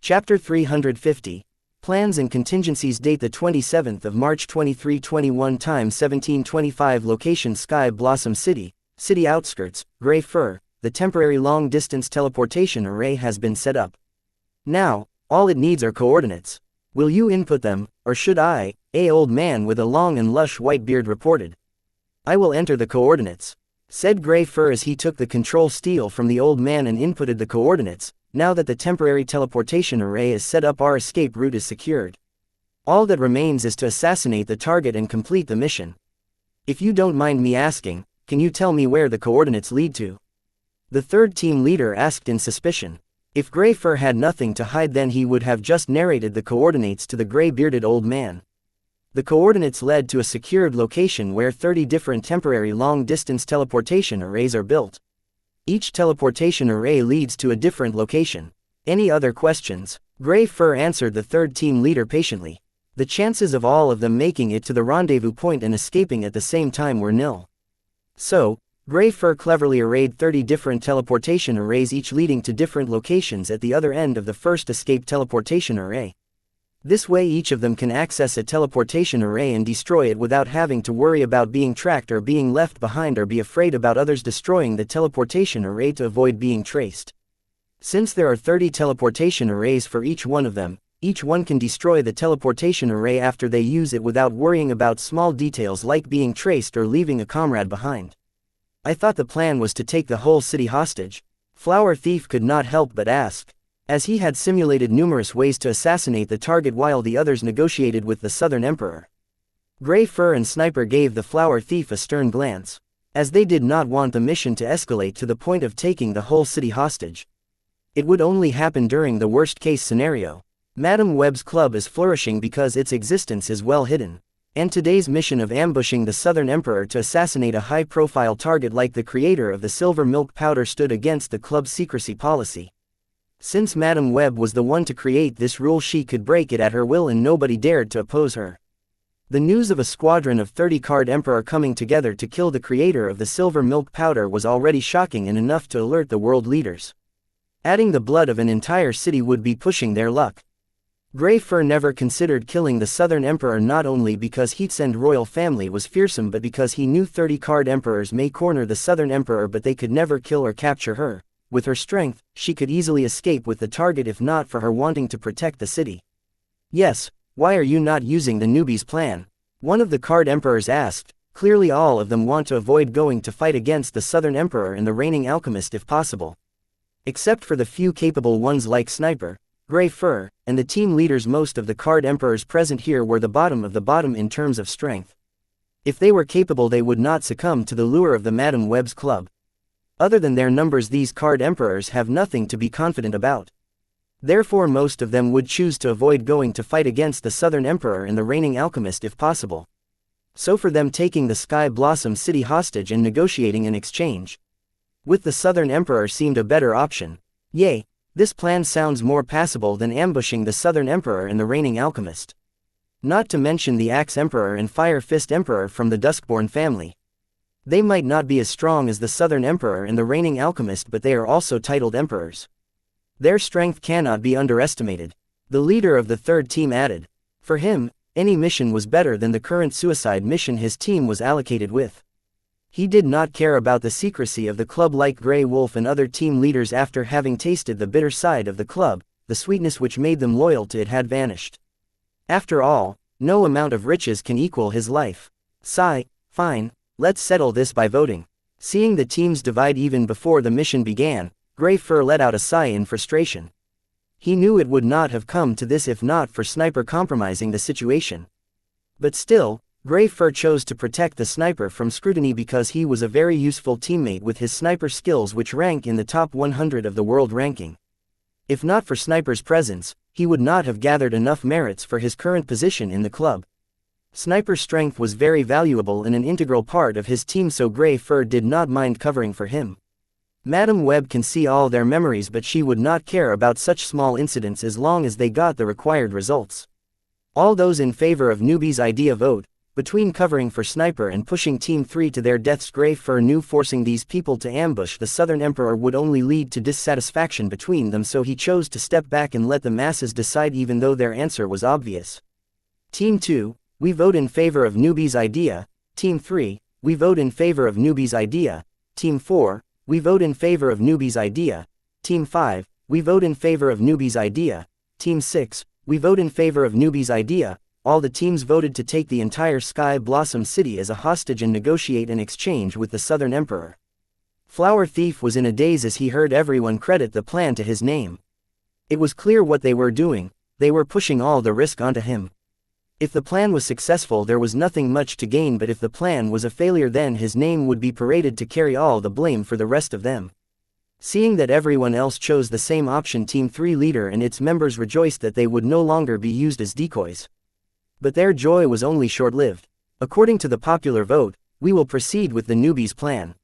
Chapter 350. Plans and Contingencies. Date the 27th of March 2321. Time 1725. Location Sky Blossom City, city outskirts, Gray Fur. The temporary long-distance teleportation array has been set up. Now, all it needs are coordinates. Will you input them, or should I? A old man with a long and lush white beard reported. I will enter the coordinates, said Gray Fur as he took the control steel from the old man and inputted the coordinates. Now that the temporary teleportation array is set up, our escape route is secured. All that remains is to assassinate the target and complete the mission. If you don't mind me asking, can you tell me where the coordinates lead to? The third team leader asked in suspicion. If Gray Fur had nothing to hide, then he would have just narrated the coordinates to the gray-bearded old man. The coordinates led to a secured location where 30 different temporary long-distance teleportation arrays are built. Each teleportation array leads to a different location. Any other questions? Gray Fur answered the third team leader patiently. The chances of all of them making it to the rendezvous point and escaping at the same time were nil. So, Gray Fur cleverly arrayed 30 different teleportation arrays, each leading to different locations at the other end of the first escape teleportation array. This way each of them can access a teleportation array and destroy it without having to worry about being tracked or being left behind or be afraid about others destroying the teleportation array to avoid being traced. Since there are 30 teleportation arrays for each one of them, each one can destroy the teleportation array after they use it without worrying about small details like being traced or leaving a comrade behind. I thought the plan was to take the whole city hostage. Flower Thief could not help but ask, as he had simulated numerous ways to assassinate the target while the others negotiated with the Southern Emperor. Gray Fur and Sniper gave the Flower Thief a stern glance, as they did not want the mission to escalate to the point of taking the whole city hostage. It would only happen during the worst-case scenario. Madam Web's club is flourishing because its existence is well hidden, and today's mission of ambushing the Southern Emperor to assassinate a high-profile target like the creator of the silver milk powder stood against the club's secrecy policy. Since Madam Web was the one to create this rule, she could break it at her will and nobody dared to oppose her. The news of a squadron of 30 Card Emperor coming together to kill the creator of the silver milk powder was already shocking and enough to alert the world leaders. Adding the blood of an entire city would be pushing their luck. Gray Fur never considered killing the Southern Emperor, not only because Heatsend royal family was fearsome but because he knew 30 Card Emperors may corner the Southern Emperor but they could never kill or capture her. With her strength, she could easily escape with the target if not for her wanting to protect the city. Yes, why are you not using the newbie's plan? One of the Card Emperors asked. Clearly all of them want to avoid going to fight against the Southern Emperor and the reigning alchemist if possible. Except for the few capable ones like Sniper, Gray Fur, and the team leaders, most of the Card Emperors present here were the bottom of the bottom in terms of strength. If they were capable they would not succumb to the lure of the Madam Web's club. Other than their numbers, these Card Emperors have nothing to be confident about. Therefore most of them would choose to avoid going to fight against the Southern Emperor and the reigning alchemist if possible. So for them, taking the Sky Blossom City hostage and negotiating an exchange with the Southern Emperor seemed a better option. Yay, this plan sounds more passable than ambushing the Southern Emperor and the reigning alchemist. Not to mention the Axe Emperor and Fire Fist Emperor from the Duskborn family. They might not be as strong as the Southern Emperor and the reigning alchemist, but they are also titled emperors. Their strength cannot be underestimated. The leader of the third team added. For him, any mission was better than the current suicide mission his team was allocated with. He did not care about the secrecy of the club like Grey Wolf and other team leaders. After having tasted the bitter side of the club, the sweetness which made them loyal to it had vanished. After all, no amount of riches can equal his life. Sigh, fine. Let's settle this by voting. Seeing the teams divide even before the mission began, Gray Fur let out a sigh in frustration. He knew it would not have come to this if not for Sniper compromising the situation. But still, Gray Fur chose to protect the Sniper from scrutiny because he was a very useful teammate with his sniper skills which rank in the top 100 of the world ranking. If not for Sniper's presence, he would not have gathered enough merits for his current position in the club. Sniper's strength was very valuable and an integral part of his team, so Gray Fur did not mind covering for him. Madam Web can see all their memories, but she would not care about such small incidents as long as they got the required results. All those in favor of newbie's idea vote. Between covering for sniper and pushing Team 3 to their deaths, Grey Fur knew forcing these people to ambush the Southern Emperor would only lead to dissatisfaction between them, so he chose to step back and let the masses decide, even though their answer was obvious. Team 2, we vote in favor of Newbie's idea. Team 3, we vote in favor of Newbie's idea. Team 4, we vote in favor of Newbie's idea. Team 5, we vote in favor of Newbie's idea. Team 6, we vote in favor of Newbie's idea. All the teams voted to take the entire Sky Blossom City as a hostage and negotiate an exchange with the Southern Emperor. Flower Thief was in a daze as he heard everyone credit the plan to his name. It was clear what they were doing. They were pushing all the risk onto him. If the plan was successful, there was nothing much to gain, but if the plan was a failure, then his name would be paraded to carry all the blame for the rest of them. Seeing that everyone else chose the same option, Team 3 leader and its members rejoiced that they would no longer be used as decoys. But their joy was only short-lived. According to the popular vote, we will proceed with the newbies' plan.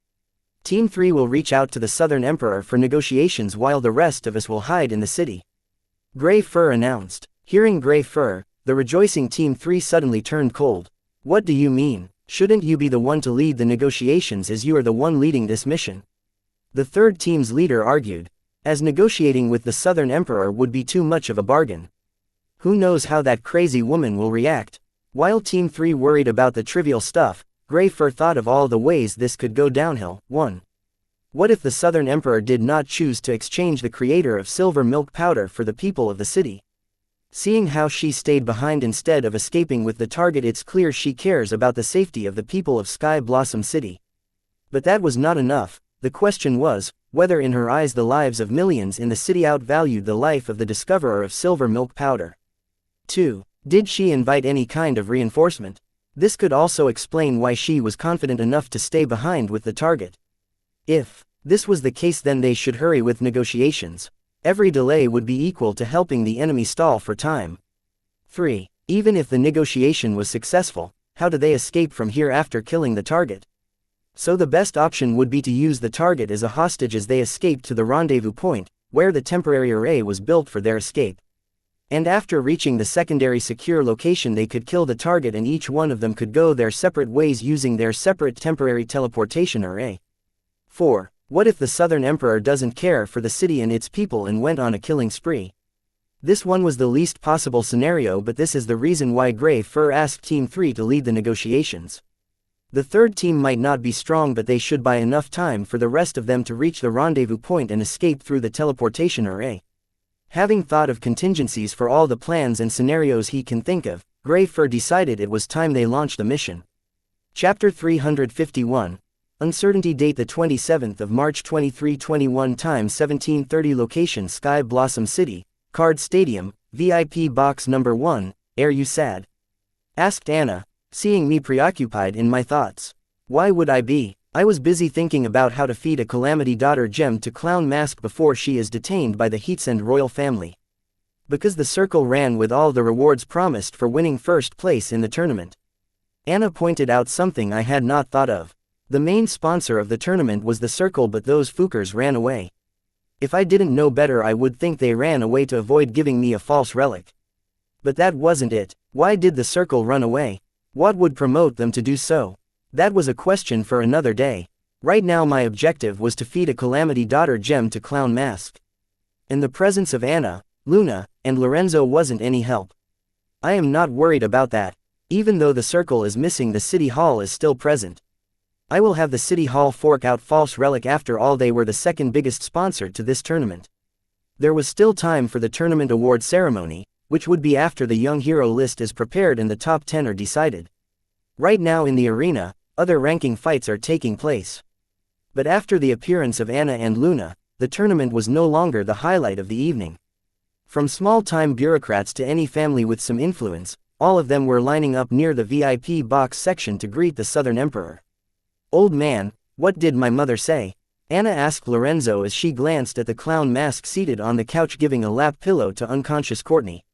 Team 3 will reach out to the Southern Emperor for negotiations while the rest of us will hide in the city. Grey Fur announced. Hearing Grey Fur, the rejoicing Team 3 suddenly turned cold. What do you mean? Shouldn't you be the one to lead the negotiations, as you are the one leading this mission? The third team's leader argued, as negotiating with the Southern Emperor would be too much of a bargain. Who knows how that crazy woman will react? While Team 3 worried about the trivial stuff, Grey Fur thought of all the ways this could go downhill. 1. What if the Southern Emperor did not choose to exchange the creator of silver milk powder for the people of the city? Seeing how she stayed behind instead of escaping with the target, it's clear she cares about the safety of the people of Sky Blossom City. But that was not enough. The question was, whether in her eyes the lives of millions in the city outvalued the life of the discoverer of silver milk powder. 2. Did she invite any kind of reinforcement? This could also explain why she was confident enough to stay behind with the target. If this was the case, then they should hurry with negotiations. Every delay would be equal to helping the enemy stall for time. 3. Even if the negotiation was successful, how do they escape from here after killing the target? So the best option would be to use the target as a hostage as they escaped to the rendezvous point, where the temporary array was built for their escape. And after reaching the secondary secure location, they could kill the target and each one of them could go their separate ways using their separate temporary teleportation array. 4. What if the Southern Emperor doesn't care for the city and its people and went on a killing spree? This one was the least possible scenario, but this is the reason why Grey Fur asked Team 3 to lead the negotiations. The third team might not be strong, but they should buy enough time for the rest of them to reach the rendezvous point and escape through the teleportation array. Having thought of contingencies for all the plans and scenarios he can think of, Grey Fur decided it was time they launched the mission. Chapter 351. Uncertainty. Date the 27th of March 2321. Time 17:30. Location Sky Blossom City, Card Stadium, VIP Box Number 1. Are you sad? Asked Anna, seeing me preoccupied in my thoughts. Why would I be? I was busy thinking about how to feed a Calamity Daughter gem to Clown Mask before she is detained by the Heatsend royal family. Because the circle ran with all the rewards promised for winning first place in the tournament. Anna pointed out something I had not thought of. The main sponsor of the tournament was the circle, but those fookers ran away. If I didn't know better, I would think they ran away to avoid giving me a false relic. But that wasn't it. Why did the circle run away? What would promote them to do so? That was a question for another day. Right now my objective was to feed a Calamity Daughter gem to Clown Mask. In the presence of Anna, Luna, and Lorenzo wasn't any help. I am not worried about that. Even though the circle is missing, the City Hall is still present. I will have the City Hall fork out false relic. After all, they were the second biggest sponsor to this tournament. There was still time for the tournament award ceremony, which would be after the young hero list is prepared and the top 10 are decided. Right now in the arena, other ranking fights are taking place. But after the appearance of Anna and Luna, the tournament was no longer the highlight of the evening. From small-time bureaucrats to any family with some influence, all of them were lining up near the VIP box section to greet the Southern Emperor. Old man, what did my mother say? Anna asked Lorenzo as she glanced at the Clown Mask seated on the couch giving a lap pillow to unconscious Courtney.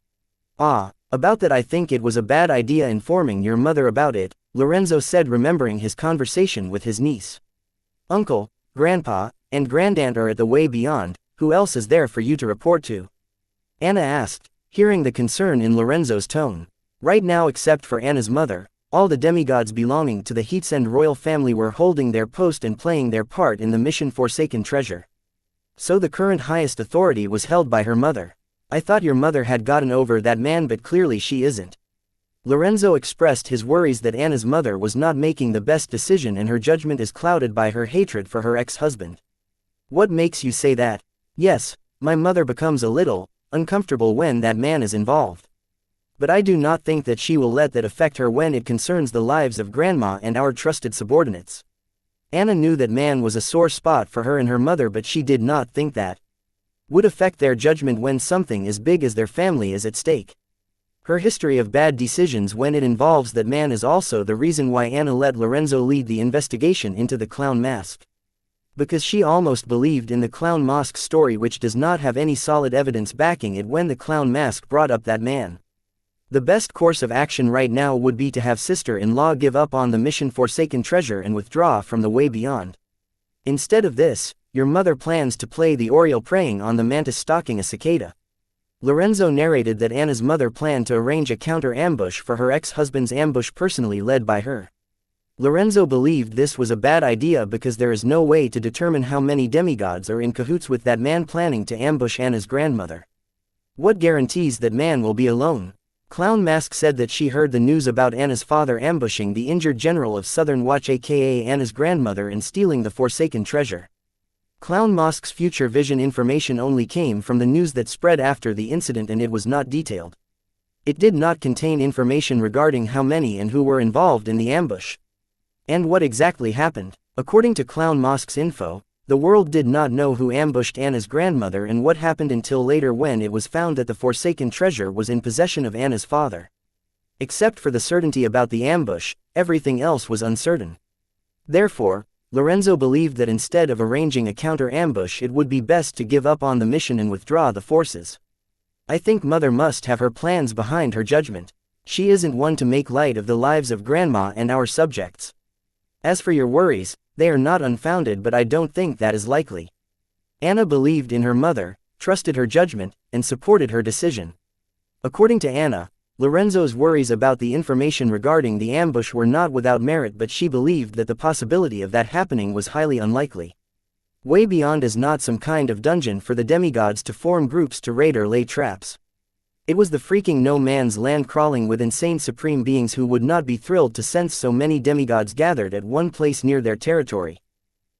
About that, I think it was a bad idea informing your mother about it, Lorenzo said, remembering his conversation with his niece. Uncle, Grandpa, and Grandaunt are at the way beyond. Who else is there for you to report to? Anna asked, hearing the concern in Lorenzo's tone. Right now, except for Anna's mother, All the demigods belonging to the Heatsend royal family were holding their post and playing their part in the mission Forsaken Treasure. So the current highest authority was held by her mother. I thought your mother had gotten over that man, but clearly she isn't. Lorenzo expressed his worries that Anna's mother was not making the best decision and her judgment is clouded by her hatred for her ex-husband. What makes you say that? Yes, my mother becomes a little uncomfortable when that man is involved. But I do not think that she will let that affect her when it concerns the lives of Grandma and our trusted subordinates. Anna knew that man was a sore spot for her and her mother, but she did not think that would affect their judgment when something as big as their family is at stake. Her history of bad decisions when it involves that man is also the reason why Anna let Lorenzo lead the investigation into the clown mask. Because she almost believed in the clown mask story, which does not have any solid evidence backing it when the clown mask brought up that man. The best course of action right now would be to have sister-in-law give up on the mission Forsaken Treasure and withdraw from the way beyond. Instead of this, your mother plans to play the Oriole preying on the mantis stalking a cicada. Lorenzo narrated that Anna's mother planned to arrange a counter-ambush for her ex-husband's ambush personally led by her. Lorenzo believed this was a bad idea because there is no way to determine how many demigods are in cahoots with that man planning to ambush Anna's grandmother. What guarantees that man will be alone? Clown Mask said that she heard the news about Anna's father ambushing the injured general of Southern Watch, aka Anna's grandmother, and stealing the Forsaken Treasure. Clown Mask's future vision information only came from the news that spread after the incident, and it was not detailed. It did not contain information regarding how many and who were involved in the ambush. And what exactly happened. According to Clown Mask's info, the world did not know who ambushed Anna's grandmother and what happened until later when it was found that the Forsaken Treasure was in possession of Anna's father. Except for the certainty about the ambush, everything else was uncertain. Therefore, Lorenzo believed that instead of arranging a counter-ambush, it would be best to give up on the mission and withdraw the forces. I think Mother must have her plans behind her judgment. She isn't one to make light of the lives of Grandma and our subjects. As for your worries, they are not unfounded, but I don't think that is likely. Anna believed in her mother, trusted her judgment, and supported her decision. According to Anna, Lorenzo's worries about the information regarding the ambush were not without merit, but she believed that the possibility of that happening was highly unlikely. Way Beyond is not some kind of dungeon for the demigods to form groups to raid or lay traps. It was the freaking no man's land crawling with insane supreme beings who would not be thrilled to sense so many demigods gathered at one place near their territory.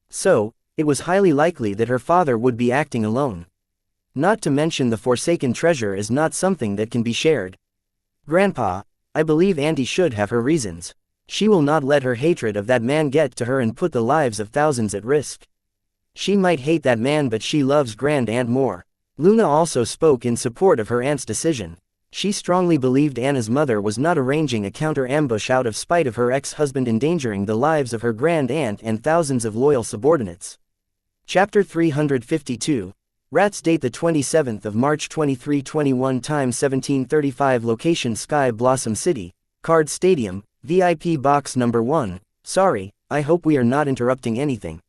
So, it was highly likely that her father would be acting alone. Not to mention the Forsaken Treasure is not something that can be shared. Grandpa, I believe Auntie should have her reasons. She will not let her hatred of that man get to her and put the lives of thousands at risk. She might hate that man, but she loves Grand Aunt more. Luna also spoke in support of her aunt's decision. She strongly believed Anna's mother was not arranging a counter-ambush out of spite of her ex-husband endangering the lives of her grand aunt and thousands of loyal subordinates. Chapter 352. Rats. Date the 27th of March 2321 Time 1735 Location Sky Blossom City, Card Stadium, VIP Box Number 1. Sorry, I hope we are not interrupting anything.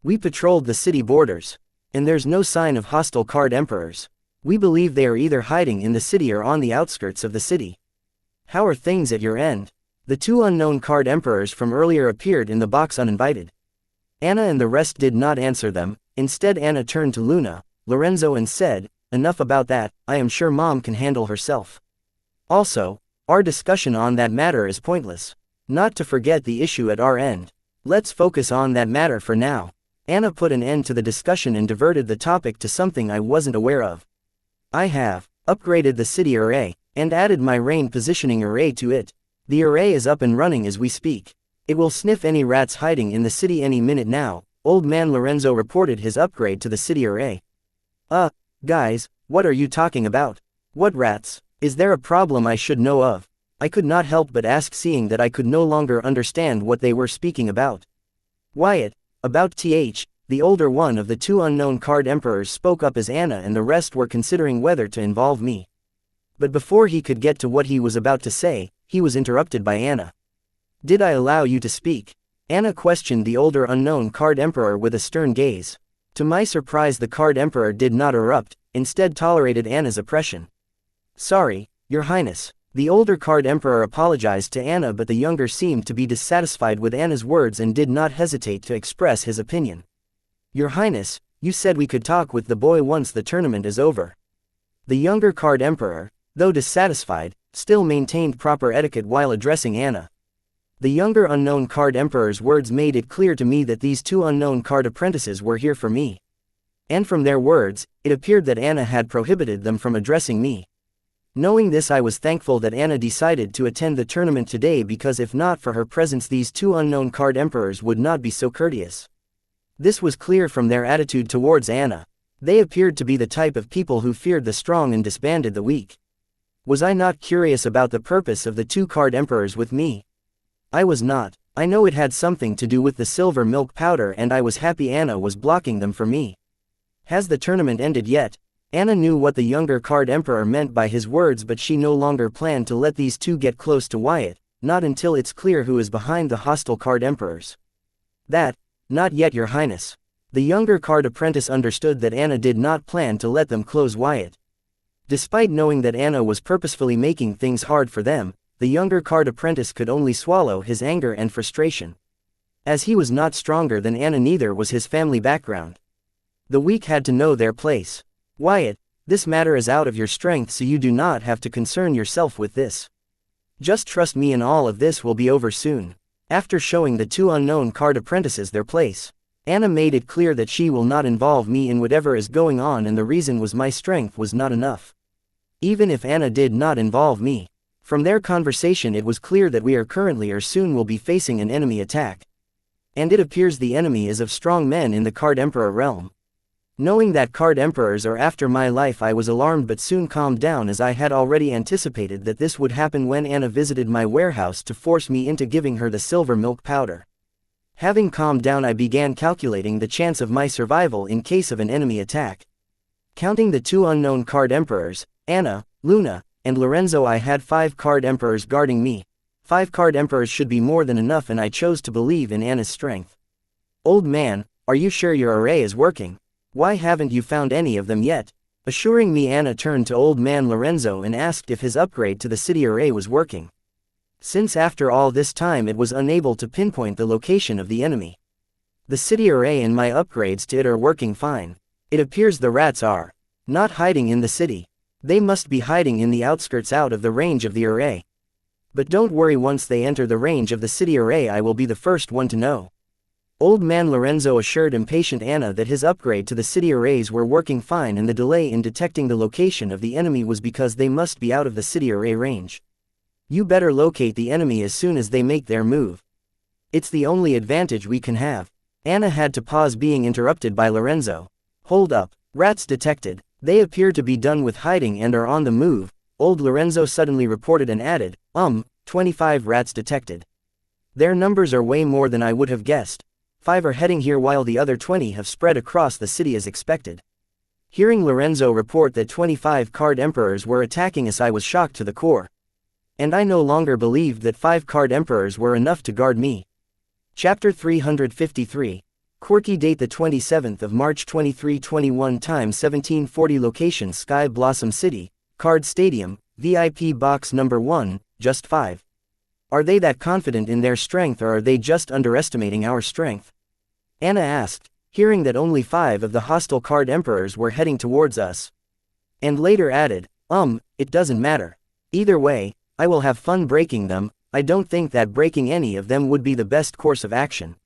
We patrolled the city borders, and there's no sign of hostile Card Emperors. We believe they are either hiding in the city or on the outskirts of the city. How are things at your end? The two unknown Card Emperors from earlier appeared in the box uninvited. Anna and the rest did not answer them. Instead, Anna turned to Luna, Lorenzo, and said, "Enough about that, I am sure Mom can handle herself. Also, our discussion on that matter is pointless. Not to forget the issue at our end. Let's focus on that matter for now." Anna put an end to the discussion and diverted the topic to something I wasn't aware of. I have upgraded the city array, and added my rain positioning array to it. The array is up and running as we speak. It will sniff any rats hiding in the city any minute now. Old man Lorenzo reported his upgrade to the city array. Guys, what are you talking about? What rats? Is there a problem I should know of? I could not help but ask, seeing that I could no longer understand what they were speaking about. Wyatt, about the older one of the two unknown Card Emperors, spoke up as Anna and the rest were considering whether to involve me. But before he could get to what he was about to say, he was interrupted by Anna. "Did I allow you to speak?" Anna questioned the older unknown Card Emperor with a stern gaze. To my surprise, the Card Emperor did not erupt, instead tolerated Anna's oppression. "Sorry, Your Highness. The older card emperor apologized to Anna, but the younger seemed to be dissatisfied with Anna's words and did not hesitate to express his opinion. Your Highness, you said we could talk with the boy once the tournament is over. The younger card emperor, though dissatisfied, still maintained proper etiquette while addressing Anna. The younger unknown card emperor's words made it clear to me that these two unknown card apprentices were here for me. And from their words, it appeared that Anna had prohibited them from addressing me. Knowing this, I was thankful that Anna decided to attend the tournament today, because if not for her presence these two unknown card emperors would not be so courteous. This was clear from their attitude towards Anna. They appeared to be the type of people who feared the strong and disbanded the weak. Was I not curious about the purpose of the two card emperors with me? I was not. I know it had something to do with the silver milk powder, and I was happy Anna was blocking them for me. Has the tournament ended yet? Anna knew what the younger card emperor meant by his words, but she no longer planned to let these two get close to Wyatt, not until it's clear who is behind the hostile card emperors. Not yet, Your Highness. The younger card apprentice understood that Anna did not plan to let them close Wyatt. Despite knowing that Anna was purposefully making things hard for them, the younger card apprentice could only swallow his anger and frustration. As he was not stronger than Anna, neither was his family background. The weak had to know their place. Wyatt, this matter is out of your strength, so you do not have to concern yourself with this. Just trust me and all of this will be over soon. After showing the two unknown card apprentices their place, Anna made it clear that she will not involve me in whatever is going on, and the reason was my strength was not enough. Even if Anna did not involve me. From their conversation it was clear that we are currently or soon will be facing an enemy attack. And it appears the enemy is of strong men in the card emperor realm. Knowing that card emperors are after my life, I was alarmed but soon calmed down, as I had already anticipated that this would happen when Anna visited my warehouse to force me into giving her the silver milk powder. Having calmed down, I began calculating the chance of my survival in case of an enemy attack. Counting the two unknown card emperors, Anna, Luna, and Lorenzo, I had 5 card emperors guarding me. 5 card emperors should be more than enough, and I chose to believe in Anna's strength. Old man, are you sure your array is working? Why haven't you found any of them yet? Assuring me, Anna turned to old man Lorenzo and asked if his upgrade to the city array was working. Since after all this time it was unable to pinpoint the location of the enemy. The city array and my upgrades to it are working fine. It appears the rats are not hiding in the city. They must be hiding in the outskirts out of the range of the array. But don't worry, once they enter the range of the city array I will be the first one to know. Old man Lorenzo assured impatient Anna that his upgrade to the city arrays were working fine, and the delay in detecting the location of the enemy was because they must be out of the city array range. You better locate the enemy as soon as they make their move. It's the only advantage we can have. Anna had to pause, being interrupted by Lorenzo. Hold up. Rats detected. They appear to be done with hiding and are on the move, old Lorenzo suddenly reported and added, 25 rats detected. Their numbers are way more than I would have guessed. 5 are heading here while the other 20 have spread across the city as expected. Hearing Lorenzo report that 25 card emperors were attacking us, I was shocked to the core. And I no longer believed that 5 card emperors were enough to guard me. Chapter 353. Quirky date the 27th of March 2321 time 1740 location Sky Blossom City, Card Stadium, VIP box number 1, just 5. Are they that confident in their strength, or are they just underestimating our strength? Anna asked, hearing that only 5 of the hostile card emperors were heading towards us. And later added, it doesn't matter. Either way, I will have fun breaking them. I don't think that breaking any of them would be the best course of action.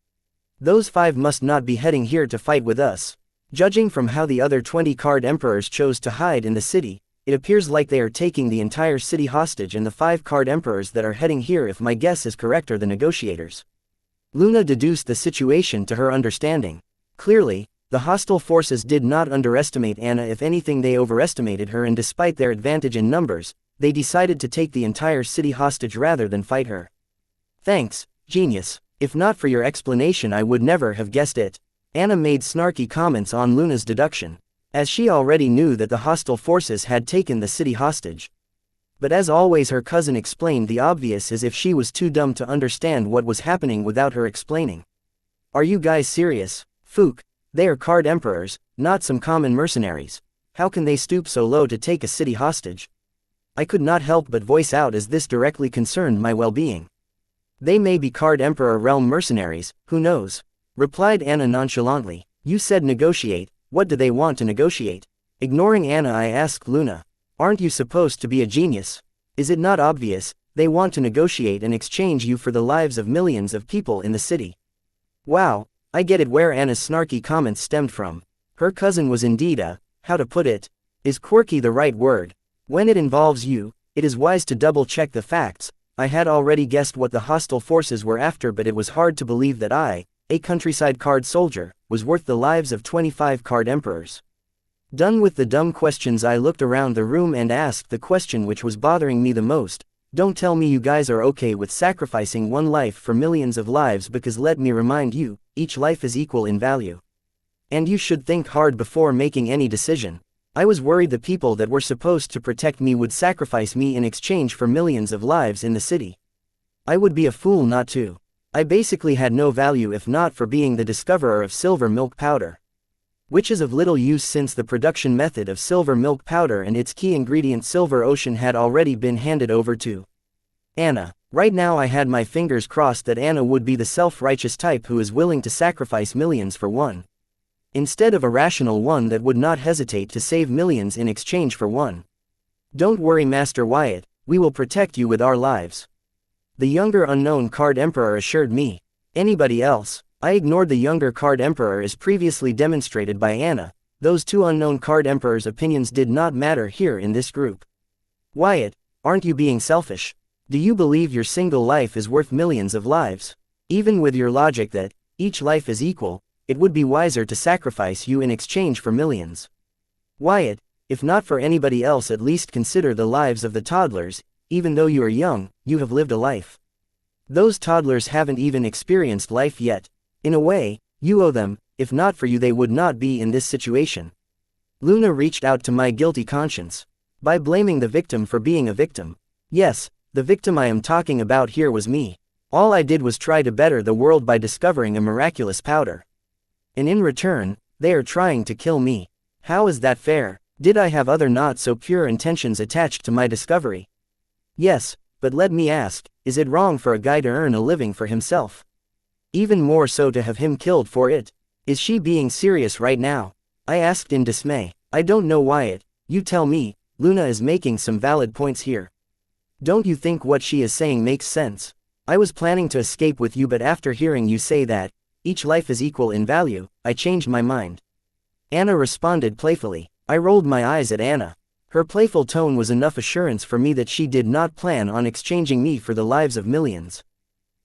Those 5 must not be heading here to fight with us. Judging from how the other 20 card emperors chose to hide in the city, it appears like they are taking the entire city hostage, and the 5 card emperors that are heading here, if my guess is correct, are the negotiators. Luna deduced the situation to her understanding. Clearly, the hostile forces did not underestimate Anna. If anything, they overestimated her, and despite their advantage in numbers, they decided to take the entire city hostage rather than fight her. Thanks, genius. If not for your explanation I would never have guessed it. Anna made snarky comments on Luna's deduction, as she already knew that the hostile forces had taken the city hostage. But as always, her cousin explained the obvious as if she was too dumb to understand what was happening without her explaining. Are you guys serious? Fook, they are card emperors, not some common mercenaries. How can they stoop so low to take a city hostage? I could not help but voice out as this directly concerned my well-being. They may be Card Emperor realm mercenaries, who knows? Replied Anna nonchalantly. You said negotiate, what do they want to negotiate? Ignoring Anna, I asked Luna. Aren't you supposed to be a genius? Is it not obvious? They want to negotiate and exchange you for the lives of millions of people in the city. Wow, I get it where Anna's snarky comments stemmed from. Her cousin was indeed how to put it? Is quirky the right word? When it involves you, it is wise to double-check the facts. I had already guessed what the hostile forces were after, but it was hard to believe that I, a countryside card soldier, was worth the lives of 25 card emperors. Done with the dumb questions, I looked around the room and asked the question which was bothering me the most. Don't tell me you guys are okay with sacrificing one life for millions of lives, because let me remind you, each life is equal in value. And you should think hard before making any decision. I was worried the people that were supposed to protect me would sacrifice me in exchange for millions of lives in the city. I would be a fool not to. I basically had no value if not for being the discoverer of silver milk powder, which is of little use since the production method of silver milk powder and its key ingredient silver ocean had already been handed over to Anna. Right now I had my fingers crossed that Anna would be the self-righteous type who is willing to sacrifice millions for one, instead of a rational one that would not hesitate to save millions in exchange for one. Don't worry, Master Wyatt, we will protect you with our lives, the younger unknown Card Emperor assured me. Anybody else? I ignored the younger Card Emperor as previously demonstrated by Anna. Those two unknown Card Emperors' opinions did not matter here in this group. Wyatt, aren't you being selfish? Do you believe your single life is worth millions of lives? Even with your logic that each life is equal, it would be wiser to sacrifice you in exchange for millions. Wyatt, if not for anybody else, at least consider the lives of the toddlers. Even though you are young, you have lived a life. Those toddlers haven't even experienced life yet. In a way, you owe them. If not for you, they would not be in this situation. Luna reached out to my guilty conscience by blaming the victim for being a victim. Yes, the victim I am talking about here was me. All I did was try to better the world by discovering a miraculous powder. And in return, they are trying to kill me. How is that fair? Did I have other not so pure intentions attached to my discovery? Yes, but let me ask, is it wrong for a guy to earn a living for himself? Even more so to have him killed for it? Is she being serious right now? I asked in dismay. I don't know, Wyatt. You tell me. Luna is making some valid points here. Don't you think what she is saying makes sense? I was planning to escape with you, but after hearing you say that each life is equal in value, I changed my mind. Anna responded playfully. I rolled my eyes at Anna. Her playful tone was enough assurance for me that she did not plan on exchanging me for the lives of millions.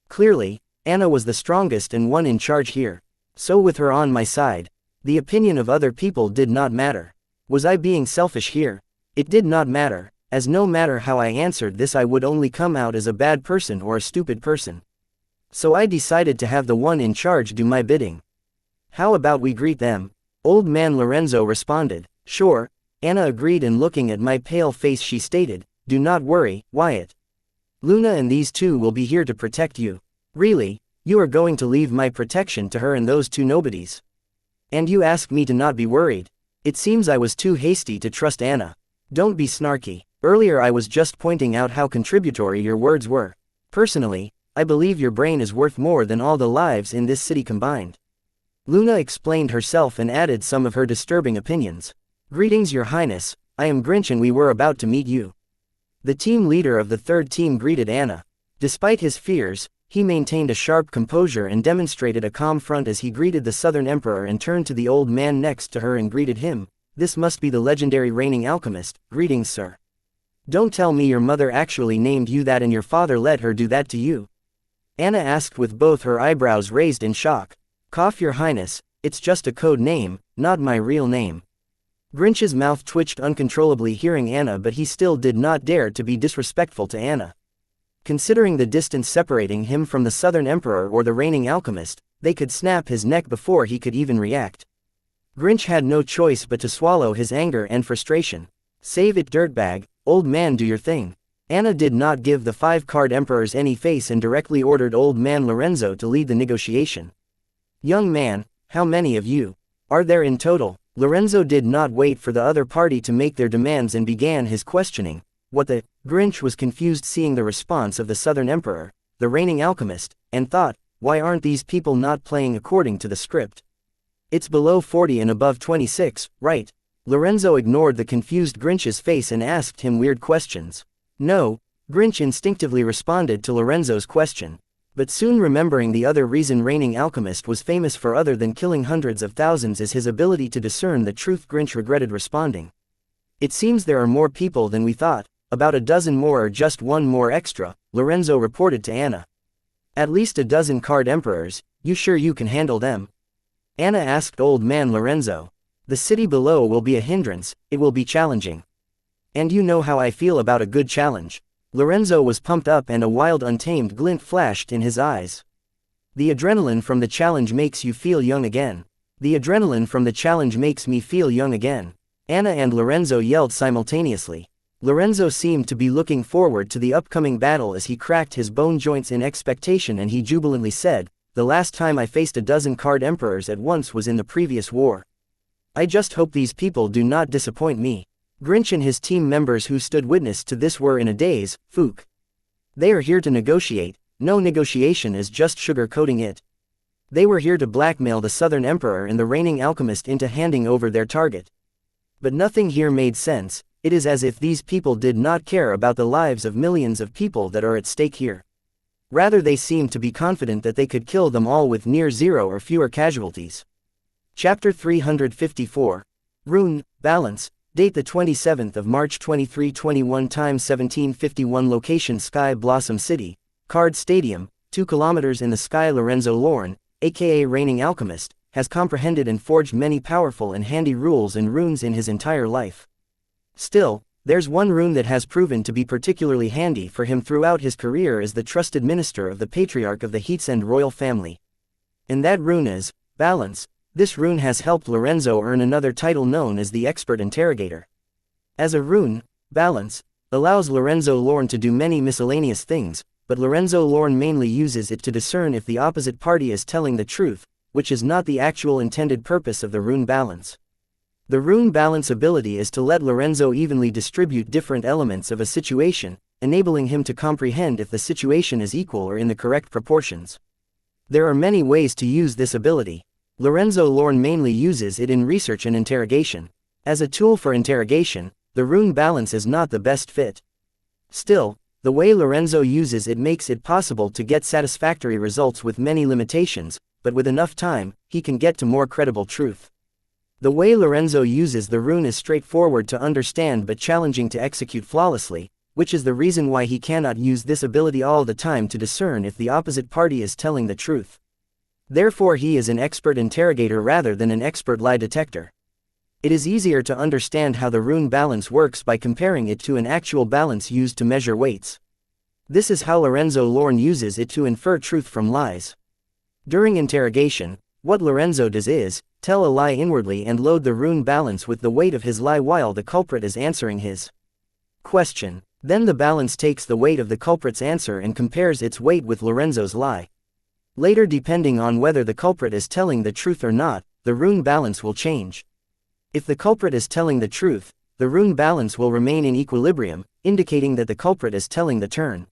Clearly, Anna was the strongest and one in charge here. So with her on my side, the opinion of other people did not matter. Was I being selfish here? It did not matter, as no matter how I answered this, I would only come out as a bad person or a stupid person. So I decided to have the one in charge do my bidding. How about we greet them? Old man Lorenzo responded. Sure. Anna agreed, and looking at my pale face she stated, do not worry, Wyatt. Luna and these two will be here to protect you. Really? You are going to leave my protection to her and those two nobodies? And you ask me to not be worried? It seems I was too hasty to trust Anna. Don't be snarky. Earlier I was just pointing out how contributory your words were. Personally, I believe your brain is worth more than all the lives in this city combined. Luna explained herself and added some of her disturbing opinions. Greetings, Your Highness. I am Grinch and we were about to meet you. The team leader of the third team greeted Anna. Despite his fears, he maintained a sharp composure and demonstrated a calm front as he greeted the Southern Emperor and turned to the old man next to her and greeted him. This must be the legendary reigning alchemist. Greetings, sir. Don't tell me your mother actually named you that and your father let her do that to you? Anna asked with both her eyebrows raised in shock. Cough, Your Highness, it's just a code name, not my real name. Grinch's mouth twitched uncontrollably hearing Anna, but he still did not dare to be disrespectful to Anna. Considering the distance separating him from the Southern Emperor or the reigning alchemist, they could snap his neck before he could even react. Grinch had no choice but to swallow his anger and frustration. Save it, dirtbag, old man, do your thing. Anna did not give the 5 card emperors any face and directly ordered old man Lorenzo to lead the negotiation. Young man, how many of you are there in total? Lorenzo did not wait for the other party to make their demands and began his questioning. What the? Grinch was confused seeing the response of the Southern Emperor, the reigning alchemist, and thought, why aren't these people not playing according to the script? It's below 40 and above 26, right? Lorenzo ignored the confused Grinch's face and asked him weird questions. No, Grinch instinctively responded to Lorenzo's question. But soon remembering the other reason reigning alchemist was famous for other than killing hundreds of thousands is his ability to discern the truth. Grinch regretted responding. It seems there are more people than we thought, about a dozen more or just one more extra, Lorenzo reported to Anna. At least a dozen card emperors, you sure you can handle them? Anna asked old man Lorenzo. The city below will be a hindrance, it will be challenging. And you know how I feel about a good challenge. Lorenzo was pumped up and a wild untamed glint flashed in his eyes. The adrenaline from the challenge makes you feel young again. The adrenaline from the challenge makes me feel young again. Anna and Lorenzo yelled simultaneously. Lorenzo seemed to be looking forward to the upcoming battle as he cracked his bone joints in expectation, and he jubilantly said, "The last time I faced a dozen card emperors at once was in the previous war. I just hope these people do not disappoint me." Grinch and his team members who stood witness to this were in a daze. Fook. They are here to negotiate, no negotiation is just sugar-coating it. They were here to blackmail the Southern Emperor and the reigning alchemist into handing over their target. But nothing here made sense. It is as if these people did not care about the lives of millions of people that are at stake here. Rather, they seemed to be confident that they could kill them all with near zero or fewer casualties. Chapter 354. Rune, Balance, date the 27th of March 2321 time 1751 location Sky Blossom City, Card Stadium, 2 kilometers in the sky. Lorenzo Lorne, aka Reigning Alchemist, has comprehended and forged many powerful and handy rules and runes in his entire life. Still, there's one rune that has proven to be particularly handy for him throughout his career as the trusted minister of the Patriarch of the Heatsend royal family. And that rune is Balance. This rune has helped Lorenzo earn another title known as the Expert Interrogator. As a rune, Balance allows Lorenzo Lorne to do many miscellaneous things, but Lorenzo Lorne mainly uses it to discern if the opposite party is telling the truth, which is not the actual intended purpose of the rune Balance. The rune Balance ability is to let Lorenzo evenly distribute different elements of a situation, enabling him to comprehend if the situation is equal or in the correct proportions. There are many ways to use this ability. Lorenzo Lorne mainly uses it in research and interrogation. As a tool for interrogation, the rune Balance is not the best fit. Still, the way Lorenzo uses it makes it possible to get satisfactory results with many limitations, but with enough time, he can get to more credible truth. The way Lorenzo uses the rune is straightforward to understand but challenging to execute flawlessly, which is the reason why he cannot use this ability all the time to discern if the opposite party is telling the truth. Therefore, he is an expert interrogator rather than an expert lie detector. It is easier to understand how the rune Balance works by comparing it to an actual balance used to measure weights. This is how Lorenzo Lorne uses it to infer truth from lies. During interrogation, what Lorenzo does is tell a lie inwardly and load the rune Balance with the weight of his lie while the culprit is answering his question. Then the Balance takes the weight of the culprit's answer and compares its weight with Lorenzo's lie. Later, depending on whether the culprit is telling the truth or not, the rune Balance will change. If the culprit is telling the truth, the rune Balance will remain in equilibrium, indicating that the culprit is telling the turn.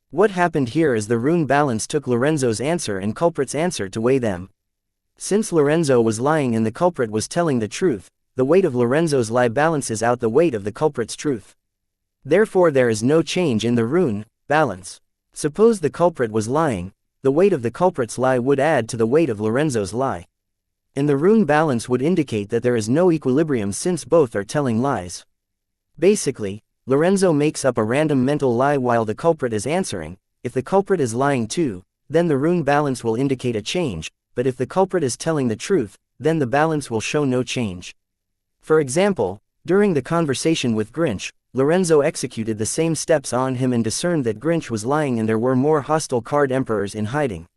What happened here is the rune Balance took Lorenzo's answer and culprit's answer to weigh them. Since Lorenzo was lying and the culprit was telling the truth, the weight of Lorenzo's lie balances out the weight of the culprit's truth. Therefore, there is no change in the rune Balance. Suppose the culprit was lying, the weight of the culprit's lie would add to the weight of Lorenzo's lie. And the rune Balance would indicate that there is no equilibrium since both are telling lies. Basically, Lorenzo makes up a random mental lie while the culprit is answering. If the culprit is lying too, then the rune Balance will indicate a change, but if the culprit is telling the truth, then the balance will show no change. For example, during the conversation with Grinch, Lorenzo executed the same steps on him and discerned that Grinch was lying and there were more hostile card emperors in hiding.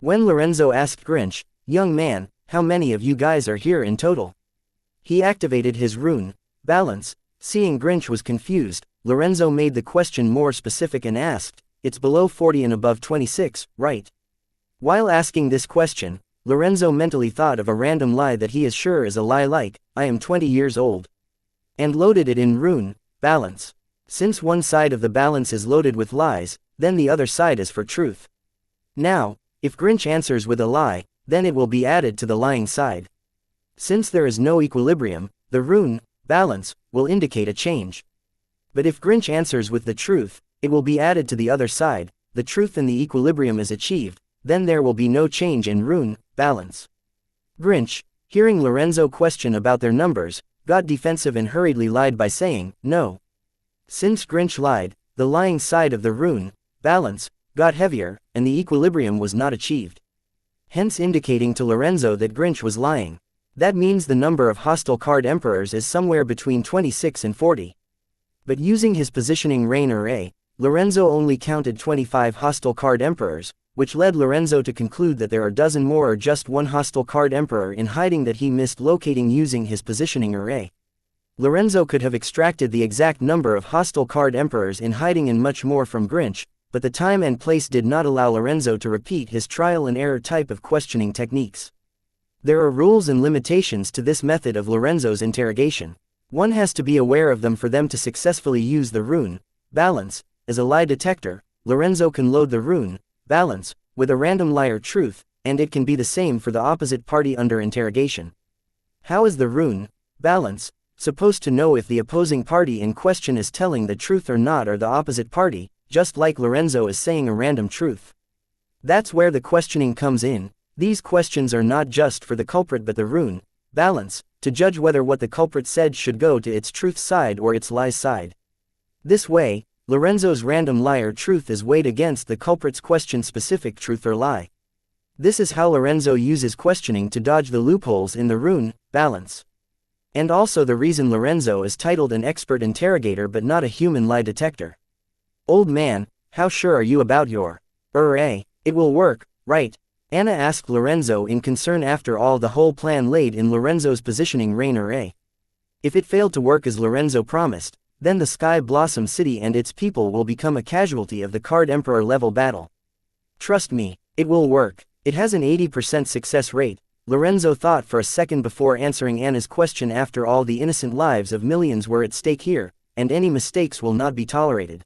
When Lorenzo asked Grinch, "Young man, how many of you guys are here in total?" he activated his rune Balance. Seeing Grinch was confused, Lorenzo made the question more specific and asked, "It's below 40 and above 26, right?" While asking this question, Lorenzo mentally thought of a random lie that he is sure is a lie like, "I am 20 years old," and loaded it in rune Balance. Since one side of the balance is loaded with lies, then the other side is for truth. Now, if Grinch answers with a lie, then it will be added to the lying side. Since there is no equilibrium, the rune, balance, will indicate a change. But if Grinch answers with the truth, it will be added to the other side, the truth and the equilibrium is achieved, then there will be no change in rune, balance. Grinch, hearing Lorenzo question about their numbers, got defensive and hurriedly lied by saying, no. Since Grinch lied, the lying side of the rune, balance, got heavier, and the equilibrium was not achieved. Hence indicating to Lorenzo that Grinch was lying. That means the number of hostile card emperors is somewhere between 26 and 40. But using his positioning rein array, Lorenzo only counted 25 hostile card emperors, which led Lorenzo to conclude that there are a dozen more or just one hostile card emperor in hiding that he missed locating using his positioning array. Lorenzo could have extracted the exact number of hostile card emperors in hiding and much more from Grinch, but the time and place did not allow Lorenzo to repeat his trial and error type of questioning techniques. There are rules and limitations to this method of Lorenzo's interrogation. One has to be aware of them for them to successfully use the rune, balance, as a lie detector. Lorenzo can load the rune, balance, with a random lie or truth, and it can be the same for the opposite party under interrogation. How is the rune, balance, supposed to know if the opposing party in question is telling the truth or not, or the opposite party, just like Lorenzo is saying a random truth? That's where the questioning comes in. These questions are not just for the culprit but the rune, balance, to judge whether what the culprit said should go to its truth side or its lie side. This way, Lorenzo's random lie or truth is weighed against the culprit's question-specific truth or lie. This is how Lorenzo uses questioning to dodge the loopholes in the rune, balance. And also the reason Lorenzo is titled an expert interrogator but not a human lie detector. Old man, how sure are you about your array? It will work, right? Anna asked Lorenzo in concern after all the whole plan laid in Lorenzo's positioning rein array. If it failed to work as Lorenzo promised, then the Sky Blossom City and its people will become a casualty of the Card Emperor level battle. Trust me, it will work. It has an 80% success rate. Lorenzo thought for a second before answering Anna's question. After all, the innocent lives of millions were at stake here, and any mistakes will not be tolerated.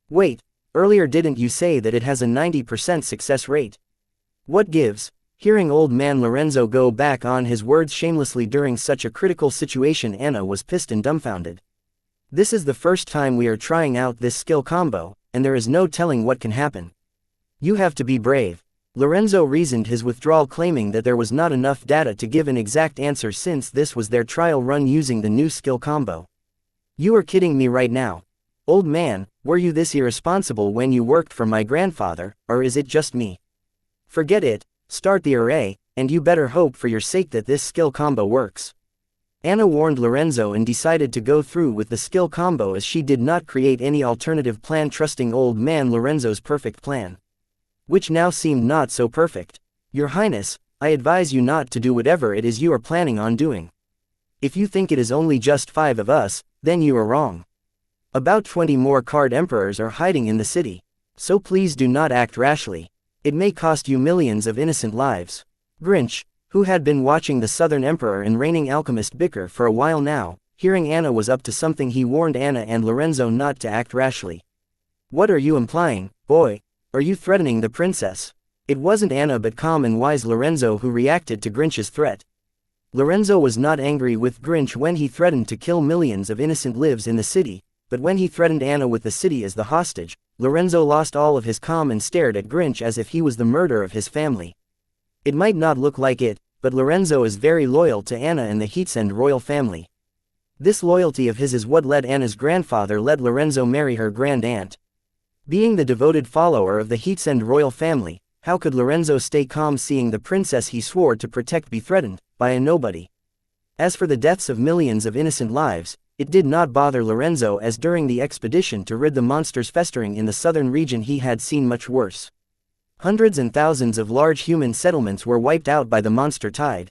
Wait, earlier didn't you say that it has a 90% success rate? What gives? Hearing old man Lorenzo go back on his words shamelessly during such a critical situation, Anna was pissed and dumbfounded. This is the first time we are trying out this skill combo, and there is no telling what can happen. You have to be brave. Lorenzo reasoned his withdrawal, claiming that there was not enough data to give an exact answer since this was their trial run using the new skill combo. You are kidding me right now. Old man, were you this irresponsible when you worked for my grandfather, or is it just me? Forget it, start the array, and you better hope for your sake that this skill combo works. Anna warned Lorenzo and decided to go through with the skill combo as she did not create any alternative plan, trusting old man Lorenzo's perfect plan. Which now seemed not so perfect. Your Highness, I advise you not to do whatever it is you are planning on doing. If you think it is only just 5 of us, then you are wrong. About 20 more card emperors are hiding in the city. So please do not act rashly. It may cost you millions of innocent lives. Grinch, who had been watching the Southern Emperor and reigning alchemist bicker for a while now, hearing Anna was up to something, he warned Anna and Lorenzo not to act rashly. What are you implying, boy? Are you threatening the princess? It wasn't Anna but calm and wise Lorenzo who reacted to Grinch's threat. Lorenzo was not angry with Grinch when he threatened to kill millions of innocent lives in the city, but when he threatened Anna with the city as the hostage, Lorenzo lost all of his calm and stared at Grinch as if he was the murderer of his family. It might not look like it, but Lorenzo is very loyal to Anna and the Heatsend royal family. This loyalty of his is what led Anna's grandfather let Lorenzo marry her grand aunt. Being the devoted follower of the Heatsend royal family, how could Lorenzo stay calm seeing the princess he swore to protect be threatened by a nobody? As for the deaths of millions of innocent lives, it did not bother Lorenzo, as during the expedition to rid the monsters festering in the southern region he had seen much worse. Hundreds and thousands of large human settlements were wiped out by the monster tide.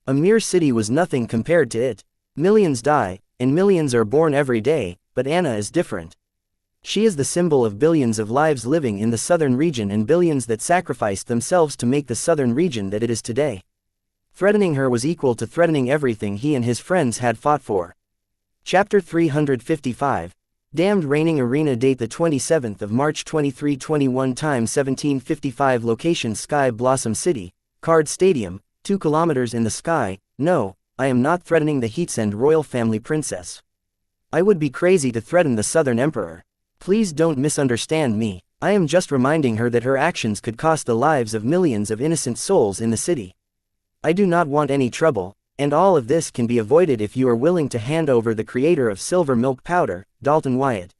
A mere city was nothing compared to it. Millions die, and millions are born every day, but Anna is different. She is the symbol of billions of lives living in the southern region and billions that sacrificed themselves to make the southern region that it is today. Threatening her was equal to threatening everything he and his friends had fought for. Chapter 355. Damned Reigning Arena. Date the 27th of March 2321. Time 1755. Location Sky Blossom City, Card Stadium, 2 kilometers in the sky. No, I am not threatening the Heatsend royal family princess. I would be crazy to threaten the Southern Emperor. Please don't misunderstand me. I am just reminding her that her actions could cost the lives of millions of innocent souls in the city. I do not want any trouble, and all of this can be avoided if you are willing to hand over the creator of silver milk powder, Dalton Wyatt.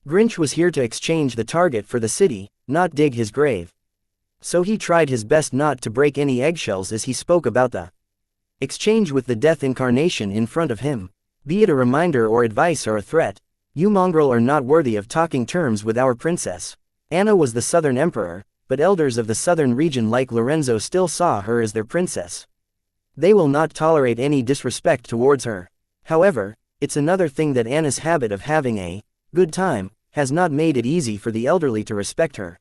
Grinch was here to exchange the target for the city, not dig his grave. So he tried his best not to break any eggshells as he spoke about the exchange with the death incarnation in front of him. Be it a reminder or advice or a threat, you mongrel are not worthy of talking terms with our princess. Anna was the Southern Emperor, but elders of the southern region like Lorenzo still saw her as their princess. They will not tolerate any disrespect towards her. However, it's another thing that Anna's habit of having a good time has not made it easy for the elderly to respect her.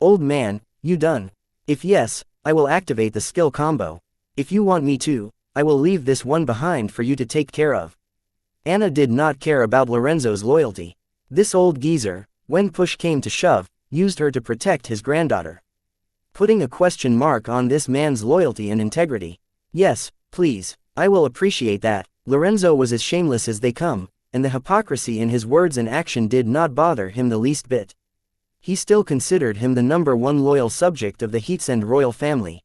Old man, you done? If yes, I will activate the skill combo. If you want me to, I will leave this one behind for you to take care of. Anna did not care about Lorenzo's loyalty. This old geezer, when push came to shove, used her to protect his granddaughter. Putting a question mark on this man's loyalty and integrity. Yes, please, I will appreciate that. Lorenzo was as shameless as they come, and the hypocrisy in his words and action did not bother him the least bit. He still considered him the #1 loyal subject of the Heatsend royal family.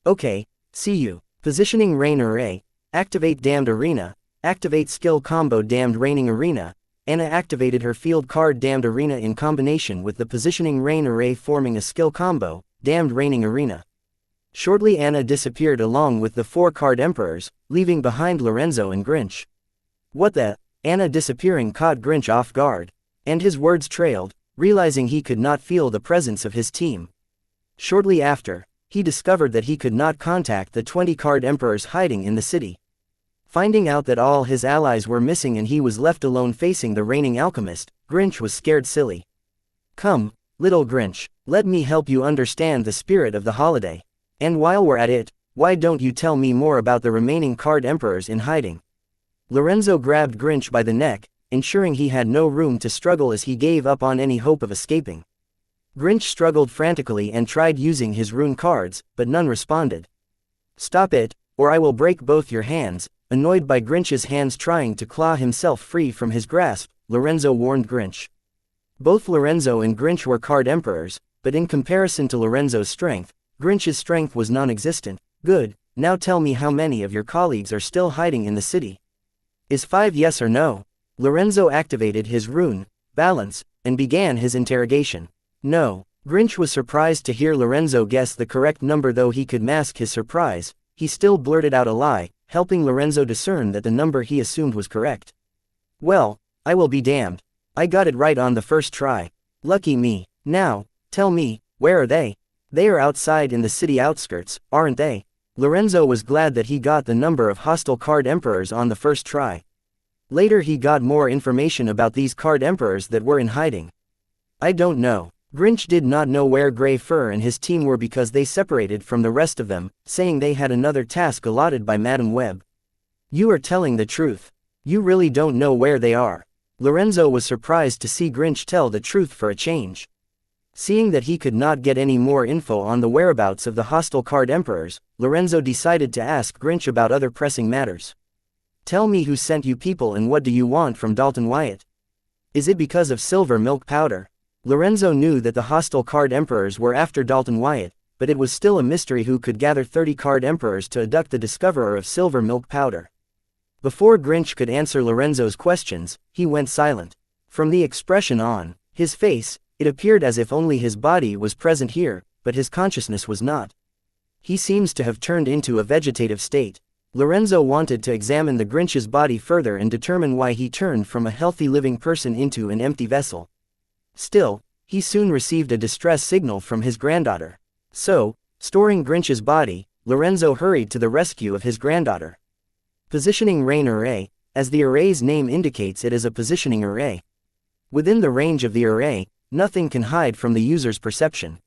Okay, see you. Positioning Reign Array, activate Damned Arena, activate skill combo Damned Reigning Arena. Anna activated her field card Damned Arena in combination with the Positioning Reign Array, forming a skill combo, Damned Reigning Arena. Shortly Anna disappeared along with the 4 card emperors, leaving behind Lorenzo and Grinch. What the? Anna disappearing caught Grinch off guard, and his words trailed, realizing he could not feel the presence of his team. Shortly after, he discovered that he could not contact the 20 card emperors hiding in the city. Finding out that all his allies were missing and he was left alone facing the reigning alchemist, Grinch was scared silly. Come, little Grinch, let me help you understand the spirit of the holiday. And while we're at it, why don't you tell me more about the remaining card emperors in hiding? Lorenzo grabbed Grinch by the neck, ensuring he had no room to struggle as he gave up on any hope of escaping. Grinch struggled frantically and tried using his rune cards, but none responded. Stop it, or I will break both your hands. Annoyed by Grinch's hands trying to claw himself free from his grasp, Lorenzo warned Grinch. Both Lorenzo and Grinch were card emperors, but in comparison to Lorenzo's strength, Grinch's strength was non-existent. Good, now tell me how many of your colleagues are still hiding in the city. Is 5 yes or no? Lorenzo activated his rune, balance, and began his interrogation. No. Grinch was surprised to hear Lorenzo guess the correct number. Though he could mask his surprise, he still blurted out a lie, helping Lorenzo discern that the number he assumed was correct. Well, I will be damned. I got it right on the first try. Lucky me. Now, tell me, where are they? They are outside in the city outskirts, aren't they? Lorenzo was glad that he got the number of hostile card emperors on the first try. Later he got more information about these card emperors that were in hiding. I don't know. Grinch did not know where Grey Fur and his team were because they separated from the rest of them, saying they had another task allotted by Madam Web. You are telling the truth. You really don't know where they are. Lorenzo was surprised to see Grinch tell the truth for a change. Seeing that he could not get any more info on the whereabouts of the hostile card emperors, Lorenzo decided to ask Grinch about other pressing matters. Tell me who sent you people and what do you want from Dalton Wyatt? Is it because of silver milk powder? Lorenzo knew that the hostile card emperors were after Dalton Wyatt, but it was still a mystery who could gather 30 card emperors to abduct the discoverer of silver milk powder. Before Grinch could answer Lorenzo's questions, he went silent. From the expression on his face, it appeared as if only his body was present here, but his consciousness was not. He seems to have turned into a vegetative state. Lorenzo wanted to examine the Grinch's body further and determine why he turned from a healthy living person into an empty vessel. Still, he soon received a distress signal from his granddaughter. So, storing Grinch's body, Lorenzo hurried to the rescue of his granddaughter. Positioning Reign Array, as the array's name indicates, it is a positioning array. Within the range of the array, nothing can hide from the user's perception.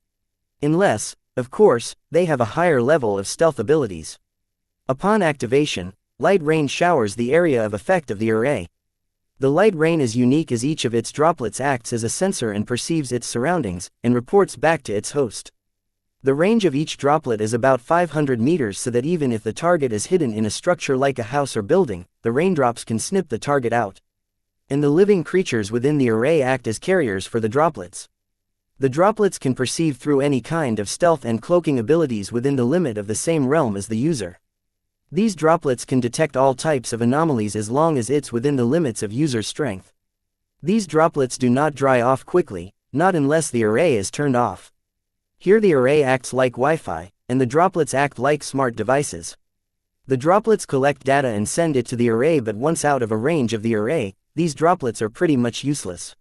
Unless, of course, they have a higher level of stealth abilities. Upon activation, light rain showers the area of effect of the array. The light rain is unique as each of its droplets acts as a sensor and perceives its surroundings, and reports back to its host. The range of each droplet is about 500 meters, so that even if the target is hidden in a structure like a house or building, the raindrops can snip the target out. And the living creatures within the array act as carriers for the droplets. The droplets can perceive through any kind of stealth and cloaking abilities within the limit of the same realm as the user. These droplets can detect all types of anomalies as long as it's within the limits of user's strength. These droplets do not dry off quickly, not unless the array is turned off. Here the array acts like Wi-Fi, and the droplets act like smart devices. The droplets collect data and send it to the array, but once out of a range of the array, these droplets are pretty much useless.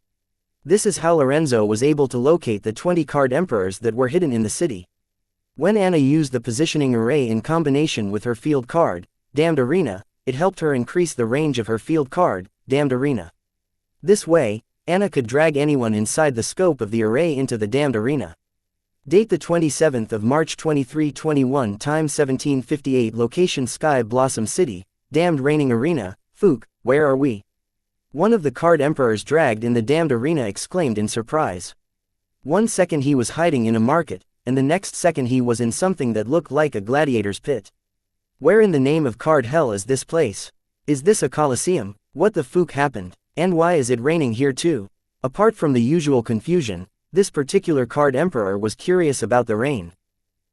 This is how Lorenzo was able to locate the 20 card emperors that were hidden in the city. When Anna used the positioning array in combination with her field card, Damned Arena, it helped her increase the range of her field card, Damned Arena. This way, Anna could drag anyone inside the scope of the array into the Damned Arena. Date the 27th of March 2321, time 1758, location Sky Blossom City, Damned Raining Arena. Fook, where are we? One of the card emperors dragged in the Damned Arena exclaimed in surprise. 1 second he was hiding in a market, and the next second he was in something that looked like a gladiator's pit. Where in the name of card hell is this place? Is this a coliseum? What the fook happened? And why is it raining here too? Apart from the usual confusion, this particular card emperor was curious about the rain.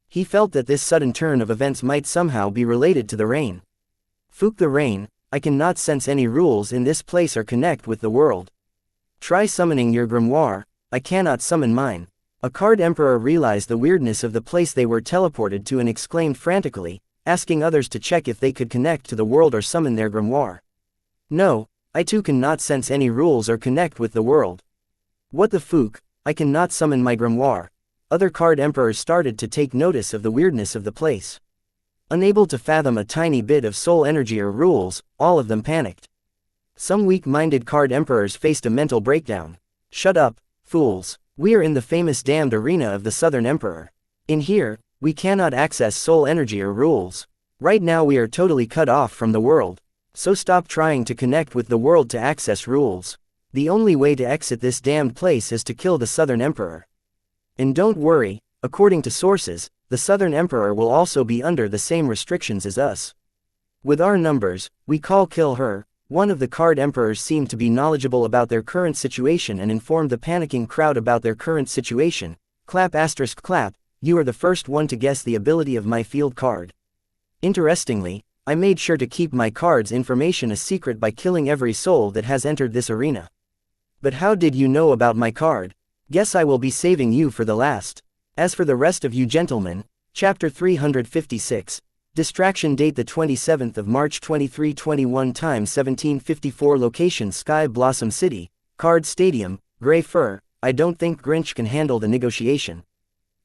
He felt that this sudden turn of events might somehow be related to the rain. Fook, the rain, I cannot sense any rules in this place or connect with the world. Try summoning your grimoire, I cannot summon mine. A card emperor realized the weirdness of the place they were teleported to and exclaimed frantically, asking others to check if they could connect to the world or summon their grimoire. No, I too cannot sense any rules or connect with the world. What the fook, I cannot summon my grimoire. Other card emperors started to take notice of the weirdness of the place. Unable to fathom a tiny bit of soul energy or rules, all of them panicked. Some weak-minded card emperors faced a mental breakdown. Shut up, fools. We are in the famous Damned Arena of the Southern Emperor. In here, we cannot access soul energy or rules. Right now we are totally cut off from the world. So stop trying to connect with the world to access rules. The only way to exit this damned place is to kill the Southern Emperor. And don't worry, according to sources, the Southern Emperor will also be under the same restrictions as us. With our numbers, we kill her. One of the card emperors seemed to be knowledgeable about their current situation and informed the panicking crowd about their current situation. Clap asterisk clap, you are the first one to guess the ability of my field card. Interestingly, I made sure to keep my card's information a secret by killing every soul that has entered this arena. But how did you know about my card? Guess I will be saving you for the last. As for the rest of you gentlemen, Chapter 356, Distraction. Date the 27th of March 2321, time 1754, location Sky Blossom City, Card Stadium, Grey Fur. I don't think Grinch can handle the negotiation.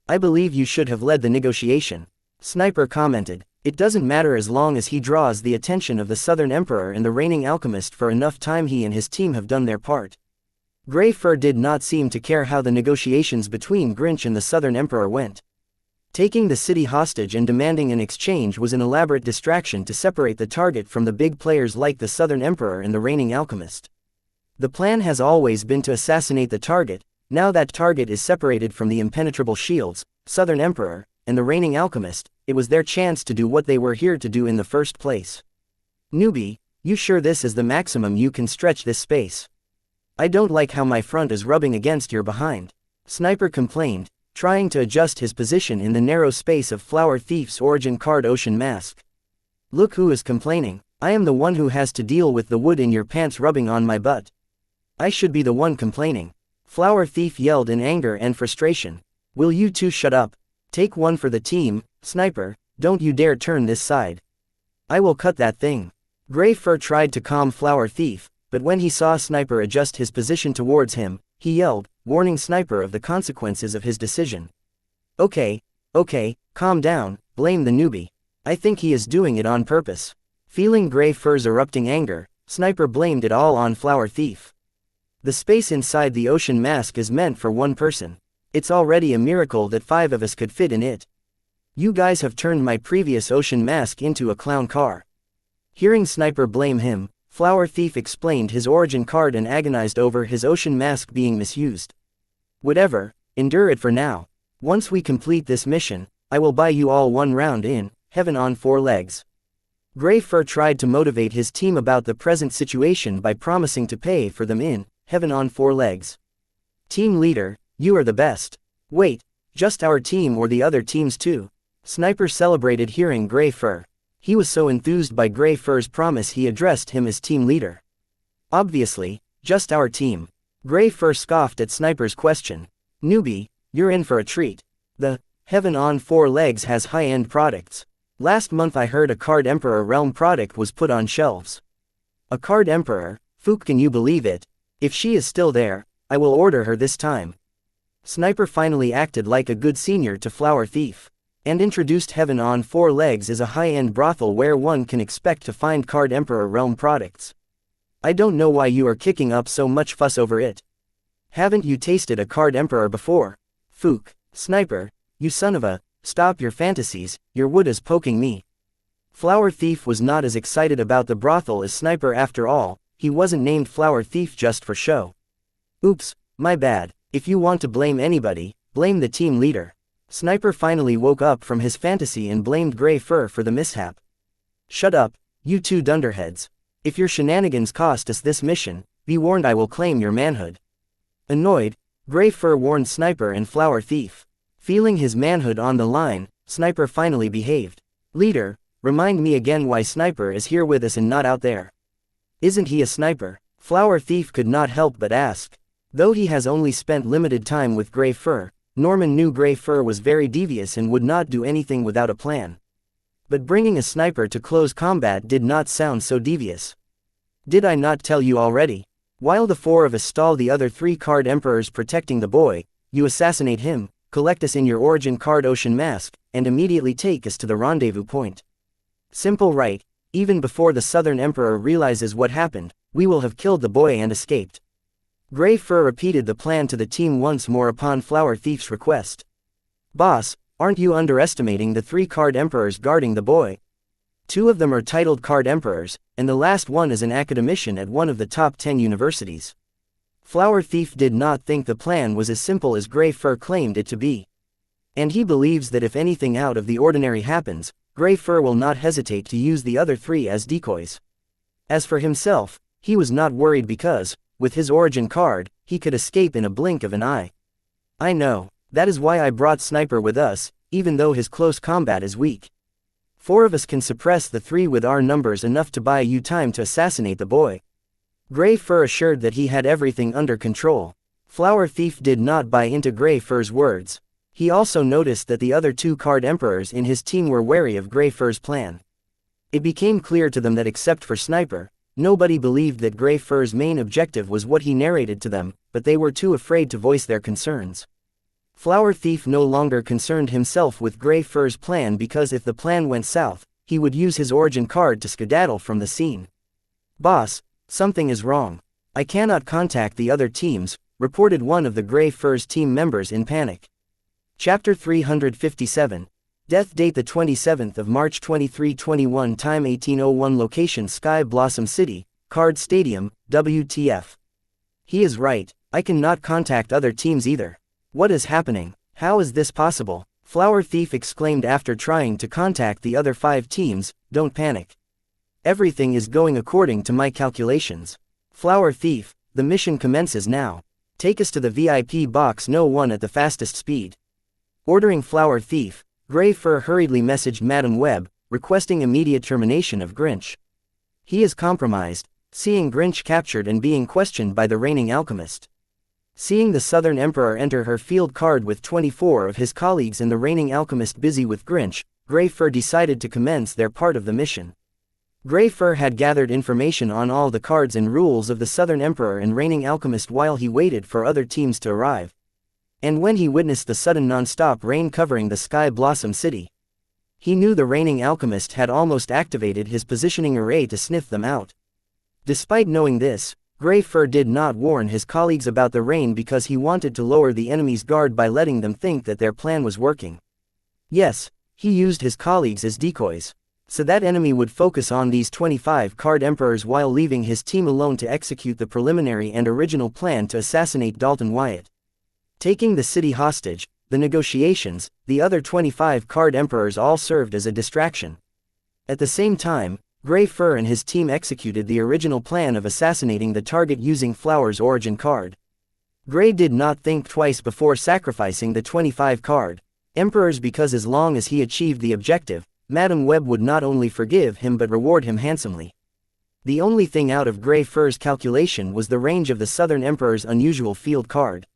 I believe you should have led the negotiation. Sniper commented. It doesn't matter as long as he draws the attention of the Southern Emperor and the reigning alchemist for enough time. He and his team have done their part. Grey Fur did not seem to care how the negotiations between Grinch and the Southern Emperor went. Taking the city hostage and demanding an exchange was an elaborate distraction to separate the target from the big players like the Southern Emperor and the reigning alchemist. The plan has always been to assassinate the target. Now that target is separated from the impenetrable shields, Southern Emperor, and the reigning alchemist, it was their chance to do what they were here to do in the first place. Newbie, you sure this is the maximum you can stretch this space? I don't like how my front is rubbing against your behind. Sniper complained, trying to adjust his position in the narrow space of Flower Thief's origin card Ocean Mask. Look who is complaining. I am the one who has to deal with the wood in your pants rubbing on my butt. I should be the one complaining. Flower Thief yelled in anger and frustration. Will you two shut up? Take one for the team. Sniper, don't you dare turn this side. I will cut that thing. Grey Fur tried to calm Flower Thief, but when he saw Sniper adjust his position towards him, he yelled, warning Sniper of the consequences of his decision. Okay, calm down, blame the newbie. I think he is doing it on purpose. Feeling Grey Fur's erupting anger, Sniper blamed it all on Flower Thief. The space inside the Ocean Mask is meant for one person. It's already a miracle that 5 of us could fit in it. You guys have turned my previous Ocean Mask into a clown car. Hearing Sniper blame him, Flower Thief explained his origin card and agonized over his ocean mask being misused. Whatever, endure it for now. Once we complete this mission, I will buy you all one round in Heaven on 4 Legs. Grey Fur tried to motivate his team about the present situation by promising to pay for them in Heaven on 4 Legs. Team leader, you are the best. Wait, just our team or the other teams too? Sniper celebrated hearing Grey Fur. He was so enthused by Grey Fur's promise he addressed him as team leader. Obviously, just our team. Grey Fur scoffed at Sniper's question. Newbie, you're in for a treat. The Heaven on 4 Legs has high-end products. Last month I heard a Card Emperor Realm product was put on shelves. A Card Emperor? Fook, can you believe it? If she is still there, I will order her this time. Sniper finally acted like a good senior to Flower Thief, and introduced Heaven on 4 Legs as a high-end brothel where one can expect to find Card Emperor Realm products. I don't know why you are kicking up so much fuss over it. Haven't you tasted a Card Emperor before? Fook. Sniper, you son of a, stop your fantasies, your wood is poking me. Flower Thief was not as excited about the brothel as Sniper after all, he wasn't named Flower Thief just for show. Oops, my bad, if you want to blame anybody, blame the team leader. Sniper finally woke up from his fantasy and blamed Grey Fur for the mishap. Shut up, you two dunderheads. If your shenanigans cost us this mission, be warned I will claim your manhood. Annoyed, Grey Fur warned Sniper and Flower Thief. Feeling his manhood on the line, Sniper finally behaved. Leader, remind me again why Sniper is here with us and not out there. Isn't he a sniper? Flower Thief could not help but ask. Though he has only spent limited time with Grey Fur, Norman knew Grey Fur was very devious and would not do anything without a plan. But bringing a sniper to close combat did not sound so devious. Did I not tell you already? While the 4 of us stall the other 3 Card Emperors protecting the boy, you assassinate him, collect us in your origin card ocean mask, and immediately take us to the rendezvous point. Simple, right? Even before the Southern Emperor realizes what happened, we will have killed the boy and escaped. Grey Fur repeated the plan to the team once more upon Flower Thief's request. Boss, aren't you underestimating the 3 Card Emperors guarding the boy? 2 of them are titled Card Emperors, and the last one is an academician at one of the top 10 universities. Flower Thief did not think the plan was as simple as Grey Fur claimed it to be. And he believes that if anything out of the ordinary happens, Grey Fur will not hesitate to use the other 3 as decoys. As for himself, he was not worried because, with his origin card, he could escape in a blink of an eye. I know, that is why I brought Sniper with us, even though his close combat is weak. 4 of us can suppress the 3 with our numbers enough to buy you time to assassinate the boy. Grey Fur assured that he had everything under control. Flower Thief did not buy into Grey Fur's words. He also noticed that the other 2 Card Emperors in his team were wary of Grey Fur's plan. It became clear to them that except for Sniper, nobody believed that Grey Fur's main objective was what he narrated to them, but they were too afraid to voice their concerns. Flower Thief no longer concerned himself with Grey Fur's plan because if the plan went south, he would use his origin card to skedaddle from the scene. Boss, something is wrong. I cannot contact the other teams, reported one of the Grey Fur's team members in panic. Chapter 357. Death date the 27th of March 2321, time 1801, location Sky Blossom City, Card Stadium, WTF. He is right, I cannot contact other teams either. What is happening? How is this possible? Flower Thief exclaimed after trying to contact the other 5 teams. Don't panic. Everything is going according to my calculations. Flower Thief, the mission commences now. Take us to the VIP box No. 1 at the fastest speed. Ordering Flower Thief, Grey Fur hurriedly messaged Madam Webb, requesting immediate termination of Grinch. He is compromised, seeing Grinch captured and being questioned by the reigning alchemist. Seeing the Southern Emperor enter her field card with 24 of his colleagues and the reigning alchemist busy with Grinch, Grey Fur decided to commence their part of the mission. Grey Fur had gathered information on all the cards and rules of the Southern Emperor and reigning alchemist while he waited for other teams to arrive. And when he witnessed the sudden non-stop rain covering the Sky Blossom City, he knew the reigning alchemist had almost activated his positioning array to sniff them out. Despite knowing this, Grey Fur did not warn his colleagues about the rain because he wanted to lower the enemy's guard by letting them think that their plan was working. Yes, he used his colleagues as decoys. So that enemy would focus on these 25 card emperors while leaving his team alone to execute the preliminary and original plan to assassinate Dalton Wyatt. Taking the city hostage, the negotiations, the other 25 card emperors all served as a distraction. At the same time, Grey Fur and his team executed the original plan of assassinating the target using Flower's origin card. Grey did not think twice before sacrificing the 25 card emperors because as long as he achieved the objective, Madame Web would not only forgive him but reward him handsomely. The only thing out of Grey Fur's calculation was the range of the Southern Emperor's unusual field card.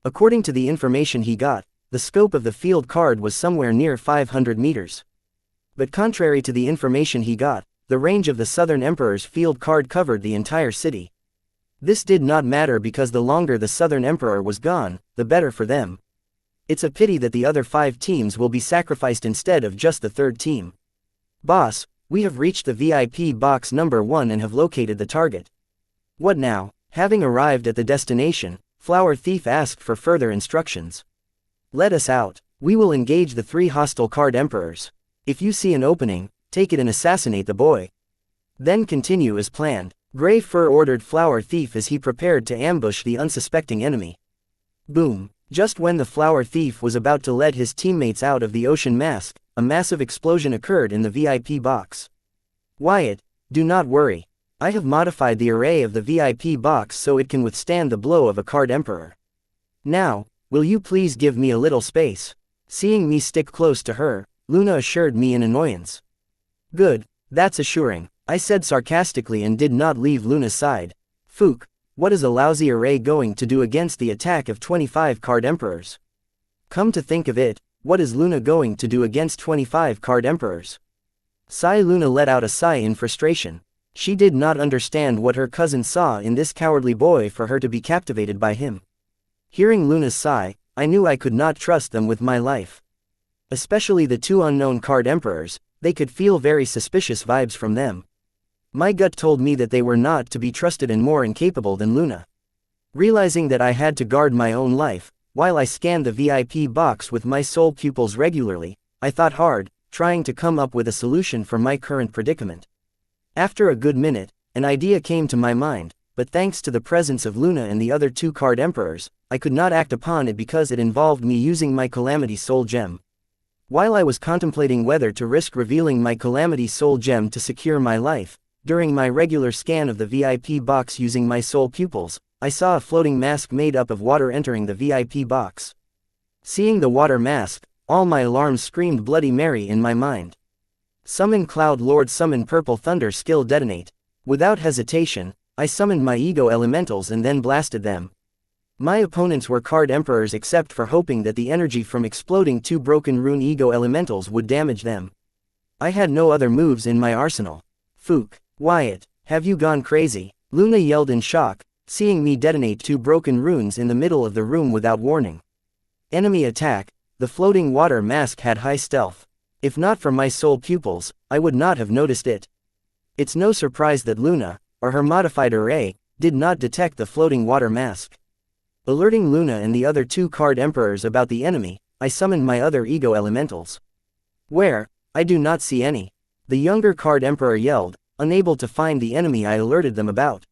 According to the information he got, the scope of the field card was somewhere near 500 meters. But contrary to the information he got, the range of the Southern Emperor's field card covered the entire city. This did not matter because the longer the Southern Emperor was gone, the better for them. It's a pity that the other 5 teams will be sacrificed instead of just the third team. Boss, we have reached the VIP box number 1 and have located the target. What now? Having arrived at the destination, Flower Thief asked for further instructions. Let us out. We will engage the 3 hostile card emperors. If you see an opening, take it and assassinate the boy. Then continue as planned. Grey Fur ordered Flower Thief as he prepared to ambush the unsuspecting enemy. Boom. Just when the Flower Thief was about to let his teammates out of the ocean mask, a massive explosion occurred in the VIP box. Wyatt, do not worry. I have modified the array of the VIP box so it can withstand the blow of a card emperor. Now, will you please give me a little space? Seeing me stick close to her, Luna assured me in annoyance. Good, that's assuring, I said sarcastically and did not leave Luna's side. Fook, what is a lousy array going to do against the attack of 25 card emperors? Come to think of it, what is Luna going to do against 25 card emperors? Luna let out a sigh in frustration. She did not understand what her cousin saw in this cowardly boy for her to be captivated by him. Hearing Luna's sigh, I knew I could not trust them with my life. Especially the 2 unknown card emperors, they could feel very suspicious vibes from them. My gut told me that they were not to be trusted and more incapable than Luna. Realizing that I had to guard my own life, while I scanned the VIP box with my soul pupils regularly, I thought hard, trying to come up with a solution for my current predicament. After a good minute, an idea came to my mind, but thanks to the presence of Luna and the other 2 card emperors, I could not act upon it because it involved me using my Calamity Soul Gem. While I was contemplating whether to risk revealing my Calamity Soul Gem to secure my life, during my regular scan of the VIP box using my soul pupils, I saw a floating mask made up of water entering the VIP box. Seeing the water mask, all my alarms screamed Bloody Mary in my mind. Summon Cloud Lord, summon Purple Thunder, skill detonate. Without hesitation, I summoned my ego elementals and then blasted them. My opponents were card emperors except for hoping that the energy from exploding 2 broken rune ego elementals would damage them. I had no other moves in my arsenal. Fook. Wyatt, have you gone crazy? Luna yelled in shock, seeing me detonate 2 broken runes in the middle of the room without warning. Enemy attack. The floating water mask had high stealth. If not for my soul pupils, I would not have noticed it. It's no surprise that Luna, or her modified array, did not detect the floating water mask. Alerting Luna and the other 2 card emperors about the enemy, I summoned my other ego elementals. Where? I do not see any. The younger card emperor yelled, unable to find the enemy I alerted them about.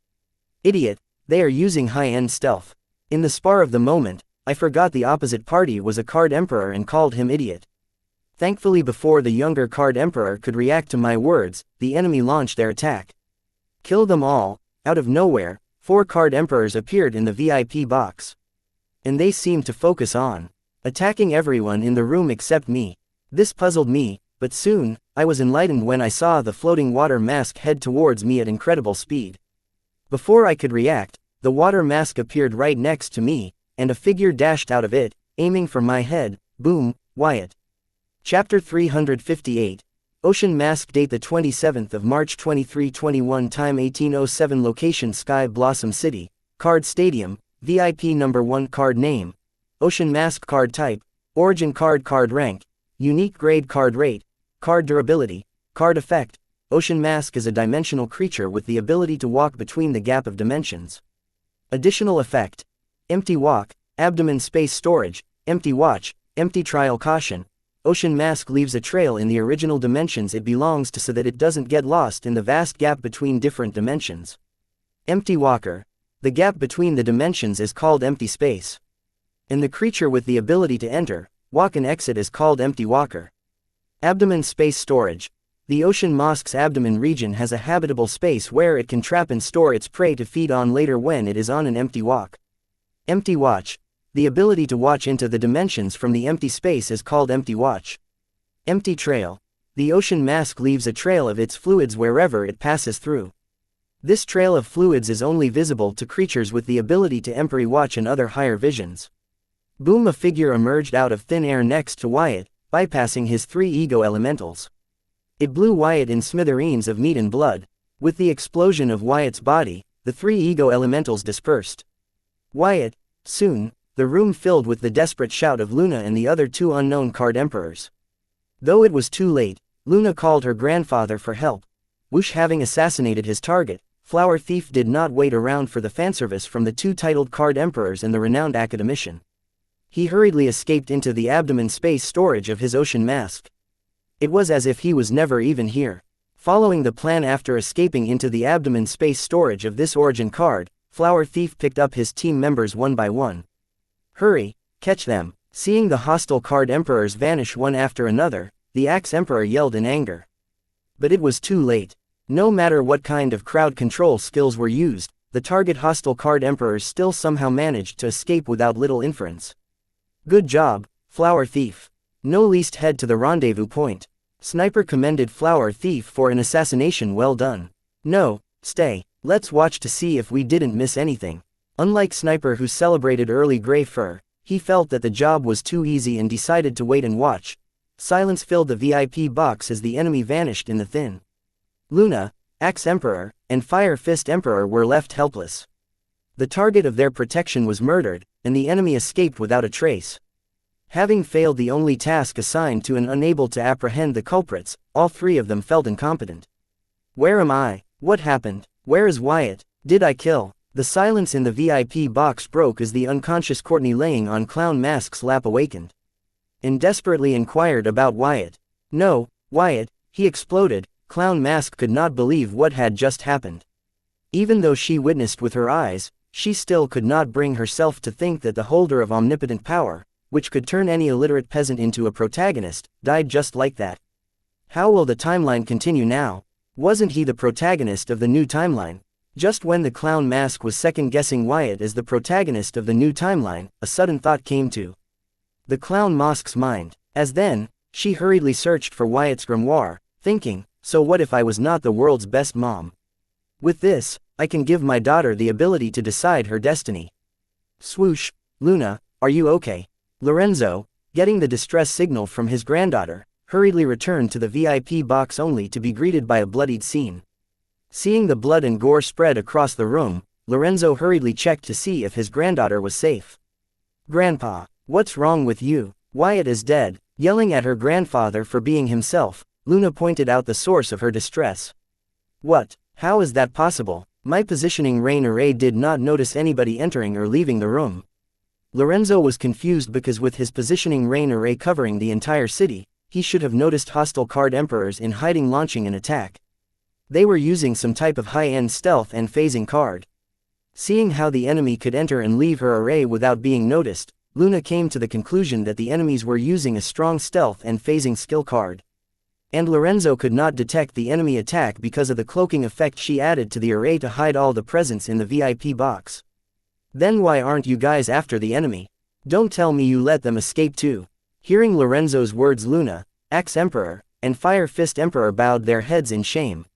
Idiot, they are using high-end stealth. In the spar of the moment, I forgot the opposite party was a card emperor and called him idiot. Thankfully, before the younger card emperor could react to my words, the enemy launched their attack. Kill them all. Out of nowhere, 4 card emperors appeared in the VIP box. And they seemed to focus on attacking everyone in the room except me. This puzzled me, but soon, I was enlightened when I saw the floating water mask head towards me at incredible speed. Before I could react, the water mask appeared right next to me, and a figure dashed out of it, aiming for my head. Boom. Wyatt. Chapter 358. Ocean Mask. Date the 27th of March 2321. Time 1807. Location Sky Blossom City. Card Stadium. VIP number 1. Card Name. Ocean Mask. Card Type. Origin Card. Card Rank. Unique Grade. Card Rate. Card Durability. Card Effect. Ocean Mask is a dimensional creature with the ability to walk between the gap of dimensions. Additional effect. Empty Walk. Abdomen Space Storage. Empty Watch. Empty Trial Caution. Ocean Mask leaves a trail in the original dimensions it belongs to so that it doesn't get lost in the vast gap between different dimensions. Empty Walker. The gap between the dimensions is called empty space. And the creature with the ability to enter, walk and exit is called Empty Walker. Abdomen Space Storage. The Ocean Mask's abdomen region has a habitable space where it can trap and store its prey to feed on later when it is on an empty walk. Empty Watch. The ability to watch into the dimensions from the empty space is called Empty Watch. Empty Trail. The Ocean Mask leaves a trail of its fluids wherever it passes through. This trail of fluids is only visible to creatures with the ability to Empty Watch and other higher visions. Boom! A figure emerged out of thin air next to Wyatt, bypassing his 3 ego elementals. It blew Wyatt in smithereens of meat and blood. With the explosion of Wyatt's body, the 3 ego elementals dispersed. Wyatt, soon, the room filled with the desperate shout of Luna and the other 2 unknown Card Emperors. Though it was too late, Luna called her grandfather for help. Wuxia having assassinated his target, Flower Thief did not wait around for the fanservice from the 2 titled Card Emperors and the renowned academician. He hurriedly escaped into the abdomen space storage of his Ocean Mask. It was as if he was never even here. Following the plan after escaping into the abdomen space storage of this origin card, Flower Thief picked up his team members one by one. Hurry, catch them! Seeing the hostile Card Emperors vanish one after another, the Axe Emperor yelled in anger. But it was too late. No matter what kind of crowd control skills were used, the target hostile Card Emperors still somehow managed to escape without little interference. Good job, Flower Thief. No least head to the rendezvous point. Sniper commended Flower Thief for an assassination well done. No, stay, let's watch to see if we didn't miss anything. Unlike Sniper who celebrated early Gray Fur, he felt that the job was too easy and decided to wait and watch. Silence filled the VIP box as the enemy vanished in the thin. Luna, Axe Emperor, and Fire Fist Emperor were left helpless. The target of their protection was murdered, and the enemy escaped without a trace. Having failed the only task assigned to and unable to apprehend the culprits, all 3 of them felt incompetent. Where am I? What happened? Where is Wyatt? Did I kill? The silence in the VIP box broke as the unconscious Courtney laying on Clown Mask's lap awakened. And desperately inquired about Wyatt. No, Wyatt, he exploded. Clown Mask could not believe what had just happened. Even though she witnessed with her eyes, she still could not bring herself to think that the holder of omnipotent power, which could turn any illiterate peasant into a protagonist, died just like that. How will the timeline continue now? Wasn't he the protagonist of the new timeline? Just when the Clown Mask was second-guessing Wyatt as the protagonist of the new timeline, a sudden thought came to the Clown Mask's mind. As then, she hurriedly searched for Wyatt's grimoire, thinking, so what if I was not the world's best mom? With this, I can give my daughter the ability to decide her destiny. Swoosh, Luna, are you okay? Lorenzo, getting the distress signal from his granddaughter, hurriedly returned to the VIP box only to be greeted by a bloodied scene. Seeing the blood and gore spread across the room, Lorenzo hurriedly checked to see if his granddaughter was safe. Grandpa, what's wrong with you? Wyatt is dead. Yelling at her grandfather for being himself, Luna pointed out the source of her distress. What? How is that possible? My positioning rain array did not notice anybody entering or leaving the room. Lorenzo was confused because with his positioning rain array covering the entire city, he should have noticed hostile Card Emperors in hiding launching an attack. They were using some type of high-end stealth and phasing card. Seeing how the enemy could enter and leave her array without being noticed, Luna came to the conclusion that the enemies were using a strong stealth and phasing skill card. And Lorenzo could not detect the enemy attack because of the cloaking effect she added to the array to hide all the presents in the VIP box. Then why aren't you guys after the enemy? Don't tell me you let them escape too. Hearing Lorenzo's words, Luna, Axe Emperor, and Fire Fist Emperor bowed their heads in shame.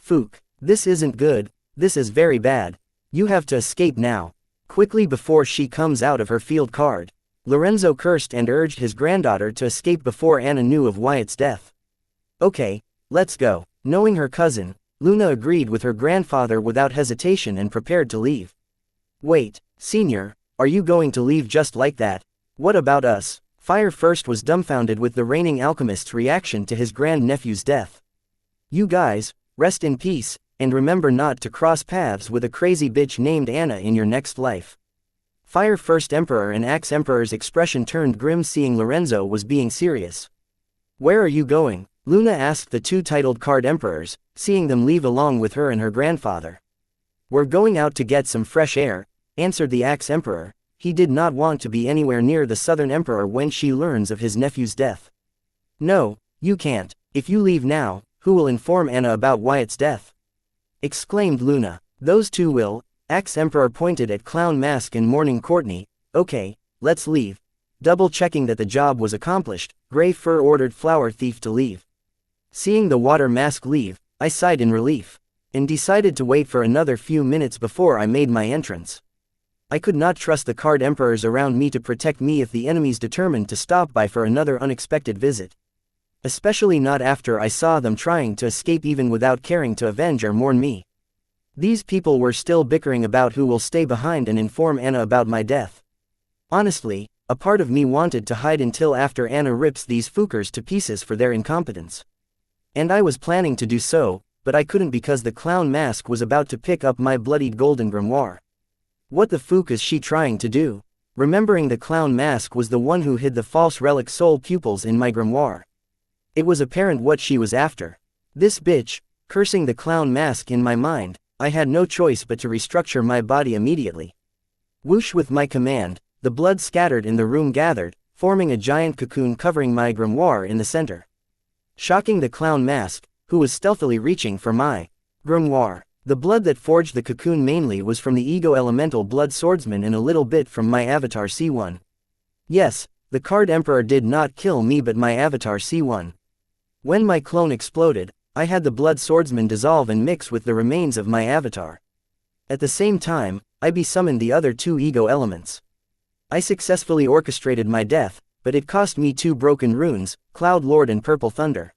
Fook, this isn't good, this is very bad. You have to escape now. Quickly before she comes out of her field card. Lorenzo cursed and urged his granddaughter to escape before Anna knew of Wyatt's death. Okay, let's go. Knowing her cousin, Luna agreed with her grandfather without hesitation and prepared to leave. Wait, Senior, are you going to leave just like that? What about us? Fire First was dumbfounded with the reigning alchemist's reaction to his grandnephew's death. You guys, rest in peace, and remember not to cross paths with a crazy bitch named Anna in your next life. Fire First Emperor and Axe Emperor's expression turned grim, seeing Lorenzo was being serious. "Where are you going?" Luna asked the two titled Card Emperors, seeing them leave along with her and her grandfather. "We're going out to get some fresh air," answered the Axe Emperor. He did not want to be anywhere near the Southern Emperor when she learns of his nephew's death. "No, you can't. If you leave now, who will inform Anna about Wyatt's death?" exclaimed Luna. "Those two will." Axe Emperor pointed at Clown Mask and Mourning Courtney. "Okay, let's leave." Double-checking that the job was accomplished, Grey Fur ordered Flower Thief to leave. Seeing the Water Mask leave, I sighed in relief, and decided to wait for another few minutes before I made my entrance. I could not trust the Card Emperors around me to protect me if the enemies determined to stop by for another unexpected visit. Especially not after I saw them trying to escape even without caring to avenge or mourn me. These people were still bickering about who will stay behind and inform Anna about my death. Honestly, a part of me wanted to hide until after Anna rips these Fookers to pieces for their incompetence. And I was planning to do so, but I couldn't because the Clown Mask was about to pick up my bloodied golden grimoire. What the fook is she trying to do? Remembering the Clown Mask was the one who hid the false relic soul pupils in my grimoire. It was apparent what she was after. This bitch. Cursing the Clown Mask in my mind, I had no choice but to restructure my body immediately. Whoosh, with my command, the blood scattered in the room gathered, forming a giant cocoon covering my grimoire in the center. Shocking the Clown Mask, who was stealthily reaching for my grimoire. The blood that forged the cocoon mainly was from the Ego Elemental Blood Swordsman and a little bit from my avatar C1. Yes, the Card Emperor did not kill me but my avatar C1. When my clone exploded, I had the Blood Swordsman dissolve and mix with the remains of my avatar. At the same time, I besummoned the other two ego elements. I successfully orchestrated my death, but it cost me 2 broken runes, Cloud Lord and Purple Thunder.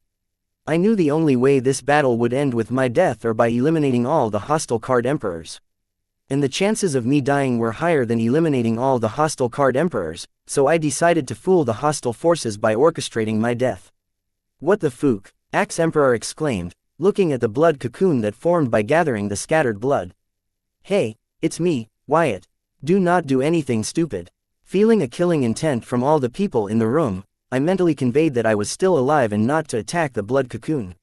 I knew the only way this battle would end with my death or by eliminating all the hostile Card Emperors. And the chances of me dying were higher than eliminating all the hostile Card Emperors, so I decided to fool the hostile forces by orchestrating my death. "What the fook?" Axe Emperor exclaimed, looking at the blood cocoon that formed by gathering the scattered blood. "Hey, it's me, Wyatt. Do not do anything stupid." Feeling a killing intent from all the people in the room, I mentally conveyed that I was still alive and not to attack the blood cocoon.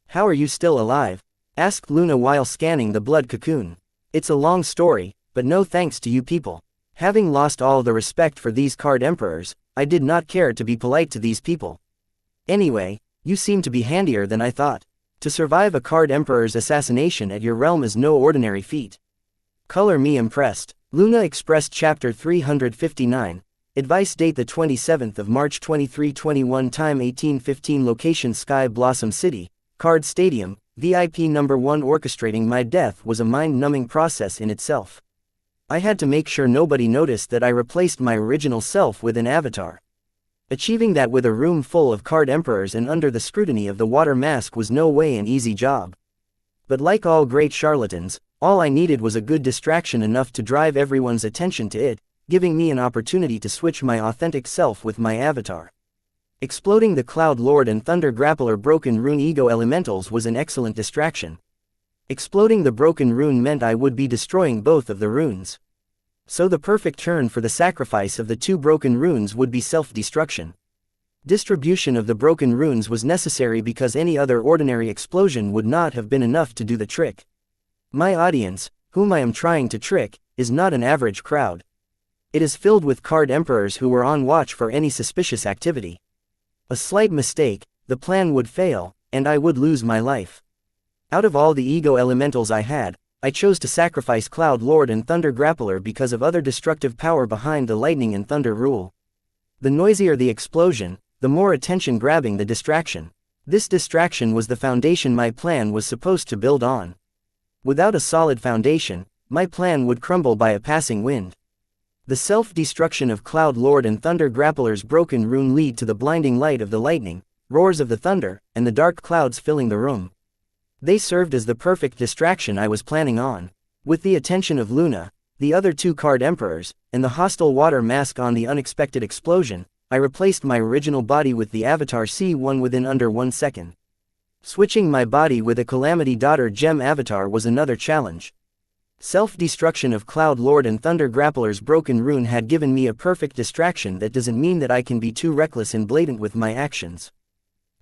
"How are you still alive?" asked Luna while scanning the blood cocoon. "It's a long story, but no thanks to you people. Having lost all the respect for these Card Emperors, I did not care to be polite to these people. Anyway, you seem to be handier than I thought. To survive a Card Emperor's assassination at your realm is no ordinary feat. Color me impressed." Luna expressed Chapter 359. Advice date the 27th of March 2321, time 18:15, location Sky Blossom City, Card Stadium, VIP number 1. Orchestrating my death was a mind-numbing process in itself. I had to make sure nobody noticed that I replaced my original self with an avatar. Achieving that with a room full of Card Emperors and under the scrutiny of the Water Mask was no way an easy job. But like all great charlatans, all I needed was a good distraction enough to drive everyone's attention to it, giving me an opportunity to switch my authentic self with my avatar. Exploding the Cloud Lord and Thunder Grappler Broken Rune Ego Elementals was an excellent distraction. Exploding the Broken Rune meant I would be destroying both of the runes. So the perfect turn for the sacrifice of the 2 broken runes would be self-destruction. Distribution of the broken runes was necessary because any other ordinary explosion would not have been enough to do the trick. My audience, whom I am trying to trick, is not an average crowd. It is filled with Card Emperors who were on watch for any suspicious activity. A slight mistake, the plan would fail, and I would lose my life. Out of all the ego elementals I had, I chose to sacrifice Cloud Lord and Thunder Grappler because of other destructive power behind the lightning and thunder rule. The noisier the explosion, the more attention-grabbing the distraction. This distraction was the foundation my plan was supposed to build on. Without a solid foundation, my plan would crumble by a passing wind. The self-destruction of Cloud Lord and Thunder Grappler's broken rune lead to the blinding light of the lightning, roars of the thunder, and the dark clouds filling the room. They served as the perfect distraction I was planning on. With the attention of Luna, the other 2 Card Emperors, and the hostile Water Mask on the unexpected explosion, I replaced my original body with the Avatar C1 within under 1 second. Switching my body with a Calamity Daughter Gem Avatar was another challenge. Self-destruction of Cloud Lord and Thunder Grappler's broken rune had given me a perfect distraction. That doesn't mean that I can be too reckless and blatant with my actions.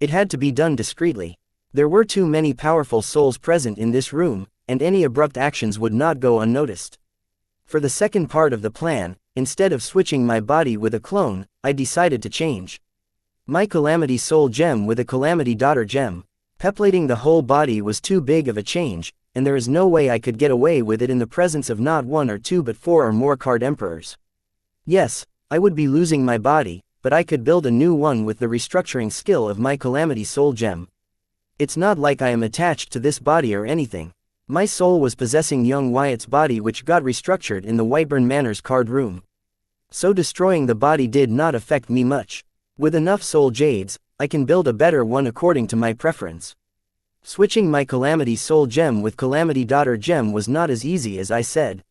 It had to be done discreetly. There were too many powerful souls present in this room, and any abrupt actions would not go unnoticed. For the second part of the plan, instead of switching my body with a clone, I decided to change my Calamity Soul Gem with a Calamity Daughter Gem. Peplating the whole body was too big of a change, and there is no way I could get away with it in the presence of not 1 or 2 but 4 or more Card Emperors. Yes, I would be losing my body, but I could build a new one with the restructuring skill of my Calamity Soul Gem. It's not like I am attached to this body or anything. My soul was possessing young Wyatt's body, which got restructured in the Whiteburn Manor's card room. So destroying the body did not affect me much. With enough soul jades, I can build a better one according to my preference. Switching my Calamity Soul Gem with Calamity Daughter Gem was not as easy as I said.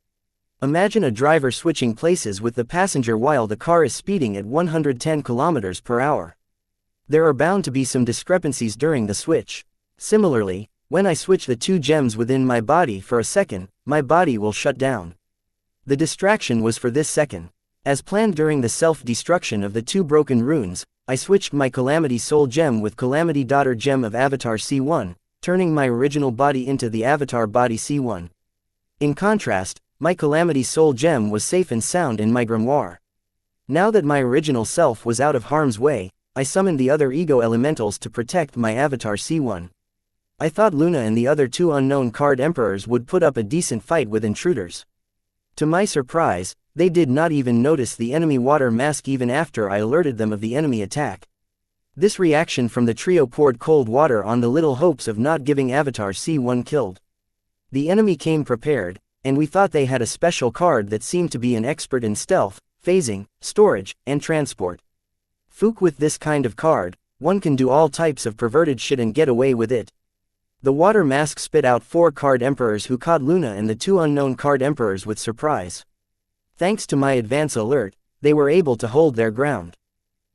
Imagine a driver switching places with the passenger while the car is speeding at 110 km per hour. There are bound to be some discrepancies during the switch. Similarly, when I switch the 2 gems within my body for a second, my body will shut down. The distraction was for this second. As planned during the self-destruction of the 2 broken runes, I switched my Calamity Soul Gem with Calamity Daughter Gem of Avatar C1, turning my original body into the Avatar body C1. In contrast, my Calamity Soul Gem was safe and sound in my grimoire. Now that my original self was out of harm's way, I summoned the other ego elementals to protect my Avatar C1. I thought Luna and the other 2 unknown Card Emperors would put up a decent fight with intruders. To my surprise, they did not even notice the enemy water mask even after I alerted them of the enemy attack. This reaction from the trio poured cold water on the little hopes of not giving Avatar C1 killed. The enemy came prepared, and we thought they had a special card that seemed to be an expert in stealth, phasing, storage, and transport. Fook, with this kind of card, one can do all types of perverted shit and get away with it. The water mask spit out 4 Card Emperors who caught Luna and the 2 unknown Card Emperors with surprise. Thanks to my advance alert, they were able to hold their ground.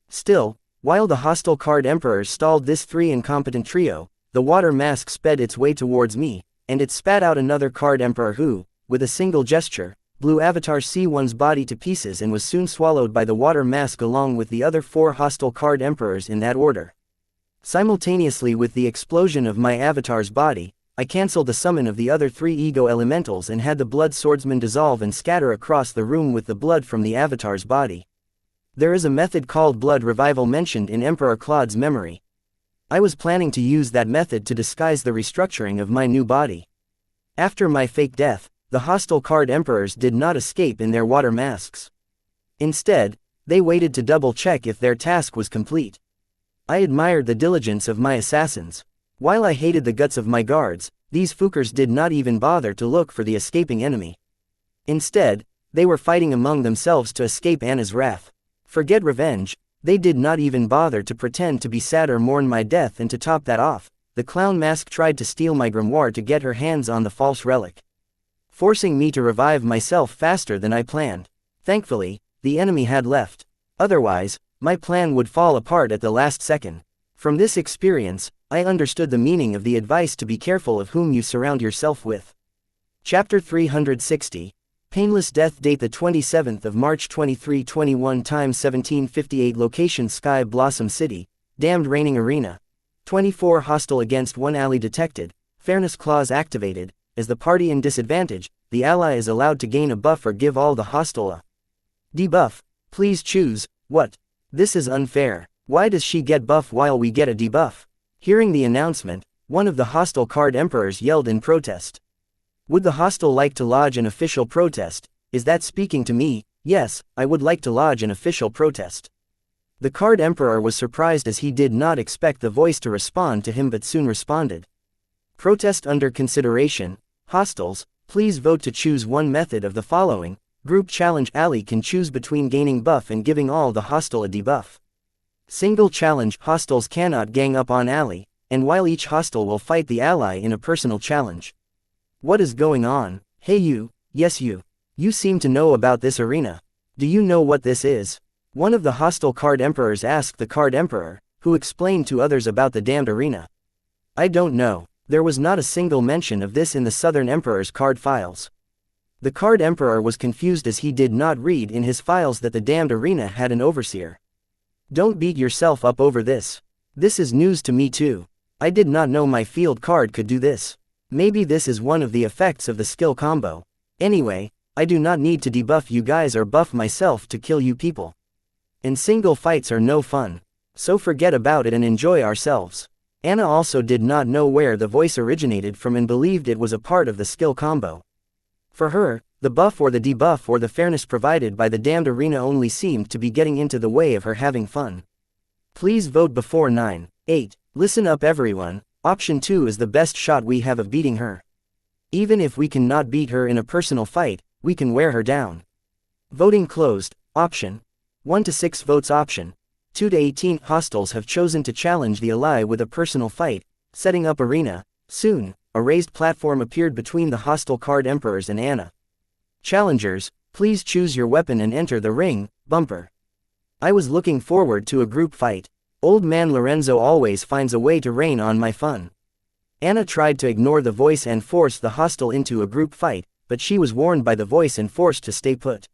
Still, while the hostile Card Emperors stalled this 3 incompetent trio, the water mask sped its way towards me, and it spat out another Card Emperor who, with a single gesture, blew Avatar C1's body to pieces and was soon swallowed by the water mask along with the other 4 hostile Card Emperors in that order. Simultaneously with the explosion of my avatar's body, I cancelled the summon of the other 3 ego elementals and had the blood swordsman dissolve and scatter across the room with the blood from the avatar's body. There is a method called blood revival mentioned in Emperor Claude's memory. I was planning to use that method to disguise the restructuring of my new body. After my fake death, the hostile Card Emperors did not escape in their water masks. Instead, they waited to double-check if their task was complete. I admired the diligence of my assassins. While I hated the guts of my guards, these fookers did not even bother to look for the escaping enemy. Instead, they were fighting among themselves to escape Anna's wrath. Forget revenge, they did not even bother to pretend to be sad or mourn my death, and to top that off, the clown mask tried to steal my grimoire to get her hands on the false relic, forcing me to revive myself faster than I planned. Thankfully, the enemy had left. Otherwise, my plan would fall apart at the last second. From this experience, I understood the meaning of the advice to be careful of whom you surround yourself with. Chapter 360. Painless Death. Date the 27th of March 2321. Time 1758. Location Sky Blossom City, Damned Raining Arena. 24 Hostile against 1 ally detected. Fairness Clause activated. As the party in disadvantage, the ally is allowed to gain a buff or give all the hostile a debuff. Please choose. What? This is unfair. Why does she get buff while we get a debuff? Hearing the announcement, one of the hostile Card Emperors yelled in protest. Would the hostile like to lodge an official protest? Is that speaking to me? Yes, I would like to lodge an official protest. The Card Emperor was surprised as he did not expect the voice to respond to him, but soon responded. Protest under consideration. Hostiles, please vote to choose one method of the following. Group challenge. Ally can choose between gaining buff and giving all the hostile a debuff. Single challenge. Hostiles cannot gang up on ally, and while each hostile will fight the ally in a personal challenge. What is going on? Hey you, yes you. You seem to know about this arena. Do you know what this is? One of the hostile Card Emperors asked the Card Emperor, who explained to others about the damned arena. I don't know. There was not a single mention of this in the Southern Emperor's card files. The Card Emperor was confused as he did not read in his files that the damned arena had an overseer. Don't beat yourself up over this. This is news to me too. I did not know my field card could do this. Maybe this is one of the effects of the skill combo. Anyway, I do not need to debuff you guys or buff myself to kill you people. And single fights are no fun. So forget about it and enjoy ourselves. Anna also did not know where the voice originated from and believed it was a part of the skill combo. For her, the buff or the debuff or the fairness provided by the damned arena only seemed to be getting into the way of her having fun. Please vote before 9/8. Listen up everyone, option 2 is the best shot we have of beating her. Even if we cannot beat her in a personal fight, we can wear her down. Voting closed. Option 1 to 6 votes. Option 2 to 18 hostiles have chosen to challenge the ally with a personal fight, setting up arena. Soon, a raised platform appeared between the hostile Card Emperors and Anna. Challengers, please choose your weapon and enter the ring. Bumper. I was looking forward to a group fight. Old man Lorenzo always finds a way to rain on my fun. Anna tried to ignore the voice and force the hostile into a group fight, but she was warned by the voice and forced to stay put.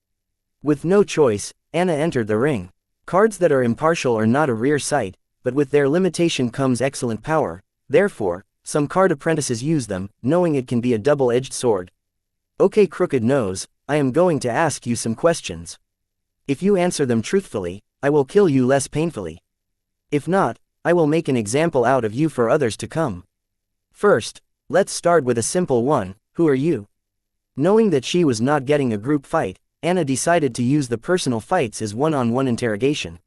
With no choice, Anna entered the ring. Cards that are impartial are not a rare sight, but with their limitation comes excellent power. Therefore, some card apprentices use them, knowing it can be a double-edged sword. Okay, Crooked Nose, I am going to ask you some questions. If you answer them truthfully, I will kill you less painfully. If not, I will make an example out of you for others to come. First, let's start with a simple one. Who are you? Knowing that she was not getting a group fight, Anna decided to use the personal fights as one-on-one interrogation.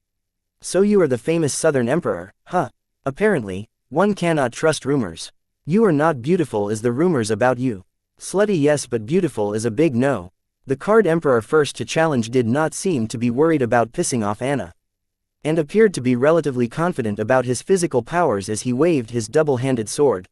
So you are the famous Southern Emperor, huh? Apparently, one cannot trust rumors. You are not beautiful as the rumors about you. Slutty yes, but beautiful is a big no. The Card Emperor first to challenge did not seem to be worried about pissing off Anna, and appeared to be relatively confident about his physical powers as he waved his double-handed sword.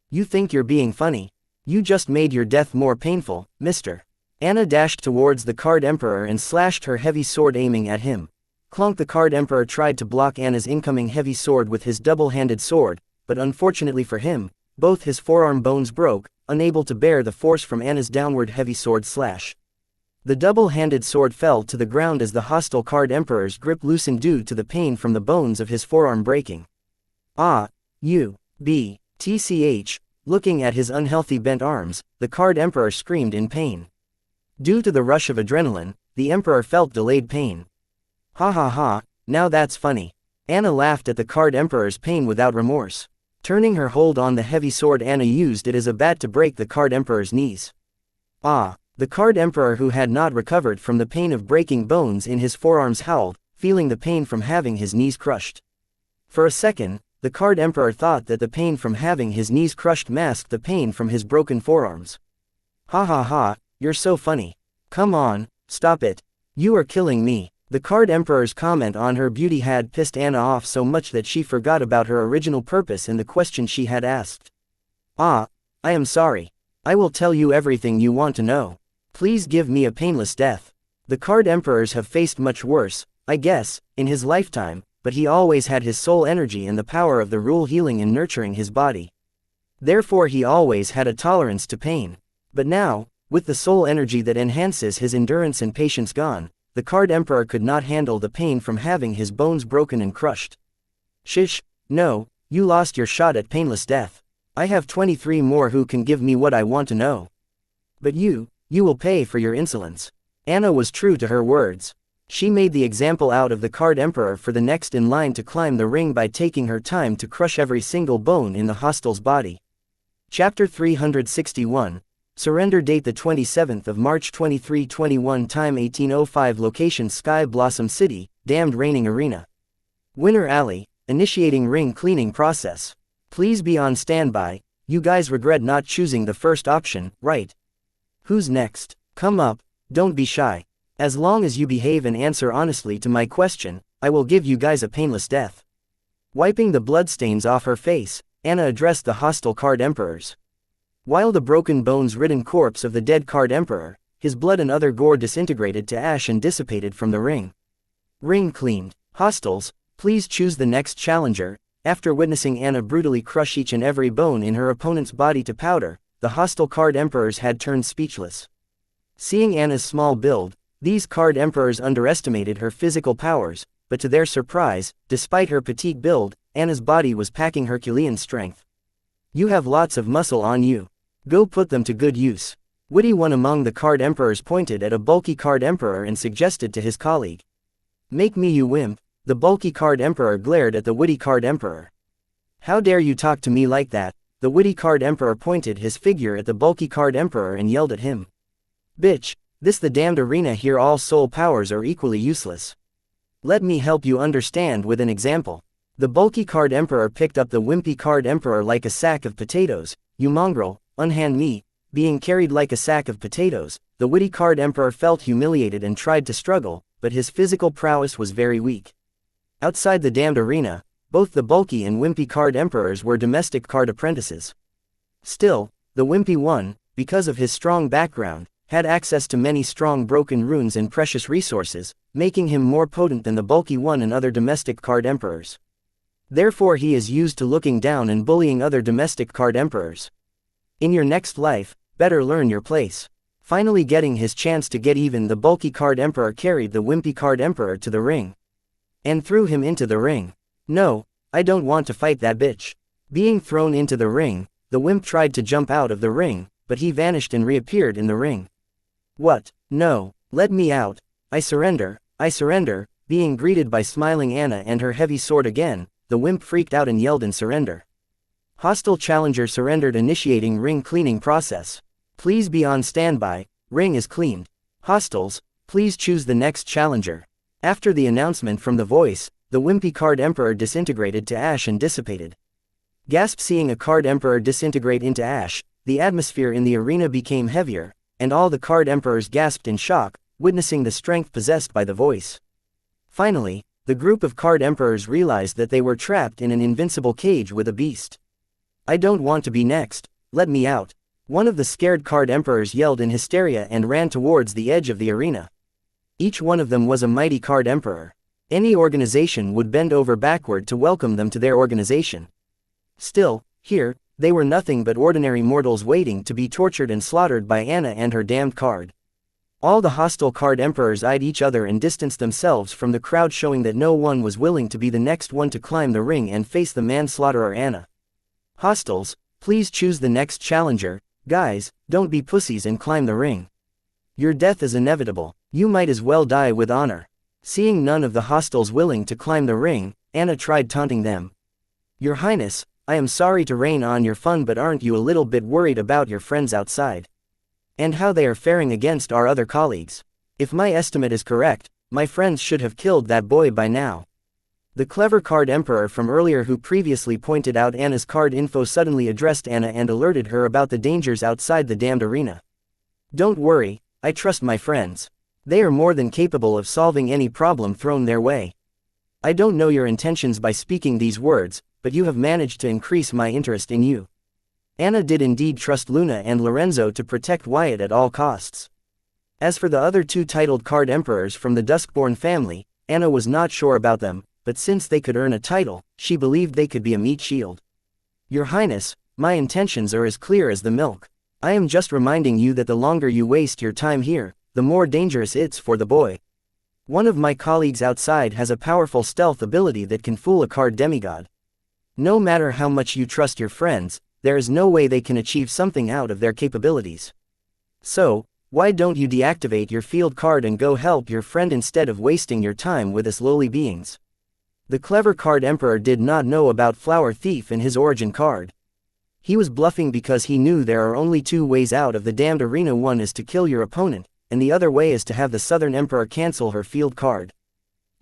You think you're being funny? You just made your death more painful, mister. Anna dashed towards the Card Emperor and slashed her heavy sword aiming at him. Clonk. The Card Emperor tried to block Anna's incoming heavy sword with his double-handed sword, but unfortunately for him, both his forearm bones broke, unable to bear the force from Anna's downward heavy sword slash. The double-handed sword fell to the ground as the hostile Card Emperor's grip loosened due to the pain from the bones of his forearm breaking. Ah, you, tch, looking at his unhealthy bent arms, the Card Emperor screamed in pain. Due to the rush of adrenaline, the Emperor felt delayed pain. Ha ha ha, now that's funny. Anna laughed at the Card Emperor's pain without remorse. Turning her hold on the heavy sword, Anna used it as a bat to break the Card Emperor's knees. Ah! The Card Emperor, who had not recovered from the pain of breaking bones in his forearms, howled, feeling the pain from having his knees crushed. For a second, the Card Emperor thought that the pain from having his knees crushed masked the pain from his broken forearms. Ha ha ha, you're so funny. Come on, stop it. You are killing me. The Card Emperor's comment on her beauty had pissed Anna off so much that she forgot about her original purpose and the question she had asked. Ah, I am sorry. I will tell you everything you want to know. Please give me a painless death. The Card Emperors have faced much worse, I guess, in his lifetime, but he always had his soul energy and the power of the rule healing and nurturing his body. Therefore he always had a tolerance to pain. But now, with the soul energy that enhances his endurance and patience gone, the Card Emperor could not handle the pain from having his bones broken and crushed. Shish, no, you lost your shot at painless death. I have 23 more who can give me what I want to know. But you will pay for your insolence. Anna was true to her words. She made the example out of the Card Emperor for the next in line to climb the ring by taking her time to crush every single bone in the hostile's body. Chapter 361. Surrender. Date the 27th of March 2321. Time 1805. Location Sky Blossom City, Damned Raining Arena. Winner Alley, initiating ring cleaning process. Please be on standby. You guys regret not choosing the first option, right? Who's next? Come up, don't be shy. As long as you behave and answer honestly to my question, I will give you guys a painless death. Wiping the bloodstains off her face, Anna addressed the hostile Card Emperors. While the broken bones-ridden corpse of the dead Card Emperor, his blood and other gore disintegrated to ash and dissipated from the ring. Ring cleaned. Hostiles, please choose the next challenger. After witnessing Anna brutally crush each and every bone in her opponent's body to powder, the hostile Card Emperors had turned speechless. Seeing Anna's small build, these card emperors underestimated her physical powers, but to their surprise, despite her petite build, Anna's body was packing Herculean strength. You have lots of muscle on you. Go put them to good use. Witty one among the card emperors pointed at a bulky card emperor and suggested to his colleague. Make me, you wimp. The bulky card emperor glared at the witty card emperor. How dare you talk to me like that? The witty card emperor pointed his figure at the bulky card emperor and yelled at him. Bitch, this the damned arena here, all soul powers are equally useless. Let me help you understand with an example. The bulky card emperor picked up the wimpy card emperor like a sack of potatoes. You mongrel, unhand me. Being carried like a sack of potatoes, the witty card emperor felt humiliated and tried to struggle, but his physical prowess was very weak. Outside the damned arena, both the bulky and wimpy card emperors were domestic card apprentices. Still, the wimpy one, because of his strong background, had access to many strong broken runes and precious resources, making him more potent than the bulky one and other domestic card emperors. Therefore he is used to looking down and bullying other domestic card emperors. In your next life, better learn your place. Finally getting his chance to get even, the bulky card emperor carried the wimpy card emperor to the ring. And threw him into the ring. No, I don't want to fight that bitch. Being thrown into the ring, the wimp tried to jump out of the ring, but he vanished and reappeared in the ring. What? No, let me out. I surrender, I surrender. Being greeted by smiling Anna and her heavy sword again, the wimp freaked out and yelled in surrender. Hostile challenger surrendered, initiating ring cleaning process. Please be on standby, ring is cleaned. Hostiles, please choose the next challenger. After the announcement from the voice, the wimpy card emperor disintegrated to ash and dissipated. Gasp! Seeing a card emperor disintegrate into ash, the atmosphere in the arena became heavier, and all the card emperors gasped in shock, witnessing the strength possessed by the voice. Finally, the group of card emperors realized that they were trapped in an invincible cage with a beast. I don't want to be next, let me out. One of the scared card emperors yelled in hysteria and ran towards the edge of the arena. Each one of them was a mighty card emperor. Any organization would bend over backward to welcome them to their organization. Still, here, they were nothing but ordinary mortals waiting to be tortured and slaughtered by Anna and her damned card. All the hostile card emperors eyed each other and distanced themselves from the crowd, showing that no one was willing to be the next one to climb the ring and face the manslaughterer Anna. Hostiles, please choose the next challenger. Guys, don't be pussies and climb the ring. Your death is inevitable. You might as well die with honor. Seeing none of the hostiles willing to climb the ring, Anna tried taunting them. Your Highness, I am sorry to rain on your fun, but aren't you a little bit worried about your friends outside? And how they are faring against our other colleagues? If my estimate is correct, my friends should have killed that boy by now. The clever card emperor from earlier, who previously pointed out Anna's card info, suddenly addressed Anna and alerted her about the dangers outside the damned arena. Don't worry, I trust my friends. They are more than capable of solving any problem thrown their way. I don't know your intentions by speaking these words, but you have managed to increase my interest in you. Anna did indeed trust Luna and Lorenzo to protect Wyatt at all costs. As for the other two titled card emperors from the Duskborn family, Anna was not sure about them, but since they could earn a title, she believed they could be a meat shield. Your Highness, my intentions are as clear as the milk. I am just reminding you that the longer you waste your time here, the more dangerous it's for the boy. One of my colleagues outside has a powerful stealth ability that can fool a card demigod. No matter how much you trust your friends, there is no way they can achieve something out of their capabilities. So, why don't you deactivate your field card and go help your friend instead of wasting your time with us lowly beings? The clever card emperor did not know about Flower Thief in his origin card. He was bluffing because he knew there are only two ways out of the damned arena. One is to kill your opponent, and the other way is to have the Southern Emperor cancel her field card.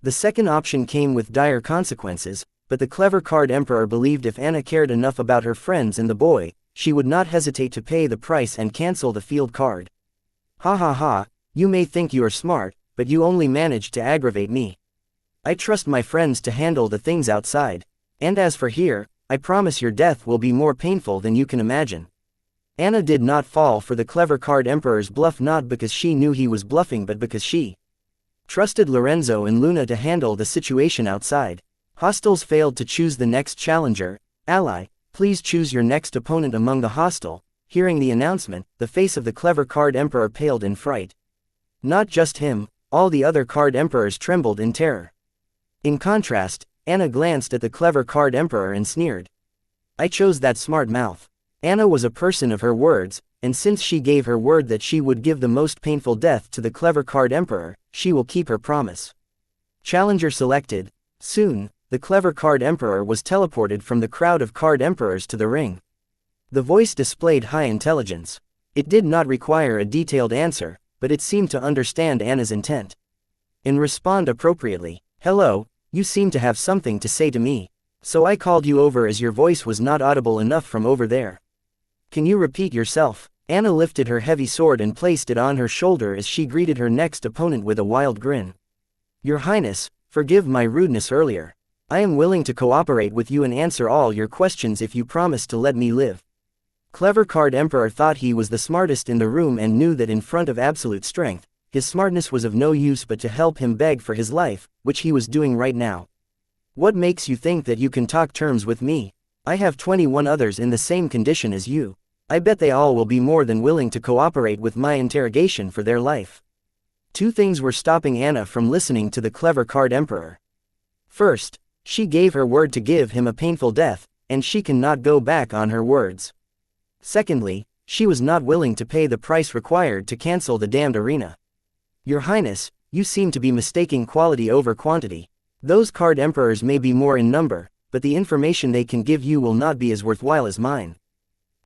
The second option came with dire consequences, but the clever card emperor believed if Anna cared enough about her friends and the boy, she would not hesitate to pay the price and cancel the field card. Ha ha ha, you may think you are smart, but you only managed to aggravate me. I trust my friends to handle the things outside. And as for here, I promise your death will be more painful than you can imagine. Anna did not fall for the clever card emperor's bluff, not because she knew he was bluffing, but because she trusted Lorenzo and Luna to handle the situation outside. Hostiles failed to choose the next challenger. Ally, please choose your next opponent among the hostile. Hearing the announcement, the face of the clever Card Emperor paled in fright. Not just him, all the other Card Emperors trembled in terror. In contrast, Anna glanced at the clever Card Emperor and sneered. I chose that smart mouth. Anna was a person of her words, and since she gave her word that she would give the most painful death to the clever Card Emperor, she will keep her promise. Challenger selected. Soon, the clever Card Emperor was teleported from the crowd of Card Emperors to the ring. The voice displayed high intelligence. It did not require a detailed answer, but it seemed to understand Anna's intent. And respond appropriately. Hello, you seem to have something to say to me. So I called you over as your voice was not audible enough from over there. Can you repeat yourself? Anna lifted her heavy sword and placed it on her shoulder as she greeted her next opponent with a wild grin. Your Highness, forgive my rudeness earlier. I am willing to cooperate with you and answer all your questions if you promise to let me live. Clever Card Emperor thought he was the smartest in the room and knew that in front of absolute strength, his smartness was of no use but to help him beg for his life, which he was doing right now. What makes you think that you can talk terms with me? I have 21 others in the same condition as you. I bet they all will be more than willing to cooperate with my interrogation for their life. Two things were stopping Anna from listening to the clever Card Emperor. First, she gave her word to give him a painful death, and she cannot go back on her words. Secondly, she was not willing to pay the price required to cancel the damned arena. Your Highness, you seem to be mistaking quality over quantity. Those Card Emperors may be more in number, but the information they can give you will not be as worthwhile as mine.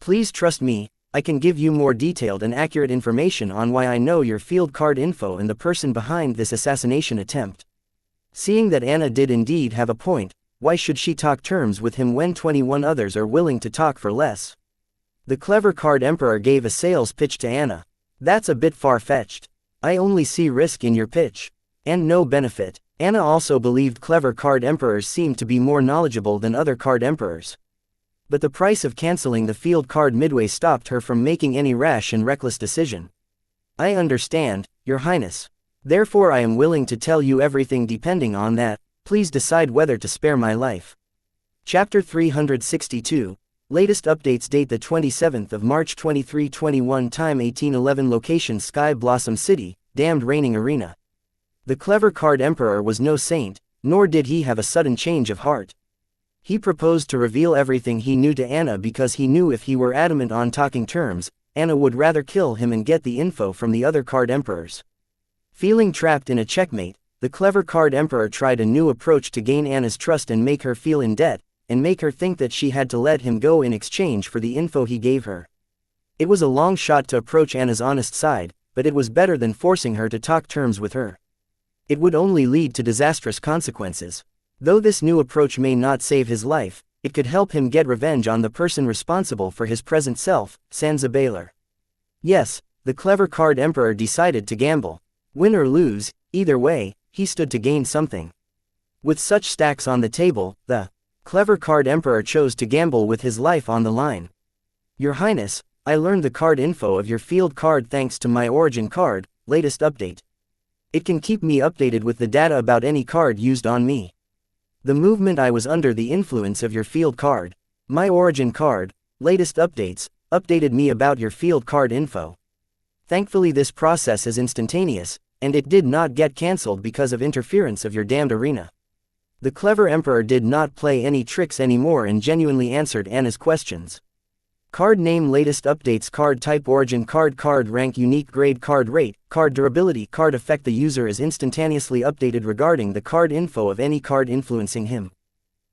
Please trust me, I can give you more detailed and accurate information on why I know your field card info and the person behind this assassination attempt. Seeing that Anna did indeed have a point, why should she talk terms with him when 21 others are willing to talk for less? The clever Card Emperor gave a sales pitch to Anna. That's a bit far-fetched. I only see risk in your pitch. And no benefit. Anna also believed clever Card Emperors seemed to be more knowledgeable than other Card Emperors. But the price of canceling the field card midway stopped her from making any rash and reckless decision. I understand, Your Highness. Therefore I am willing to tell you everything depending on that. Please decide whether to spare my life. Chapter 362. Latest updates. Date the 27th of March 2321. Time 1811. Location Sky Blossom City, Damned Reigning Arena. The clever Card Emperor was no saint, nor did he have a sudden change of heart. He proposed to reveal everything he knew to Anna because he knew if he were adamant on talking terms, Anna would rather kill him and get the info from the other Card Emperors. Feeling trapped in a checkmate, the clever Card Emperor tried a new approach to gain Anna's trust and make her feel in debt, and make her think that she had to let him go in exchange for the info he gave her. It was a long shot to approach Anna's honest side, but it was better than forcing her to talk terms with her. It would only lead to disastrous consequences. Though this new approach may not save his life, it could help him get revenge on the person responsible for his present self, Sansa Baylor. Yes, the clever Card Emperor decided to gamble. Win or lose, either way, he stood to gain something. With such stacks on the table, the clever Card Emperor chose to gamble with his life on the line. Your Highness, I learned the card info of your field card thanks to my origin card, latest update. It can keep me updated with the data about any card used on me. The movement I was under the influence of your field card. My origin card, latest updates, updated me about your field card info. Thankfully this process is instantaneous, and it did not get cancelled because of interference of your damned arena. The clever Emperor did not play any tricks anymore and genuinely answered Anna's questions. Card name, latest updates, card type, origin card, card rank, unique grade, card rate, card durability, card effect. The user is instantaneously updated regarding the card info of any card influencing him.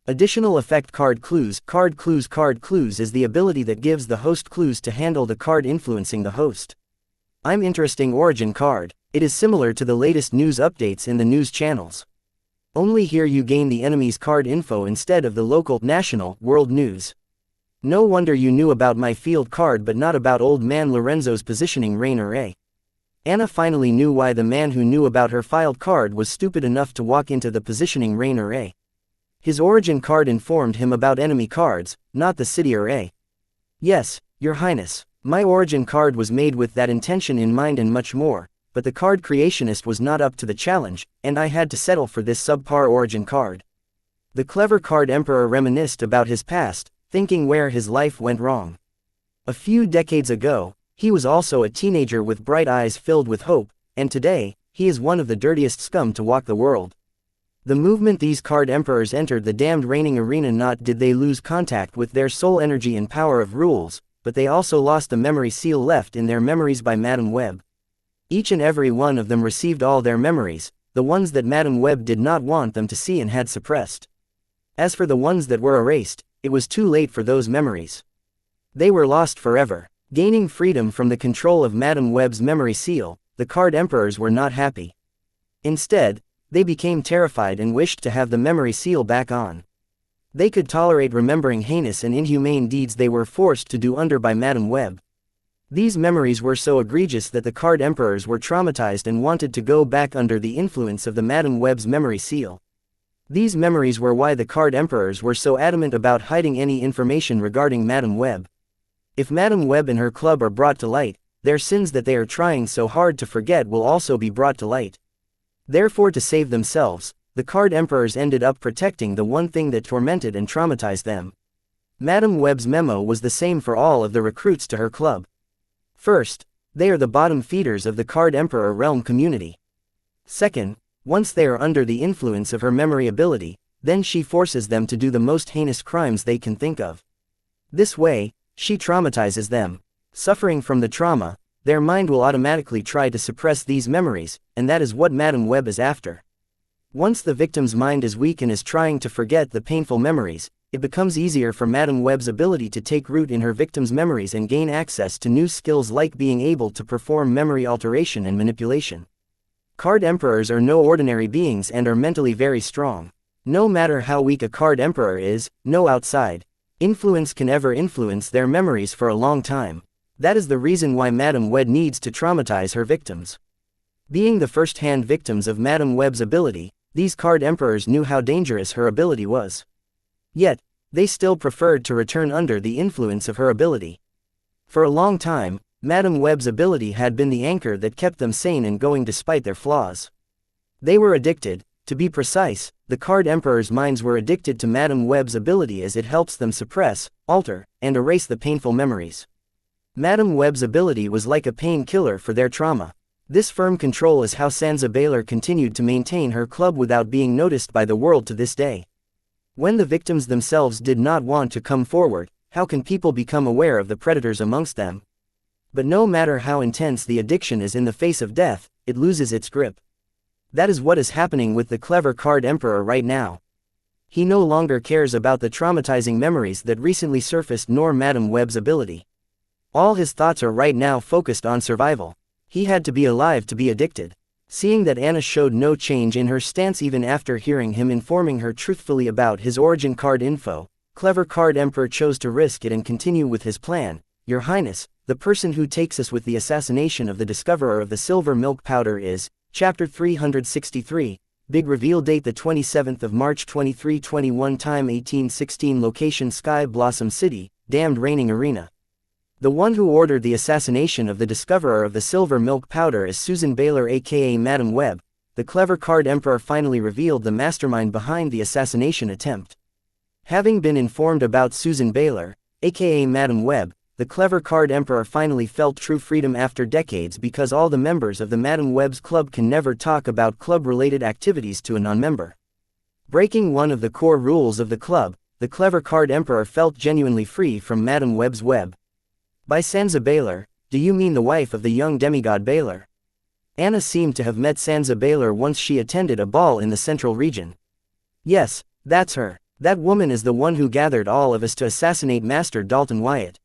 Additional effect, card clues. Card clues. Card clues is the ability that gives the host clues to handle the card influencing the host. I'm interesting origin card. It is similar to the latest news updates in the news channels. Only here you gain the enemy's card info instead of the local, national, world news. No wonder you knew about my field card but not about old man Lorenzo's positioning Rainer A. Anna finally knew why the man who knew about her filed card was stupid enough to walk into the positioning Rainer A. His origin card informed him about enemy cards, not the city array. Yes, Your Highness, my origin card was made with that intention in mind and much more, but the card creationist was not up to the challenge, and I had to settle for this subpar origin card. The clever Card Emperor reminisced about his past, thinking where his life went wrong. A few decades ago, he was also a teenager with bright eyes filled with hope, and today, he is one of the dirtiest scum to walk the world. The movement these card emperors entered the damned reigning arena, not did they lose contact with their soul energy and power of rules, but they also lost the memory seal left in their memories by Madame Web. Each and every one of them received all their memories, the ones that Madame Web did not want them to see and had suppressed. As for the ones that were erased, it was too late for those memories. They were lost forever. Gaining freedom from the control of Madame Web's memory seal, the card emperors were not happy. Instead, they became terrified and wished to have the memory seal back on. They could tolerate remembering heinous and inhumane deeds they were forced to do under by Madame Web. These memories were so egregious that the card emperors were traumatized and wanted to go back under the influence of the Madame Web's memory seal. These memories were why the card emperors were so adamant about hiding any information regarding Madame Web. If Madame Web and her club are brought to light, their sins that they are trying so hard to forget will also be brought to light. Therefore, to save themselves, the card emperors ended up protecting the one thing that tormented and traumatized them. Madame Web's memo was the same for all of the recruits to her club. First, they are the bottom feeders of the card emperor realm community. Second, once they are under the influence of her memory ability, then she forces them to do the most heinous crimes they can think of. This way, she traumatizes them. Suffering from the trauma, their mind will automatically try to suppress these memories, and that is what Madame Web is after. Once the victim's mind is weak and is trying to forget the painful memories, it becomes easier for Madame Web's ability to take root in her victim's memories and gain access to new skills like being able to perform memory alteration and manipulation. Card emperors are no ordinary beings and are mentally very strong. No matter how weak a card emperor is, no outside influence can ever influence their memories for a long time. That is the reason why Madame Web needs to traumatize her victims. Being the first-hand victims of Madame Web's ability, these card emperors knew how dangerous her ability was. Yet, they still preferred to return under the influence of her ability. For a long time, Madame Web's ability had been the anchor that kept them sane and going despite their flaws. They were addicted. To be precise, the card emperors' minds were addicted to Madame Web's ability as it helps them suppress, alter, and erase the painful memories. Madame Web's ability was like a painkiller for their trauma. This firm control is how Xianxia Baylor continued to maintain her club without being noticed by the world to this day. When the victims themselves did not want to come forward, how can people become aware of the predators amongst them? But no matter how intense the addiction is in the face of death, it loses its grip. That is what is happening with the clever card emperor right now. He no longer cares about the traumatizing memories that recently surfaced nor Madame Web's ability. All his thoughts are right now focused on survival. He had to be alive to be addicted. Seeing that Anna showed no change in her stance even after hearing him informing her truthfully about his origin card info, clever card emperor chose to risk it and continue with his plan. Your Highness, the person who takes us with the assassination of the discoverer of the silver milk powder is, Chapter 363, Big reveal date the 27th of March 2321 time 1816 location Sky Blossom City, damned reigning arena. The one who ordered the assassination of the discoverer of the silver milk powder is Susan Baylor aka Madame Web. The clever card emperor finally revealed the mastermind behind the assassination attempt. Having been informed about Susan Baylor, aka Madame Web, the clever card emperor finally felt true freedom after decades because all the members of the Madame Web's club can never talk about club-related activities to a non-member. Breaking one of the core rules of the club, the clever card emperor felt genuinely free from Madame Web's web. By Xianxia Baylor, do you mean the wife of the young demigod Baylor? Anna seemed to have met Xianxia Baylor once she attended a ball in the central region. Yes, that's her. That woman is the one who gathered all of us to assassinate Master Dalton Wyatt.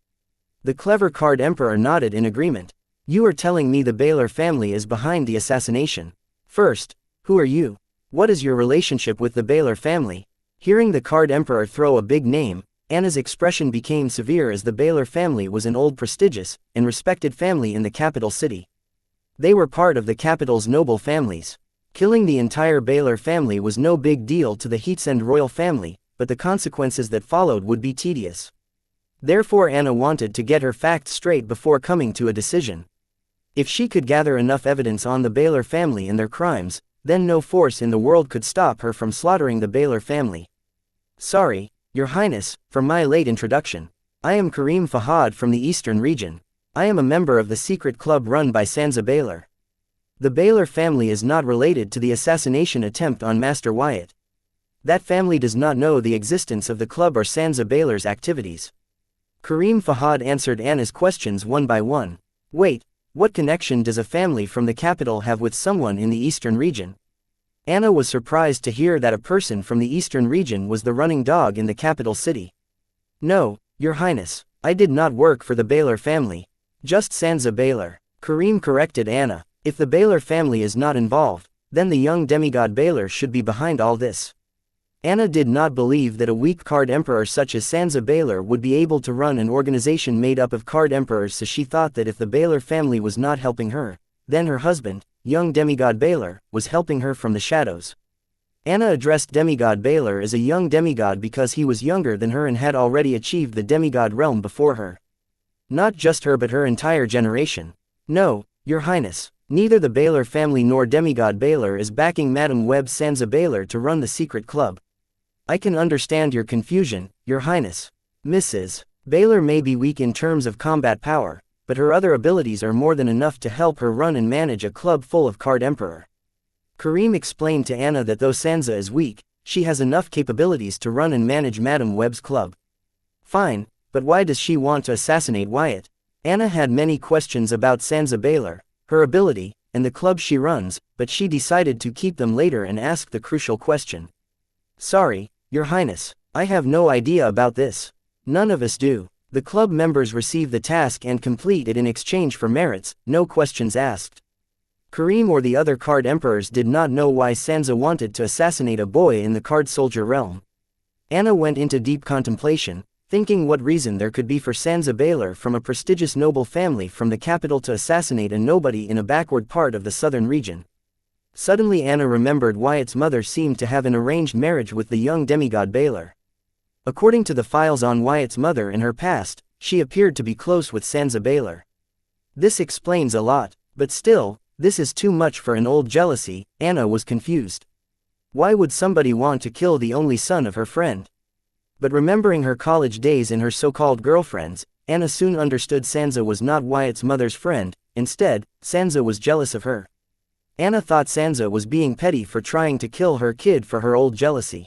The clever card emperor nodded in agreement. You are telling me the Baylor family is behind the assassination. First, who are you? What is your relationship with the Baylor family? Hearing the card emperor throw a big name, Anna's expression became severe as the Baylor family was an old prestigious and respected family in the capital city. They were part of the capital's noble families. Killing the entire Baylor family was no big deal to the Heatsend royal family, but the consequences that followed would be tedious. Therefore Anna wanted to get her facts straight before coming to a decision. If she could gather enough evidence on the Baylor family and their crimes, then no force in the world could stop her from slaughtering the Baylor family. Sorry, Your Highness, for my late introduction. I am Karim Fahad from the Eastern region. I am a member of the secret club run by Xianxia Baylor. The Baylor family is not related to the assassination attempt on Master Wyatt. That family does not know the existence of the club or Xianxia Baylor's activities. Karim Fahad answered Anna's questions one by one. Wait, what connection does a family from the capital have with someone in the Eastern region? Anna was surprised to hear that a person from the Eastern region was the running dog in the capital city. No, Your Highness, I did not work for the Baylor family. Just Xianxia Baylor. Karim corrected Anna. If the Baylor family is not involved, then the young demigod Baylor should be behind all this. Anna did not believe that a weak card emperor such as Xianxia Baylor would be able to run an organization made up of card emperors, so she thought that if the Baylor family was not helping her, then her husband, young demigod Baylor, was helping her from the shadows. Anna addressed demigod Baylor as a young demigod because he was younger than her and had already achieved the demigod realm before her. Not just her but her entire generation. No, Your Highness, neither the Baylor family nor demigod Baylor is backing Madame Webb's Xianxia Baylor to run the secret club. I can understand your confusion, Your Highness. Mrs. Baylor may be weak in terms of combat power, but her other abilities are more than enough to help her run and manage a club full of card emperor. Karim explained to Anna that though Xianxia is weak, she has enough capabilities to run and manage Madame Webb's club. Fine, but why does she want to assassinate Wyatt? Anna had many questions about Xianxia Baylor, her ability, and the club she runs, but she decided to keep them later and ask the crucial question. Sorry, Your Highness, I have no idea about this. None of us do. The club members receive the task and complete it in exchange for merits, no questions asked. Karim or the other card emperors did not know why Xianxia wanted to assassinate a boy in the card soldier realm. Anna went into deep contemplation, thinking what reason there could be for Xianxia Baylor from a prestigious noble family from the capital to assassinate a nobody in a backward part of the southern region. Suddenly Anna remembered Wyatt's mother seemed to have an arranged marriage with the young demigod Baylor. According to the files on Wyatt's mother in her past, she appeared to be close with Xianxia Baylor. This explains a lot, but still, this is too much for an old jealousy. Anna was confused. Why would somebody want to kill the only son of her friend? But remembering her college days and her so-called girlfriends, Anna soon understood Xianxia was not Wyatt's mother's friend. Instead, Xianxia was jealous of her. Anna thought Xianxia was being petty for trying to kill her kid for her old jealousy.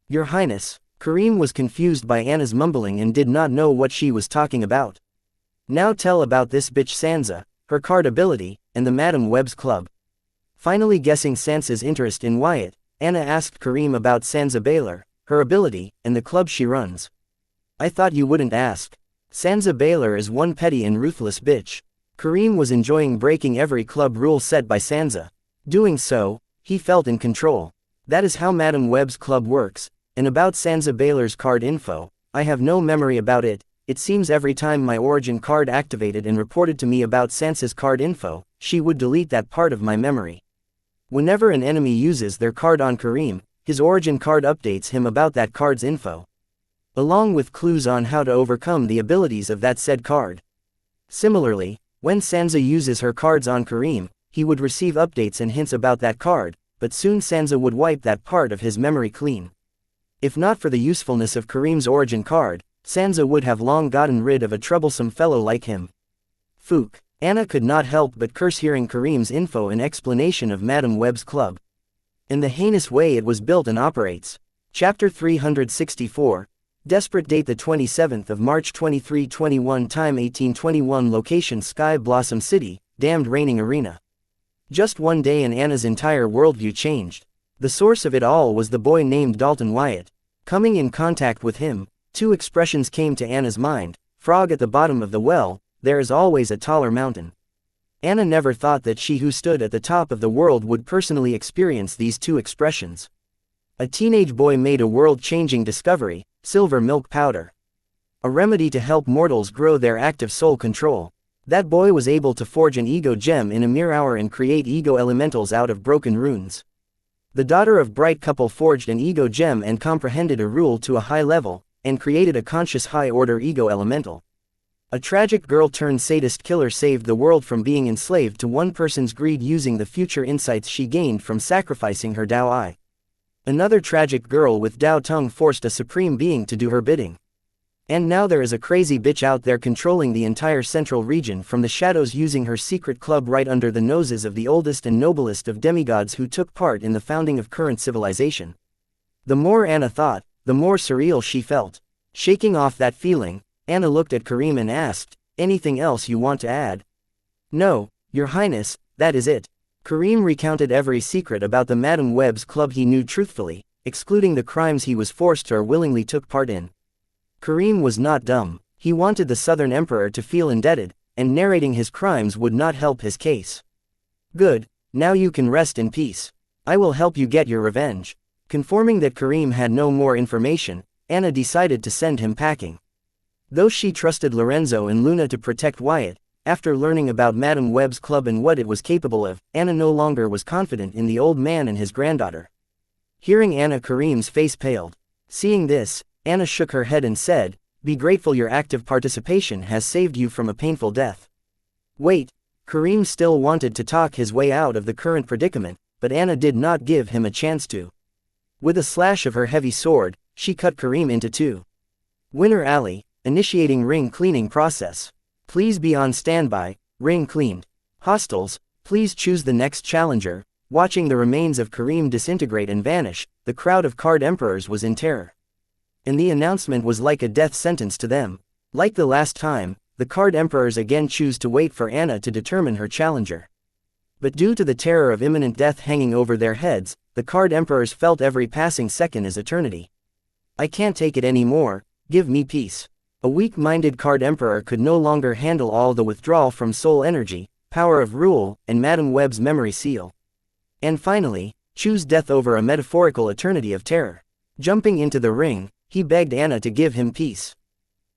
Your Highness, Karim was confused by Anna's mumbling and did not know what she was talking about. Now tell about this bitch Xianxia, her card ability, and the Madame Webb's club. Finally guessing Xianxia's interest in Wyatt, Anna asked Karim about Xianxia Baylor, her ability, and the club she runs. I thought you wouldn't ask. Xianxia Baylor is one petty and ruthless bitch. Karim was enjoying breaking every club rule set by Xianxia. Doing so, he felt in control. That is how Madame Webb's club works. And about Xianxia Baylor's card info, I have no memory about it. It seems every time my origin card activated and reported to me about Xianxia's card info, she would delete that part of my memory. Whenever an enemy uses their card on Karim, his origin card updates him about that card's info, along with clues on how to overcome the abilities of that said card. Similarly, when Xianxia uses her cards on Karim, he would receive updates and hints about that card, but soon Xianxia would wipe that part of his memory clean. If not for the usefulness of Karim's origin card, Xianxia would have long gotten rid of a troublesome fellow like him. Fook. Anna could not help but curse hearing Karim's info and explanation of Madame Webb's club, and the heinous way it was built and operates. Chapter 364. Desperate date the 27th of March 2321 time 1821 location Sky Blossom City, damned raining arena. Just one day and Anna's entire worldview changed. The source of it all was the boy named Dalton Wyatt. Coming in contact with him, two expressions came to Anna's mind: frog at the bottom of the well, there is always a taller mountain. Anna never thought that she who stood at the top of the world would personally experience these two expressions. A teenage boy made a world-changing discovery: silver milk powder. A remedy to help mortals grow their active soul control. That boy was able to forge an ego gem in a mere hour and create ego elementals out of broken runes. The daughter of Bright Couple forged an ego gem and comprehended a rule to a high level, and created a conscious high-order ego elemental. A tragic girl-turned-sadist killer saved the world from being enslaved to one person's greed using the future insights she gained from sacrificing her Dao Eye. Another tragic girl with Dao Tongue forced a supreme being to do her bidding. And now there is a crazy bitch out there controlling the entire central region from the shadows, using her secret club right under the noses of the oldest and noblest of demigods who took part in the founding of current civilization. The more Anna thought, the more surreal she felt. Shaking off that feeling, Anna looked at Karim and asked, "Anything else you want to add?" "No, Your Highness, that is it." Karim recounted every secret about the Madame Web's club he knew truthfully, excluding the crimes he was forced to or willingly took part in. Karim was not dumb. He wanted the Southern Emperor to feel indebted, and narrating his crimes would not help his case. "Good, now you can rest in peace. I will help you get your revenge." Conforming that Karim had no more information, Anna decided to send him packing. Though she trusted Lorenzo and Luna to protect Wyatt, after learning about Madame Web's club and what it was capable of, Anna no longer was confident in the old man and his granddaughter. Hearing Anna, Karim's face paled. Seeing this, Anna shook her head and said, "Be grateful your active participation has saved you from a painful death." Wait, Karim still wanted to talk his way out of the current predicament, but Anna did not give him a chance to. With a slash of her heavy sword, she cut Karim into two. Winner Alley, initiating ring cleaning process. Please be on standby, ring cleaned. Hostiles, please choose the next challenger. Watching the remains of Karim disintegrate and vanish, the crowd of Card Emperors was in terror. And the announcement was like a death sentence to them. Like the last time, the Card Emperors again choose to wait for Anna to determine her challenger. But due to the terror of imminent death hanging over their heads, the Card Emperors felt every passing second as eternity. "I can't take it anymore, give me peace." A weak-minded Card Emperor could no longer handle all the withdrawal from soul energy, power of rule, and Madame Web's memory seal. And finally, choose death over a metaphorical eternity of terror. Jumping into the ring, he begged Anna to give him peace.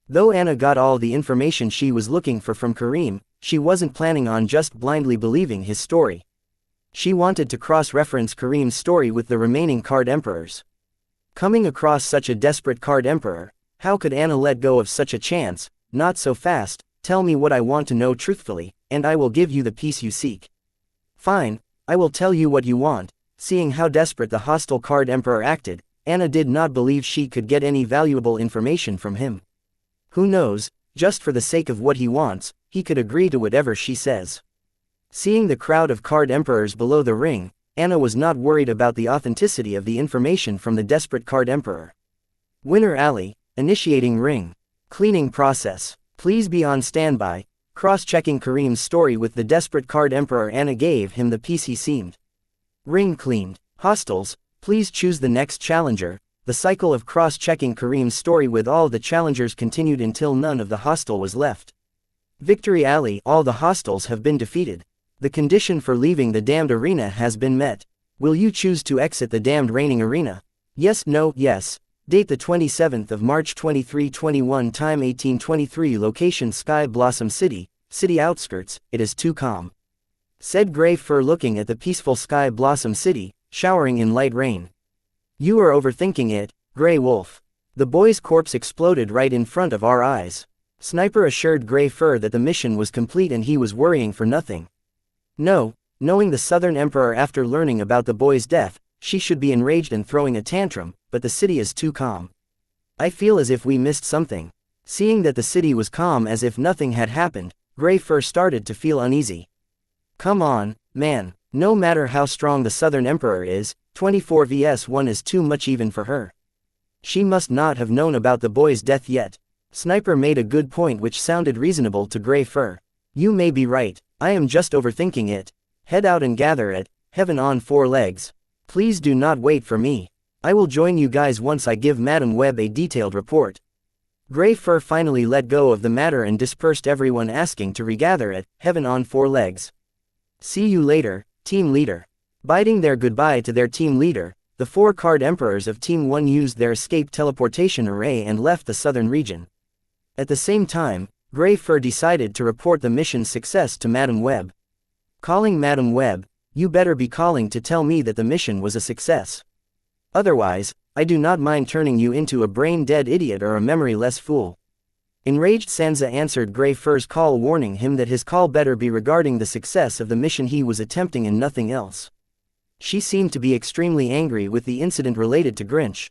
Though Anna got all the information she was looking for from Karim, she wasn't planning on just blindly believing his story. She wanted to cross-reference Karim's story with the remaining Card Emperors. Coming across such a desperate Card Emperor, how could Anna let go of such a chance? "Not so fast, tell me what I want to know truthfully, and I will give you the peace you seek." "Fine, I will tell you what you want." Seeing how desperate the hostile Card Emperor acted, Anna did not believe she could get any valuable information from him. Who knows, just for the sake of what he wants, he could agree to whatever she says. Seeing the crowd of Card Emperors below the ring, Anna was not worried about the authenticity of the information from the desperate Card Emperor. Winner Alley, initiating ring cleaning process. Please be on standby. Cross-checking Karim's story with the desperate Card Emperor, Anna gave him the peace he seemed. Ring cleaned. Hostiles, please choose the next challenger. The cycle of cross-checking Karim's story with all the challengers continued until none of the hostile was left. Victory Alley, all the hostiles have been defeated. The condition for leaving the damned arena has been met. Will you choose to exit the damned reigning arena? Yes, no, yes. Date the 27th of March 2321, time 1823, location Sky Blossom City, city outskirts. It is too calm," said Grey Fur, looking at the peaceful Sky Blossom City, showering in light rain. "You are overthinking it, Grey Wolf. The boy's corpse exploded right in front of our eyes." Sniper assured Grey Fur that the mission was complete and he was worrying for nothing. No, knowing the Southern Emperor after learning about the boy's death, she should be enraged and throwing a tantrum, but the city is too calm. "I feel as if we missed something." Seeing that the city was calm as if nothing had happened, Grey Fur started to feel uneasy. "Come on, man, no matter how strong the Southern Emperor is, 24 vs 1 is too much even for her. She must not have known about the boy's death yet." Sniper made a good point which sounded reasonable to Grey Fur. "You may be right, I am just overthinking it. Head out and gather at Heaven on 4 legs. Please do not wait for me. I will join you guys once I give Madame Web a detailed report." Grey Fur finally let go of the matter and dispersed everyone, asking to regather at Heaven on 4 legs. "See you later, Team Leader." Bidding their goodbye to their team leader, the 4 Card Emperors of Team 1 used their escape teleportation array and left the southern region. At the same time, Grey Fur decided to report the mission's success to Madame Web. Calling Madame Web, "You better be calling to tell me that the mission was a success. Otherwise, I do not mind turning you into a brain-dead idiot or a memory-less fool." Enraged Sansa answered Grey Fur's call, warning him that his call better be regarding the success of the mission he was attempting and nothing else. She seemed to be extremely angry with the incident related to Grinch.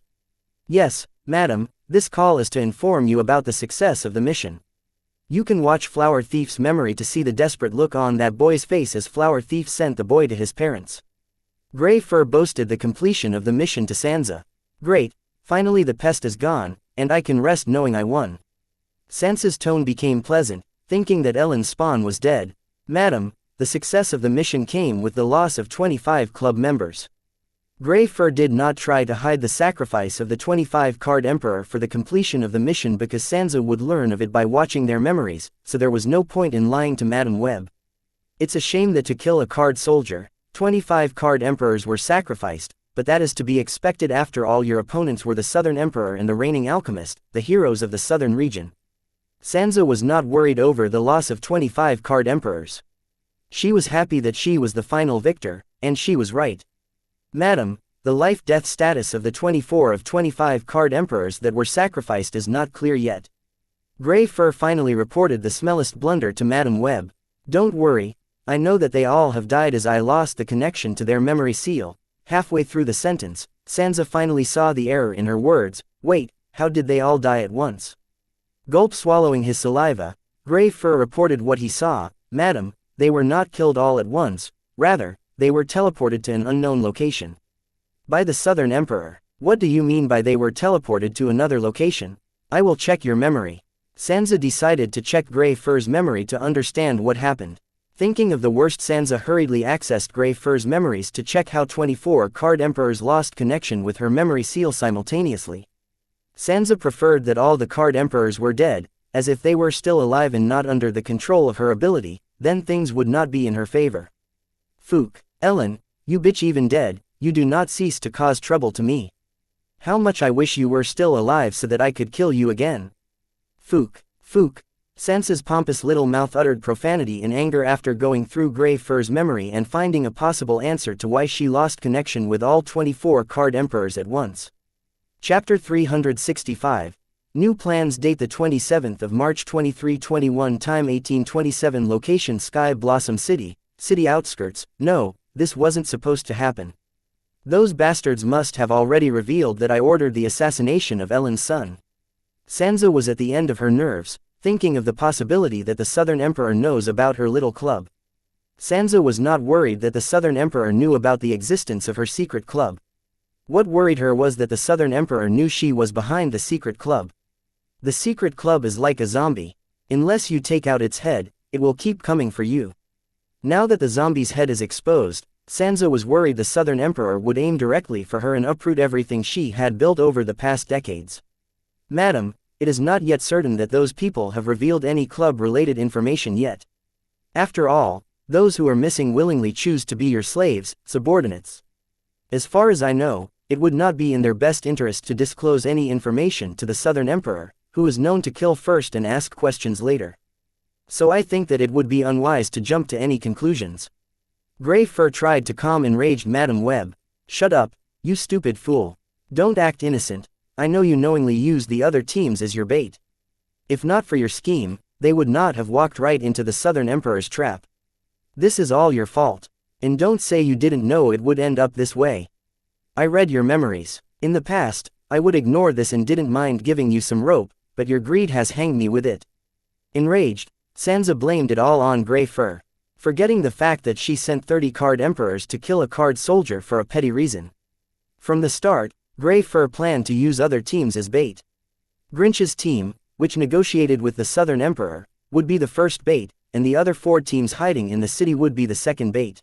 "Yes, madam, This call is to inform you about the success of the mission. You can watch Flower Thief's memory to see the desperate look on that boy's face as Flower Thief sent the boy to his parents. Grey Fur boasted the completion of the mission to Xianxia. Great, finally the pest is gone, and I can rest knowing I won. Xianxia's tone became pleasant, thinking that Ellen's spawn was dead. Madam, the success of the mission came with the loss of 25 club members. Grey Fur did not try to hide the sacrifice of the 25 card emperor for the completion of the mission because Xianxia would learn of it by watching their memories, so there was no point in lying to Madam Web. It's a shame that to kill a card soldier, 25 card emperors were sacrificed, but that is to be expected after all your opponents were the Southern Emperor and the reigning alchemist, the heroes of the southern region. Xianxia was not worried over the loss of 25 card emperors. She was happy that she was the final victor, and she was right. Madam, the life-death status of the 24 of 25 card emperors that were sacrificed is not clear yet. Grey Fur finally reported the smallest blunder to Madam Web. Don't worry, I know that they all have died as I lost the connection to their memory seal. Halfway through the sentence, Xianxia finally saw the error in her words. Wait, how did they all die at once? Gulp swallowing his saliva, Grey Fur reported what he saw. Madam, they were not killed all at once, rather, they were teleported to an unknown location. By the Southern Emperor. What do you mean by they were teleported to another location? I will check your memory. Xianxia decided to check Grey Fur's memory to understand what happened. Thinking of the worst, Xianxia hurriedly accessed Grey Fur's memories to check how 24 card emperors lost connection with her memory seal simultaneously. Xianxia preferred that all the card emperors were dead, as if they were still alive and not under the control of her ability, then things would not be in her favor. Fook. Ellen, you bitch, even dead, you do not cease to cause trouble to me. How much I wish you were still alive so that I could kill you again. Fook. Fook. Xianxia's pompous little mouth uttered profanity in anger after going through Grey Fur's memory and finding a possible answer to why she lost connection with all 24 card emperors at once. Chapter 365. New plans. Date the 27th of March 2321. Time 1827. Location Sky Blossom City, city outskirts. No, this wasn't supposed to happen. Those bastards must have already revealed that I ordered the assassination of Ellen's son. Xianxia was at the end of her nerves, thinking of the possibility that the Southern Emperor knows about her little club. Xianxia was not worried that the Southern Emperor knew about the existence of her secret club. What worried her was that the Southern Emperor knew she was behind the secret club. The secret club is like a zombie. Unless you take out its head, it will keep coming for you. Now that the zombie's head is exposed, Xianxia was worried the Southern Emperor would aim directly for her and uproot everything she had built over the past decades. Madam, it is not yet certain that those people have revealed any club-related information yet. After all, those who are missing willingly choose to be your slaves, subordinates. As far as I know, it would not be in their best interest to disclose any information to the Southern Emperor, who is known to kill first and ask questions later. So I think that it would be unwise to jump to any conclusions. Grey Fur tried to calm enraged Madam Web. Shut up, you stupid fool. Don't act innocent. I know you knowingly used the other teams as your bait. If not for your scheme, they would not have walked right into the Southern Emperor's trap. This is all your fault. And don't say you didn't know it would end up this way. I read your memories. In the past, I would ignore this and didn't mind giving you some rope, but your greed has hanged me with it. Enraged, Xianxia blamed it all on Grey Fur, forgetting the fact that she sent 30 card emperors to kill a card soldier for a petty reason. From the start, Grey Fur planned to use other teams as bait. Grinch's team, which negotiated with the Southern Emperor, would be the first bait, and the other 4 teams hiding in the city would be the second bait.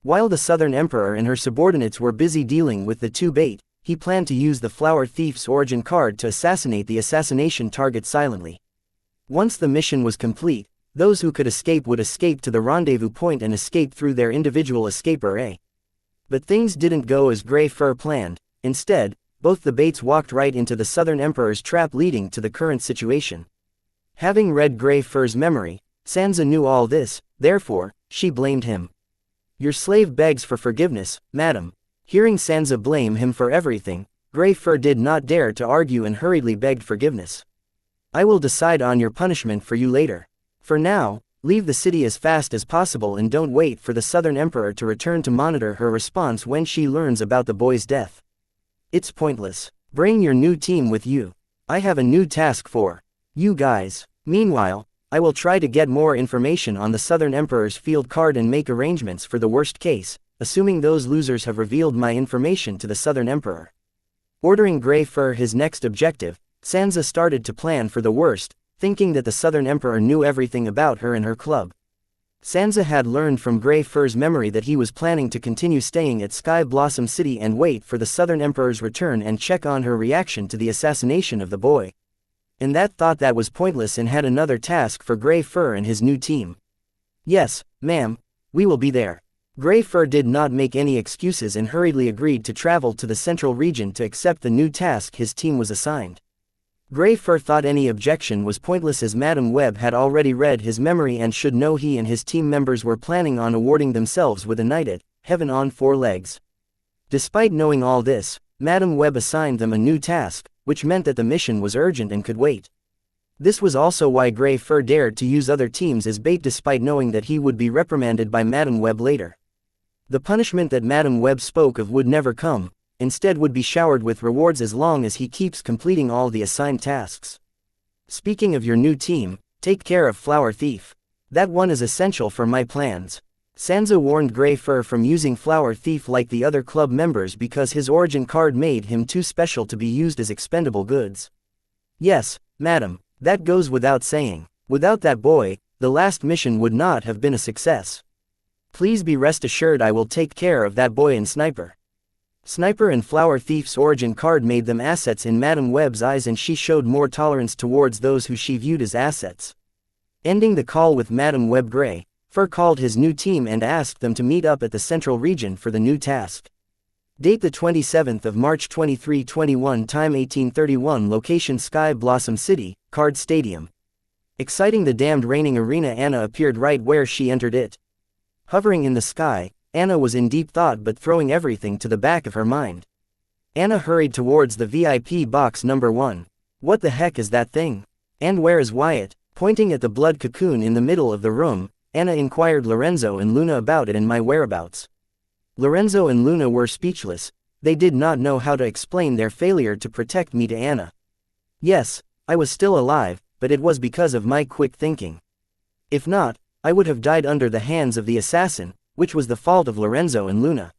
While the Southern Emperor and her subordinates were busy dealing with the 2 bait, he planned to use the Flower Thief's origin card to assassinate the assassination target silently. Once the mission was complete, those who could escape would escape to the rendezvous point and escape through their individual escape array. But things didn't go as Grey Fur planned. Instead, both the baits walked right into the Southern Emperor's trap, leading to the current situation. Having read Grey Fur's memory, Xianxia knew all this, therefore, she blamed him. Your slave begs for forgiveness, madam. Hearing Xianxia blame him for everything, Grey Fur did not dare to argue and hurriedly begged forgiveness. I will decide on your punishment for you later. For now, leave the city as fast as possible and don't wait for the Southern Emperor to return to monitor her response when she learns about the boy's death. It's pointless. Bring your new team with you. I have a new task for you guys. Meanwhile, I will try to get more information on the Southern Emperor's field card and make arrangements for the worst case, assuming those losers have revealed my information to the Southern Emperor. Ordering Grey Fur his next objective, Xianxia started to plan for the worst, thinking that the Southern Emperor knew everything about her and her club. Xianxia had learned from Grey Fur's memory that he was planning to continue staying at Sky Blossom City and wait for the Southern Emperor's return and check on her reaction to the assassination of the boy. And that thought that was pointless and had another task for Grey Fur and his new team. Yes, ma'am, we will be there. Grey Fur did not make any excuses and hurriedly agreed to travel to the central region to accept the new task his team was assigned. Grey Fur thought any objection was pointless as Madame Web had already read his memory and should know he and his team members were planning on awarding themselves with a night at heaven on 4 legs. Despite knowing all this, Madame Web assigned them a new task, which meant that the mission was urgent and could wait. This was also why Grey Fur dared to use other teams as bait despite knowing that he would be reprimanded by Madame Web later. The punishment that Madame Web spoke of would never come, instead would be showered with rewards as long as he keeps completing all the assigned tasks. Speaking of your new team, take care of Flower Thief. That one is essential for my plans. Xianxia warned Grey Fur from using Flower Thief like the other club members because his origin card made him too special to be used as expendable goods. Yes, madam, that goes without saying. Without that boy, the last mission would not have been a success. Please be rest assured I will take care of that boy and Sniper. Sniper and Flower Thief's origin card made them assets in Madame Web's eyes and she showed more tolerance towards those who she viewed as assets. Ending the call with Madame Web, Grey Fur called his new team and asked them to meet up at the central region for the new task. Date the 27th of March 2321, time 1831, location Sky Blossom City, Card Stadium. Exciting, the damned reigning arena. Anna appeared right where she entered it. Hovering in the sky, Anna was in deep thought but throwing everything to the back of her mind. Anna hurried towards the VIP box number 1. What the heck is that thing? And where is Wyatt? Pointing at the blood cocoon in the middle of the room, Anna inquired Lorenzo and Luna about it and my whereabouts. Lorenzo and Luna were speechless. They did not know how to explain their failure to protect me to Anna. Yes, I was still alive, but it was because of my quick thinking. If not, I would have died under the hands of the assassin, which was the fault of Lorenzo and Luna.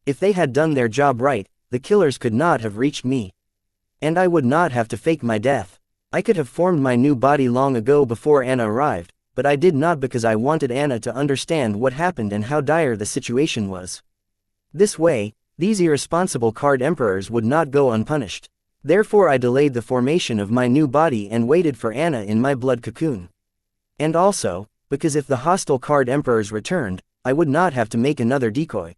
If they had done their job right, the killers could not have reached me. And I would not have to fake my death. I could have formed my new body long ago before Anna arrived, but I did not because I wanted Anna to understand what happened and how dire the situation was. This way, these irresponsible card emperors would not go unpunished. Therefore I delayed the formation of my new body and waited for Anna in my blood cocoon. And also, because if the hostile card emperors returned, I would not have to make another decoy.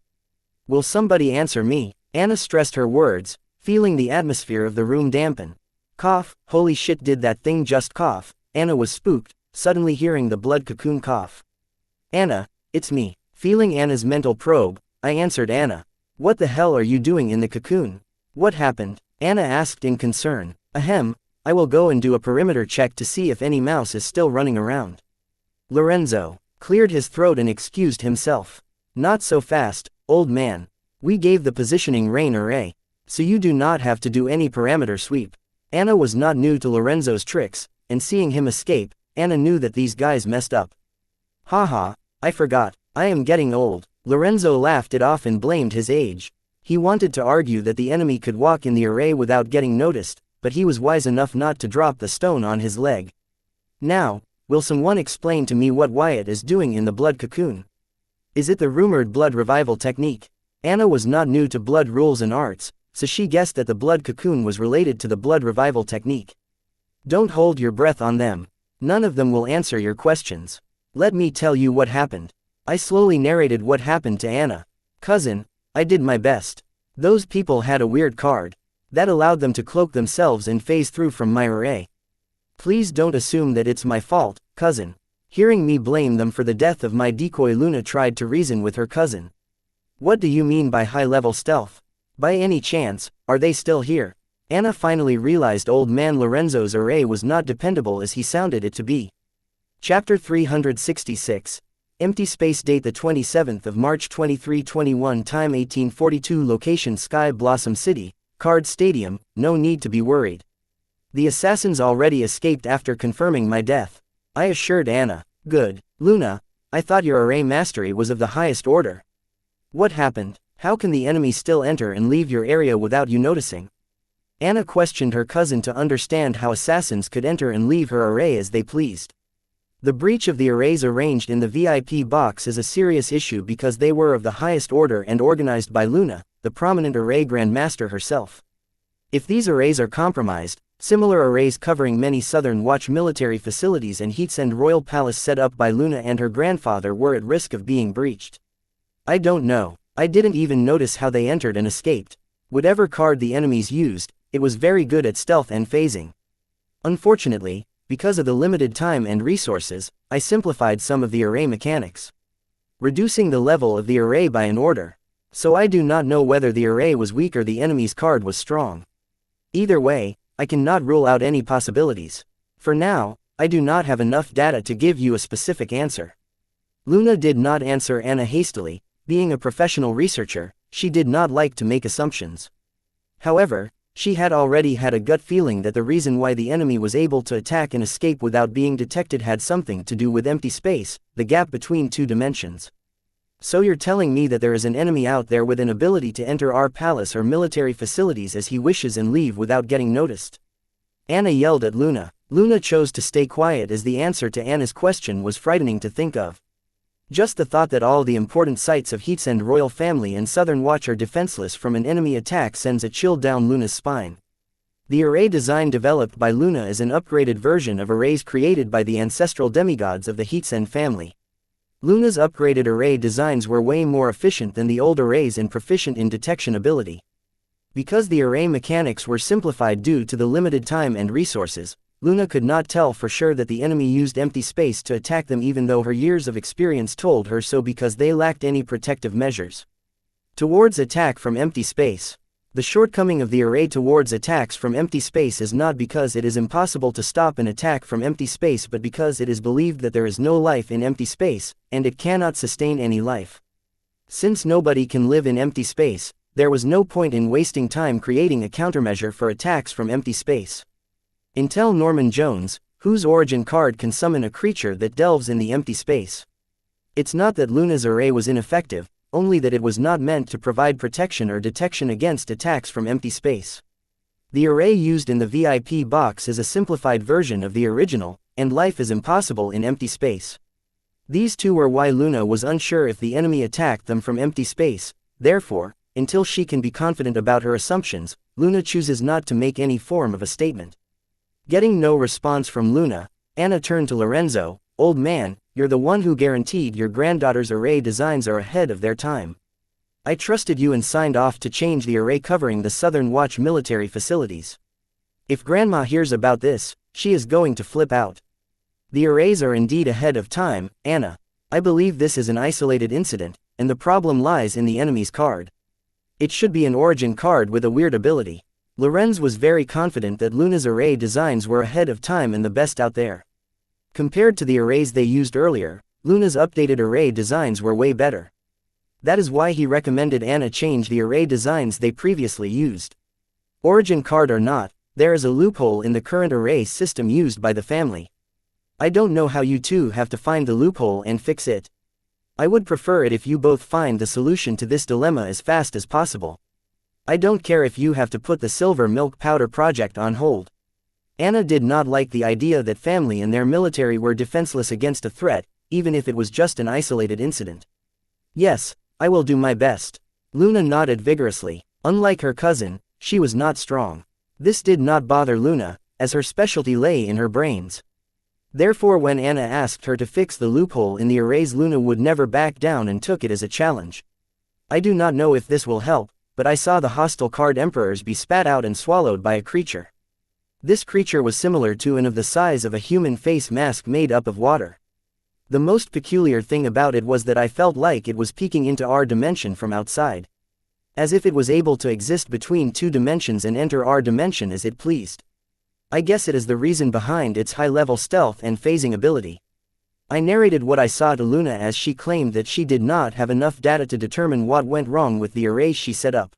Will somebody answer me? Anna stressed her words, feeling the atmosphere of the room dampen. Cough, holy shit, did that thing just cough? Anna was spooked, suddenly hearing the blood cocoon cough. Anna, it's me. Feeling Anna's mental probe, I answered Anna. What the hell are you doing in the cocoon? What happened? Anna asked in concern. Ahem, I will go and do a perimeter check to see if any mouse is still running around. Lorenzo cleared his throat and excused himself. Not so fast, old man. We gave the positioning rain array, so you do not have to do any parameter sweep. Anna was not new to Lorenzo's tricks, and seeing him escape, Anna knew that these guys messed up. Haha, I forgot, I am getting old. Lorenzo laughed it off and blamed his age. He wanted to argue that the enemy could walk in the array without getting noticed, but he was wise enough not to drop the stone on his leg. Now, will someone explain to me what Wyatt is doing in the blood cocoon? Is it the rumored blood revival technique? Anna was not new to blood rules and arts, so she guessed that the blood cocoon was related to the blood revival technique. Don't hold your breath on them. None of them will answer your questions. Let me tell you what happened. I slowly narrated what happened to Anna. Cousin, I did my best. Those people had a weird card. That allowed them to cloak themselves and phase through from my array. Please don't assume that it's my fault, cousin. Hearing me blame them for the death of my decoy, Luna tried to reason with her cousin. What do you mean by high-level stealth? By any chance, are they still here? Anna finally realized old man Lorenzo's array was not dependable as he sounded it to be. Chapter 366. Empty space. Date the 27th of March 2321, time 1842, location Sky Blossom City, Card Stadium. No need to be worried. The assassins already escaped after confirming my death, I assured Anna. Good. Luna, I thought your array mastery was of the highest order. What happened? How can the enemy still enter and leave your area without you noticing? Anna questioned her cousin to understand how assassins could enter and leave her array as they pleased. The breach of the arrays arranged in the VIP box is a serious issue because they were of the highest order and organized by Luna, the prominent array grandmaster herself. If these arrays are compromised, similar arrays covering many Southern Watch military facilities and Heatsend royal palace set up by Luna and her grandfather were at risk of being breached. I don't know. I didn't even notice how they entered and escaped. Whatever card the enemies used, it was very good at stealth and phasing. Unfortunately, because of the limited time and resources, I simplified some of the array mechanics, reducing the level of the array by an order. So I do not know whether the array was weak or the enemy's card was strong. Either way, I cannot rule out any possibilities. For now, I do not have enough data to give you a specific answer. Luna did not answer Anna hastily. Being a professional researcher, she did not like to make assumptions. However, she had already had a gut feeling that the reason why the enemy was able to attack and escape without being detected had something to do with empty space, the gap between two dimensions. So you're telling me that there is an enemy out there with an ability to enter our palace or military facilities as he wishes and leave without getting noticed? Anna yelled at Luna. Luna chose to stay quiet as the answer to Anna's question was frightening to think of. Just the thought that all the important sites of Heatsend royal family and Southern Watch are defenseless from an enemy attack sends a chill down Luna's spine. The array design developed by Luna is an upgraded version of arrays created by the ancestral demigods of the Heatsend family. Luna's upgraded array designs were way more efficient than the old arrays and proficient in detection ability. Because the array mechanics were simplified due to the limited time and resources, Luna could not tell for sure that the enemy used empty space to attack them even though her years of experience told her so because they lacked any protective measures towards attack from empty space. The shortcoming of the array towards attacks from empty space is not because it is impossible to stop an attack from empty space but because it is believed that there is no life in empty space, and it cannot sustain any life. Since nobody can live in empty space, there was no point in wasting time creating a countermeasure for attacks from empty space. Until Norman Jones, whose origin card can summon a creature that delves in the empty space. It's not that Luna's array was ineffective, only that it was not meant to provide protection or detection against attacks from empty space. The array used in the VIP box is a simplified version of the original, and life is impossible in empty space. These two were why Luna was unsure if the enemy attacked them from empty space. Therefore, until she can be confident about her assumptions, Luna chooses not to make any form of a statement. Getting no response from Luna, Anna turned to Lorenzo. Old man, you're the one who guaranteed your granddaughter's array designs are ahead of their time. I trusted you and signed off to change the array covering the Southern Watch military facilities. If Grandma hears about this, she is going to flip out. The arrays are indeed ahead of time, Anna. I believe this is an isolated incident, and the problem lies in the enemy's card. It should be an origin card with a weird ability. Lorenz was very confident that Luna's array designs were ahead of time and the best out there. Compared to the arrays they used earlier, Luna's updated array designs were way better. That is why he recommended Anna change the array designs they previously used. Origin card or not, there is a loophole in the current array system used by the family. I don't know how you two have to find the loophole and fix it. I would prefer it if you both find the solution to this dilemma as fast as possible. I don't care if you have to put the silver milk powder project on hold. Anna did not like the idea that family and their military were defenseless against a threat, even if it was just an isolated incident. Yes, I will do my best. Luna nodded vigorously. Unlike her cousin, she was not strong. This did not bother Luna, as her specialty lay in her brains. Therefore when Anna asked her to fix the loophole in the arrays, Luna would never back down and took it as a challenge. I do not know if this will help, but I saw the hostile card emperors be spat out and swallowed by a creature. This creature was similar to and of the size of a human face mask made up of water. The most peculiar thing about it was that I felt like it was peeking into our dimension from outside. As if it was able to exist between two dimensions and enter our dimension as it pleased. I guess it is the reason behind its high-level stealth and phasing ability. I narrated what I saw to Luna as she claimed that she did not have enough data to determine what went wrong with the arrays she set up.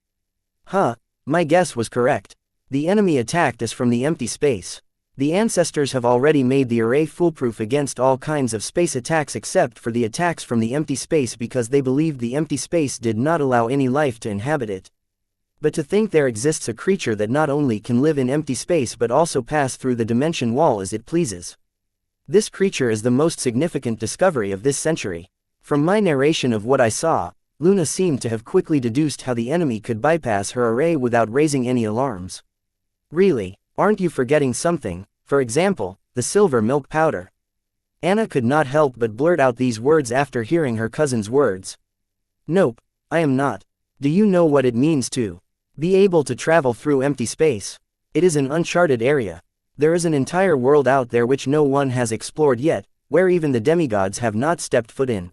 My guess was correct. The enemy attacked us from the empty space. The ancestors have already made the array foolproof against all kinds of space attacks except for the attacks from the empty space because they believed the empty space did not allow any life to inhabit it. But to think there exists a creature that not only can live in empty space but also pass through the dimension wall as it pleases. This creature is the most significant discovery of this century. From my narration of what I saw, Luna seemed to have quickly deduced how the enemy could bypass her array without raising any alarms. Really, aren't you forgetting something, for example, the silver milk powder? Anna could not help but blurt out these words after hearing her cousin's words. Nope, I am not. Do you know what it means to be able to travel through empty space? It is an uncharted area. There is an entire world out there which no one has explored yet, where even the demigods have not stepped foot in.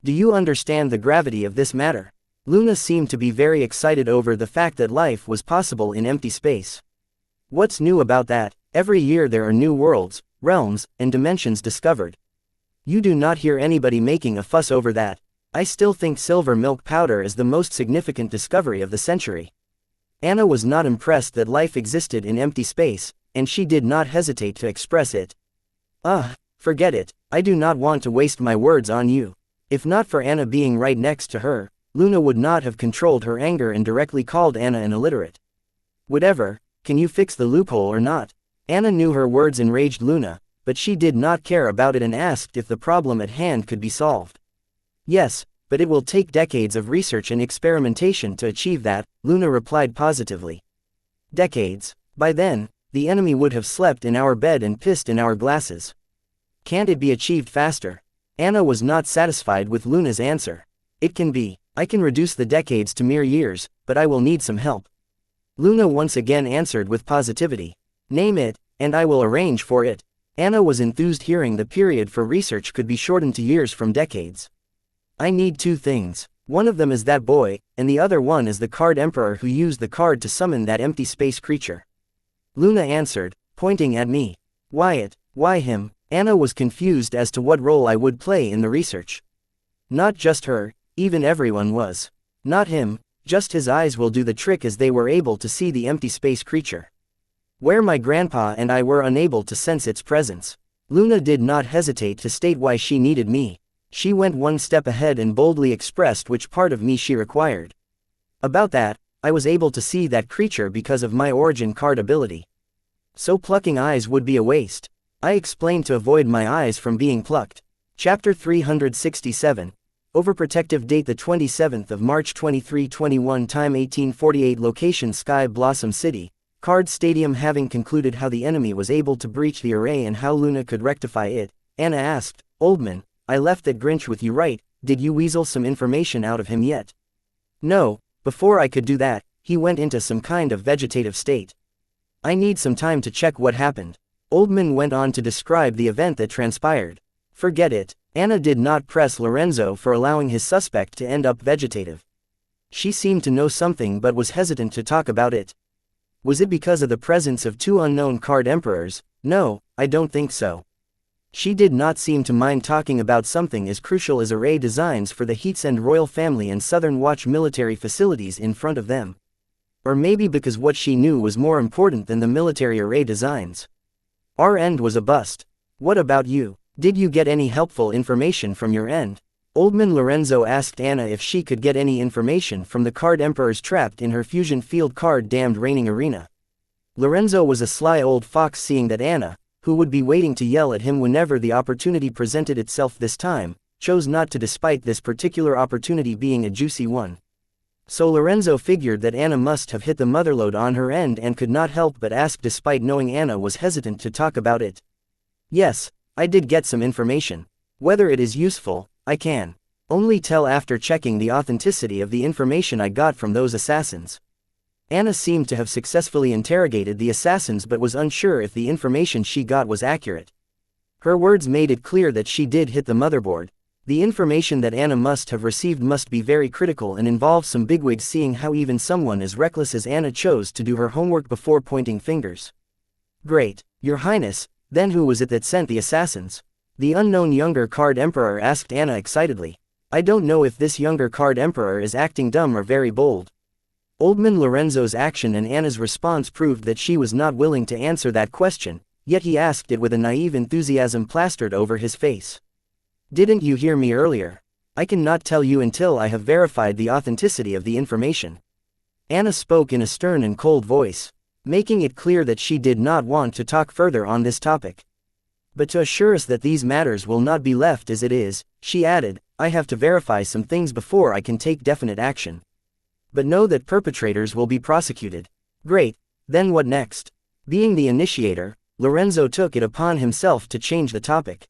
Do you understand the gravity of this matter? Luna seemed to be very excited over the fact that life was possible in empty space. What's new about that? Every year there are new worlds, realms, and dimensions discovered. You do not hear anybody making a fuss over that. I still think silver milk powder is the most significant discovery of the century. Anna was not impressed that life existed in empty space, and she did not hesitate to express it. Forget it, I do not want to waste my words on you. If not for Anna being right next to her, Luna would not have controlled her anger and directly called Anna an illiterate. Whatever, can you fix the loophole or not? Anna knew her words enraged Luna, but she did not care about it and asked if the problem at hand could be solved. Yes, but it will take decades of research and experimentation to achieve that, Luna replied positively. Decades? By then, the enemy would have slept in our bed and pissed in our glasses. Can't it be achieved faster? Anna was not satisfied with Luna's answer. It can be. I can reduce the decades to mere years, but I will need some help. Luna once again answered with positivity. Name it, and I will arrange for it. Anna was enthused hearing the period for research could be shortened to years from decades. I need two things. One of them is that boy, and the other one is the Card Emperor who used the card to summon that empty space creature. Luna answered, pointing at me. Wyatt, why him? Anna was confused as to what role I would play in the research. Not just her, even everyone was. Not him, just his eyes will do the trick as they were able to see the empty space creature. Where my grandpa and I were unable to sense its presence. Luna did not hesitate to state why she needed me. She went one step ahead and boldly expressed which part of me she required. About that, I was able to see that creature because of my origin card ability. So plucking eyes would be a waste. I explained to avoid my eyes from being plucked. Chapter 367. Overprotective. Date the 27th of March 2321. Time 1848. Location Sky Blossom City. Card Stadium. Having concluded how the enemy was able to breach the array and how Luna could rectify it, Anna asked, Oldman, I left that Grinch with you, right? Did you weasel some information out of him yet? No, before I could do that, he went into some kind of vegetative state. I need some time to check what happened. Oldman went on to describe the event that transpired. Forget it. Anna did not press Lorenzo for allowing his suspect to end up vegetative. She seemed to know something but was hesitant to talk about it. Was it because of the presence of two unknown card emperors? No, I don't think so. She did not seem to mind talking about something as crucial as array designs for the Heatsend royal family and Southern Watch military facilities in front of them. Or maybe because what she knew was more important than the military array designs. Our end was a bust. What about you? Did you get any helpful information from your end? Oldman Lorenzo asked Anna if she could get any information from the card emperors trapped in her fusion field card damned reigning arena. Lorenzo was a sly old fox, seeing that Anna, who would be waiting to yell at him whenever the opportunity presented itself this time, chose not to, despite this particular opportunity being a juicy one. So Lorenzo figured that Anna must have hit the motherlode on her end and could not help but ask despite knowing Anna was hesitant to talk about it. Yes, I did get some information. Whether it is useful, I can only tell after checking the authenticity of the information I got from those assassins. Anna seemed to have successfully interrogated the assassins but was unsure if the information she got was accurate. Her words made it clear that she did hit the motherboard. The information that Anna must have received must be very critical and involve some bigwigs, seeing how even someone as reckless as Anna chose to do her homework before pointing fingers. Great, Your Highness, then who was it that sent the assassins? The unknown younger card emperor asked Anna excitedly. I don't know if this younger card emperor is acting dumb or very bold. Oldman Lorenzo's action and Anna's response proved that she was not willing to answer that question, yet he asked it with a naive enthusiasm plastered over his face. Didn't you hear me earlier? I cannot tell you until I have verified the authenticity of the information. Anna spoke in a stern and cold voice, making it clear that she did not want to talk further on this topic. But to assure us that these matters will not be left as it is, she added, I have to verify some things before I can take definite action. But know that perpetrators will be prosecuted. Great, then what next? Being the initiator, Lorenzo took it upon himself to change the topic.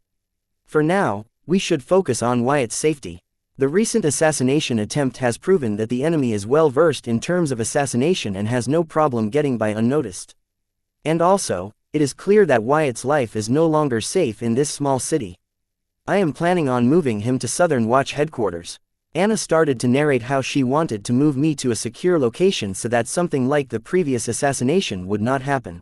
For now, we should focus on Wyatt's safety. The recent assassination attempt has proven that the enemy is well versed in terms of assassination and has no problem getting by unnoticed. And also, it is clear that Wyatt's life is no longer safe in this small city. I am planning on moving him to Southern Watch headquarters. Anna started to narrate how she wanted to move me to a secure location so that something like the previous assassination would not happen.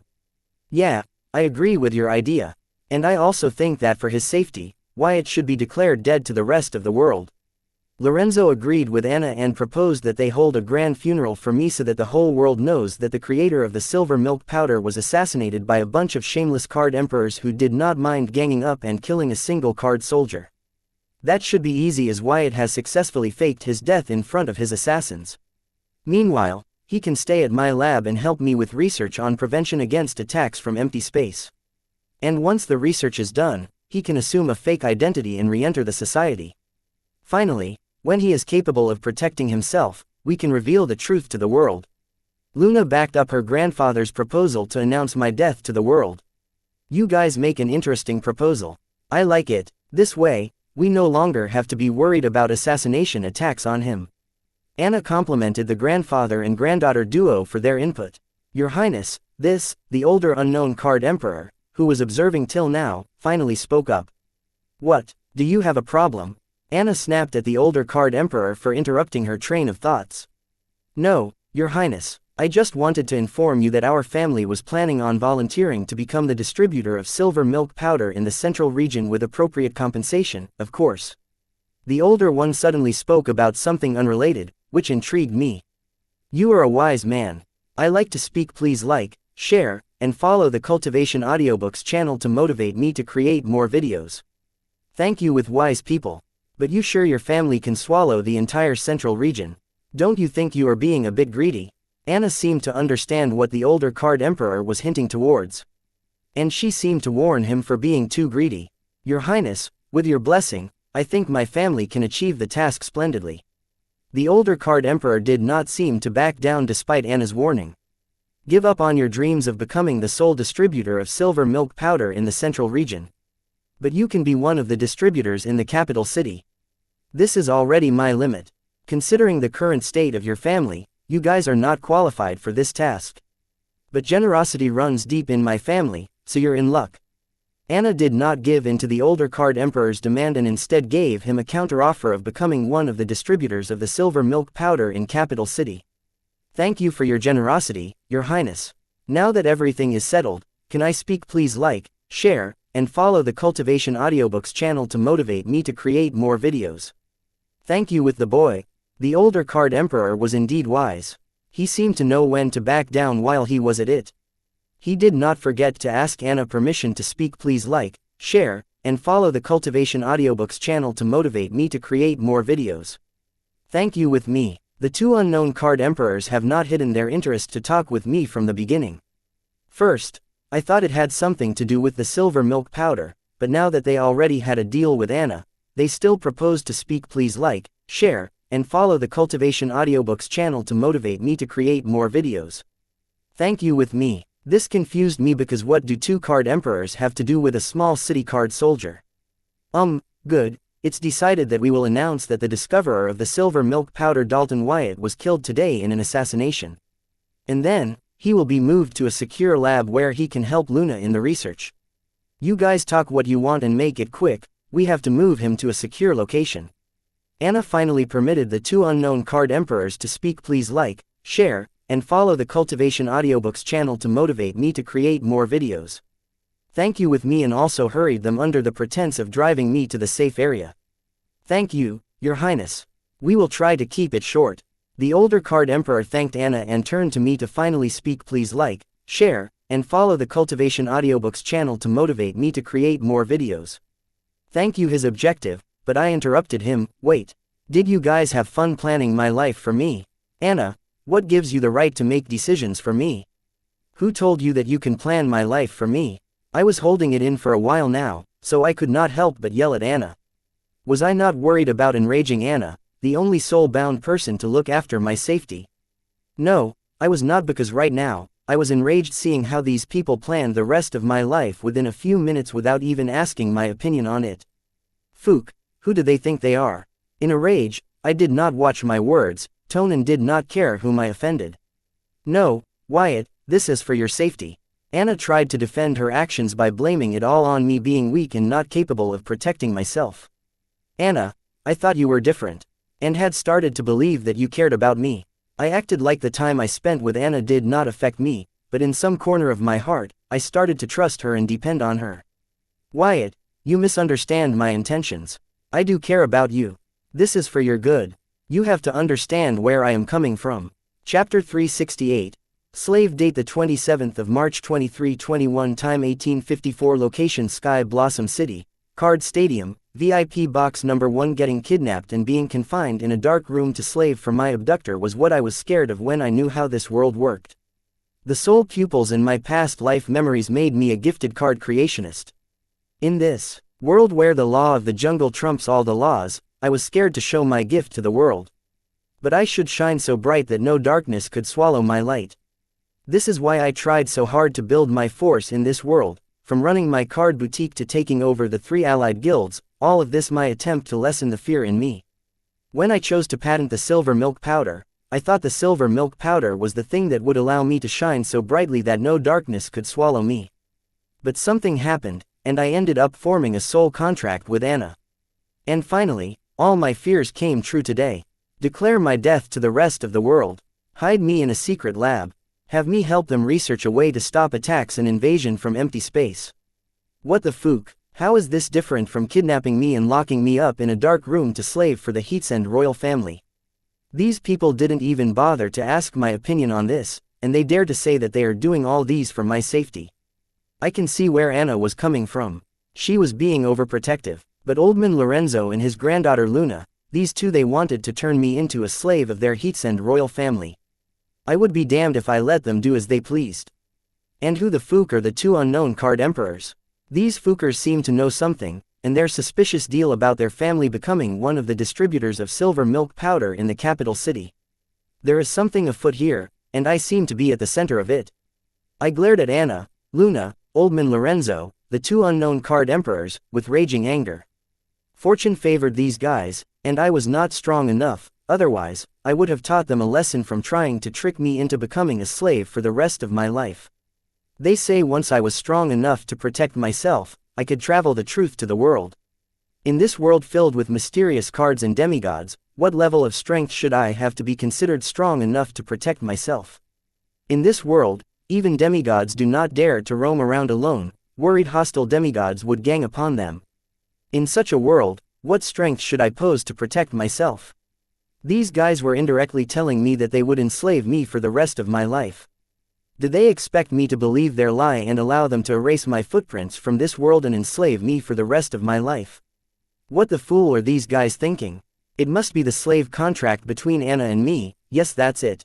Yeah, I agree with your idea. And I also think that for his safety, Wyatt should be declared dead to the rest of the world. Lorenzo agreed with Anna and proposed that they hold a grand funeral for me so that the whole world knows that the creator of the silver milk powder was assassinated by a bunch of shameless card emperors who did not mind ganging up and killing a single card soldier. That should be easy as Wyatt has successfully faked his death in front of his assassins. Meanwhile, he can stay at my lab and help me with research on prevention against attacks from empty space. And once the research is done, he can assume a fake identity and re-enter the society. Finally, when he is capable of protecting himself, we can reveal the truth to the world. Luna backed up her grandfather's proposal to announce my death to the world. You guys make an interesting proposal. I like it. This way, we no longer have to be worried about assassination attacks on him. Anna complimented the grandfather and granddaughter duo for their input. Your Highness, the older unknown card emperor, who was observing till now, finally spoke up. What, do you have a problem? Anna snapped at the older card emperor for interrupting her train of thoughts. No, Your Highness, I just wanted to inform you that our family was planning on volunteering to become the distributor of silver milk powder in the central region with appropriate compensation, of course. The older one suddenly spoke about something unrelated, which intrigued me. You are a wise man. I like to speak. Please like, share, and follow the Cultivation Audiobooks channel to motivate me to create more videos. Thank you with wise people. But you sure your family can swallow the entire central region? Don't you think you are being a bit greedy? Anna seemed to understand what the older card emperor was hinting towards. And she seemed to warn him for being too greedy. Your Highness, with your blessing, I think my family can achieve the task splendidly. The older card emperor did not seem to back down despite Anna's warning. Give up on your dreams of becoming the sole distributor of silver milk powder in the central region. But you can be one of the distributors in the capital city. This is already my limit. Considering the current state of your family, you guys are not qualified for this task. But generosity runs deep in my family, so you're in luck. Anna did not give in to the older card emperor's demand and instead gave him a counteroffer of becoming one of the distributors of the silver milk powder in capital city. Thank you for your generosity, Your Highness. Now that everything is settled, can I speak? Please like, share, and follow the Cultivation Audiobooks channel to motivate me to create more videos. Thank you with the boy. The older card emperor was indeed wise. He seemed to know when to back down while he was at it. He did not forget to ask Anna permission to speak. Please like, share, and follow the Cultivation Audiobooks channel to motivate me to create more videos. Thank you with me. The two unknown card emperors have not hidden their interest to talk with me from the beginning. First, I thought it had something to do with the silver milk powder, but now that they already had a deal with Anna, they still proposed to speak. Please like, share, and follow the Cultivation Audiobooks channel to motivate me to create more videos. Thank you with me. This confused me because what do two card emperors have to do with a small city card soldier? Good, it's decided that we will announce that the discoverer of the silver milk powder Dalton Wyatt was killed today in an assassination. And then, he will be moved to a secure lab where he can help Luna in the research. You guys talk what you want and make it quick, we have to move him to a secure location. Anna finally permitted the two unknown card emperors to speak. Please like, share, and follow the Cultivation Audiobooks channel to motivate me to create more videos. Thank you with me, and also hurried them under the pretense of driving me to the safe area. Thank you, Your Highness. We will try to keep it short. The older Card Emperor thanked Anna and turned to me to finally speak. Please like, share, and follow the Cultivation Audiobooks channel to motivate me to create more videos. Thank you. His objective, but I interrupted him. Wait. Did you guys have fun planning my life for me? Anna, what gives you the right to make decisions for me? Who told you that you can plan my life for me? I was holding it in for a while now, so I could not help but yell at Anna. Was I not worried about enraging Anna, the only soul-bound person to look after my safety? No, I was not, because right now, I was enraged seeing how these people planned the rest of my life within a few minutes without even asking my opinion on it. Fook, who do they think they are? In a rage, I did not watch my words, tone, and did not care whom I offended. No, Wyatt, this is for your safety. Anna tried to defend her actions by blaming it all on me being weak and not capable of protecting myself. Anna, I thought you were different, and had started to believe that you cared about me. I acted like the time I spent with Anna did not affect me, but in some corner of my heart, I started to trust her and depend on her. Wyatt, you misunderstand my intentions. I do care about you. This is for your good. You have to understand where I am coming from. Chapter 368. Slave date the 27th of March 2321, time 1854, location Sky Blossom City, Card Stadium, VIP box number 1. Getting kidnapped and being confined in a dark room to slave for my abductor was what I was scared of when I knew how this world worked. The soul pupils in my past life memories made me a gifted card creationist. In this world where the law of the jungle trumps all the laws, I was scared to show my gift to the world. But I should shine so bright that no darkness could swallow my light. This is why I tried so hard to build my force in this world, from running my card boutique to taking over the 3 allied guilds, all of this my attempt to lessen the fear in me. When I chose to patent the silver milk powder, I thought the silver milk powder was the thing that would allow me to shine so brightly that no darkness could swallow me. But something happened, and I ended up forming a soul contract with Anna. And finally, all my fears came true today. Declare my death to the rest of the world. Hide me in a secret lab. Have me help them research a way to stop attacks and invasion from empty space. What the fook? How is this different from kidnapping me and locking me up in a dark room to slave for the Heatsend royal family? These people didn't even bother to ask my opinion on this, and they dare to say that they are doing all these for my safety. I can see where Anna was coming from. She was being overprotective, but Oldman Lorenzo and his granddaughter Luna, these two, they wanted to turn me into a slave of their Heatsend royal family. I would be damned if I let them do as they pleased. And who the fook are the 2 unknown Card Emperors? These fookers seem to know something, and their suspicious deal about their family becoming one of the distributors of silver milk powder in the capital city. There is something afoot here, and I seem to be at the center of it. I glared at Anna, Luna, Oldman Lorenzo, the 2 unknown Card Emperors, with raging anger. Fortune favored these guys, and I was not strong enough, otherwise, I would have taught them a lesson from trying to trick me into becoming a slave for the rest of my life. They say once I was strong enough to protect myself, I could travel the truth to the world. In this world filled with mysterious cards and demigods, what level of strength should I have to be considered strong enough to protect myself? In this world, even demigods do not dare to roam around alone, worried hostile demigods would gang upon them. In such a world, what strength should I pose to protect myself? These guys were indirectly telling me that they would enslave me for the rest of my life. Did they expect me to believe their lie and allow them to erase my footprints from this world and enslave me for the rest of my life? What the fool are these guys thinking? It must be the slave contract between Anna and me. Yes, that's it.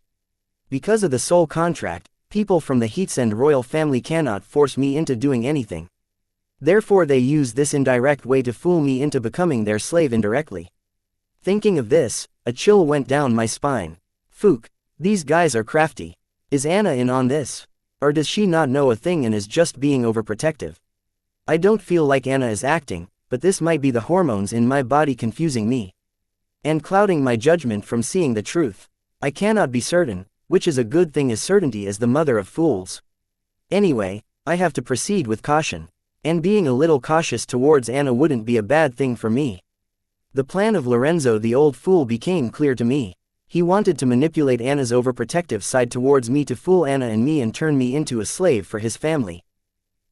Because of the soul contract, people from the Heatsend royal family cannot force me into doing anything. Therefore they use this indirect way to fool me into becoming their slave indirectly. Thinking of this, a chill went down my spine. Fook, these guys are crafty. Is Anna in on this? Or does she not know a thing and is just being overprotective? I don't feel like Anna is acting, but this might be the hormones in my body confusing me and clouding my judgment from seeing the truth. I cannot be certain, which is a good thing, as certainty is the mother of fools. Anyway, I have to proceed with caution. And being a little cautious towards Anna wouldn't be a bad thing for me. The plan of Lorenzo the old fool became clear to me. He wanted to manipulate Anna's overprotective side towards me to fool Anna and me and turn me into a slave for his family.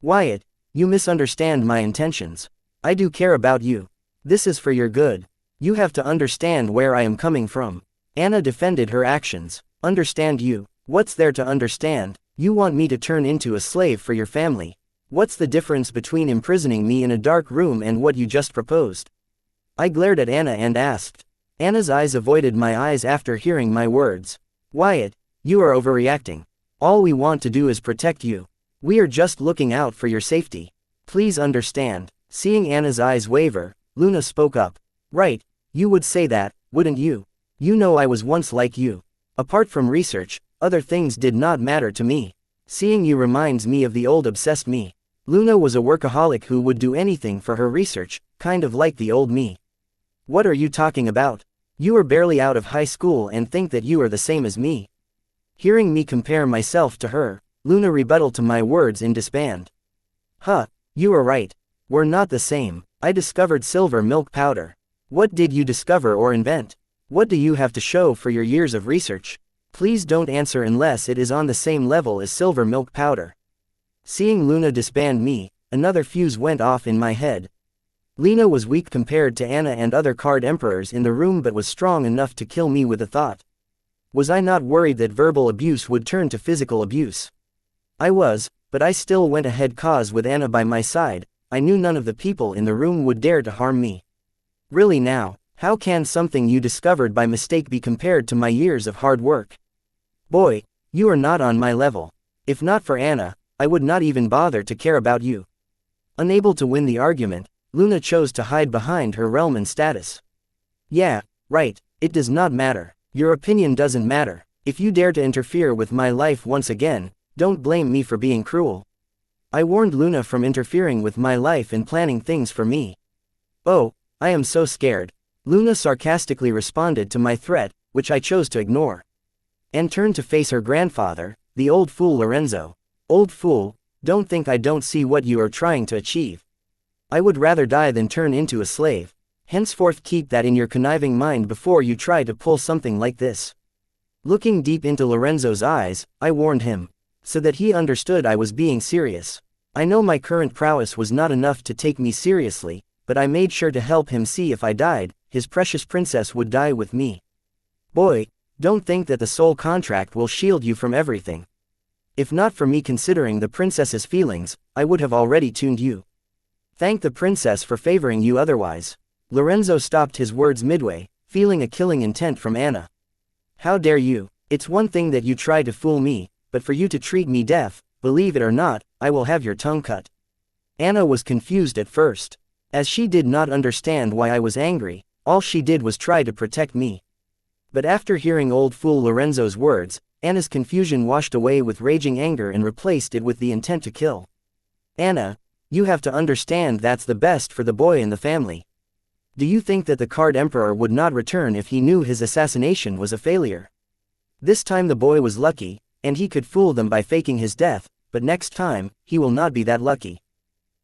Wyatt, you misunderstand my intentions. I do care about you. This is for your good. You have to understand where I am coming from. Anna defended her actions. Understand you? What's there to understand? You want me to turn into a slave for your family. What's the difference between imprisoning me in a dark room and what you just proposed? I glared at Anna and asked. Anna's eyes avoided my eyes after hearing my words. Wyatt, you are overreacting. All we want to do is protect you. We are just looking out for your safety. Please understand. Seeing Anna's eyes waver, Luna spoke up. Right, you would say that, wouldn't you? You know I was once like you. Apart from research, other things did not matter to me. Seeing you reminds me of the old obsessed me. Luna was a workaholic who would do anything for her research, kind of like the old me. What are you talking about? You are barely out of high school and think that you are the same as me. Hearing me compare myself to her, Luna rebutted to my words in disband. Huh, you are right. We're not the same. I discovered silver milk powder. What did you discover or invent? What do you have to show for your years of research? Please don't answer unless it is on the same level as silver milk powder. Seeing Luna disband me, another fuse went off in my head. Lena was weak compared to Anna and other card emperors in the room but was strong enough to kill me with a thought. Was I not worried that verbal abuse would turn to physical abuse? I was, but I still went ahead cause with Anna by my side, I knew none of the people in the room would dare to harm me. Really now, how can something you discovered by mistake be compared to my years of hard work? Boy, you are not on my level. If not for Anna, I would not even bother to care about you. Unable to win the argument, Luna chose to hide behind her realm and status. Yeah, right, it does not matter. Your opinion doesn't matter. If you dare to interfere with my life once again, don't blame me for being cruel. I warned Luna from interfering with my life and planning things for me. Oh, I am so scared. Luna sarcastically responded to my threat, which I chose to ignore. And turned to face her grandfather, the old fool Lorenzo. Old fool, don't think I don't see what you are trying to achieve. I would rather die than turn into a slave. Henceforth keep that in your conniving mind before you try to pull something like this. Looking deep into Lorenzo's eyes, I warned him, so that he understood I was being serious. I know my current prowess was not enough to take me seriously, but I made sure to help him see if I died, his precious princess would die with me. Boy, don't think that the soul contract will shield you from everything. If not for me considering the princess's feelings, I would have already tuned you. Thank the princess for favoring you otherwise. Lorenzo stopped his words midway, feeling a killing intent from Anna. How dare you? It's one thing that you try to fool me, but for you to treat me deaf, believe it or not, I will have your tongue cut. Anna was confused at first. As she did not understand why I was angry, all she did was try to protect me. But after hearing old fool Lorenzo's words, Anna's confusion washed away with raging anger and replaced it with the intent to kill. Anna, you have to understand that's the best for the boy in the family. Do you think that the Card Emperor would not return if he knew his assassination was a failure? This time the boy was lucky, and he could fool them by faking his death, but next time, he will not be that lucky.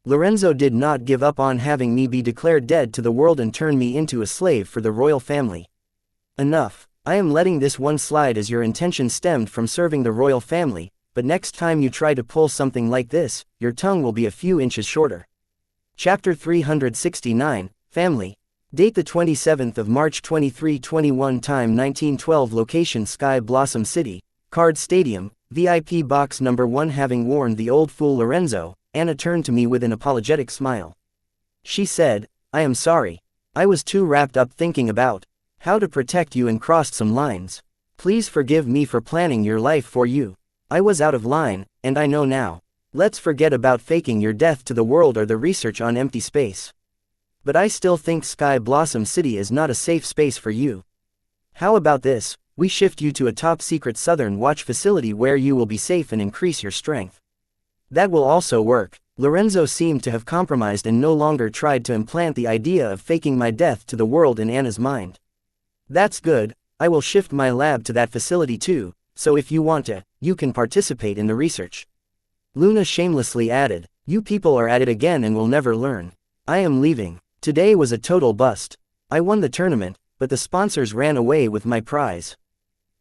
Lorenzo did not give up on having me be declared dead to the world and turn me into a slave for the royal family. Enough. I am letting this one slide as your intention stemmed from serving the royal family, but next time you try to pull something like this, your tongue will be a few inches shorter. Chapter 369, Family. Date the 27th of March 2321. Time 1912. Location Sky Blossom City, Card Stadium, VIP Box Number 1. Having warned the old fool Lorenzo, Anna turned to me with an apologetic smile. She said, I am sorry. I was too wrapped up thinking about how to protect you and crossed some lines. Please forgive me for planning your life for you. I was out of line, and I know now. Let's forget about faking your death to the world or the research on empty space. But I still think Sky Blossom City is not a safe space for you. How about this, we shift you to a top-secret Southern Watch facility where you will be safe and increase your strength. That will also work. Lorenzo seemed to have compromised and no longer tried to implant the idea of faking my death to the world in Anna's mind. That's good, I will shift my lab to that facility too, so if you want to, you can participate in the research. Luna shamelessly added, you people are at it again and will never learn. I am leaving. Today was a total bust. I won the tournament, but the sponsors ran away with my prize.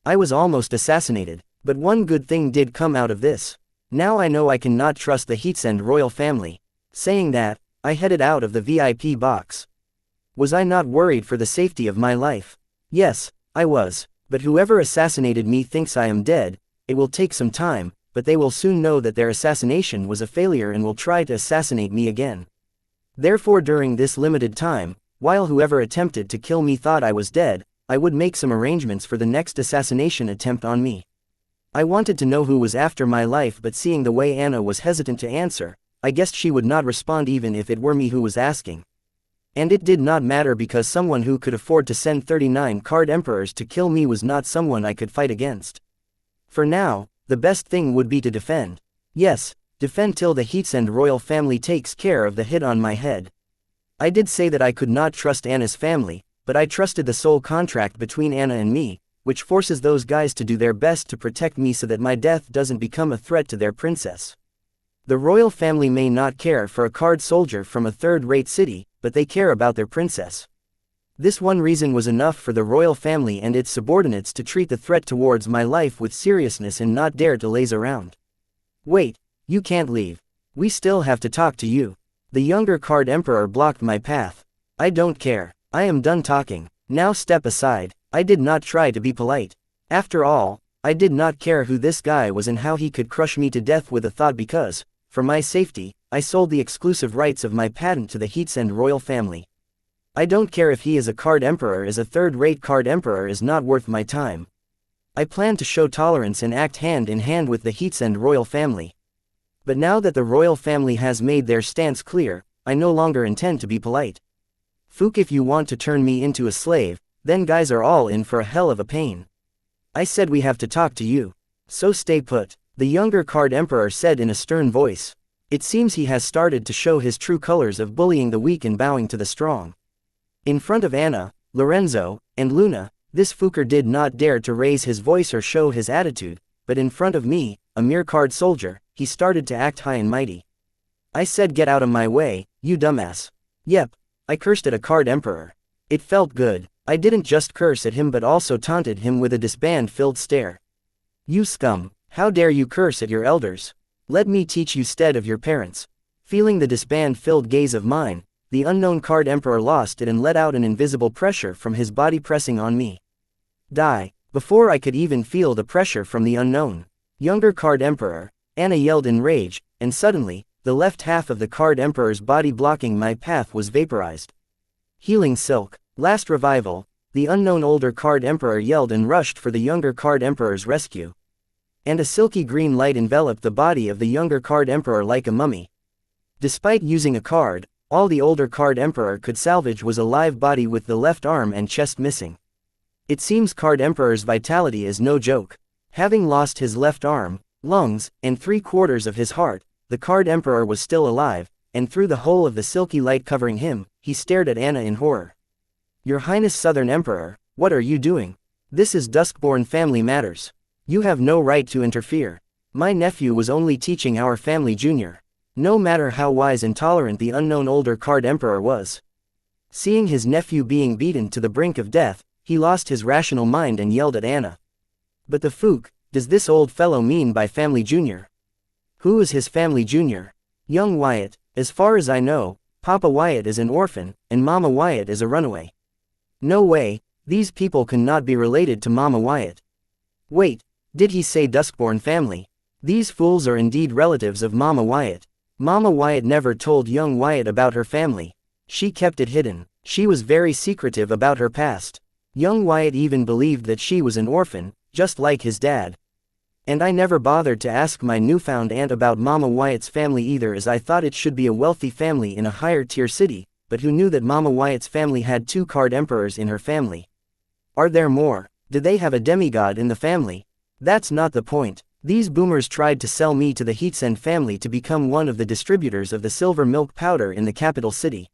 I was almost assassinated, but one good thing did come out of this. Now I know I cannot trust the Heatsend royal family. Saying that, I headed out of the VIP box. Was I not worried for the safety of my life? Yes, I was. But whoever assassinated me thinks I am dead. It will take some time, but they will soon know that their assassination was a failure and will try to assassinate me again. Therefore during this limited time, while whoever attempted to kill me thought I was dead, I would make some arrangements for the next assassination attempt on me. I wanted to know who was after my life, but seeing the way Anna was hesitant to answer, I guessed she would not respond even if it were me who was asking. And it did not matter because someone who could afford to send 39 card emperors to kill me was not someone I could fight against. For now, the best thing would be to defend. Yes, defend till the Heatsend royal family takes care of the hit on my head. I did say that I could not trust Anna's family, but I trusted the soul contract between Anna and me, which forces those guys to do their best to protect me so that my death doesn't become a threat to their princess. The royal family may not care for a card soldier from a third-rate city, but they care about their princess. This one reason was enough for the royal family and its subordinates to treat the threat towards my life with seriousness and not dare to laze around. Wait, you can't leave. We still have to talk to you. The younger card emperor blocked my path. I don't care. I am done talking. Now step aside. I did not try to be polite. After all, I did not care who this guy was and how he could crush me to death with a thought because, for my safety, I sold the exclusive rights of my patent to the Heatsend royal family. I don't care if he is a card emperor, as a third-rate card emperor is not worth my time. I plan to show tolerance and act hand in hand with the Heatsend royal family. But now that the royal family has made their stance clear, I no longer intend to be polite. Fook, if you want to turn me into a slave, then guys are all in for a hell of a pain. I said we have to talk to you. So stay put, the younger card emperor said in a stern voice. It seems he has started to show his true colors of bullying the weak and bowing to the strong. In front of Anna, Lorenzo, and Luna, this Fooker did not dare to raise his voice or show his attitude, but in front of me, a mere card soldier, he started to act high and mighty. I said, get out of my way, you dumbass. Yep, I cursed at a card emperor. It felt good. I didn't just curse at him but also taunted him with a disband-filled stare. You scum, how dare you curse at your elders? Let me teach you stead of your parents. Feeling the disband-filled gaze of mine, the unknown card emperor lost it and let out an invisible pressure from his body pressing on me. Die, before I could even feel the pressure from the unknown younger card emperor, Anna yelled in rage, and suddenly, the left half of the card emperor's body blocking my path was vaporized. Healing silk, last revival, the unknown older card emperor yelled and rushed for the younger card emperor's rescue. And a silky green light enveloped the body of the younger card emperor like a mummy. Despite using a card, all the older card emperor could salvage was a live body with the left arm and chest missing. It seems card emperor's vitality is no joke. Having lost his left arm, lungs, and 3/4 of his heart, the card emperor was still alive, and through the hole of the silky light covering him, he stared at Anna in horror. Your Highness Southern Emperor, what are you doing? This is Duskborn family matters. You have no right to interfere. My nephew was only teaching our family junior. No matter how wise and tolerant the unknown older card emperor was. Seeing his nephew being beaten to the brink of death, he lost his rational mind and yelled at Anna. But the Fook, does this old fellow mean by family junior? Who is his family junior? Young Wyatt. As far as I know, Papa Wyatt is an orphan, and Mama Wyatt is a runaway. No way, these people cannot be related to Mama Wyatt. Wait, did he say Duskborn family? These fools are indeed relatives of Mama Wyatt. Mama Wyatt never told young Wyatt about her family. She kept it hidden. She was very secretive about her past. Young Wyatt even believed that she was an orphan, just like his dad. And I never bothered to ask my newfound aunt about Mama Wyatt's family either, as I thought it should be a wealthy family in a higher tier city, but who knew that Mama Wyatt's family had 2 card emperors in her family? Are there more? Do they have a demigod in the family? That's not the point. These boomers tried to sell me to the Heatsend family to become one of the distributors of the silver milk powder in the capital city.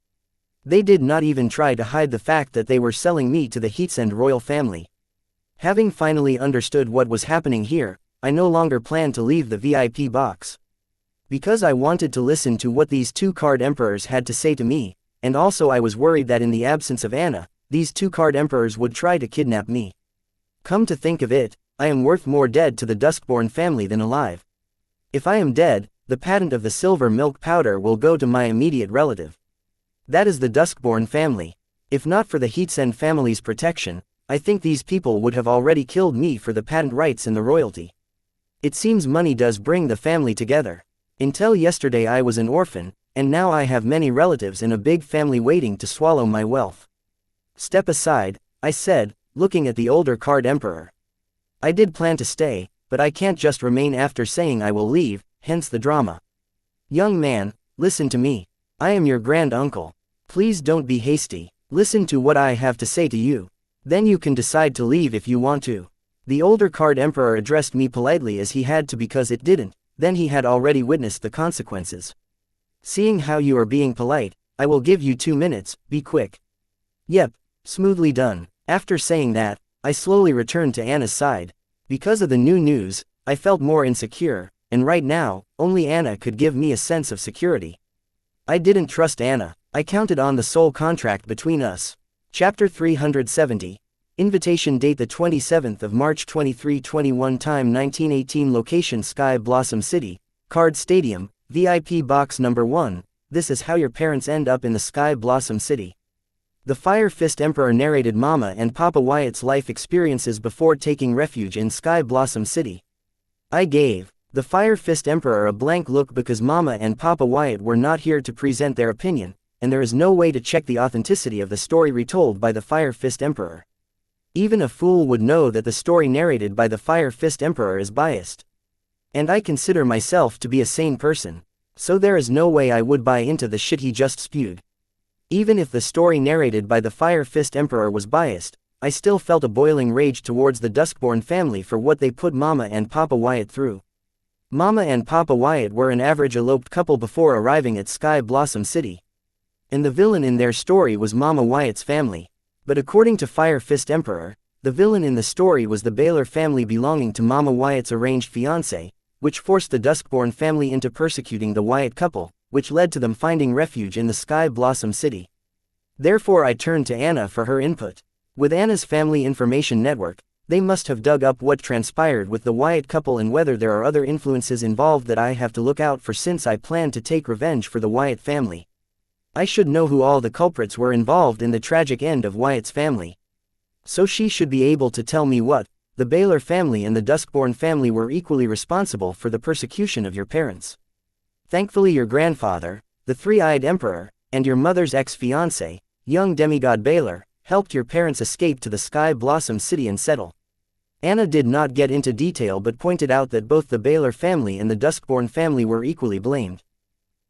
They did not even try to hide the fact that they were selling me to the Heatsend royal family. Having finally understood what was happening here, I no longer planned to leave the VIP box. Because I wanted to listen to what these 2 card emperors had to say to me, and also I was worried that in the absence of Anna, these 2 card emperors would try to kidnap me. Come to think of it, I am worth more dead to the Duskborn family than alive. If I am dead, the patent of the silver milk powder will go to my immediate relative. That is the Duskborn family. If not for the Heatsend family's protection, I think these people would have already killed me for the patent rights and the royalty. It seems money does bring the family together. Until yesterday I was an orphan, and now I have many relatives and a big family waiting to swallow my wealth. Step aside, I said, looking at the older Card Emperor. I did plan to stay, but I can't just remain after saying I will leave, hence the drama. Young man, listen to me. I am your grand uncle. Please don't be hasty. Listen to what I have to say to you. Then you can decide to leave if you want to. The older Card Emperor addressed me politely as he had to because it didn't, then he had already witnessed the consequences. Seeing how you are being polite, I will give you 2 minutes, be quick. Yep, smoothly done. After saying that, I slowly returned to Anna's side. Because of the new news, I felt more insecure, and right now, only Anna could give me a sense of security. I didn't trust Anna. I counted on the soul contract between us. Chapter 370. Invitation date the 27th of March 2321 time 1918 location Sky Blossom City, Card Stadium, VIP box number 1. This is how your parents end up in the Sky Blossom City. The Fire Fist Emperor narrated Mama and Papa Wyatt's life experiences before taking refuge in Sky Blossom City. I gave the Fire Fist Emperor a blank look because Mama and Papa Wyatt were not here to present their opinion, and there is no way to check the authenticity of the story retold by the Fire Fist Emperor. Even a fool would know that the story narrated by the Fire Fist Emperor is biased. And I consider myself to be a sane person, so there is no way I would buy into the shit he just spewed. Even if the story narrated by the Fire Fist Emperor was biased, I still felt a boiling rage towards the Duskborn family for what they put Mama and Papa Wyatt through. Mama and Papa Wyatt were an average eloped couple before arriving at Sky Blossom City. And the villain in their story was Mama Wyatt's family. But according to Fire Fist Emperor, the villain in the story was the Baylor family belonging to Mama Wyatt's arranged fiancé, which forced the Duskborn family into persecuting the Wyatt couple, which led to them finding refuge in the Sky Blossom City. Therefore I turned to Anna for her input. With Anna's family information network, they must have dug up what transpired with the Wyatt couple and whether there are other influences involved that I have to look out for since I plan to take revenge for the Wyatt family. I should know who all the culprits were involved in the tragic end of Wyatt's family. So she should be able to tell me what, the Baylor family and the Duskborn family were equally responsible for the persecution of your parents. Thankfully your grandfather, the three-eyed emperor, and your mother's ex-fiancé, young demigod Baylor, helped your parents escape to the Sky Blossom City and settle. Anna did not get into detail but pointed out that both the Baylor family and the Duskborn family were equally blamed.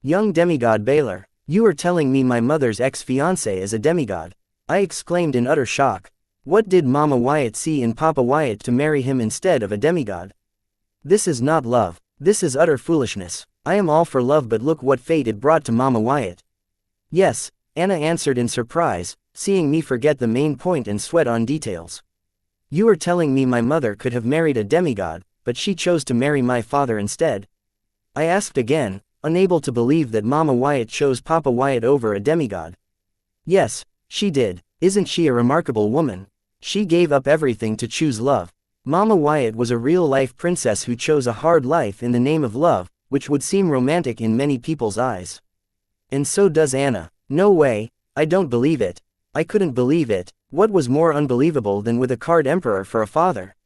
Young demigod Baylor, you are telling me my mother's ex-fiancé is a demigod? I exclaimed in utter shock. What did Mama Wyatt see in Papa Wyatt to marry him instead of a demigod? This is not love. This is utter foolishness. I am all for love, but look what fate it brought to Mama Wyatt. Yes, Anna answered in surprise, seeing me forget the main point and sweat on details. You are telling me my mother could have married a demigod, but she chose to marry my father instead? I asked again, unable to believe that Mama Wyatt chose Papa Wyatt over a demigod. Yes, she did. Isn't she a remarkable woman? She gave up everything to choose love. Mama Wyatt was a real-life princess who chose a hard life in the name of love, which would seem romantic in many people's eyes. And so does Anna. No way, I don't believe it. I couldn't believe it. What was more unbelievable than with a Card Emperor for a father?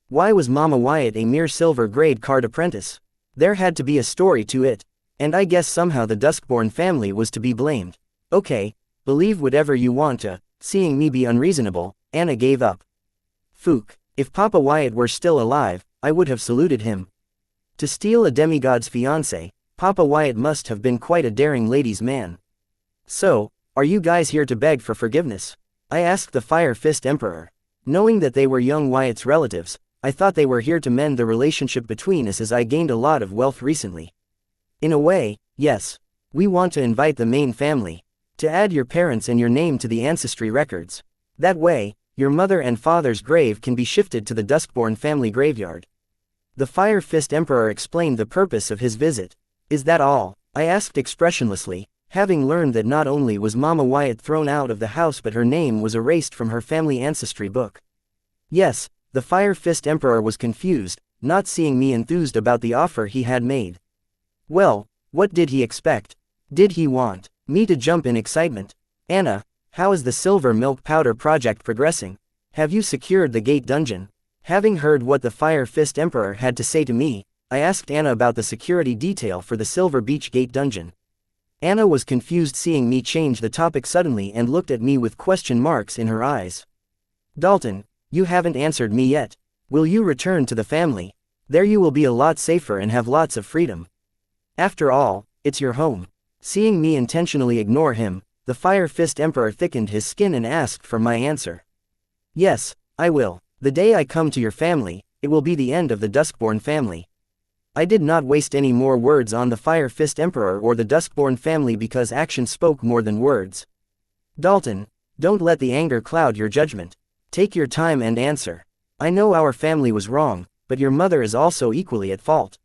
Why was Mama Wyatt a mere silver-grade card apprentice? There had to be a story to it. And I guess somehow the Duskborn family was to be blamed. Okay, believe whatever you want to. Seeing me be unreasonable, Anna gave up. Fook. If Papa Wyatt were still alive, I would have saluted him. To steal a demigod's fiancé, Papa Wyatt must have been quite a daring ladies' man. So, are you guys here to beg for forgiveness? I asked the Fire Fist Emperor. Knowing that they were young Wyatt's relatives, I thought they were here to mend the relationship between us as I gained a lot of wealth recently. In a way, yes. We want to invite the main family. To add your parents and your name to the ancestry records. That way, your mother and father's grave can be shifted to the Duskborn family graveyard. The Fire Fist Emperor explained the purpose of his visit. Is that all? I asked expressionlessly, having learned that not only was Mama Wyatt thrown out of the house but her name was erased from her family ancestry book. Yes, the Fire Fist Emperor was confused, not seeing me enthused about the offer he had made. Well, what did he expect? Did he want me to jump in excitement? Anna, how is the silver milk powder project progressing? Have you secured the gate dungeon? Having heard what the Fire Fist Emperor had to say to me, I asked Anna about the security detail for the Silver Beach Gate dungeon. Anna was confused seeing me change the topic suddenly and looked at me with question marks in her eyes. Dalton, you haven't answered me yet. Will you return to the family? There you will be a lot safer and have lots of freedom. After all, it's your home. Seeing me intentionally ignore him, the Fire Fist Emperor thickened his skin and asked for my answer. Yes, I will. The day I come to your family, it will be the end of the Duskborn family. I did not waste any more words on the Fire Fist Emperor or the Duskborn family because action spoke more than words. Dalton, don't let the anger cloud your judgment. Take your time and answer. I know our family was wrong, but your mother is also equally at fault.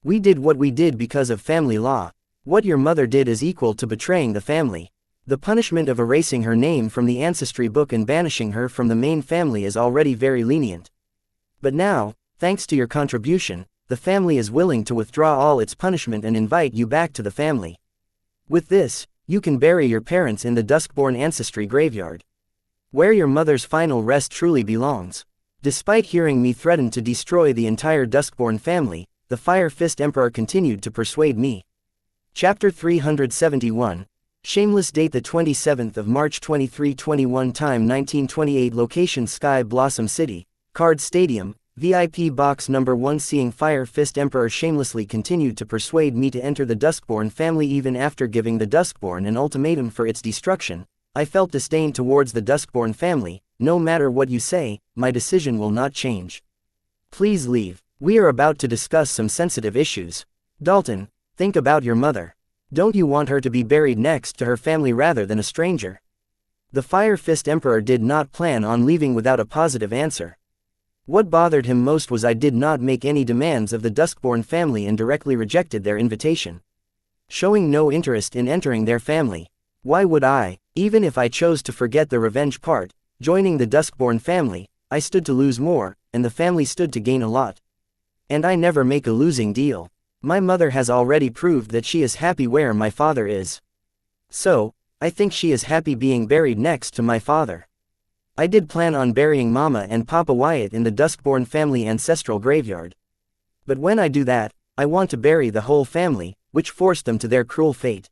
We did what we did because of family law. What your mother did is equal to betraying the family. The punishment of erasing her name from the ancestry book and banishing her from the main family is already very lenient. But now, thanks to your contribution, the family is willing to withdraw all its punishment and invite you back to the family. With this, you can bury your parents in the Duskborn ancestry graveyard, where your mother's final rest truly belongs. Despite hearing me threaten to destroy the entire Duskborn family, the Fire Fist Emperor continued to persuade me. Chapter 371. Shameless. Date the 27th of March 2321. Time 1928. Location Sky Blossom City, Card Stadium, VIP Box Number 1. Seeing Fire Fist Emperor shamelessly continued to persuade me to enter the Duskborn family even after giving the Duskborn an ultimatum for its destruction, I felt disdain towards the Duskborn family. No matter what you say, my decision will not change. Please leave. We are about to discuss some sensitive issues. Dalton, think about your mother. Don't you want her to be buried next to her family rather than a stranger? The Fire Fist Emperor did not plan on leaving without a positive answer. What bothered him most was I did not make any demands of the Duskborn family and directly rejected their invitation, showing no interest in entering their family. Why would I? Even if I chose to forget the revenge part, joining the Duskborn family, I stood to lose more, and the family stood to gain a lot. And I never make a losing deal. My mother has already proved that she is happy where my father is. So, I think she is happy being buried next to my father. I did plan on burying Mama and Papa Wyatt in the Duskborn family ancestral graveyard. But when I do that, I want to bury the whole family, which forced them to their cruel fate.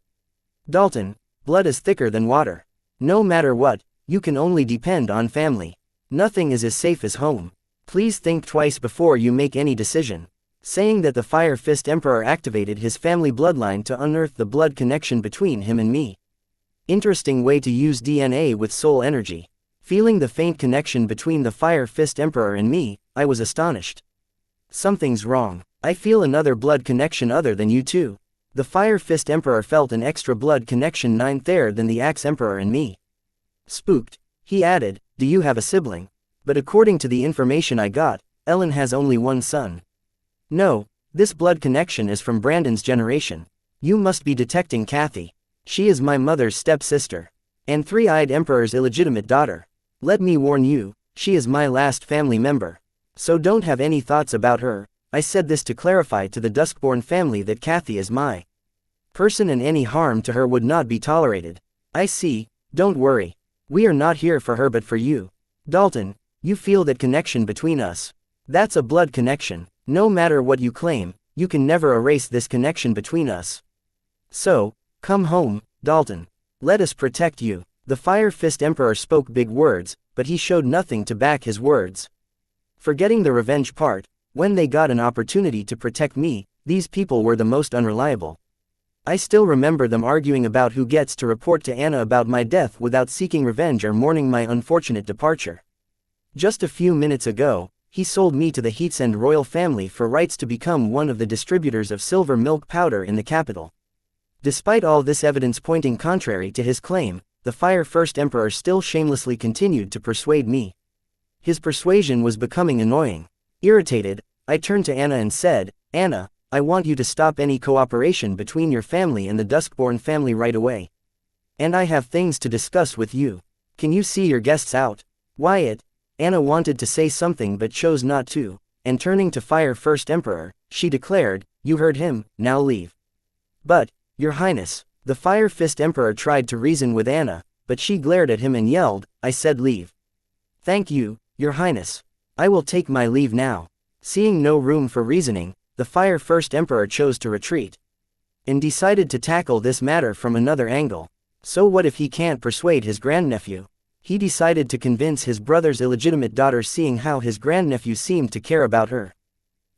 Dalton, blood is thicker than water. No matter what, you can only depend on family. Nothing is as safe as home. Please think twice before you make any decision. Saying that the Fire Fist Emperor activated his family bloodline to unearth the blood connection between him and me. Interesting way to use DNA with soul energy. Feeling the faint connection between the Fire Fist Emperor and me, I was astonished. Something's wrong. I feel another blood connection other than you two. The Fire Fist Emperor felt an extra blood connection there than the Axe Emperor and me. Spooked, he added, do you have a sibling? But according to the information I got, Ellen has only one son. No, this blood connection is from Brandon's generation. You must be detecting Kathy. She is my mother's stepsister, and Three-Eyed Emperor's illegitimate daughter. Let me warn you, she is my last family member. So don't have any thoughts about her. I said this to clarify to the Duskborn family that Kathy is my person and any harm to her would not be tolerated. I see, don't worry. We are not here for her but for you. Dalton, you feel that connection between us. That's a blood connection. No matter what you claim, you can never erase this connection between us. So, come home, Dalton. Let us protect you. The Fire Fist Emperor spoke big words, but he showed nothing to back his words. Forgetting the revenge part, when they got an opportunity to protect me, these people were the most unreliable. I still remember them arguing about who gets to report to Anna about my death without seeking revenge or mourning my unfortunate departure. Just a few minutes ago, he sold me to the Heatsend royal family for rights to become one of the distributors of silver milk powder in the capital. Despite all this evidence pointing contrary to his claim, the Fire First Emperor still shamelessly continued to persuade me. His persuasion was becoming annoying. Irritated, I turned to Anna and said, Anna, I want you to stop any cooperation between your family and the Duskborn family right away. And I have things to discuss with you. Can you see your guests out? Wyatt. Anna wanted to say something but chose not to, and turning to Fire First Emperor, she declared, you heard him, now leave. But, Your Highness, the Fire Fist Emperor tried to reason with Anna, but she glared at him and yelled, I said leave. Thank you, Your Highness. I will take my leave now. Seeing no room for reasoning, the Fire First Emperor chose to retreat. And decided to tackle this matter from another angle. So what if he can't persuade his grandnephew? He decided to convince his brother's illegitimate daughter, seeing how his grandnephew seemed to care about her.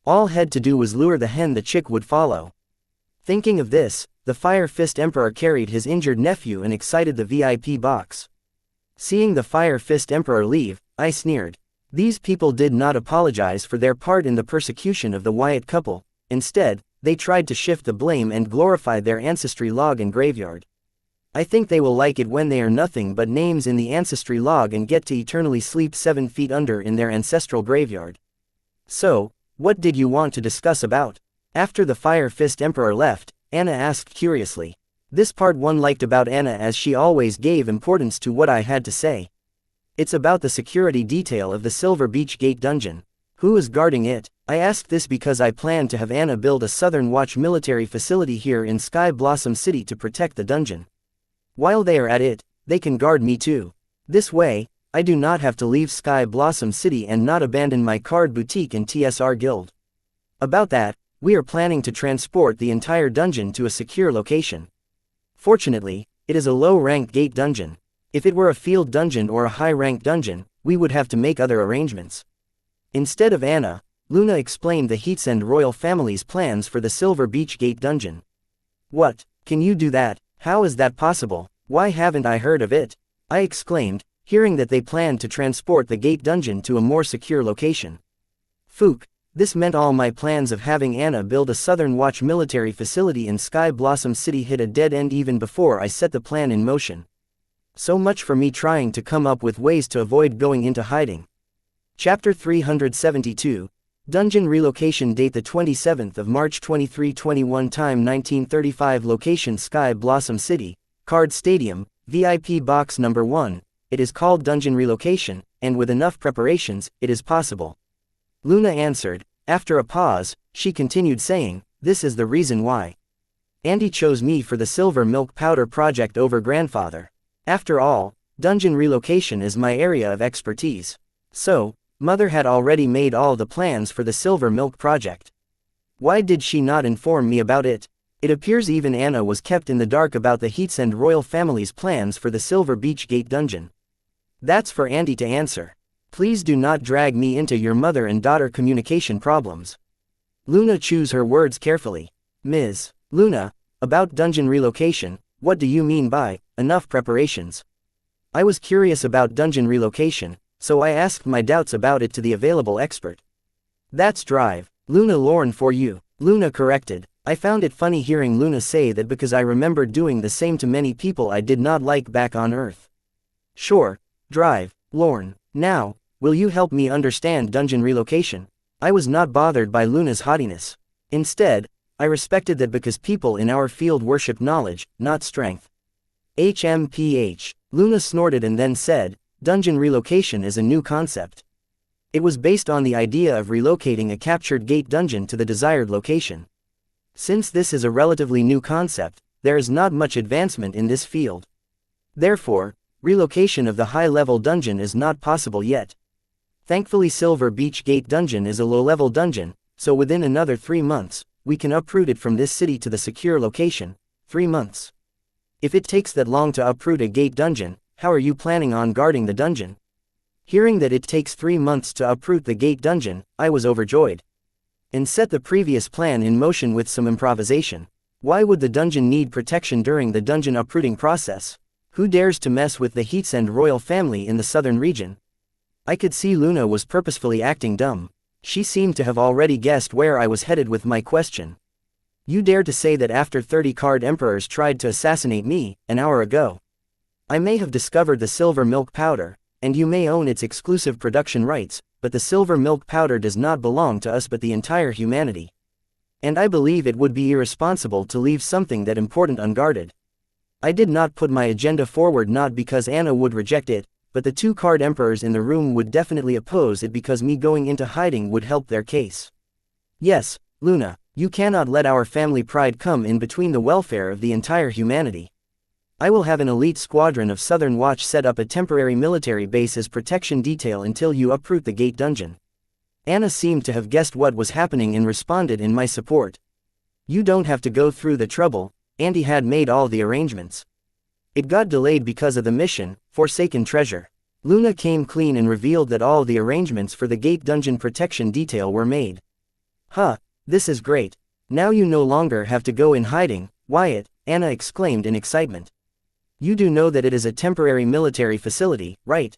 All had to do was lure the hen, the chick would follow. Thinking of this, the Fire Fist Emperor carried his injured nephew and exited the VIP box. Seeing the Fire Fist Emperor leave, I sneered. These people did not apologize for their part in the persecution of the Wyatt couple. Instead, they tried to shift the blame and glorify their ancestry log and graveyard. I think they will like it when they are nothing but names in the ancestry log and get to eternally sleep 7 feet under in their ancestral graveyard. So, what did you want to discuss about? After the Fire Fist Emperor left, Anna asked curiously. This part one liked about Anna, as she always gave importance to what I had to say. It's about the security detail of the Silver Beach Gate dungeon. Who is guarding it? I asked this because I planned to have Anna build a Southern Watch military facility here in Sky Blossom City to protect the dungeon. While they are at it, they can guard me too. This way, I do not have to leave Sky Blossom City and not abandon my card boutique and TSR guild. About that, we are planning to transport the entire dungeon to a secure location. Fortunately, it is a low-ranked gate dungeon. If it were a field dungeon or a high-ranked dungeon, we would have to make other arrangements. Instead of Anna, Luna explained the Heatsend royal family's plans for the Silver Beach Gate dungeon. What? Can you do that? How is that possible? Why haven't I heard of it? I exclaimed, hearing that they planned to transport the gate dungeon to a more secure location. Fook, this meant all my plans of having Anna build a Southern Watch military facility in Sky Blossom City hit a dead end even before I set the plan in motion. So much for me trying to come up with ways to avoid going into hiding. Chapter 372, Dungeon Relocation. Date the 27th of March 2321. Time 1935. Location Sky Blossom City, Card Stadium, VIP Box Number 1. It is called Dungeon Relocation, and with enough preparations, it is possible. Luna answered. After a pause, she continued saying, this is the reason why. Auntie chose me for the Silver Milk Powder project over grandfather. After all, dungeon relocation is my area of expertise. So, Mother had already made all the plans for the Silver Milk project. Why did she not inform me about it? It appears even Anna was kept in the dark about the Heatsend royal family's plans for the Silver Beach Gate dungeon. That's for Auntie to answer. Please do not drag me into your mother and daughter communication problems. Luna chose her words carefully. Ms. Luna, about dungeon relocation, what do you mean by enough preparations? I was curious about dungeon relocation, so I asked my doubts about it to the available expert. That's drive, Luna Lorne for you, Luna corrected. I found it funny hearing Luna say that because I remembered doing the same to many people I did not like back on Earth. Sure, drive, Lorne. Now, will you help me understand dungeon relocation? I was not bothered by Luna's haughtiness. Instead, I respected that because people in our field worship knowledge, not strength. HMPH. Luna snorted and then said, dungeon relocation is a new concept. It was based on the idea of relocating a captured gate dungeon to the desired location. Since this is a relatively new concept, there is not much advancement in this field. Therefore, relocation of the high-level dungeon is not possible yet. Thankfully, Silver Beach Gate dungeon is a low-level dungeon, so within another 3 months, we can uproot it from this city to the secure location. 3 months. If it takes that long to uproot a gate dungeon, how are you planning on guarding the dungeon? Hearing that it takes 3 months to uproot the gate dungeon, I was overjoyed. And set the previous plan in motion with some improvisation. Why would the dungeon need protection during the dungeon uprooting process? Who dares to mess with the Heatsend royal family in the southern region? I could see Luna was purposefully acting dumb. She seemed to have already guessed where I was headed with my question. You dare to say that after 30 card emperors tried to assassinate me, an hour ago? I may have discovered the silver milk powder, and you may own its exclusive production rights, but the silver milk powder does not belong to us but the entire humanity. And I believe it would be irresponsible to leave something that important unguarded. I did not put my agenda forward not because Anna would reject it, but the 2 card emperors in the room would definitely oppose it because me going into hiding would help their case. Yes, Luna, you cannot let our family pride come in between the welfare of the entire humanity. I will have an elite squadron of Southern Watch set up a temporary military base as protection detail until you uproot the gate dungeon. Anna seemed to have guessed what was happening and responded in my support. You don't have to go through the trouble, Andy had made all the arrangements. It got delayed because of the mission, Forsaken Treasure. Luna came clean and revealed that all the arrangements for the gate dungeon protection detail were made. Huh, this is great. Now you no longer have to go in hiding, Wyatt, Anna exclaimed in excitement. You do know that it is a temporary military facility, right?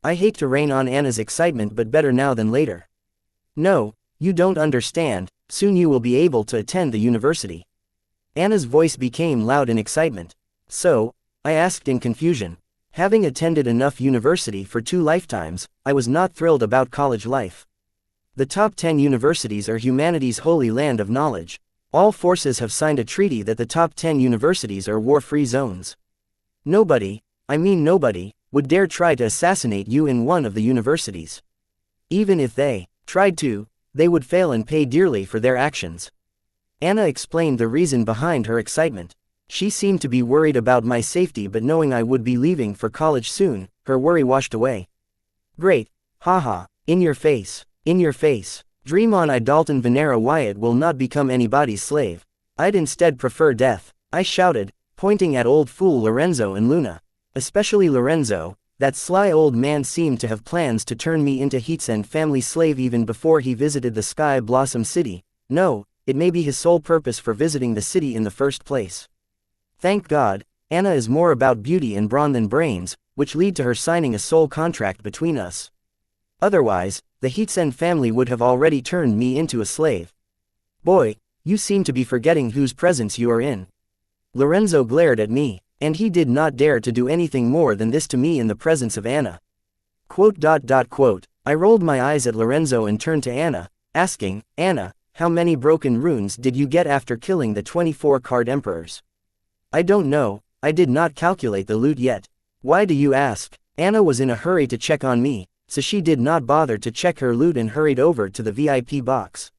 I hate to rain on Anna's excitement, but better now than later. No, you don't understand, soon you will be able to attend the university. Anna's voice became loud in excitement. So, I asked in confusion. Having attended enough university for 2 lifetimes, I was not thrilled about college life. The top 10 universities are humanity's holy land of knowledge. All forces have signed a treaty that the top 10 universities are war-free zones. Nobody, I mean nobody, would dare try to assassinate you in one of the universities. Even if they tried to, they would fail and pay dearly for their actions. Anna explained the reason behind her excitement. She seemed to be worried about my safety, but knowing I would be leaving for college soon, her worry washed away. Great, haha, in your face, in your face. Dream on. I Dalton Wyatt will not become anybody's slave. I'd instead prefer death, I shouted, pointing at old fool Lorenzo and Luna. Especially Lorenzo, that sly old man seemed to have plans to turn me into Xianxia family slave even before he visited the Sky Blossom City. No, it may be his sole purpose for visiting the city in the first place. Thank God, Anna is more about beauty and brawn than brains, which lead to her signing a soul contract between us. Otherwise, the Xianxia family would have already turned me into a slave. Boy, you seem to be forgetting whose presence you are in. Lorenzo glared at me, and he did not dare to do anything more than this to me in the presence of Anna. I rolled my eyes at Lorenzo and turned to Anna, asking, Anna, how many broken runes did you get after killing the 24 card emperors? I don't know, I did not calculate the loot yet. Why do you ask? Anna was in a hurry to check on me, so she did not bother to check her loot and hurried over to the VIP box.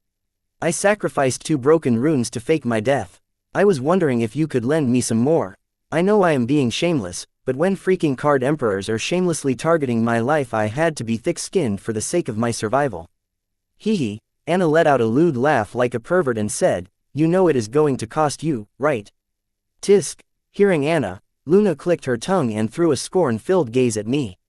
I sacrificed 2 broken runes to fake my death. I was wondering if you could lend me some more. I know I am being shameless, but when freaking card emperors are shamelessly targeting my life, I had to be thick-skinned for the sake of my survival. Hee. Anna let out a lewd laugh like a pervert and said, you know it is going to cost you, right? Tisk. Hearing Anna, Luna clicked her tongue and threw a scorn-filled gaze at me.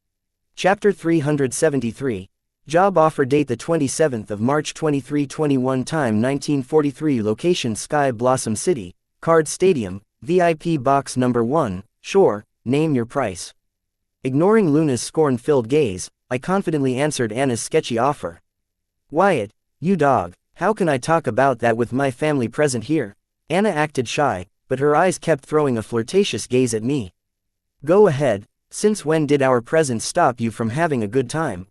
Chapter 373. Job offer. Date the 27th of March 2321. Time 1943. Location Sky Blossom City, Card Stadium, VIP box number 1, sure, name your price. Ignoring Luna's scorn-filled gaze, I confidently answered Anna's sketchy offer. Wyatt, you dog, how can I talk about that with my family present here? Anna acted shy, but her eyes kept throwing a flirtatious gaze at me. Go ahead, since when did our presence stop you from having a good time?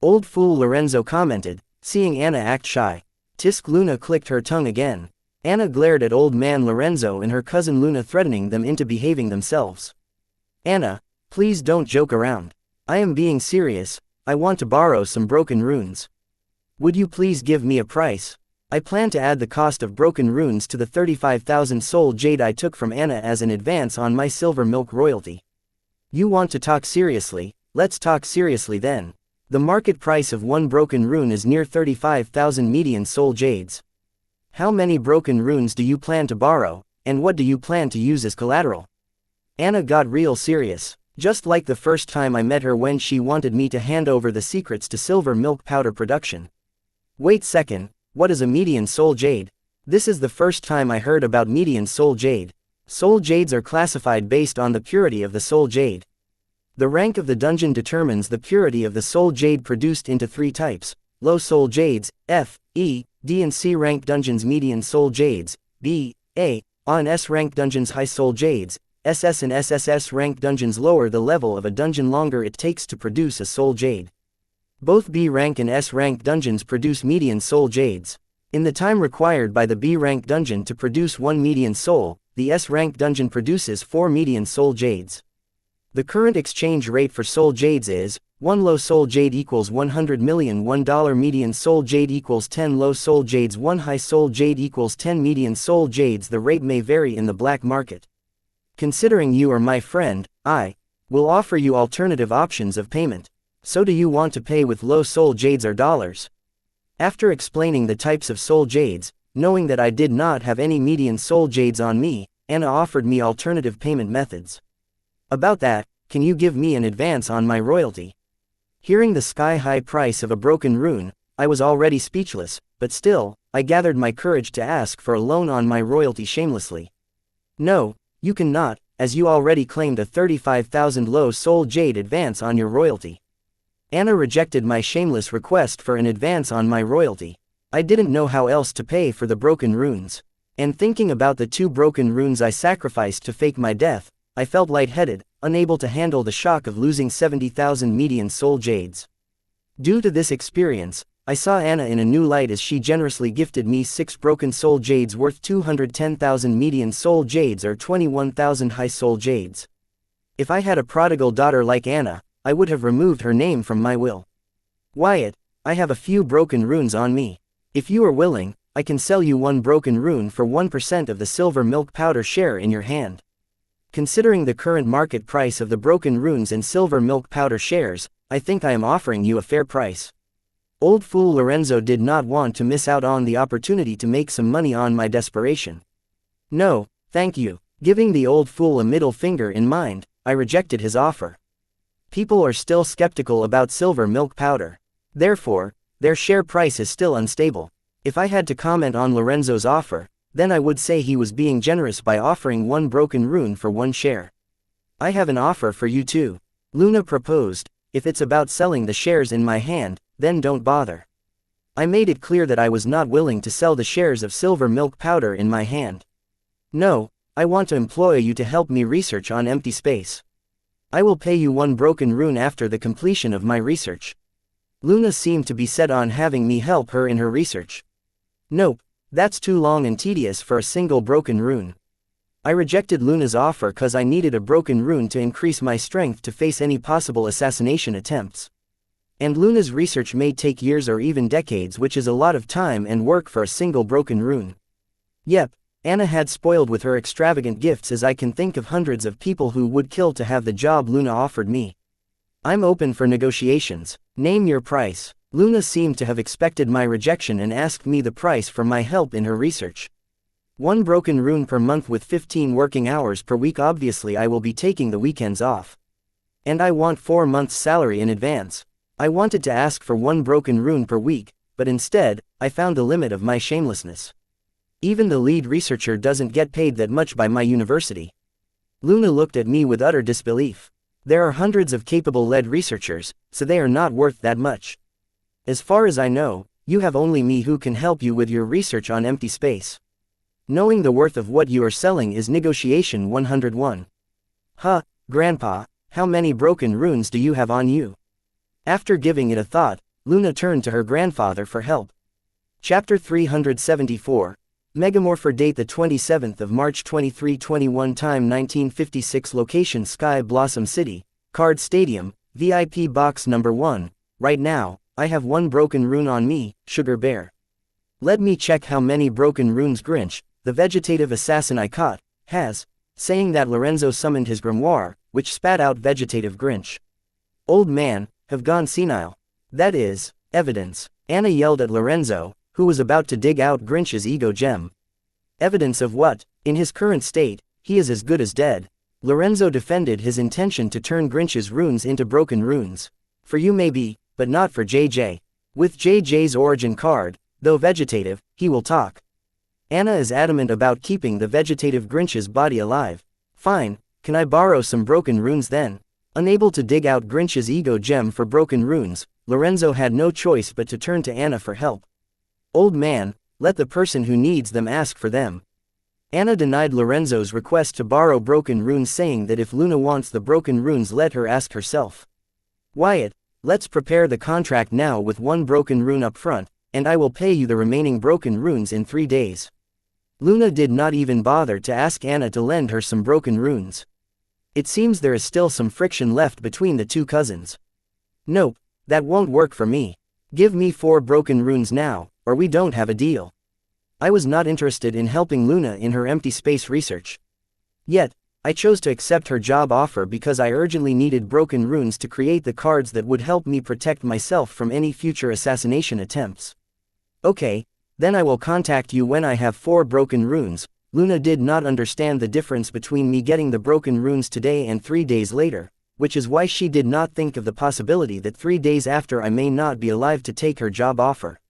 Old fool Lorenzo commented, seeing Anna act shy. Tisk. Luna clicked her tongue again. Anna glared at old man Lorenzo and her cousin Luna, threatening them into behaving themselves. Anna, please don't joke around. I am being serious, I want to borrow some broken runes. Would you please give me a price? I plan to add the cost of broken runes to the 35,000 soul jade I took from Anna as an advance on my silver milk royalty. You want to talk seriously? Let's talk seriously then. The market price of 1 broken rune is near 35,000 median soul jades. How many broken runes do you plan to borrow, and what do you plan to use as collateral? Anna got real serious, just like the first time I met her when she wanted me to hand over the secrets to silver milk powder production. Wait second, what is a median soul jade? This is the first time I heard about median soul jade. Soul jades are classified based on the purity of the soul jade. The rank of the dungeon determines the purity of the soul jade produced into 3 types: low soul jades, F, E, D and C rank dungeons, median soul jades, B, A, on S rank dungeons, high soul jades, SS and SSS rank dungeons. Lower the level of a dungeon, longer it takes to produce a soul jade. Both B rank and S rank dungeons produce median soul jades. In the time required by the B rank dungeon to produce 1 median soul, the S rank dungeon produces 4 median soul jades. The current exchange rate for soul jades is 1 low soul jade equals 100 million. $1 median soul jade equals 10 low soul jades. 1 high soul jade equals 10 median soul jades. The rate may vary in the black market. Considering you are my friend, I will offer you alternative options of payment. So do you want to pay with low soul jades or dollars? After explaining the types of soul jades, knowing that I did not have any median soul jades on me, Anna offered me alternative payment methods. About that, can you give me an advance on my royalty? Hearing the sky-high price of a broken rune, I was already speechless, but still, I gathered my courage to ask for a loan on my royalty shamelessly. No, you cannot, as you already claimed a 35,000 low soul jade advance on your royalty. Anna rejected my shameless request for an advance on my royalty. I didn't know how else to pay for the broken runes. And thinking about the 2 broken runes I sacrificed to fake my death, I felt lightheaded, unable to handle the shock of losing 70,000 median soul jades. Due to this experience, I saw Anna in a new light as she generously gifted me 6 broken soul jades worth 210,000 median soul jades or 21,000 high soul jades. If I had a prodigal daughter like Anna, I would have removed her name from my will. Wyatt, I have a few broken runes on me. If you are willing, I can sell you 1 broken rune for 1% of the silver milk powder share in your hand. Considering the current market price of the broken runes and silver milk powder shares, I think I am offering you a fair price. Old fool Lorenzo did not want to miss out on the opportunity to make some money on my desperation. No, thank you. Giving the old fool a middle finger in mind, I rejected his offer. People are still skeptical about silver milk powder. Therefore, their share price is still unstable. If I had to comment on Lorenzo's offer, then I would say he was being generous by offering 1 broken rune for 1 share. I have an offer for you too. Luna proposed. If it's about selling the shares in my hand, then don't bother. I made it clear that I was not willing to sell the shares of silver milk powder in my hand. No, I want to employ you to help me research on empty space. I will pay you 1 broken rune after the completion of my research. Luna seemed to be set on having me help her in her research. Nope, that's too long and tedious for a single broken rune. I rejected Luna's offer cause I needed a broken rune to increase my strength to face any possible assassination attempts. And Luna's research may take years or even decades, which is a lot of time and work for a single broken rune. Yep, Anna had spoiled with her extravagant gifts, as I can think of hundreds of people who would kill to have the job Luna offered me. I'm open for negotiations. Name your price. Luna seemed to have expected my rejection and asked me the price for my help in her research. 1 broken rune per month with 15 working hours per week. Obviously I will be taking the weekends off. And I want 4 months' salary in advance. I wanted to ask for 1 broken rune per week, but instead, I found the limit of my shamelessness. Even the lead researcher doesn't get paid that much by my university. Luna looked at me with utter disbelief. There are hundreds of capable lead researchers, so they are not worth that much. As far as I know, you have only me who can help you with your research on empty space. Knowing the worth of what you are selling is negotiation 101. Huh, Grandpa, how many broken runes do you have on you? After giving it a thought, Luna turned to her grandfather for help. Chapter 374. Megamorpher. Date the 27th of March 2321. Time 1956. Location Sky Blossom City, Card Stadium, VIP Box Number 1. Right now, I have 1 broken rune on me, Sugar Bear. Let me check how many broken runes Grinch, the vegetative assassin I caught, has. Saying that, Lorenzo summoned his grimoire, which spat out vegetative Grinch. Old man, have gone senile. That is evidence. Anna yelled at Lorenzo, who was about to dig out Grinch's ego gem. Evidence of what? In his current state, he is as good as dead. Lorenzo defended his intention to turn Grinch's runes into broken runes. For you maybe, but not for JJ. With JJ's origin card, though vegetative, he will talk. Anna is adamant about keeping the vegetative Grinch's body alive. Fine, can I borrow some broken runes then? Unable to dig out Grinch's ego gem for broken runes, Lorenzo had no choice but to turn to Anna for help. Old man, let the person who needs them ask for them. Anna denied Lorenzo's request to borrow broken runes, saying that if Luna wants the broken runes, let her ask herself. Wyatt, let's prepare the contract now with 1 broken rune up front, and I will pay you the remaining broken runes in 3 days. Luna did not even bother to ask Anna to lend her some broken runes. It seems there is still some friction left between the 2 cousins. Nope, that won't work for me. Give me 4 broken runes now, or we don't have a deal. I was not interested in helping Luna in her empty space research. Yet, I chose to accept her job offer because I urgently needed broken runes to create the cards that would help me protect myself from any future assassination attempts. Okay, then I will contact you when I have 4 broken runes. Luna did not understand the difference between me getting the broken runes today and 3 days later, which is why she did not think of the possibility that 3 days after I may not be alive to take her job offer.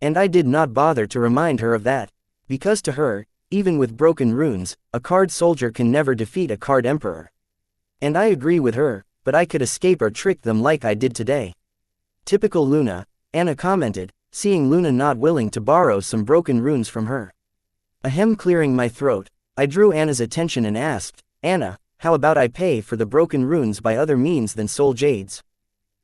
And I did not bother to remind her of that, because to her, even with broken runes, a card soldier can never defeat a card emperor. And I agree with her, but I could escape or trick them like I did today. Typical Luna, Anna commented, seeing Luna not willing to borrow some broken runes from her. Ahem, clearing my throat, I drew Anna's attention and asked, Anna, how about I pay for the broken runes by other means than soul jades?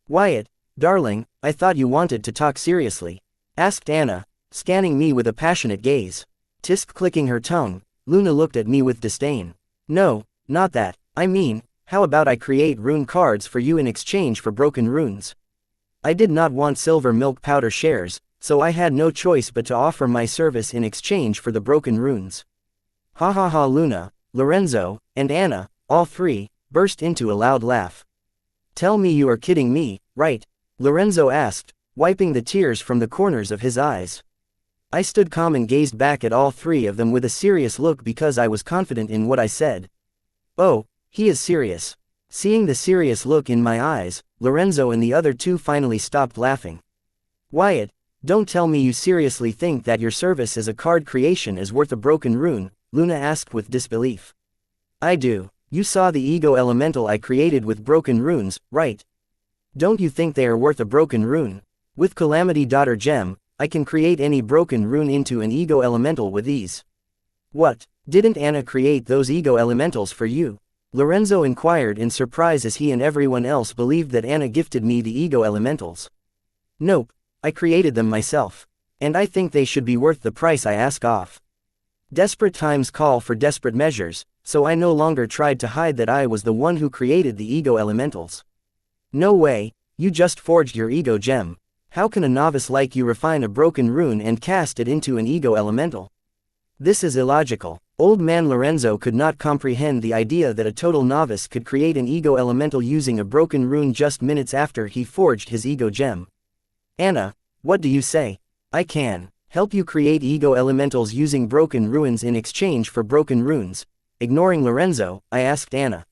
Wyatt, darling, I thought you wanted to talk seriously, asked Anna, scanning me with a passionate gaze. Tisk, clicking her tongue, Luna looked at me with disdain. No, not that, I mean, how about I create rune cards for you in exchange for broken runes? I did not want silver milk powder shares, so I had no choice but to offer my service in exchange for the broken runes. Ha ha ha. Luna, Lorenzo, and Anna, all 3, burst into a loud laugh. Tell me you are kidding me, right? Lorenzo asked, wiping the tears from the corners of his eyes. I stood calm and gazed back at all 3 of them with a serious look because I was confident in what I said. Oh, he is serious. Seeing the serious look in my eyes, Lorenzo and the other 2 finally stopped laughing. Wyatt, don't tell me you seriously think that your service as a card creation is worth a broken rune, Luna asked with disbelief. I do. You saw the ego elemental I created with broken runes, right? Don't you think they are worth a broken rune? With Calamity Daughter Gem, I can create any broken rune into an ego elemental with ease. What, didn't Anna create those ego elementals for you? Lorenzo inquired in surprise as he and everyone else believed that Anna gifted me the ego elementals. Nope, I created them myself. And I think they should be worth the price I ask off. Desperate times call for desperate measures, so I no longer tried to hide that I was the one who created the ego elementals. No way, you just forged your ego gem. How can a novice like you refine a broken rune and cast it into an ego elemental? This is illogical. Old man Lorenzo could not comprehend the idea that a total novice could create an ego elemental using a broken rune just minutes after he forged his ego gem. Anna, what do you say? I can help you create ego elementals using broken runes in exchange for broken runes. Ignoring Lorenzo, I asked Anna.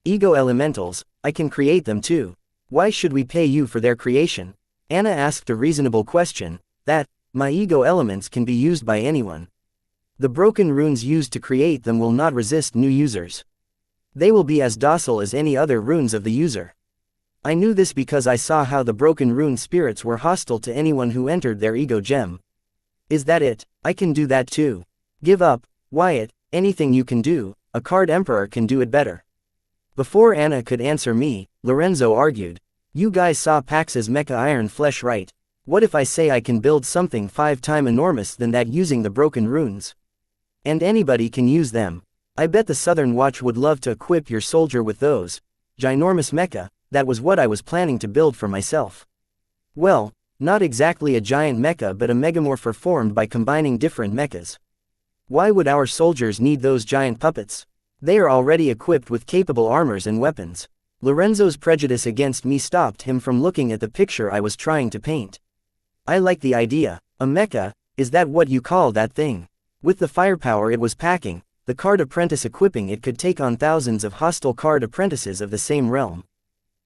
Ego elementals, I can create them too. Why should we pay you for their creation? Anna asked a reasonable question, that, my ego elements can be used by anyone. The broken runes used to create them will not resist new users. They will be as docile as any other runes of the user. I knew this because I saw how the broken rune spirits were hostile to anyone who entered their ego gem. Is that it? I can do that too. Give up, Wyatt, anything you can do, a card emperor can do it better. Before Anna could answer me, Lorenzo argued. You guys saw Pax's mecha iron flesh, right? What if I say I can build something 5 times enormous than that using the broken runes? And anybody can use them. I bet the Southern Watch would love to equip your soldier with those. Ginormous mecha, that was what I was planning to build for myself. Well, not exactly a giant mecha but a megamorph formed by combining different mechas. Why would our soldiers need those giant puppets? They are already equipped with capable armors and weapons. Lorenzo's prejudice against me stopped him from looking at the picture I was trying to paint. I like the idea. A mecha, is that what you call that thing? With the firepower it was packing, the card apprentice equipping it could take on thousands of hostile card apprentices of the same realm.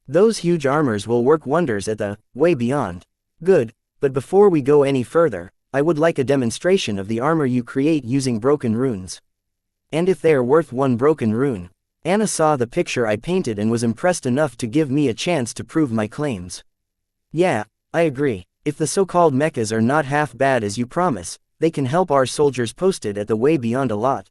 Those huge armors will work wonders at the way beyond. Good, but before we go any further, I would like a demonstration of the armor you create using broken runes. And if they are worth 1 broken rune. Anna saw the picture I painted and was impressed enough to give me a chance to prove my claims. Yeah, I agree. If the so-called mechas are not half bad as you promise, they can help our soldiers posted at the way beyond a lot.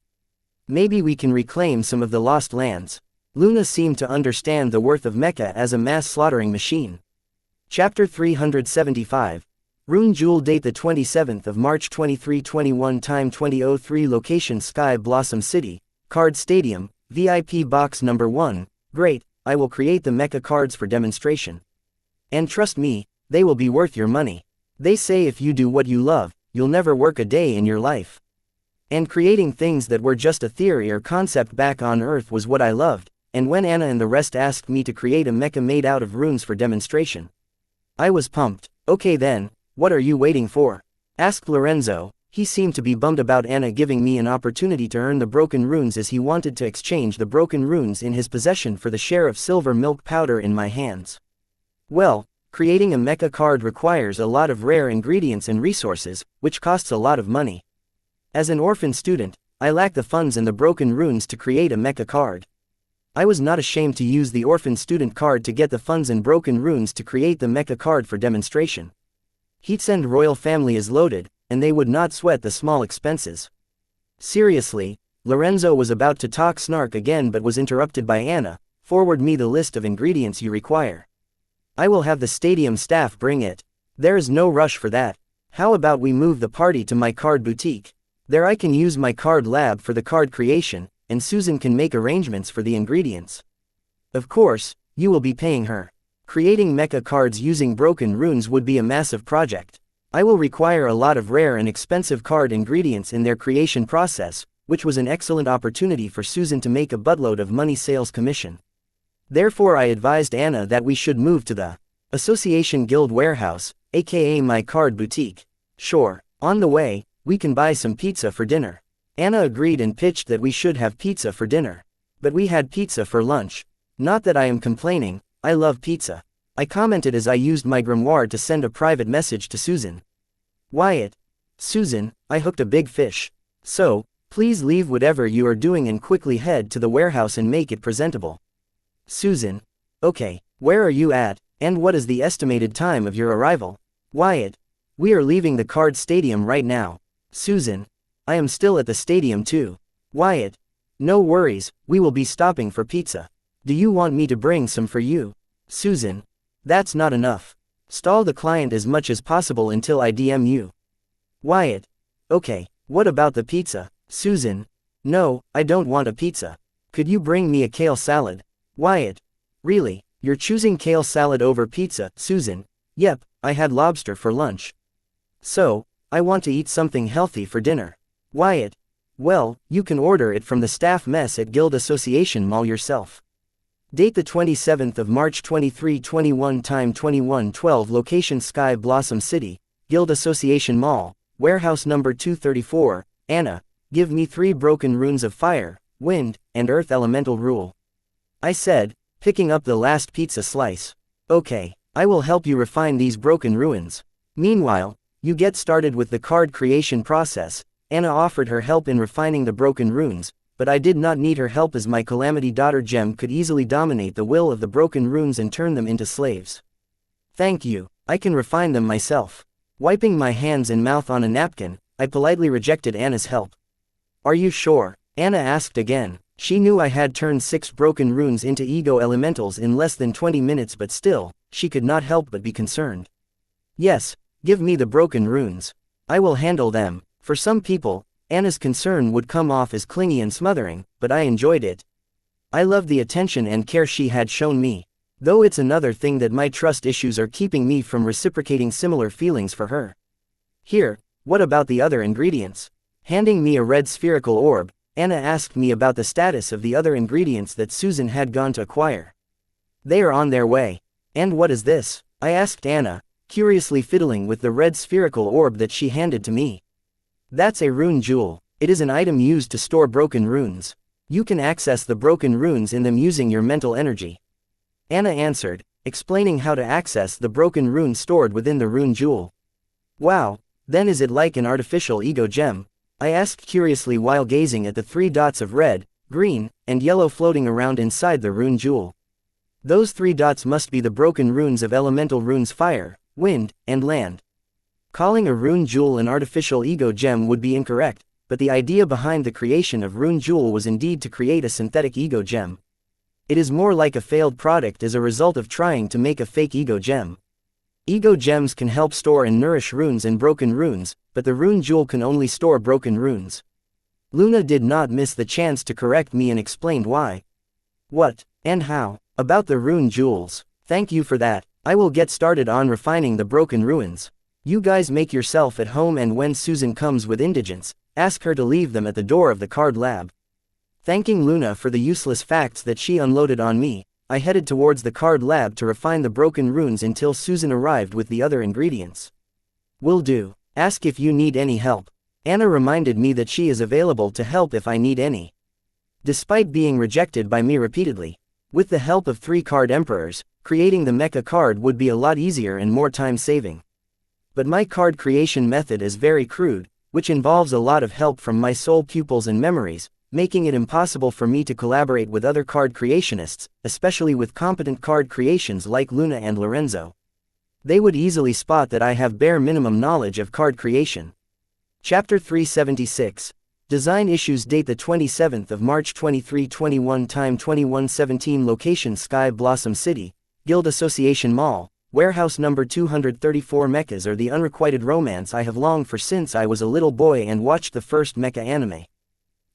Maybe we can reclaim some of the lost lands. Luna seemed to understand the worth of mecha as a mass slaughtering machine. Chapter 375. Rune Jewel. Date the 27th of March 2321. Time 20:03. Location Sky Blossom City, Card Stadium, VIP Box Number 1. Great, I will create the mecha cards for demonstration. And trust me, they will be worth your money. They say if you do what you love, you'll never work a day in your life. And creating things that were just a theory or concept back on Earth was what I loved, and when Anna and the rest asked me to create a mecha made out of runes for demonstration, I was pumped. Okay then, what are you waiting for? Asked Lorenzo. He seemed to be bummed about Anna giving me an opportunity to earn the broken runes, as he wanted to exchange the broken runes in his possession for the share of silver milk powder in my hands. Well, creating a mecha card requires a lot of rare ingredients and resources, which costs a lot of money. As an orphan student, I lacked the funds and the broken runes to create a mecha card. I was not ashamed to use the orphan student card to get the funds and broken runes to create the mecha card for demonstration. Heatsend royal family is loaded, and they would not sweat the small expenses. Seriously, Lorenzo was about to talk snark again but was interrupted by Anna. Forward me the list of ingredients you require. I will have the stadium staff bring it. There is no rush for that. How about we move the party to my card boutique? There I can use my card lab for the card creation, and Susan can make arrangements for the ingredients. Of course, you will be paying her. Creating mecha cards using broken runes would be a massive project. I will require a lot of rare and expensive card ingredients in their creation process, which was an excellent opportunity for Susan to make a buttload of money sales commission. Therefore I advised Anna that we should move to the Association Guild Warehouse, aka my card boutique. Sure, on the way, we can buy some pizza for dinner. Anna agreed and pitched that we should have pizza for dinner. But we had pizza for lunch. Not that I am complaining, I love pizza. I commented as I used my grimoire to send a private message to Susan. Wyatt. Susan, I hooked a big fish. So, please leave whatever you are doing and quickly head to the warehouse and make it presentable. Susan. Okay, where are you at, and what is the estimated time of your arrival? Wyatt. We are leaving the card stadium right now. Susan. I am still at the stadium too. Wyatt. No worries, we will be stopping for pizza. Do you want me to bring some for you? Susan. That's not enough. Stall the client as much as possible until I DM you. Wyatt. Okay, what about the pizza? Susan. No, I don't want a pizza. Could you bring me a kale salad? Wyatt. Really, you're choosing kale salad over pizza? Susan. Yep, I had lobster for lunch. So, I want to eat something healthy for dinner. Wyatt. Well, you can order it from the staff mess at Guild Association Mall yourself. Date the 27th of March 2321, time 21:12, location Sky Blossom City, Guild Association Mall, warehouse number 234. Anna, give me 3 broken runes of fire, wind, and earth elemental rule. I said, picking up the last pizza slice. Okay, I will help you refine these broken runes. Meanwhile, you get started with the card creation process. Anna offered her help in refining the broken runes, but I did not need her help as my Calamity Daughter gem could easily dominate the will of the broken runes and turn them into slaves. Thank you, I can refine them myself. Wiping my hands and mouth on a napkin, I politely rejected Anna's help. Are you sure? Anna asked again. She knew I had turned 6 broken runes into ego elementals in less than 20 minutes, but still, she could not help but be concerned. Yes, give me the broken runes. I will handle them. For some people, Anna's concern would come off as clingy and smothering, but I enjoyed it. I loved the attention and care she had shown me. Though it's another thing that my trust issues are keeping me from reciprocating similar feelings for her. Here, what about the other ingredients? Handing me a red spherical orb, Anna asked me about the status of the other ingredients that Susan had gone to acquire. They are on their way. And what is this? I asked Anna, curiously fiddling with the red spherical orb that she handed to me. That's a rune jewel. It is an item used to store broken runes. You can access the broken runes in them using your mental energy. Anna answered, explaining how to access the broken runes stored within the rune jewel. Wow, then is it like an artificial ego gem? I asked curiously while gazing at the 3 dots of red, green, and yellow floating around inside the rune jewel. Those 3 dots must be the broken runes of elemental runes fire, wind, and land. Calling a rune jewel an artificial ego gem would be incorrect, but the idea behind the creation of rune jewel was indeed to create a synthetic ego gem. It is more like a failed product as a result of trying to make a fake ego gem. Ego gems can help store and nourish runes and broken runes, but the rune jewel can only store broken runes. Luna did not miss the chance to correct me and explained why. What, and how, about the rune jewels? Thank you for that. I will get started on refining the broken ruins. You guys make yourself at home, and when Susan comes with indigents, ask her to leave them at the door of the card lab. Thanking Luna for the useless facts that she unloaded on me, I headed towards the card lab to refine the broken runes until Susan arrived with the other ingredients. Will do. Ask if you need any help. Anna reminded me that she is available to help if I need any. Despite being rejected by me repeatedly, with the help of 3 card emperors, creating the mecha card would be a lot easier and more time-saving. But my card creation method is very crude, which involves a lot of help from my soul pupils and memories, making it impossible for me to collaborate with other card creationists, especially with competent card creations like Luna and Lorenzo. They would easily spot that I have bare minimum knowledge of card creation. Chapter 376. Design issues. Date the 27th of March 2321. Time 21:17. Location Sky Blossom City, Guild Association Mall, Warehouse number 234. Mechas are the unrequited romance I have longed for since I was a little boy and watched the first mecha anime.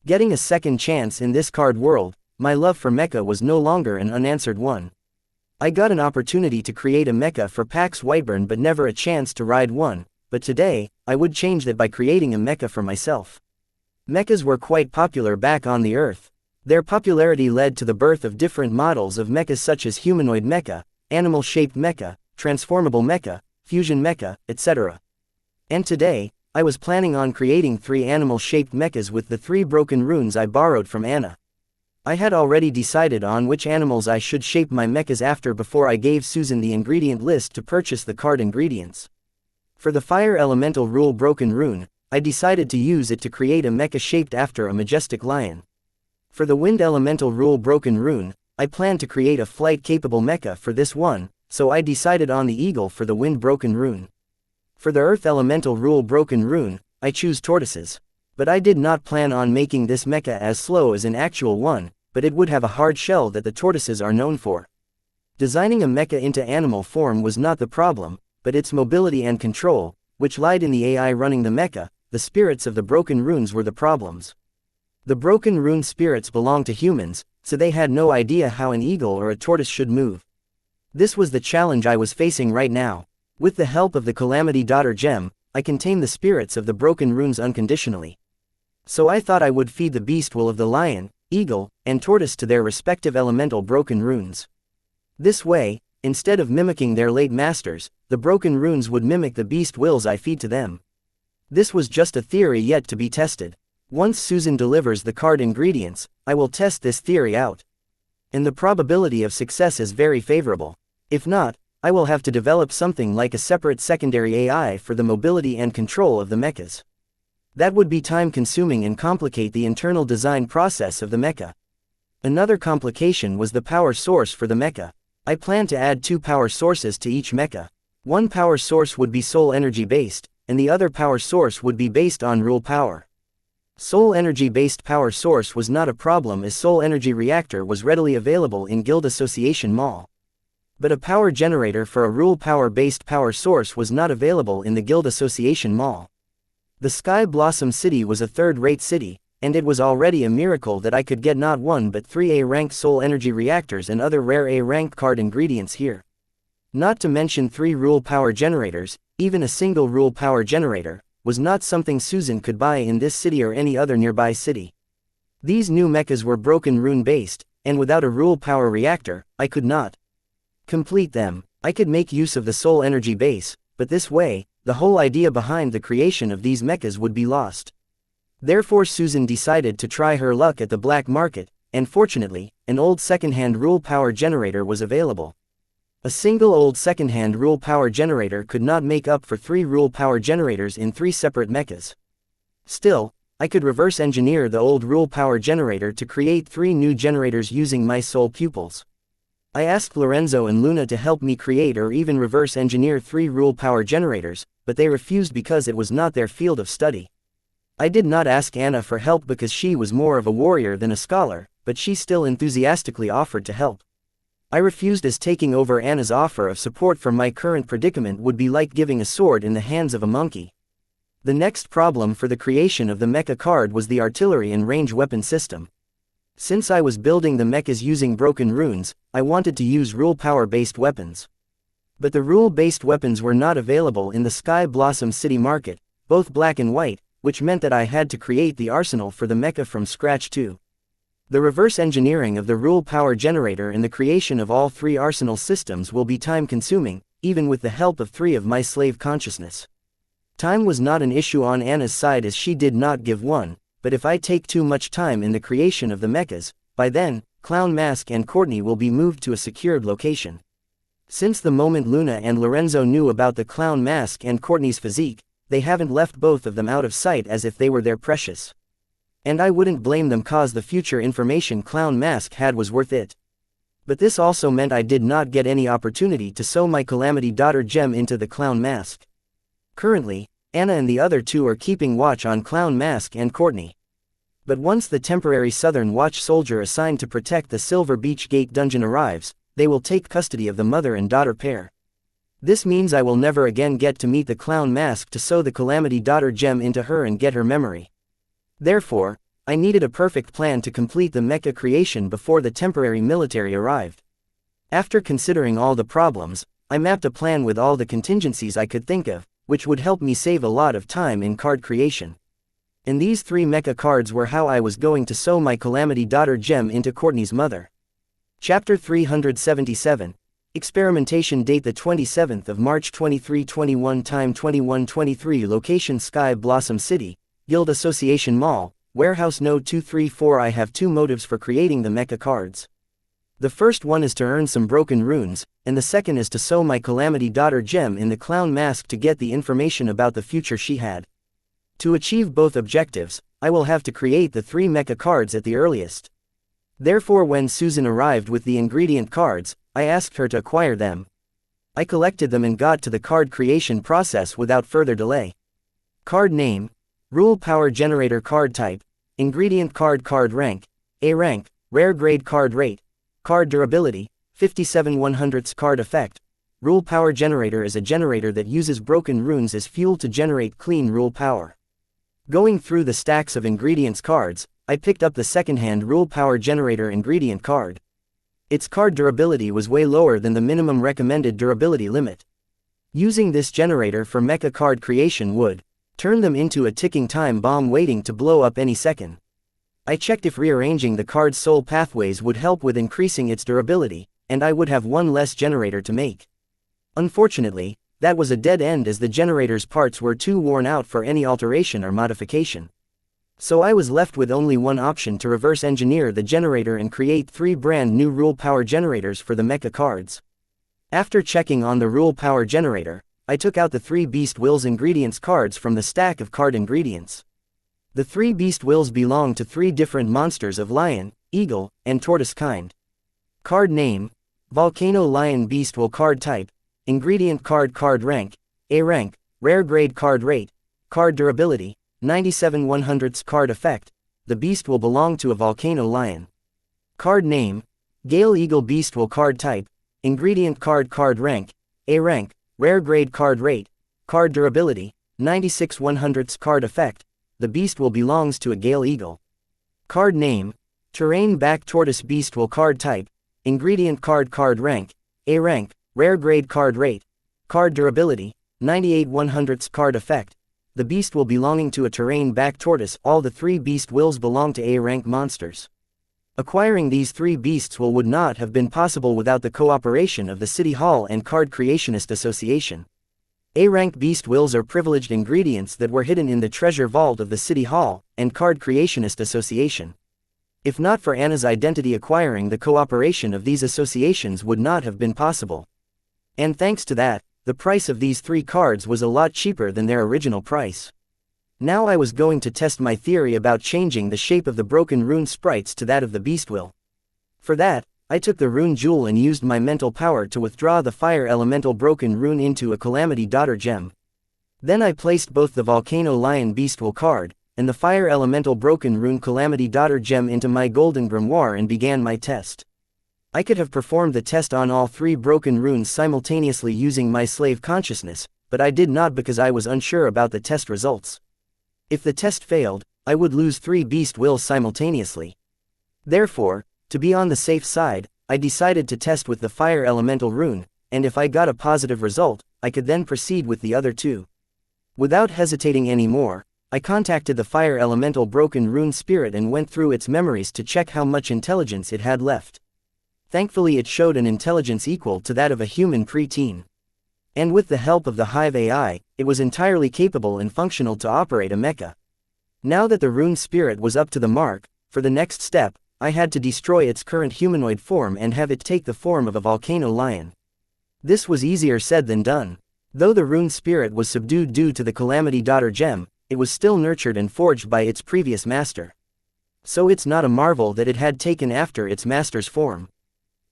Getting a second chance in this card world, my love for mecha was no longer an unanswered one. I got an opportunity to create a mecha for PAX Whiteburn but never a chance to ride one, but today, I would change that by creating a mecha for myself. Mechas were quite popular back on the Earth. Their popularity led to the birth of different models of mechas such as humanoid mecha, animal-shaped mecha, transformable mecha, fusion mecha, etc. And today, I was planning on creating 3 animal-shaped mechas with the 3 broken runes I borrowed from Anna. I had already decided on which animals I should shape my mechas after before I gave Susan the ingredient list to purchase the card ingredients. For the fire elemental rule broken rune, I decided to use it to create a mecha shaped after a majestic lion. For the wind elemental rule broken rune, I planned to create a flight-capable mecha for this one, so I decided on the eagle for the wind broken rune. For the earth elemental rule broken rune, I choose tortoises. But I did not plan on making this mecha as slow as an actual one, but it would have a hard shell that the tortoises are known for. Designing a mecha into animal form was not the problem, but its mobility and control, which lied in the AI running the mecha. The spirits of the broken runes were the problems. The broken rune spirits belong to humans, so they had no idea how an eagle or a tortoise should move. This was the challenge I was facing right now. With the help of the Calamity Daughter gem, I can tame the spirits of the broken runes unconditionally. So I thought I would feed the beast will of the lion, eagle, and tortoise to their respective elemental broken runes. This way, instead of mimicking their late masters, the broken runes would mimic the beast wills I feed to them. This was just a theory yet to be tested. Once Susan delivers the card ingredients, I will test this theory out. And the probability of success is very favorable. If not, I will have to develop something like a separate secondary AI for the mobility and control of the mechas. That would be time-consuming and complicate the internal design process of the mecha. Another complication was the power source for the mecha. I plan to add 2 power sources to each mecha. One power source would be soul energy based, and the other power source would be based on rule power. Soul energy based power source was not a problem as soul energy reactor was readily available in Guild Association Mall. But a power generator for a rule power based power source was not available in the Guild Association Mall. The Sky Blossom City was a third-rate city, and it was already a miracle that I could get not 1 but 3 A-ranked soul energy reactors and other rare A-ranked card ingredients here. Not to mention 3 rule power generators. Even a single rule power generator was not something Susan could buy in this city or any other nearby city. These new mechas were broken rune based, and without a rule power reactor, I could not complete them. I could make use of the soul energy base, but this way, the whole idea behind the creation of these mechas would be lost. Therefore Susan decided to try her luck at the black market, and fortunately, an old second-hand rule power generator was available. A single old second-hand rule power generator could not make up for 3 rule power generators in 3 separate mechas. Still, I could reverse engineer the old rule power generator to create 3 new generators using my soul pupils. I asked Lorenzo and Luna to help me create or even reverse engineer 3 rule power generators, but they refused because it was not their field of study. I did not ask Anna for help because she was more of a warrior than a scholar, but she still enthusiastically offered to help. I refused as taking over Anna's offer of support for my current predicament would be like giving a sword in the hands of a monkey. The next problem for the creation of the mecha card was the artillery and range weapon system. Since I was building the mechas using broken runes, I wanted to use rule power-based weapons. But the rule-based weapons were not available in the Sky Blossom City market, both black and white, which meant that I had to create the arsenal for the mecha from scratch too. The reverse engineering of the rule power generator and the creation of all 3 arsenal systems will be time-consuming, even with the help of 3 of my slave consciousness. Time was not an issue on Anna's side as she did not give one, but if I take too much time in the creation of the mechas, by then, Clown Mask and Courtney will be moved to a secured location. Since the moment Luna and Lorenzo knew about the Clown Mask and Courtney's physique, they haven't left both of them out of sight as if they were their precious. And I wouldn't blame them cause the future information Clown Mask had was worth it. But this also meant I did not get any opportunity to sow my Calamity Daughter gem into the Clown Mask. Currently, Anna and the other 2 are keeping watch on Clown Mask and Courtney. But once the temporary Southern Watch soldier assigned to protect the Silver Beach Gate dungeon arrives, they will take custody of the mother and daughter pair. This means I will never again get to meet the Clown Mask to sow the Calamity Daughter gem into her and get her memory. Therefore, I needed a perfect plan to complete the mecha creation before the temporary military arrived. After considering all the problems, I mapped a plan with all the contingencies I could think of, which would help me save a lot of time in card creation. And these 3 mecha cards were how I was going to sow my Calamity Daughter gem into Courtney's mother. Chapter 377. Experimentation date the 27th of March 2321 time 21:23 location Sky Blossom City, Guild Association Mall, Warehouse Node 234 I have 2 motives for creating the mecha cards. The first one is to earn some broken runes, and the second is to sow my Calamity Daughter gem in the Clown Mask to get the information about the future she had. To achieve both objectives, I will have to create the 3 mecha cards at the earliest. Therefore when Susan arrived with the ingredient cards, I asked her to acquire them. I collected them and got to the card creation process without further delay. Card name, Rule Power Generator Card Type, Ingredient Card Card Rank, A Rank, Rare Grade Card Rate, Card Durability, 57/100ths Card Effect. Rule Power Generator is a generator that uses broken runes as fuel to generate clean rule power. Going through the stacks of ingredients cards, I picked up the second-hand Rule Power Generator ingredient card. Its card durability was way lower than the minimum recommended durability limit. Using this generator for mecha card creation would turn them into a ticking time bomb waiting to blow up any second. I checked if rearranging the card's soul pathways would help with increasing its durability, and I would have one less generator to make. Unfortunately, that was a dead end as the generator's parts were too worn out for any alteration or modification. So I was left with only one option to reverse engineer the generator and create 3 brand new Rule Power generators for the mecha cards. After checking on the Rule Power generator, I took out the 3 Beast Wills ingredients cards from the stack of card ingredients. The 3 Beast Wills belong to 3 different monsters of lion, eagle, and tortoise kind. Card name, Volcano Lion Beast Will Card Type, Ingredient Card Card Rank, A Rank, Rare Grade Card Rate, Card Durability, 97/100ths Card Effect. The beast will belong to a volcano lion. Card name, Gale Eagle Beast Will Card Type, Ingredient Card Card Rank, A Rank, Rare Grade Card Rate, Card Durability, 96/100ths Card Effect. The beast will belongs to a Gale Eagle. Card name, Terrain Back Tortoise Beast Will Card Type, Ingredient Card Card Rank, A Rank, Rare Grade Card Rate, Card Durability, 98/100ths Card Effect. The beast will belonging to a Terrain Back Tortoise. All the 3 Beast Wills belong to A rank monsters. Acquiring these 3 beasts would not have been possible without the cooperation of the City Hall and Card Creationist Association. A-rank Beast Wills are privileged ingredients that were hidden in the treasure vault of the City Hall and Card Creationist Association. If not for Anna's identity, acquiring the cooperation of these associations would not have been possible. And thanks to that, the price of these 3 cards was a lot cheaper than their original price. Now I was going to test my theory about changing the shape of the broken rune sprites to that of the Beast Will. For that, I took the rune jewel and used my mental power to withdraw the fire elemental broken rune into a Calamity Daughter gem. Then I placed both the Volcano Lion Beast Will card and the fire elemental broken rune Calamity Daughter gem into my golden grimoire and began my test. I could have performed the test on all 3 broken runes simultaneously using my slave consciousness, but I did not because I was unsure about the test results. If the test failed, I would lose 3 Beast Wills simultaneously. Therefore, to be on the safe side, I decided to test with the fire elemental rune, and if I got a positive result, I could then proceed with the other 2. Without hesitating anymore, I contacted the fire elemental broken rune spirit and went through its memories to check how much intelligence it had left. Thankfully it showed an intelligence equal to that of a human pre-teen. And with the help of the Hive AI, it was entirely capable and functional to operate a mecha. Now that the rune spirit was up to the mark, for the next step, I had to destroy its current humanoid form and have it take the form of a volcano lion. This was easier said than done. Though the rune spirit was subdued due to the Calamity Daughter gem, it was still nurtured and forged by its previous master. So it's not a marvel that it had taken after its master's form.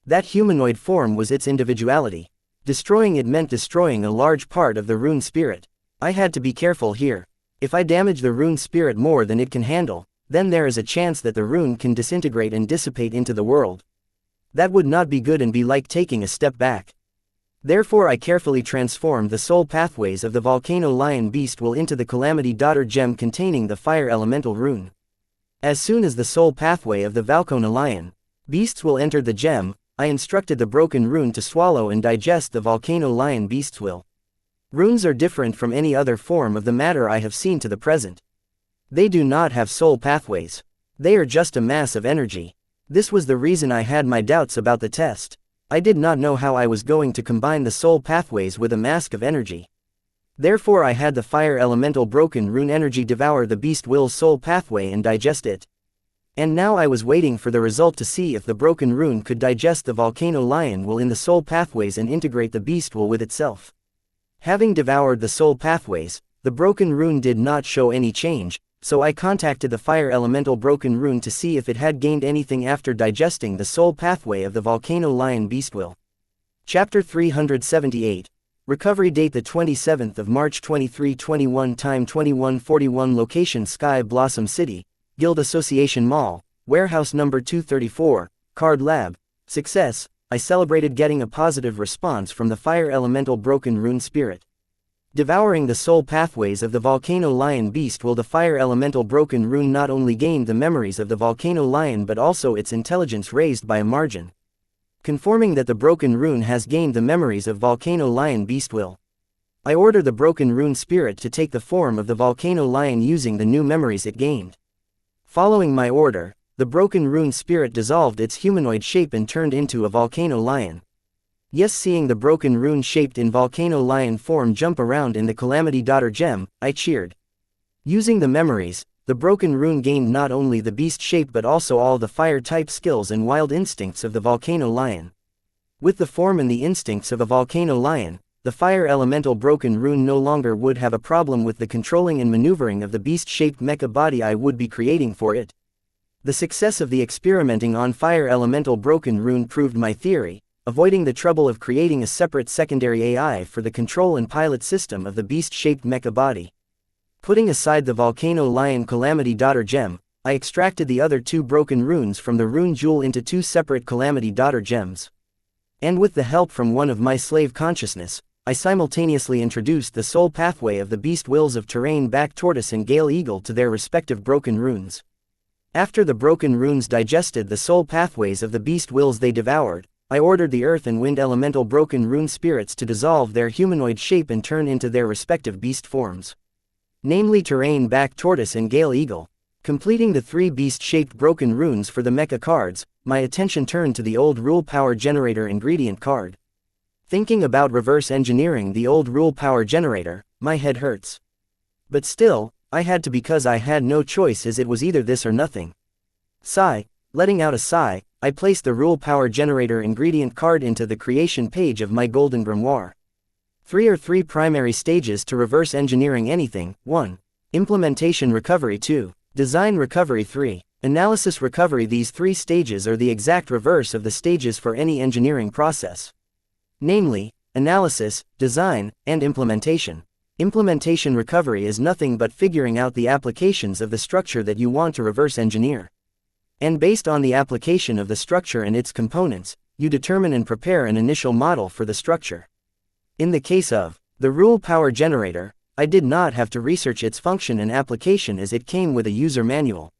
That humanoid form was its individuality. Destroying it meant destroying a large part of the rune spirit. I had to be careful here. If I damage the rune spirit more than it can handle, then there is a chance that the rune can disintegrate and dissipate into the world. That would not be good and be like taking a step back. Therefore I carefully transformed the soul pathways of the volcano lion beast will into the Calamity Daughter gem containing the fire elemental rune. As soon as the soul pathway of the volcano lion beasts will enter the gem, I instructed the broken rune to swallow and digest the volcano lion beast's will. Runes are different from any other form of the matter I have seen to the present. They do not have soul pathways. They are just a mass of energy. This was the reason I had my doubts about the test. I did not know how I was going to combine the soul pathways with a mask of energy. Therefore I had the fire elemental broken rune energy devour the beast will's soul pathway and digest it. And now I was waiting for the result to see if the broken rune could digest the volcano lion will in the soul pathways and integrate the beast will with itself. Having devoured the soul pathways, the broken rune did not show any change, so I contacted the fire elemental broken rune to see if it had gained anything after digesting the soul pathway of the volcano lion beast will. Chapter 378. Recovery date the 27th of March 2321 time 2141 location Sky Blossom City, Guild Association Mall, warehouse number 234, Card Lab. Success, I celebrated getting a positive response from the fire elemental broken rune spirit. Devouring the soul pathways of the volcano lion beast will the fire elemental broken rune not only gained the memories of the volcano lion but also its intelligence raised by a margin. Conforming that the broken rune has gained the memories of volcano lion beast will. I order the broken rune spirit to take the form of the volcano lion using the new memories it gained. Following my order, the broken rune spirit dissolved its humanoid shape and turned into a volcano lion. Yes, seeing the broken rune shaped in volcano lion form jump around in the Calamity Daughter gem, I cheered. Using the memories, the broken rune gained not only the beast shape but also all the fire type skills and wild instincts of the volcano lion. With the form and the instincts of a volcano lion, the fire elemental broken rune no longer would have a problem with the controlling and maneuvering of the beast-shaped mecha body I would be creating for it. The success of the experimenting on fire elemental broken rune proved my theory, avoiding the trouble of creating a separate secondary AI for the control and pilot system of the beast-shaped mecha body. Putting aside the volcano lion Calamity Daughter gem, I extracted the other two broken runes from the rune jewel into two separate Calamity Daughter gems. And with the help from one of my slave consciousness, I simultaneously introduced the soul pathway of the beast wills of Terrain Back Tortoise and Gale Eagle to their respective broken runes. After the broken runes digested the soul pathways of the beast wills they devoured, I ordered the earth and wind elemental broken rune spirits to dissolve their humanoid shape and turn into their respective beast forms. Namely Terrain Back Tortoise and Gale Eagle. Completing the three beast-shaped broken runes for the mecha cards, my attention turned to the old rule power generator ingredient card. Thinking about reverse engineering the old rule power generator, my head hurts. But still, I had to because I had no choice as it was either this or nothing. Sigh, letting out a sigh, I placed the rule power generator ingredient card into the creation page of my golden grimoire. Three primary stages to reverse engineering anything. 1. Implementation recovery. 2. Design recovery. 3. Analysis recovery. These three stages are the exact reverse of the stages for any engineering process. Namely, analysis, design, and implementation. Implementation recovery is nothing but figuring out the applications of the structure that you want to reverse engineer. And based on the application of the structure and its components, you determine and prepare an initial model for the structure. In the case of the rule power generator, I did not have to research its function and application as it came with a user manual.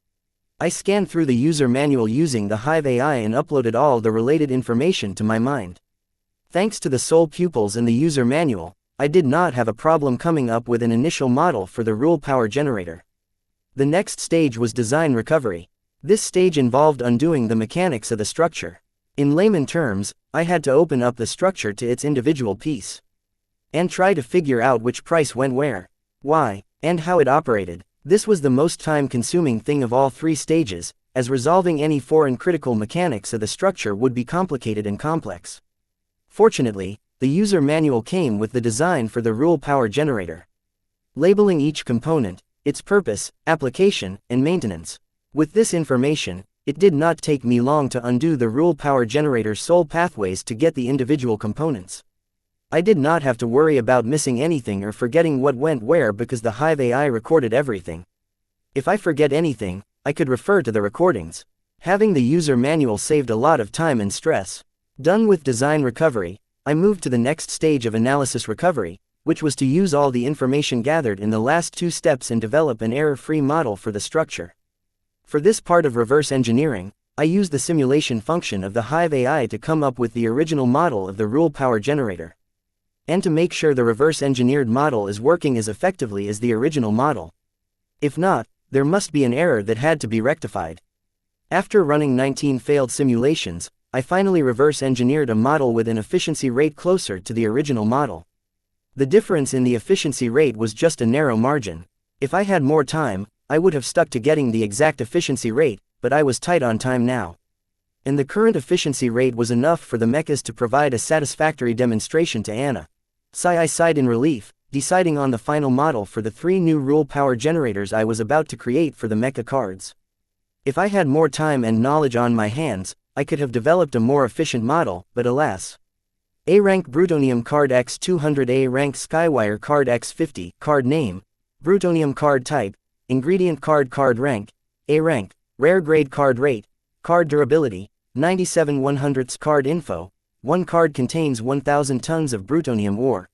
I scanned through the user manual using the Hive AI and uploaded all the related information to my mind. Thanks to the soul pupils and the user manual, I did not have a problem coming up with an initial model for the rule power generator. The next stage was design recovery. This stage involved undoing the mechanics of the structure. In layman terms, I had to open up the structure to its individual piece and try to figure out which price went where, why, and how it operated. This was the most time-consuming thing of all three stages, as resolving any foreign critical mechanics of the structure would be complicated and complex. Fortunately, the user manual came with the design for the rule power generator, labeling each component, its purpose, application, and maintenance. With this information, it did not take me long to undo the rule power generator's sole pathways to get the individual components. I did not have to worry about missing anything or forgetting what went where because the Hive AI recorded everything. If I forget anything, I could refer to the recordings. Having the user manual saved a lot of time and stress. Done with design recovery, I moved to the next stage of analysis recovery, which was to use all the information gathered in the last two steps and develop an error-free model for the structure. For this part of reverse engineering, I used the simulation function of the Hive AI to come up with the original model of the rule power generator, and to make sure the reverse engineered model is working as effectively as the original model. If not, there must be an error that had to be rectified. After running 19 failed simulations, I finally reverse engineered a model with an efficiency rate closer to the original model. The difference in the efficiency rate was just a narrow margin. If I had more time, I would have stuck to getting the exact efficiency rate, but I was tight on time now. And the current efficiency rate was enough for the mechas to provide a satisfactory demonstration to Anna. I sighed in relief, deciding on the final model for the three new rule power generators I was about to create for the mecha cards. If I had more time and knowledge on my hands, I could have developed a more efficient model, but alas. A rank Brutonium card X200, A rank Skywire card X50, card name, Brutonium card type, ingredient card, card rank, A rank, rare grade card rate, card durability, 97 100ths card info, one card contains 1000 tons of Brutonium ore.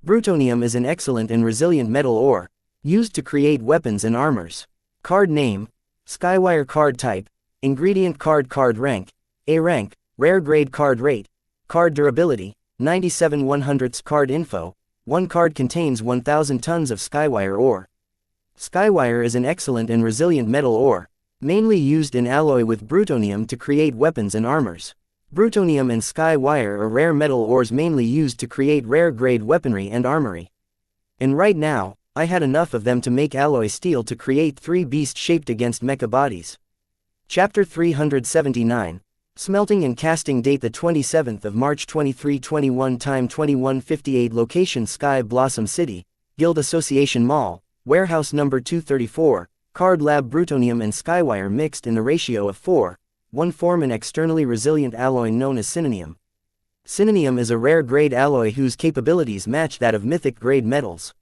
Brutonium is an excellent and resilient metal ore, used to create weapons and armors. Card name, Skywire card type, ingredient card, card rank, A rank, rare grade card rate, card durability, 97 100ths card info, one card contains 1000 tons of Skywire ore. Skywire is an excellent and resilient metal ore, mainly used in alloy with Brutonium to create weapons and armors. Brutonium and Skywire are rare metal ores mainly used to create rare-grade weaponry and armory. And right now, I had enough of them to make alloy steel to create 3 beasts shaped against mecha bodies. Chapter 379, Smelting and Casting. Date the 27th of March 2321. Time 21:58. Location Sky Blossom City, Guild Association Mall, Warehouse number 234, Card Lab. Brutonium and Skywire mixed in the ratio of 4:1 form an externally resilient alloy known as Synonium. Synonium is a rare grade alloy whose capabilities match that of mythic grade metals.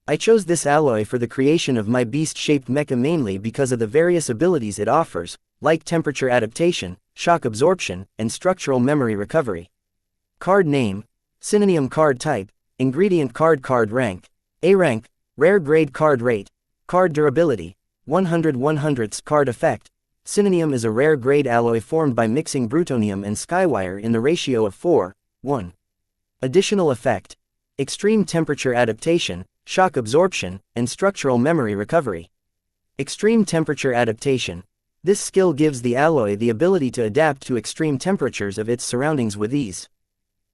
I chose this alloy for the creation of my beast-shaped mecha mainly because of the various abilities it offers, like temperature adaptation, shock absorption, and structural memory recovery. Card name, Synonium card type, ingredient card, card rank, A rank, rare grade card rate, card durability, 100 100ths card effect. Synonium is a rare grade alloy formed by mixing Brutonium and Skywire in the ratio of 4:1. Additional effect, extreme temperature adaptation, shock absorption, and structural memory recovery. Extreme temperature adaptation. This skill gives the alloy the ability to adapt to extreme temperatures of its surroundings with ease.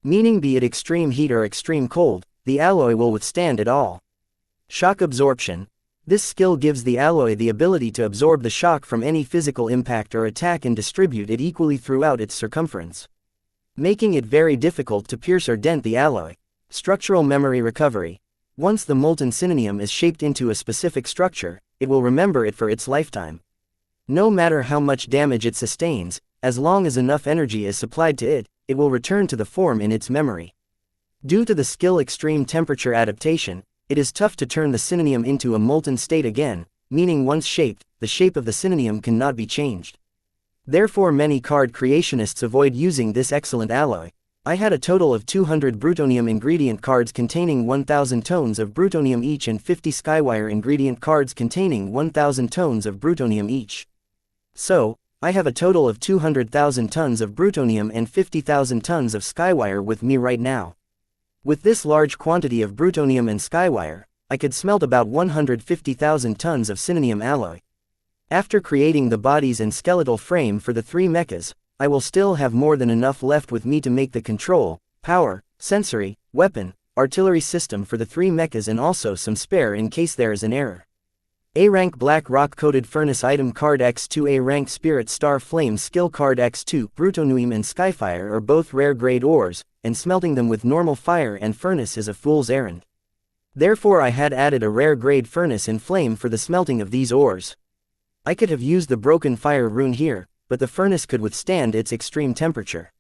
Meaning be it extreme heat or extreme cold, the alloy will withstand it all. Shock absorption. This skill gives the alloy the ability to absorb the shock from any physical impact or attack and distribute it equally throughout its circumference, making it very difficult to pierce or dent the alloy. Structural memory recovery. Once the molten Synonium is shaped into a specific structure, it will remember it for its lifetime. No matter how much damage it sustains, as long as enough energy is supplied to it, it will return to the form in its memory. Due to the skill extreme temperature adaptation, it is tough to turn the Synonium into a molten state again, meaning once shaped, the shape of the Synonium cannot be changed. Therefore many card creationists avoid using this excellent alloy. I had a total of 200 Brutonium ingredient cards containing 1000 tones of Brutonium each and 50 Skywire ingredient cards containing 1000 tones of Brutonium each. So, I have a total of 200,000 tons of Brutonium and 50,000 tons of Skywire with me right now. With this large quantity of brutonium and skywire, I could smelt about 150,000 tons of synonium alloy. After creating the bodies and skeletal frame for the 3 mechas, I will still have more than enough left with me to make the control, power, sensory, weapon, artillery system for the 3 mechas, and also some spare in case there is an error. A rank black rock coated furnace item card X2 A rank spirit star flame skill card X2 brutonium and skyfire are both rare grade ores, and smelting them with normal fire and furnace is a fool's errand. Therefore I had added a rare grade furnace and flame for the smelting of these ores. I could have used the broken fire rune here, but the furnace could withstand its extreme temperature.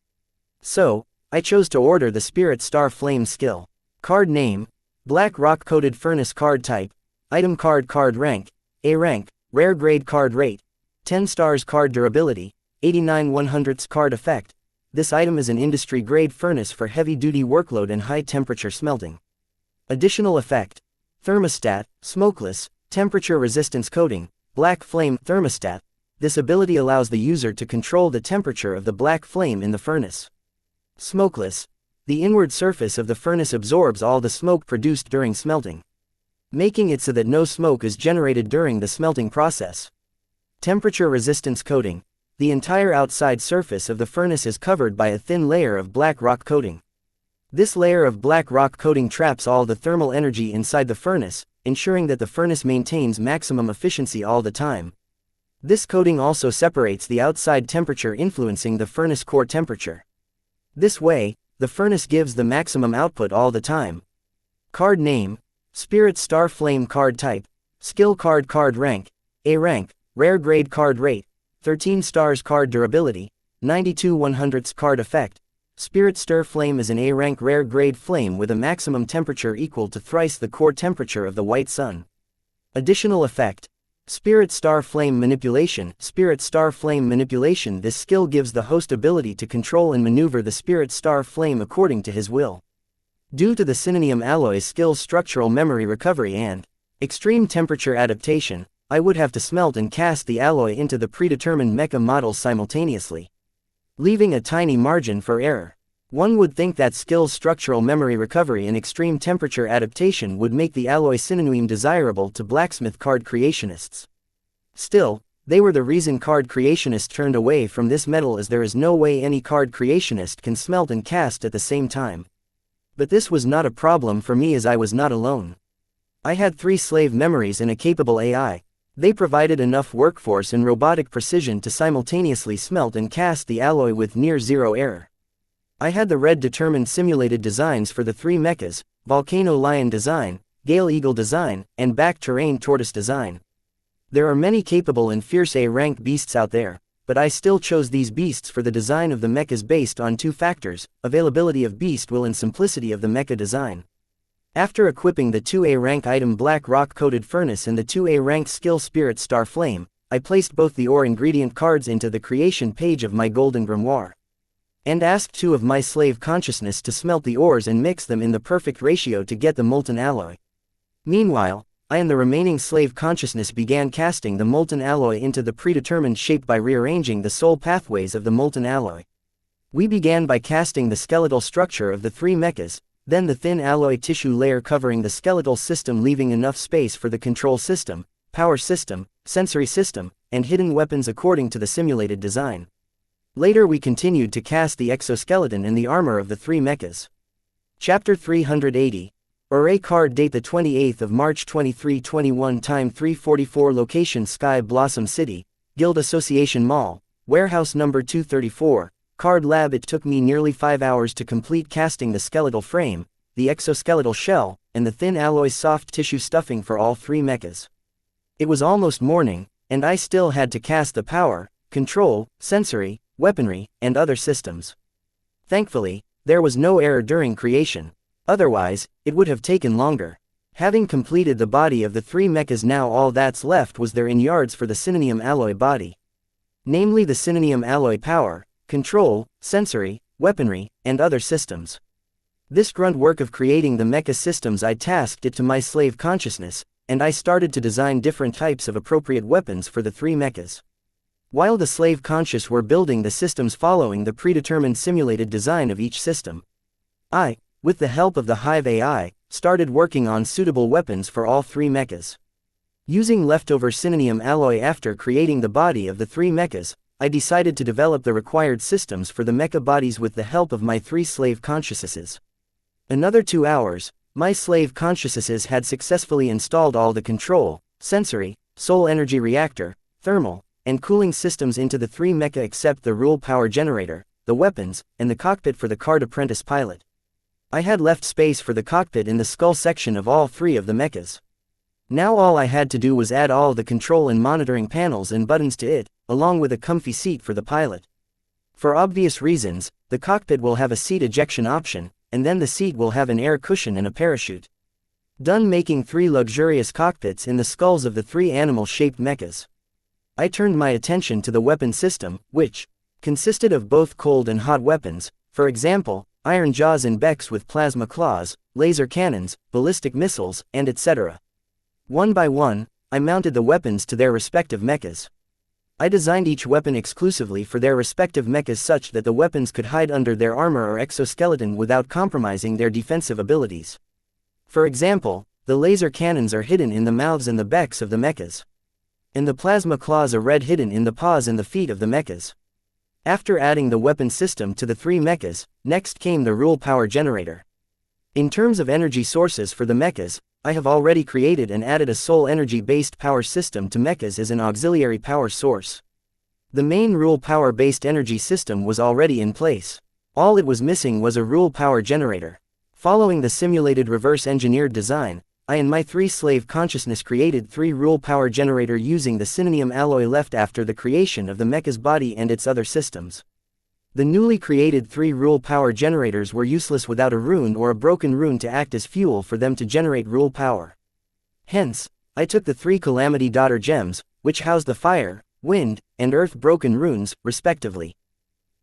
So, I chose to order the Spirit Star Flame skill. Card name, Black Rock Coated Furnace card type, item card rank, A rank, rare grade card rate, 10 stars card durability, 89 100ths card effect. This item is an industry grade furnace for heavy duty workload and high temperature smelting. Additional effect, thermostat, smokeless, temperature resistance coating, black flame thermostat. This ability allows the user to control the temperature of the black flame in the furnace. Smokeless, the inward surface of the furnace absorbs all the smoke produced during smelting, making it so that no smoke is generated during the smelting process. Temperature resistance coating, the entire outside surface of the furnace is covered by a thin layer of black rock coating. This layer of black rock coating traps all the thermal energy inside the furnace, ensuring that the furnace maintains maximum efficiency all the time. This coating also separates the outside temperature influencing the furnace core temperature. This way, the furnace gives the maximum output all the time. Card name, Spirit Star Flame card type, skill card rank, A rank, rare grade card rate, 13 stars card durability, 92 100ths card effect. Spirit Star Flame is an A rank rare grade flame with a maximum temperature equal to thrice the core temperature of the white sun. Additional effect, Spirit Star Flame Manipulation. Spirit Star Flame Manipulation. This skill gives the host ability to control and maneuver the Spirit Star Flame according to his will. Due to the synonium alloy's skill's structural memory recovery and extreme temperature adaptation, I would have to smelt and cast the alloy into the predetermined mecha models simultaneously, leaving a tiny margin for error. One would think that skill's structural memory recovery and extreme temperature adaptation would make the alloy synonym desirable to blacksmith card creationists. Still, they were the reason card creationists turned away from this metal, as there is no way any card creationist can smelt and cast at the same time. But this was not a problem for me, as I was not alone. I had 3 slave memories and a capable AI. They provided enough workforce and robotic precision to simultaneously smelt and cast the alloy with near zero error. I had the red determined simulated designs for the 3 mechas, Volcano Lion design, Gale Eagle design, and Back Terrain Tortoise design. There are many capable and fierce A-rank beasts out there, but I still chose these beasts for the design of the mechas based on 2 factors, availability of beast will and simplicity of the mecha design. After equipping the 2 A-rank item Black Rock Coated Furnace and the 2 A-rank skill Spirit Star Flame, I placed both the ore ingredient cards into the creation page of my golden grimoire, and asked 2 of my slave consciousness to smelt the ores and mix them in the perfect ratio to get the molten alloy. Meanwhile, I and the remaining slave consciousness began casting the molten alloy into the predetermined shape by rearranging the soul pathways of the molten alloy. We began by casting the skeletal structure of the 3 mechas, then the thin alloy tissue layer covering the skeletal system, leaving enough space for the control system, power system, sensory system, and hidden weapons according to the simulated design. Later we continued to cast the exoskeleton and the armor of the 3 mechas. Chapter 380. Array card date the 28th of March 2321 time 3:44 location Sky Blossom City, Guild Association Mall, warehouse number 234, card lab. It took me nearly 5 hours to complete casting the skeletal frame, the exoskeletal shell, and the thin alloy soft tissue stuffing for all 3 mechas. It was almost morning, and I still had to cast the power, control, sensory, weaponry, and other systems. Thankfully, there was no error during creation. Otherwise, it would have taken longer. Having completed the body of the 3 mechas, now all that's left was their in-yards for the synonium alloy body. Namely the synonium alloy power, control, sensory, weaponry, and other systems. This grunt work of creating the mecha systems, I tasked it to my slave consciousness, and I started to design different types of appropriate weapons for the 3 mechas. While the slave conscious were building the systems following the predetermined simulated design of each system, with the help of the Hive AI, started working on suitable weapons for all three mechas. Using leftover Synonym alloy after creating the body of the three mechas, I decided to develop the required systems for the mecha bodies with the help of my three slave consciousnesses. Another 2 hours, my slave consciousnesses had successfully installed all the control, sensory, soul energy reactor, thermal, and cooling systems into the three mecha except the rule power generator, the weapons, and the cockpit for the Card Apprentice pilot. I had left space for the cockpit in the skull section of all three of the mechas. Now all I had to do was add all the control and monitoring panels and buttons to it, along with a comfy seat for the pilot. For obvious reasons, the cockpit will have a seat ejection option, and then the seat will have an air cushion and a parachute. Done making 3 luxurious cockpits in the skulls of the 3 animal-shaped mechas, I turned my attention to the weapon system, which consisted of both cold and hot weapons, for example, iron jaws and becks with plasma claws, laser cannons, ballistic missiles, and etc. One by one, I mounted the weapons to their respective mechas. I designed each weapon exclusively for their respective mechas such that the weapons could hide under their armor or exoskeleton without compromising their defensive abilities. For example, the laser cannons are hidden in the mouths and the becks of the mechas. And the plasma claws are hidden in the paws and the feet of the mechas. After adding the weapon system to the 3 mechas, next came the rule power generator. In terms of energy sources for the mechas, I have already created and added a soul energy-based power system to mechas as an auxiliary power source. The main rule power-based energy system was already in place. All it was missing was a rule power generator. Following the simulated reverse-engineered design, I and my 3 slave consciousness created 3 rule power generator using the Synonym alloy left after the creation of the mecha's body and its other systems. The newly created 3 rule power generators were useless without a rune or a broken rune to act as fuel for them to generate rule power. Hence, I took the 3 Calamity Daughter gems, which house the fire, wind, and earth broken runes, respectively.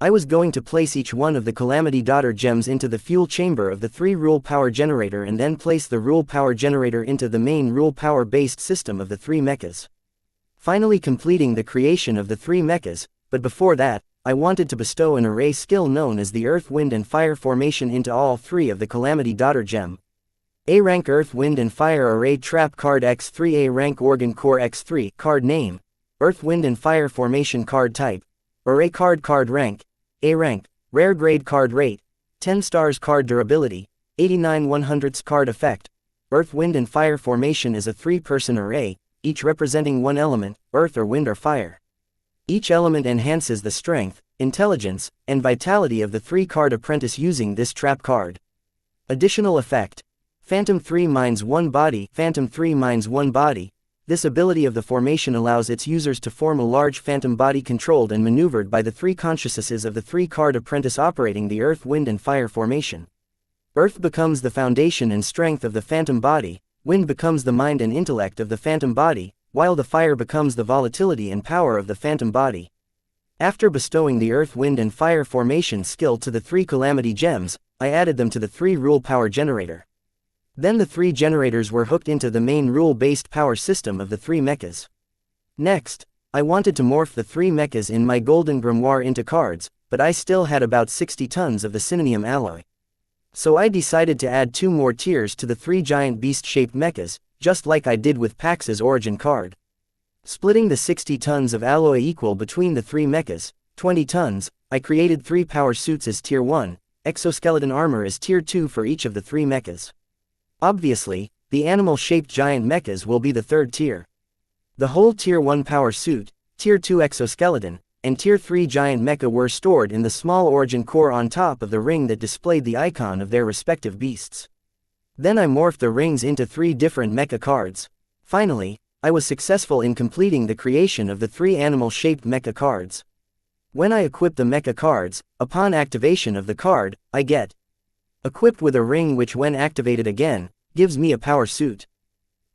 I was going to place each one of the Calamity Daughter gems into the fuel chamber of the 3 rule power generator and then place the rule power generator into the main rule power based system of the 3 mechas. Finally completing the creation of the 3 mechas, but before that, I wanted to bestow an array skill known as the Earth, Wind and Fire formation into all 3 of the Calamity Daughter gem. A rank Earth, Wind and Fire array trap card X3. A rank organ core X3 card name, Earth, Wind and Fire formation card type, array card rank, A rank, rare grade card rate, 10 stars card durability, 89 100ths card effect. Earth, Wind and Fire formation is a 3-person array, each representing one element, earth or wind or fire. Each element enhances the strength, intelligence, and vitality of the 3 card apprentice using this trap card. Additional effect. Phantom 3 mines 1 body. Phantom 3 mines 1 body. This ability of the formation allows its users to form a large phantom body controlled and maneuvered by the 3 consciousnesses of the 3 card apprentice operating the Earth, Wind and Fire formation. Earth becomes the foundation and strength of the phantom body, wind becomes the mind and intellect of the phantom body, while the fire becomes the volatility and power of the phantom body. After bestowing the Earth, Wind and Fire formation skill to the 3 Calamity gems, I added them to the 3 rule power generator. Then the 3 generators were hooked into the main rule-based power system of the 3 mechas. Next, I wanted to morph the 3 mechas in my golden grimoire into cards, but I still had about 60 tons of the Synonym alloy. So I decided to add 2 more tiers to the 3 giant beast-shaped mechas, just like I did with Pax's origin card. Splitting the 60 tons of alloy equal between the 3 mechas, 20 tons, I created 3 power suits as tier 1, exoskeleton armor as tier 2 for each of the 3 mechas. Obviously, the animal-shaped giant mechas will be the 3rd tier. The whole tier 1 power suit, tier 2 exoskeleton, and tier 3 giant mecha were stored in the small origin core on top of the ring that displayed the icon of their respective beasts. Then I morphed the rings into 3 different mecha cards. Finally, I was successful in completing the creation of the 3 animal-shaped mecha cards. When I equip the mecha cards, upon activation of the card, I get equipped with a ring which when activated again, gives me a power suit.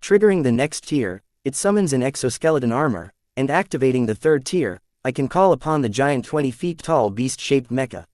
Triggering the next tier, it summons an exoskeleton armor, and activating the 3rd tier, I can call upon the giant 20 feet tall beast-shaped mecha.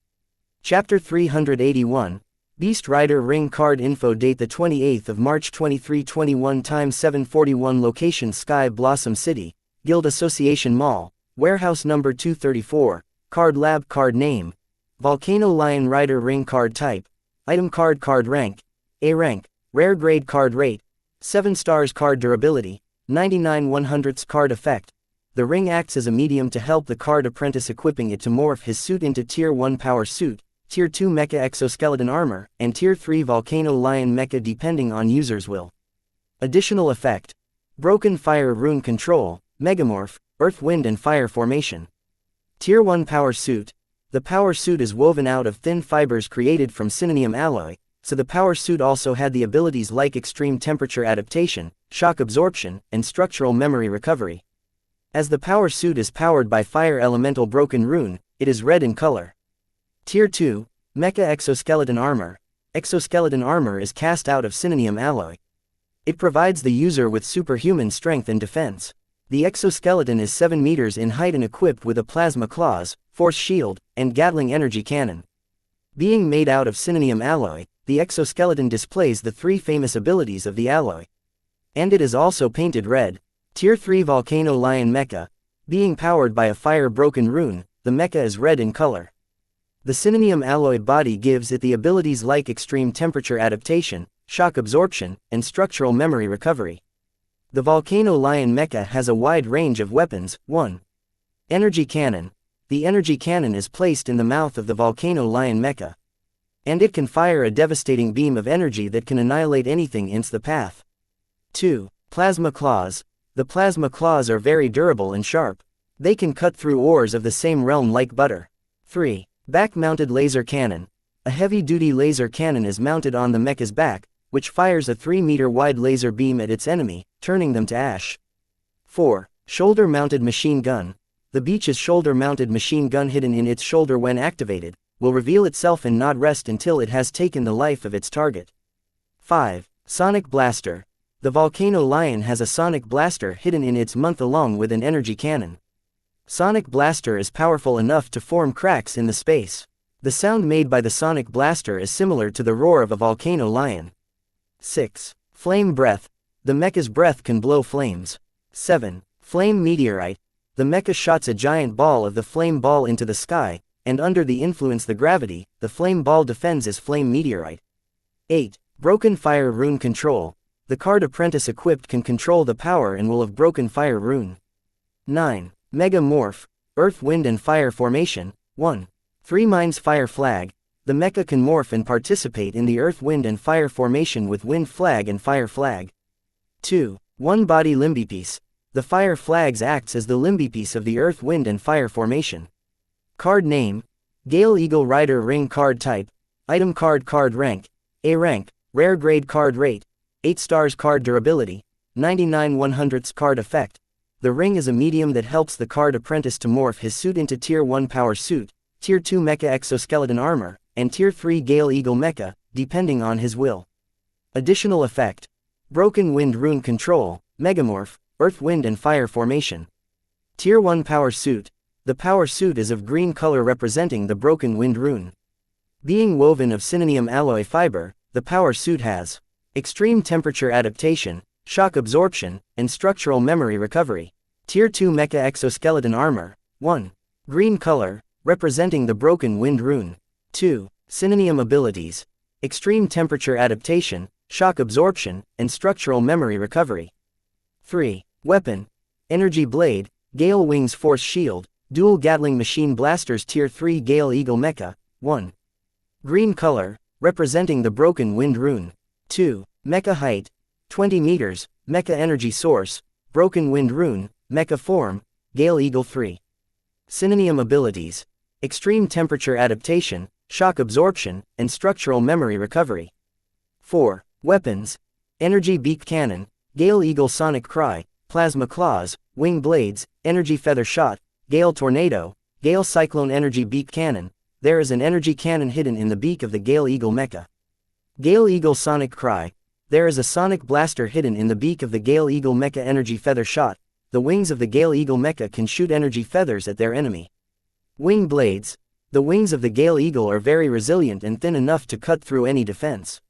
Chapter 381, Beast Rider Ring Card Info. Date the 28th of March 2321 Time 7:41 Location Sky Blossom City, Guild Association Mall, Warehouse number 234, Card Lab. Card name, Volcano Lion Rider Ring. Card type, Item card rank, A rank, rare grade card rate, 7 stars card durability, 99/100ths card effect. The ring acts as a medium to help the card apprentice, equipping it to morph his suit into Tier 1 power suit, Tier 2 mecha exoskeleton armor, and Tier 3 volcano lion mecha depending on user's will. Additional effect: broken fire rune control, megamorph, earth wind and fire formation. Tier 1 power suit. The power suit is woven out of thin fibers created from synonym alloy, so the power suit also had the abilities like extreme temperature adaptation, shock absorption, and structural memory recovery. As the power suit is powered by fire elemental broken rune, it is red in color. Tier 2, Mecha Exoskeleton Armor. Exoskeleton armor is cast out of synonym alloy. It provides the user with superhuman strength and defense. The exoskeleton is 7 meters in height and equipped with a plasma claws, force shield, and Gatling energy cannon. Being made out of synonym alloy, the exoskeleton displays the 3 famous abilities of the alloy. And it is also painted red. Tier 3 Volcano Lion Mecha. Being powered by a fire-broken rune, the mecha is red in color. The synonym alloy body gives it the abilities like extreme temperature adaptation, shock absorption, and structural memory recovery. The Volcano Lion Mecha has a wide range of weapons. 1. Energy Cannon. The energy cannon is placed in the mouth of the Volcano Lion Mecha. And it can fire a devastating beam of energy that can annihilate anything in the path. 2. Plasma Claws. The plasma claws are very durable and sharp. They can cut through ores of the same realm like butter. 3. Back-mounted laser cannon. A heavy-duty laser cannon is mounted on the mecha's back, which fires a 3-meter-wide laser beam at its enemy, turning them to ash. 4. Shoulder-mounted machine gun. The Beach's shoulder-mounted machine gun hidden in its shoulder when activated, will reveal itself and not rest until it has taken the life of its target. 5. Sonic Blaster. The Volcano Lion has a Sonic Blaster hidden in its mouth along with an energy cannon. Sonic Blaster is powerful enough to form cracks in the space. The sound made by the Sonic Blaster is similar to the roar of a volcano lion. 6. Flame Breath. The mecha's breath can blow flames. 7. Flame Meteorite. The mecha shots a giant ball of the flame ball into the sky, and under the influence of the gravity, the flame ball defends as flame meteorite. 8. Broken Fire Rune Control. The card apprentice equipped can control the power and will of Broken Fire Rune. 9. Mega Morph. Earth, Wind and Fire Formation. 1. 3 Minds Fire Flag. The mecha can morph and participate in the Earth, Wind and Fire Formation with Wind Flag and Fire Flag. 2. 1 Body Limbipiece. The Fire Flags acts as the limbipiece of the Earth, Wind and Fire Formation. Card Name: Gale Eagle Rider Ring. Card Type: Item card rank, A rank, rare grade card rate, 8 stars card durability, 99/100ths card effect. The ring is a medium that helps the card apprentice to morph his suit into Tier 1 power suit, Tier 2 mecha exoskeleton armor, and Tier 3 Gale Eagle mecha, depending on his will. Additional effect: Broken Wind Rune Control, Megamorph, Earth, Wind and Fire Formation. Tier 1 power suit. The power suit is of green color representing the Broken Wind Rune. Being woven of synonym alloy fiber, the power suit has extreme temperature adaptation, shock absorption, and structural memory recovery. Tier 2 mecha exoskeleton armor. 1. Green color, representing the Broken Wind Rune. 2. Synonym abilities: extreme temperature adaptation, shock absorption, and structural memory recovery. 3. Weapon: Energy Blade, Gale Wings Force Shield, Dual Gatling Machine Blasters. Tier 3 Gale Eagle Mecha. 1. Green color, representing the Broken Wind Rune. 2. Mecha height: 20 meters, Mecha energy source, Broken Wind Rune, Mecha form, Gale Eagle 3. Synonym abilities: extreme temperature adaptation, shock absorption, and structural memory recovery. 4. Weapons: Energy Beak Cannon, Gale Eagle Sonic Cry, Plasma Claws, Wing Blades, Energy Feather Shot, Gale Tornado, Gale Cyclone. Energy Beak Cannon. There is an energy cannon hidden in the beak of the Gale Eagle mecha. Gale Eagle Sonic Cry. There is a sonic blaster hidden in the beak of the Gale Eagle mecha. Energy Feather Shot. The wings of the Gale Eagle mecha can shoot energy feathers at their enemy. Wing Blades. The wings of the Gale Eagle are very resilient and thin enough to cut through any defense.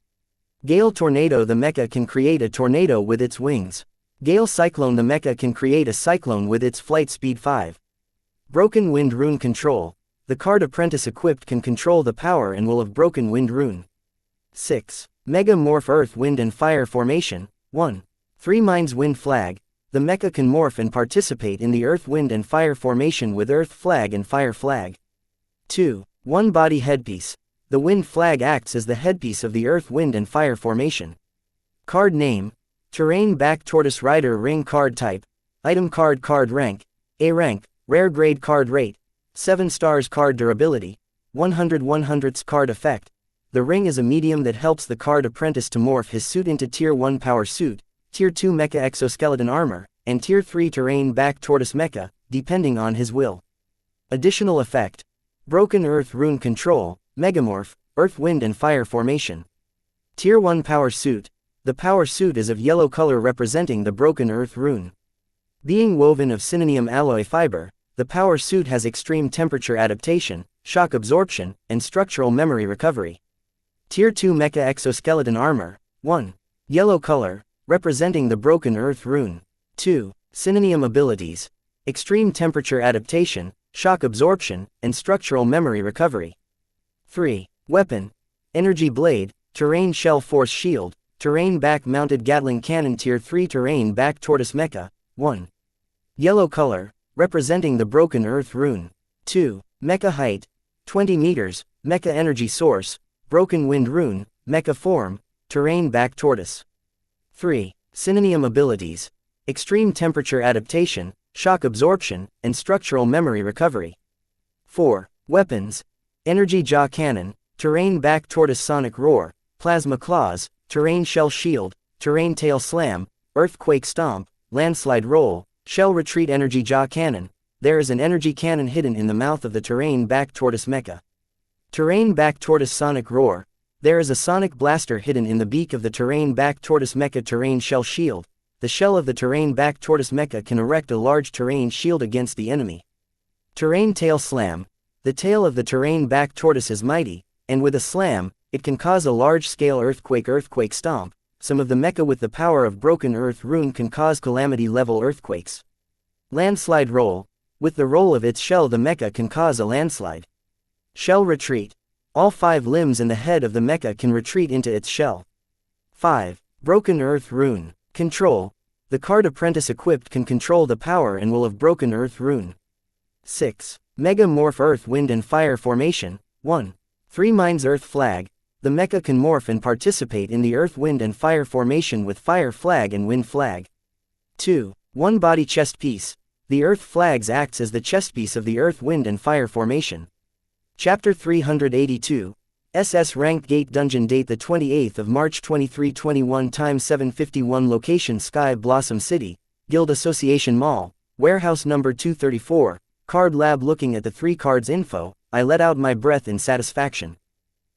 Gale Tornado. The mecha can create a tornado with its wings. Gale Cyclone. The mecha can create a cyclone with its flight speed 5. Broken Wind Rune Control. The card apprentice equipped can control the power and will of Broken Wind Rune. 6. Mega Morph Earth Wind and Fire Formation. 1. 3 Minds Wind Flag. The mecha can morph and participate in the Earth Wind and Fire Formation with Earth Flag and Fire Flag. 2. 1 Body Headpiece. The Wind Flag acts as the headpiece of the Earth Wind and Fire Formation. Card Name. Terrain Back Tortoise Rider Ring. Card Type. Item Card. Card Rank. A Rank. Rare Grade. Card Rate. 7 stars. Card Durability. 100/100ths. Card Effect. The ring is a medium that helps the card apprentice to morph his suit into Tier 1 Power Suit, Tier 2 Mecha Exoskeleton Armor, and Tier 3 Terrain Back Tortoise Mecha, depending on his will. Additional Effect. Broken Earth Rune Control, Megamorph, Earth Wind and Fire Formation. Tier 1 Power Suit. The Power Suit is of yellow color representing the Broken Earth Rune. Being woven of Synonym Alloy Fiber, the Power Suit has extreme temperature adaptation, shock absorption, and structural memory recovery. Tier 2 Mecha Exoskeleton Armor. 1. Yellow color, representing the Broken Earth Rune. 2. Synonym Abilities. Extreme temperature adaptation, shock absorption, and structural memory recovery. 3. Weapon. Energy Blade, Terrain Shell Force Shield, Terrain Back Mounted Gatling Cannon. Tier 3 Terrain Back Tortoise Mecha. 1. Yellow color, representing the Broken Earth Rune. 2. Mecha Height. 20 meters, Mecha Energy Source, Broken Wind Rune, Mecha Form, Terrain Back Tortoise. 3. Synonym Abilities. Extreme Temperature Adaptation, Shock Absorption, and Structural Memory Recovery. 4. Weapons. Energy Jaw Cannon, Terrain Back Tortoise Sonic Roar, Plasma Claws, Terrain Shell Shield, Terrain Tail Slam, Earthquake Stomp, Landslide Roll, Shell Retreat. Energy Jaw Cannon. There is an energy cannon hidden in the mouth of the Terrain Back Tortoise Mecha. Terrain Back Tortoise Sonic Roar. There is a sonic blaster hidden in the beak of the Terrain Back Tortoise Mecha. Terrain Shell Shield. The shell of the Terrain Back Tortoise Mecha can erect a large terrain shield against the enemy. Terrain Tail Slam. The tail of the Terrain Back Tortoise is mighty, and with a slam, it can cause a large-scale earthquake. Earthquake Stomp. Some of the mecha with the power of Broken Earth Rune can cause calamity-level earthquakes. Landslide Roll. With the roll of its shell, the mecha can cause a landslide. Shell Retreat. All 5 limbs and the head of the mecha can retreat into its shell. 5. Broken Earth Rune. Control. The card apprentice equipped can control the power and will of Broken Earth Rune. 6. Mega Morph Earth Wind and Fire Formation. 1. 3 Minds Earth Flag. The mecha can morph and participate in the Earth Wind and Fire Formation with Fire Flag and Wind Flag. 2. 1 Body Chest Piece. The Earth Flags acts as the chest piece of the Earth Wind and Fire Formation. Chapter 382. SS Ranked Gate Dungeon. Date the 28th of March 2321 Time 7:51 Location Sky Blossom City, Guild Association Mall, Warehouse number 234, Card Lab. Looking at the 3 cards info, I let out my breath in satisfaction.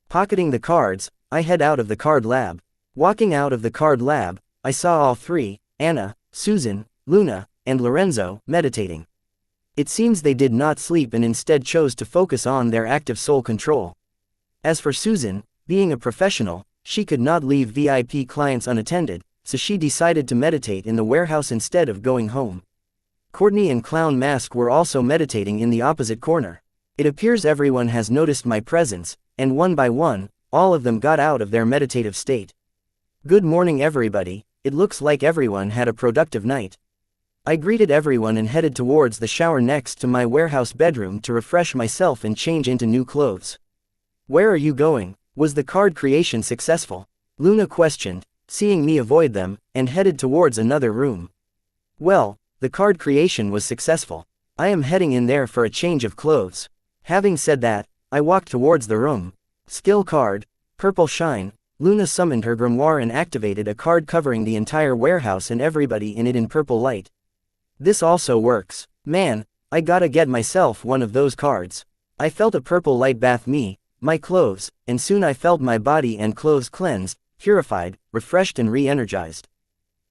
Pocketing the cards, I head out of the Card Lab. Walking out of the Card Lab, I saw all 3, Anna, Susan, Luna, and Lorenzo, meditating. It seems they did not sleep and instead chose to focus on their active soul control. As for Susan, being a professional, she could not leave VIP clients unattended, so she decided to meditate in the warehouse instead of going home. Courtney and Clown Mask were also meditating in the opposite corner. It appears everyone has noticed my presence, and one by one, all of them got out of their meditative state. Good morning everybody, it looks like everyone had a productive night. I greeted everyone and headed towards the shower next to my warehouse bedroom to refresh myself and change into new clothes. Where are you going? Was the card creation successful? Luna questioned, seeing me avoid them, and headed towards another room. Well, the card creation was successful. I am heading in there for a change of clothes. Having said that, I walked towards the room. Skill card, Purple Shine. Luna summoned her grimoire and activated a card covering the entire warehouse and everybody in it in purple light. This also works. Man, I gotta get myself one of those cards. I felt a purple light bath me, my clothes, and soon I felt my body and clothes cleansed, purified, refreshed and re-energized.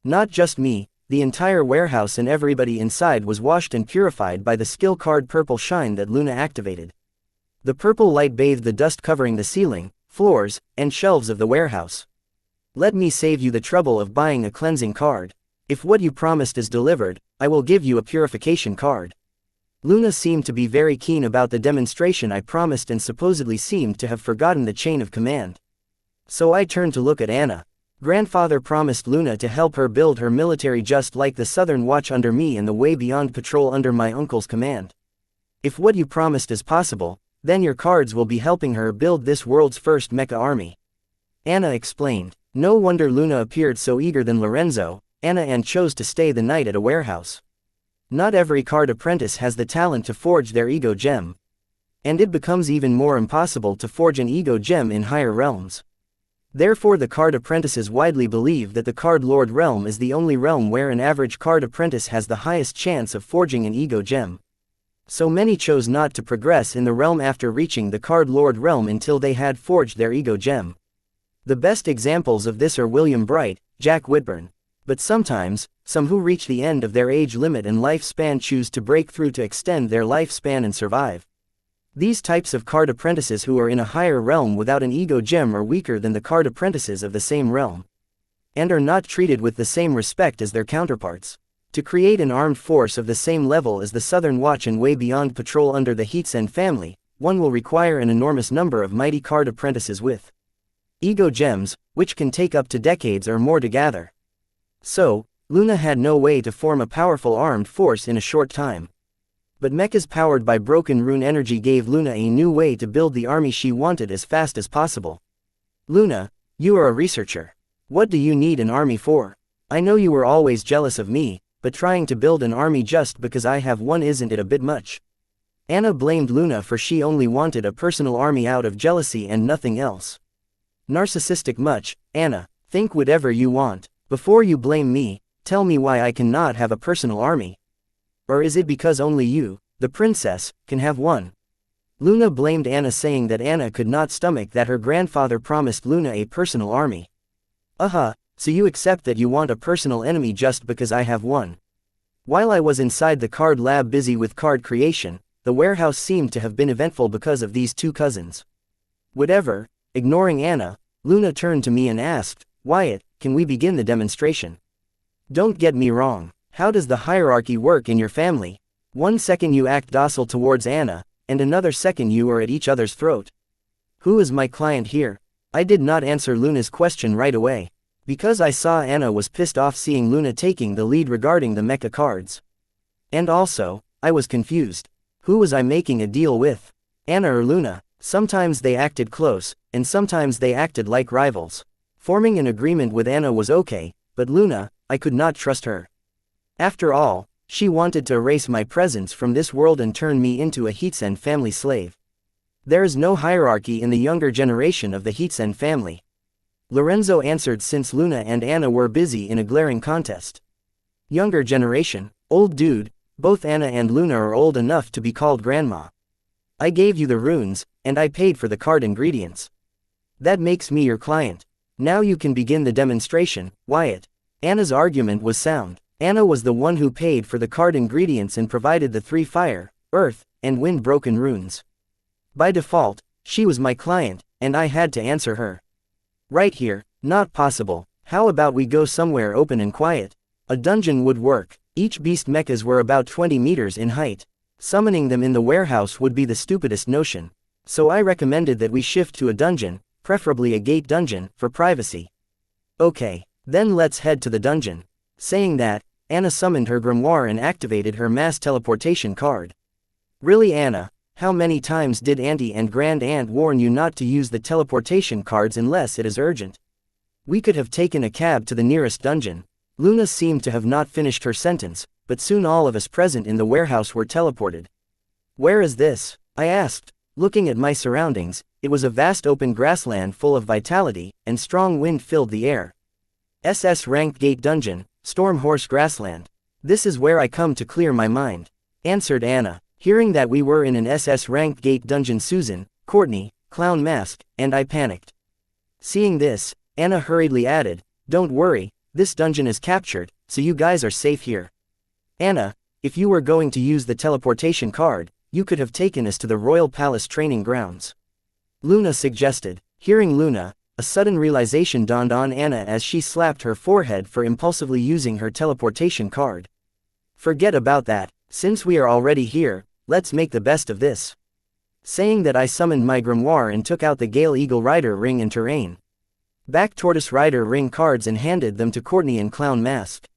Not just me, the entire warehouse and everybody inside was washed and purified by the skill card Purple Shine that Luna activated. The purple light bathed the dust covering the ceiling, floors, and shelves of the warehouse. Let me save you the trouble of buying a cleansing card. If what you promised is delivered, I will give you a purification card. Luna seemed to be very keen about the demonstration I promised and supposedly seemed to have forgotten the chain of command. So I turned to look at Anna. Grandfather promised Luna to help her build her military just like the Southern Watch under me and the Way Beyond Patrol under my uncle's command. If what you promised is possible, then your cards will be helping her build this world's first mecha army. Anna explained. No wonder Luna appeared so eager than Lorenzo, Anna and chose to stay the night at a warehouse. Not every card apprentice has the talent to forge their ego gem. And it becomes even more impossible to forge an ego gem in higher realms. Therefore the card apprentices widely believe that the Card Lord realm is the only realm where an average card apprentice has the highest chance of forging an ego gem. So many chose not to progress in the realm after reaching the Card Lord realm until they had forged their ego gem. The best examples of this are William Bright, Jack Whitburn. But sometimes, some who reach the end of their age limit and lifespan choose to break through to extend their lifespan and survive. These types of card apprentices who are in a higher realm without an ego gem are weaker than the card apprentices of the same realm, and are not treated with the same respect as their counterparts. To create an armed force of the same level as the Southern Watch and Way Beyond Patrol under the Heatsen family, one will require an enormous number of mighty card apprentices with ego gems, which can take up to decades or more to gather. So, Luna had no way to form a powerful armed force in a short time. But mechas powered by broken rune energy gave Luna a new way to build the army she wanted as fast as possible. Luna, you are a researcher. What do you need an army for? I know you were always jealous of me, but trying to build an army just because I have one, isn't it a bit much? Anna blamed Luna for she only wanted a personal army out of jealousy and nothing else. Narcissistic much, Anna, think whatever you want. Before you blame me, tell me why I cannot have a personal army. Or is it because only you, the princess, can have one? Luna blamed Anna, saying that Anna could not stomach that her grandfather promised Luna a personal army. So you accept that you want a personal enemy just because I have one. While I was inside the card lab busy with card creation, the warehouse seemed to have been eventful because of these two cousins. Whatever, ignoring Anna, Luna turned to me and asked, Wyatt, can we begin the demonstration? Don't get me wrong. How does the hierarchy work in your family? 1 second you act docile towards Anna, and another second you are at each other's throat. Who is my client here? I did not answer Luna's question right away, because I saw Anna was pissed off seeing Luna taking the lead regarding the mecha cards. And also, I was confused. Who was I making a deal with? Anna or Luna? Sometimes they acted close, and sometimes they acted like rivals. Forming an agreement with Anna was okay, but Luna, I could not trust her. After all, she wanted to erase my presence from this world and turn me into a Heatsen family slave. There is no hierarchy in the younger generation of the Heatsen family. Lorenzo answered since Luna and Anna were busy in a glaring contest. Younger generation, old dude, both Anna and Luna are old enough to be called grandma. I gave you the runes, and I paid for the card ingredients. That makes me your client. Now you can begin the demonstration, Wyatt. Anna's argument was sound. Anna was the one who paid for the card ingredients and provided the 3 fire, earth, and wind broken runes. By default, she was my client, and I had to answer her. Right here, not possible. How about we go somewhere open and quiet? A dungeon would work. Each beast mechas were about 20 meters in height. Summoning them in the warehouse would be the stupidest notion. So I recommended that we shift to a dungeon, preferably a gate dungeon, for privacy. Okay, then let's head to the dungeon. Saying that, Anna summoned her grimoire and activated her mass teleportation card. Really, Anna, how many times did Auntie and Grand Aunt warn you not to use the teleportation cards unless it is urgent? We could have taken a cab to the nearest dungeon. Luna seemed to have not finished her sentence, but soon all of us present in the warehouse were teleported. Where is this? I asked. Looking at my surroundings, it was a vast open grassland full of vitality, and strong wind filled the air. SS Ranked Gate Dungeon, Storm Horse Grassland. This is where I come to clear my mind, answered Anna. Hearing that we were in an SS Ranked Gate Dungeon, Susan, Courtney, Clown Mask, and I panicked. Seeing this, Anna hurriedly added, Don't worry, this dungeon is captured, so you guys are safe here. Anna, if you were going to use the teleportation card, you could have taken us to the Royal Palace training grounds. Luna suggested. Hearing Luna, a sudden realization dawned on Anna as she slapped her forehead for impulsively using her teleportation card. Forget about that, since we are already here, let's make the best of this. Saying that, I summoned my grimoire and took out the Gale Eagle Rider ring and terrain. Back Tortoise Rider ring cards and handed them to Courtney in clown mask.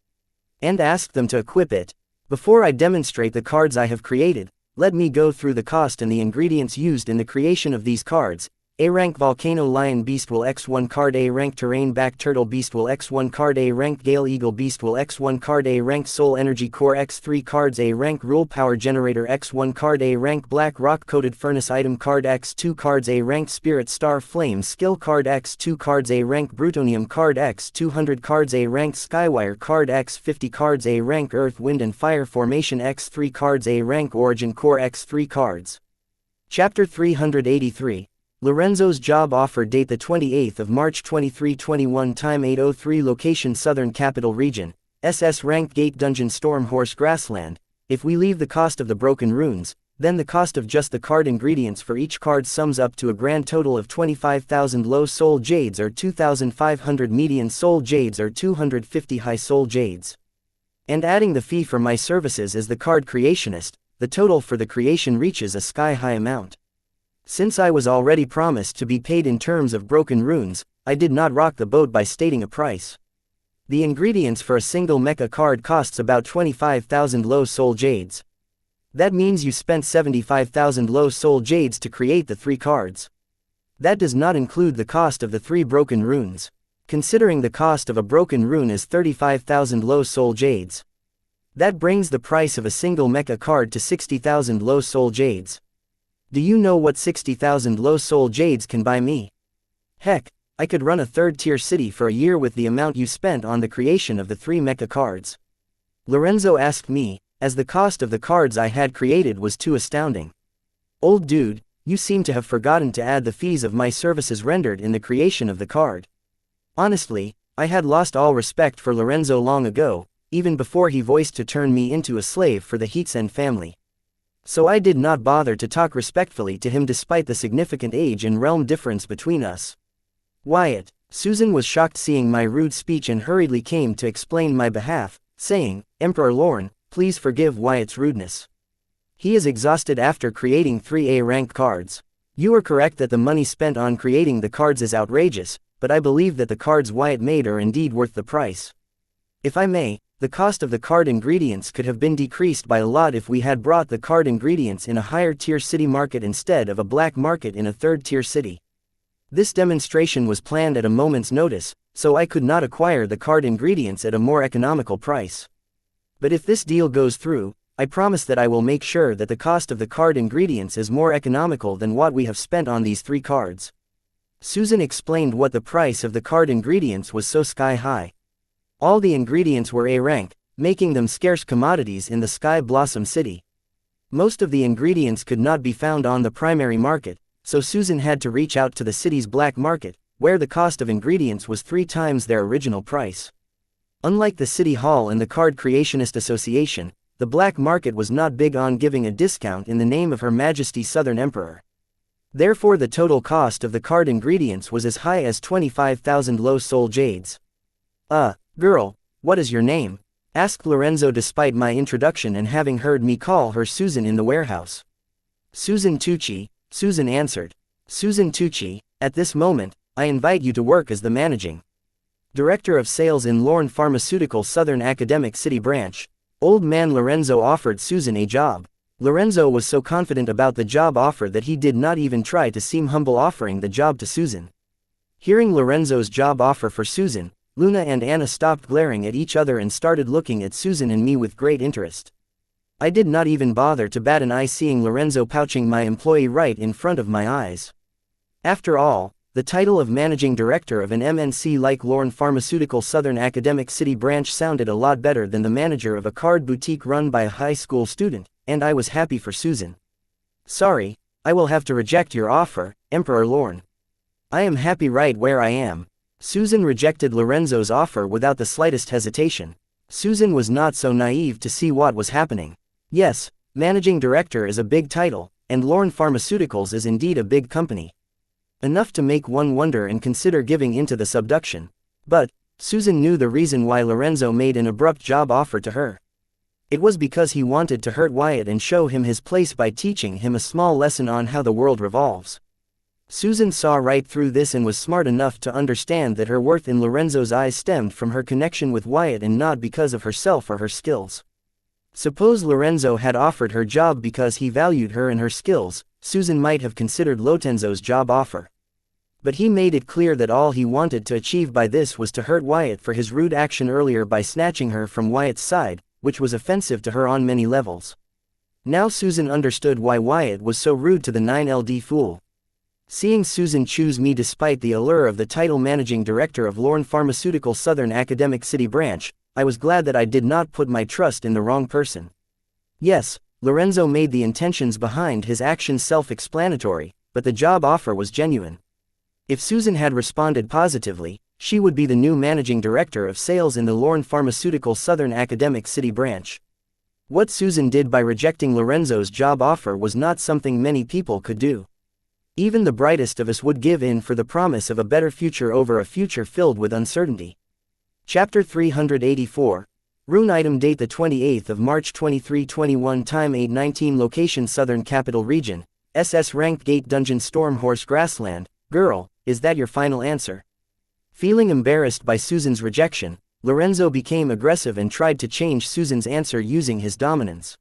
And asked them to equip it. Before I demonstrate the cards I have created, let me go through the cost and the ingredients used in the creation of these cards. A rank Volcano Lion Beast will X1 card. A rank Terrain Back Turtle Beast will X1 card. A rank Gale Eagle Beast will X1 card. A rank Soul Energy Core X3 cards. A rank Rule Power Generator X1 card. A rank Black Rock Coated Furnace Item card X2 cards. A rank Spirit Star Flame Skill card X2 cards. A rank Brutonium card X200 cards. A rank Skywire card X50 cards. A rank Earth Wind and Fire Formation X3 cards. A rank Origin Core X3 cards. Chapter 383. Lorenzo's job offer. Date the 28th of March 2321. Time 8:03. Location Southern Capital Region. SS Rank Gate Dungeon Stormhorse Grassland. If we leave the cost of the broken runes, then the cost of just the card ingredients for each card sums up to a grand total of 25,000 low soul jades or 2,500 median soul jades or 250 high soul jades. And adding the fee for my services as the card creationist, the total for the creation reaches a sky-high amount. Since I was already promised to be paid in terms of broken runes, I did not rock the boat by stating a price. The ingredients for a single mecha card costs about 25,000 low soul jades. That means you spent 75,000 low soul jades to create the 3 cards. That does not include the cost of the 3 broken runes. Considering the cost of a broken rune is 35,000 low soul jades. That brings the price of a single mecha card to 60,000 low soul jades. Do you know what 60,000 low soul jades can buy me? Heck, I could run a 3rd-tier city for a year with the amount you spent on the creation of the 3 mecha cards. Lorenzo asked me, as the cost of the cards I had created was too astounding. Old dude, you seem to have forgotten to add the fees of my services rendered in the creation of the card. Honestly, I had lost all respect for Lorenzo long ago, even before he voiced to turn me into a slave for the Heatsen family. So I did not bother to talk respectfully to him despite the significant age and realm difference between us. Wyatt. Susan was shocked seeing my rude speech and hurriedly came to explain my behalf, saying, Emperor Lorne, please forgive Wyatt's rudeness. He is exhausted after creating 3A rank cards. You are correct that the money spent on creating the cards is outrageous, but I believe that the cards Wyatt made are indeed worth the price. If I may, the cost of the card ingredients could have been decreased by a lot if we had brought the card ingredients in a higher-tier city market instead of a black market in a 3rd-tier city. This demonstration was planned at a moment's notice, so I could not acquire the card ingredients at a more economical price. But if this deal goes through, I promise that I will make sure that the cost of the card ingredients is more economical than what we have spent on these 3 cards. Susan explained what the price of the card ingredients was so sky-high. All the ingredients were A rank, making them scarce commodities in the Sky Blossom City. Most of the ingredients could not be found on the primary market, so Susan had to reach out to the city's black market, where the cost of ingredients was 3 times their original price. Unlike the City Hall and the Card Creationist Association, the black market was not big on giving a discount in the name of Her Majesty Southern Emperor. Therefore the total cost of the card ingredients was as high as 25,000 low soul jades. Girl, what is your name? Asked Lorenzo despite my introduction and having heard me call her Susan in the warehouse. Susan Tucci, Susan answered. Susan Tucci, at this moment, I invite you to work as the managing director of sales in Lorne Pharmaceutical Southern Academic City Branch. Old man Lorenzo offered Susan a job. Lorenzo was so confident about the job offer that he did not even try to seem humble offering the job to Susan. Hearing Lorenzo's job offer for Susan, Luna and Anna stopped glaring at each other and started looking at Susan and me with great interest. I did not even bother to bat an eye seeing Lorenzo pouching my employee right in front of my eyes. After all, the title of managing director of an MNC like Lorne Pharmaceutical Southern Academic City Branch sounded a lot better than the manager of a card boutique run by a high school student, and I was happy for Susan. Sorry, I will have to reject your offer, Emperor Lorne. I am happy right where I am. Susan rejected Lorenzo's offer without the slightest hesitation. Susan was not so naive to see what was happening. Yes, managing director is a big title, and Lorne Pharmaceuticals is indeed a big company. Enough to make one wonder and consider giving into the subduction. But, Susan knew the reason why Lorenzo made an abrupt job offer to her. It was because he wanted to hurt Wyatt and show him his place by teaching him a small lesson on how the world revolves. Susan saw right through this and was smart enough to understand that her worth in Lorenzo's eyes stemmed from her connection with Wyatt and not because of herself or her skills. Suppose Lorenzo had offered her job because he valued her and her skills, Susan might have considered Lorenzo's job offer. But he made it clear that all he wanted to achieve by this was to hurt Wyatt for his rude action earlier by snatching her from Wyatt's side, which was offensive to her on many levels. Now Susan understood why Wyatt was so rude to the 9LD fool. Seeing Susan choose me despite the allure of the title Managing Director of Lorne Pharmaceutical Southern Academic City Branch, I was glad that I did not put my trust in the wrong person. Yes, Lorenzo made the intentions behind his actions self-explanatory, but the job offer was genuine. If Susan had responded positively, she would be the new Managing Director of Sales in the Lorne Pharmaceutical Southern Academic City Branch. What Susan did by rejecting Lorenzo's job offer was not something many people could do. Even the brightest of us would give in for the promise of a better future over a future filled with uncertainty. Chapter 384. Rune item date the 28th of March 2321 time 8:19 location Southern Capital Region, SS Ranked Gate Dungeon Stormhorse Grassland. Girl, is that your final answer? Feeling embarrassed by Susan's rejection, Lorenzo became aggressive and tried to change Susan's answer using his dominance.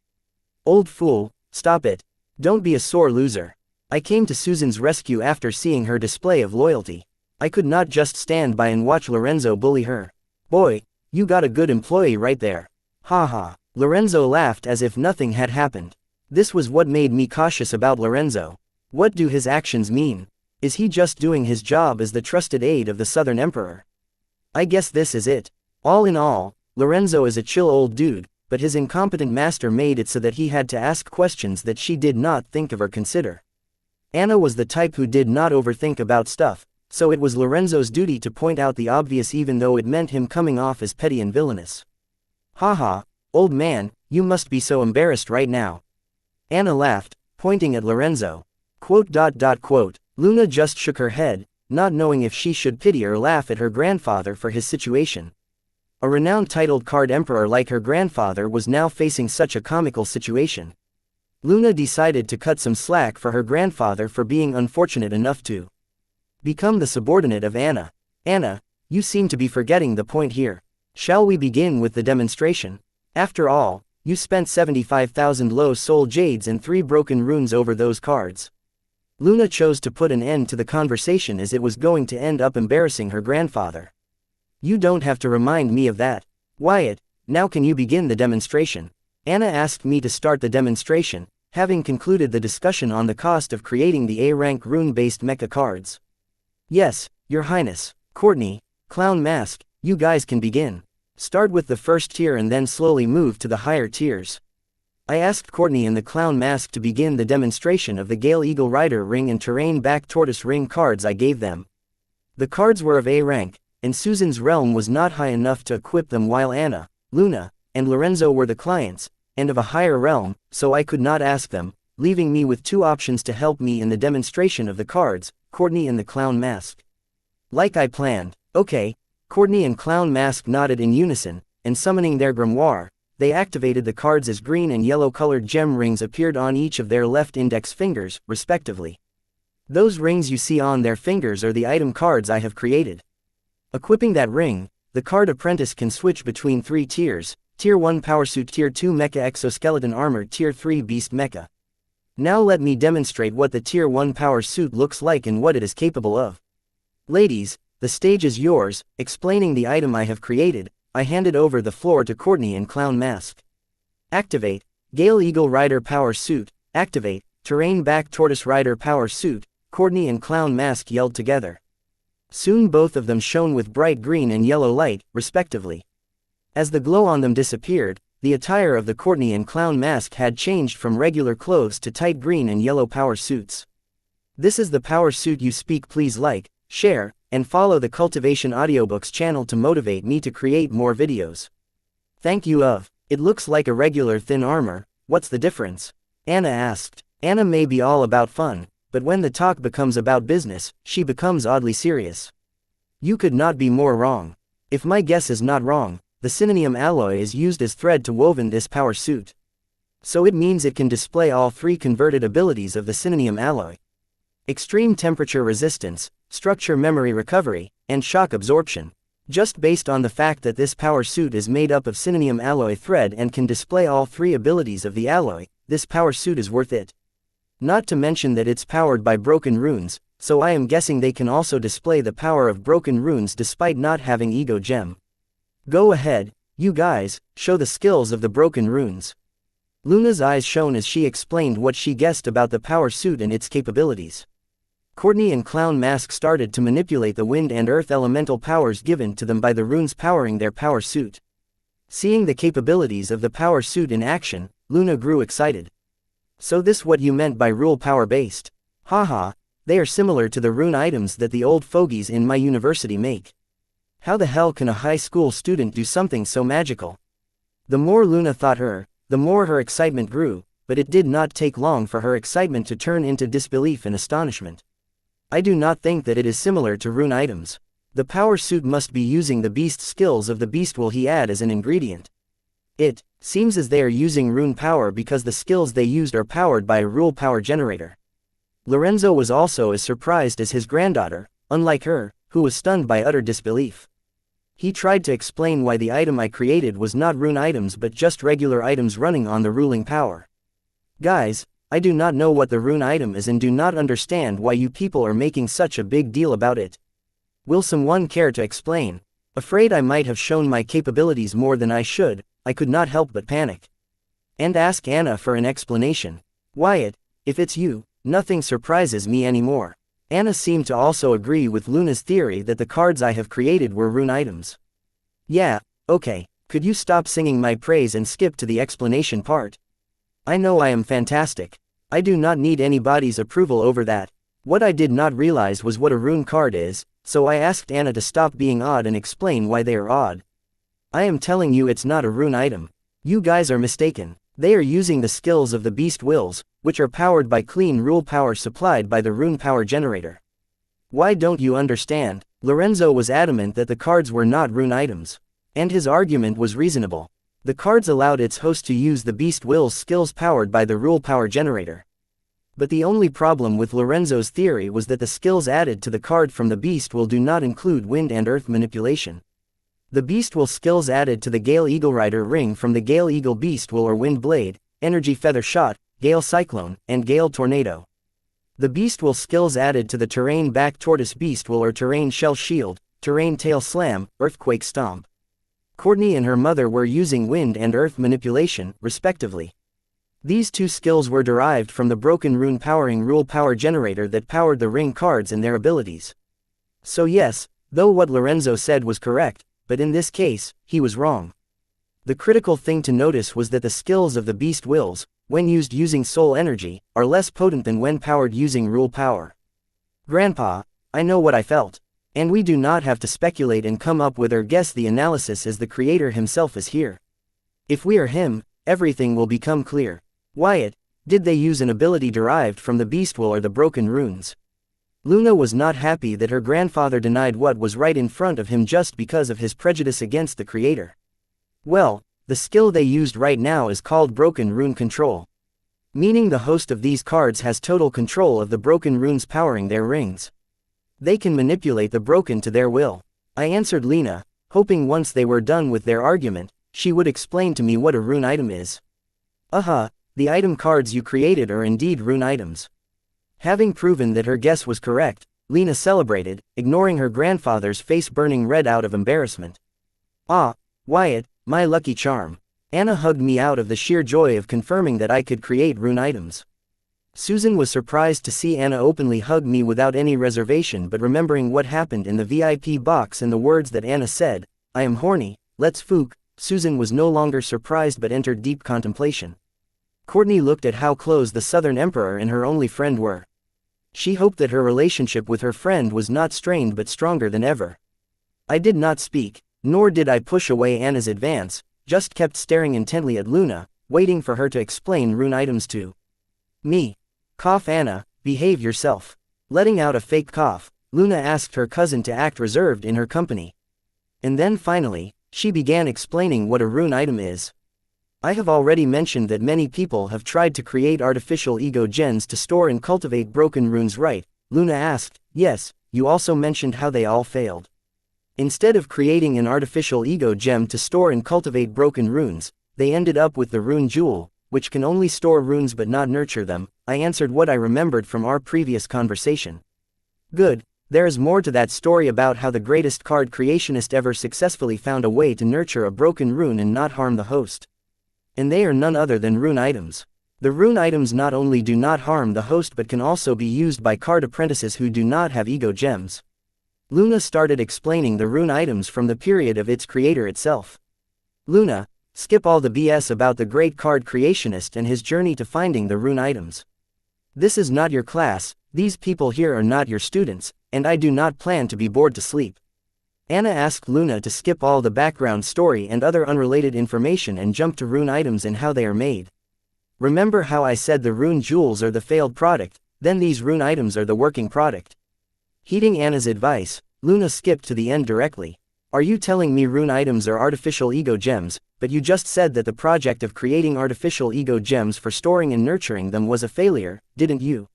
Old fool, stop it. Don't be a sore loser. I came to Susan's rescue after seeing her display of loyalty. I could not just stand by and watch Lorenzo bully her. Boy, you got a good employee right there. Ha ha. Lorenzo laughed as if nothing had happened. This was what made me cautious about Lorenzo. What do his actions mean? Is he just doing his job as the trusted aide of the Southern Emperor? I guess this is it. All in all, Lorenzo is a chill old dude, but his incompetent master made it so that he had to ask questions that she did not think of or consider. Anna was the type who did not overthink about stuff, so it was Lorenzo's duty to point out the obvious even though it meant him coming off as petty and villainous. Haha, old man, you must be so embarrassed right now. Anna laughed, pointing at Lorenzo. Luna just shook her head, not knowing if she should pity or laugh at her grandfather for his situation. A renowned titled card emperor like her grandfather was now facing such a comical situation. Luna decided to cut some slack for her grandfather for being unfortunate enough to become the subordinate of Anna. Anna, you seem to be forgetting the point here. Shall we begin with the demonstration? After all, you spent 75,000 low soul jades and 3 broken runes over those cards. Luna chose to put an end to the conversation as it was going to end up embarrassing her grandfather. You don't have to remind me of that. Wyatt, now can you begin the demonstration? Anna asked me to start the demonstration, having concluded the discussion on the cost of creating the A-rank rune-based mecha cards. Yes, Your Highness. Courtney, Clown Mask, you guys can begin. Start with the first tier and then slowly move to the higher tiers. I asked Courtney and the Clown Mask to begin the demonstration of the Gale Eagle Rider ring and Terrain Back Tortoise ring cards I gave them. The cards were of A rank, and Susan's realm was not high enough to equip them while Anna, Luna, and Lorenzo were the clients, and of a higher realm, so I could not ask them, leaving me with 2 options to help me in the demonstration of the cards, Courtney and the Clown Mask. Like I planned. Okay, Courtney and Clown Mask nodded in unison, and summoning their grimoire, they activated the cards as green and yellow colored gem rings appeared on each of their left index fingers, respectively. Those rings you see on their fingers are the item cards I have created. Equipping that ring, the card apprentice can switch between 3 tiers, Tier 1 Power Suit, Tier 2 Mecha Exoskeleton Armor, Tier 3 Beast Mecha. Now let me demonstrate what the Tier 1 Power Suit looks like and what it is capable of. Ladies, the stage is yours. Explaining the item I have created, I handed over the floor to Courtney and Clown Mask. Activate, Gale Eagle Rider Power Suit. Activate, Terrain Back Tortoise Rider Power Suit. Courtney and Clown Mask yelled together. Soon both of them shone with bright green and yellow light, respectively. As the glow on them disappeared, the attire of the Courtney and Clown Mask had changed from regular clothes to tight green and yellow power suits. This is the power suit you speak. Please like, share, and follow the Cultivation Audiobooks channel to motivate me to create more videos. Thank you. It looks like a regular thin armor. What's the difference? Anna asked. Anna may be all about fun, but when the talk becomes about business, she becomes oddly serious. You could not be more wrong. If my guess is not wrong, the Synonym alloy is used as thread to woven this power suit. So it means it can display all 3 converted abilities of the Synonym alloy. extreme temperature resistance, structure memory recovery, and shock absorption. Just based on the fact that this power suit is made up of synonym alloy thread and can display all three abilities of the alloy, this power suit is worth it. Not to mention that it's powered by broken runes, so I am guessing they can also display the power of broken runes despite not having ego gem. Go ahead, you guys, show the skills of the broken runes. Luna's eyes shone as she explained what she guessed about the power suit and its capabilities. Courtney and Clown Mask started to manipulate the wind and earth elemental powers given to them by the runes powering their power suit. Seeing the capabilities of the power suit in action, Luna grew excited. So this what you meant by rule power based? Haha, they are similar to the rune items that the old fogies in my university make. How the hell can a high school student do something so magical? The more Luna thought the more her excitement grew, but it did not take long for her excitement to turn into disbelief and astonishment. I do not think that it is similar to rune items. The power suit must be using the beast skills of the beast will he add as an ingredient. It seems as they are using rune power because the skills they used are powered by a rule power generator. Lorenzo was also as surprised as his granddaughter, unlike her, who was stunned by utter disbelief. He tried to explain why the item I created was not rune items but just regular items running on the ruling power. Guys, I do not know what the rune item is and do not understand why you people are making such a big deal about it. Will someone care to explain? Afraid I might have shown my capabilities more than I should, I could not help but panic. And ask Anna for an explanation. Wyatt, if it's you, nothing surprises me anymore. Anna seemed to also agree with Luna's theory that the cards I have created were rune items. Yeah, okay, could you stop singing my praise and skip to the explanation part? I know I am fantastic. I do not need anybody's approval over that. What I did not realize was what a rune card is, so I asked Anna to stop being odd and explain why they are odd. I am telling you it's not a rune item. You guys are mistaken. They are using the skills of the beast wills, which are powered by clean rule power supplied by the rune power generator. Why don't you understand? Lorenzo was adamant that the cards were not rune items. And his argument was reasonable. The cards allowed its host to use the beast will's skills powered by the rule power generator. But the only problem with Lorenzo's theory was that the skills added to the card from the beast will do not include wind and earth manipulation. The beast will skills added to the Gale Eagle Rider ring from the Gale Eagle Beast will are Wind Blade, Energy Feather Shot, Gale Cyclone, and Gale Tornado. The beast will skills added to the Terrain Back Tortoise Beast will are Terrain Shell Shield, Terrain Tail Slam, Earthquake Stomp. Courtney and her mother were using wind and earth manipulation, respectively. These two skills were derived from the broken rune powering rule power generator that powered the ring cards and their abilities. So yes, though what Lorenzo said was correct, but in this case, he was wrong. The critical thing to notice was that the skills of the beast wills, when used using soul energy, are less potent than when powered using rule power. Grandpa, I know what I felt. And we do not have to speculate and come up with or guess the analysis as the creator himself is here. If we are him, everything will become clear. Wyatt, did they use an ability derived from the beast will or the broken runes? Luna was not happy that her grandfather denied what was right in front of him just because of his prejudice against the creator. Well, the skill they used right now is called broken rune control. Meaning the host of these cards has total control of the broken runes powering their rings. They can manipulate the broken to their will. I answered Lena, hoping once they were done with their argument, she would explain to me what a rune item is. The item cards you created are indeed rune items. Having proven that her guess was correct, Lena celebrated, ignoring her grandfather's face burning red out of embarrassment. Ah, Wyatt, my lucky charm. Anna hugged me out of the sheer joy of confirming that I could create rune items. Susan was surprised to see Anna openly hug me without any reservation, but remembering what happened in the VIP box and the words that Anna said, I am horny, let's fook, Susan was no longer surprised but entered deep contemplation. Courtney looked at how close the Southern Emperor and her only friend were. She hoped that her relationship with her friend was not strained but stronger than ever. I did not speak, nor did I push away Anna's advance, just kept staring intently at Luna, waiting for her to explain rune items to me. Cough Anna, behave yourself. Letting out a fake cough, Luna asked her cousin to act reserved in her company. And then finally, she began explaining what a rune item is. I have already mentioned that many people have tried to create artificial ego gens to store and cultivate broken runes right, Luna asked. Yes, you also mentioned how they all failed. Instead of creating an artificial ego gem to store and cultivate broken runes, they ended up with the rune jewel, which can only store runes but not nurture them. I answered what I remembered from our previous conversation. Good, there is more to that story about how the greatest card creationist ever successfully found a way to nurture a broken rune and not harm the host. And they are none other than rune items. The rune items not only do not harm the host but can also be used by card apprentices who do not have ego gems. Luna started explaining the rune items from the period of its creator itself. Luna, skip all the BS about the great card creationist and his journey to finding the rune items. This is not your class, these people here are not your students, and I do not plan to be bored to sleep. Anna asked Luna to skip all the background story and other unrelated information and jump to rune items and how they are made. Remember how I said the rune jewels are the failed product, then these rune items are the working product. Heeding Anna's advice, Luna skipped to the end directly. Are you telling me rune items are artificial ego gems, but you just said that the project of creating artificial ego gems for storing and nurturing them was a failure, didn't you?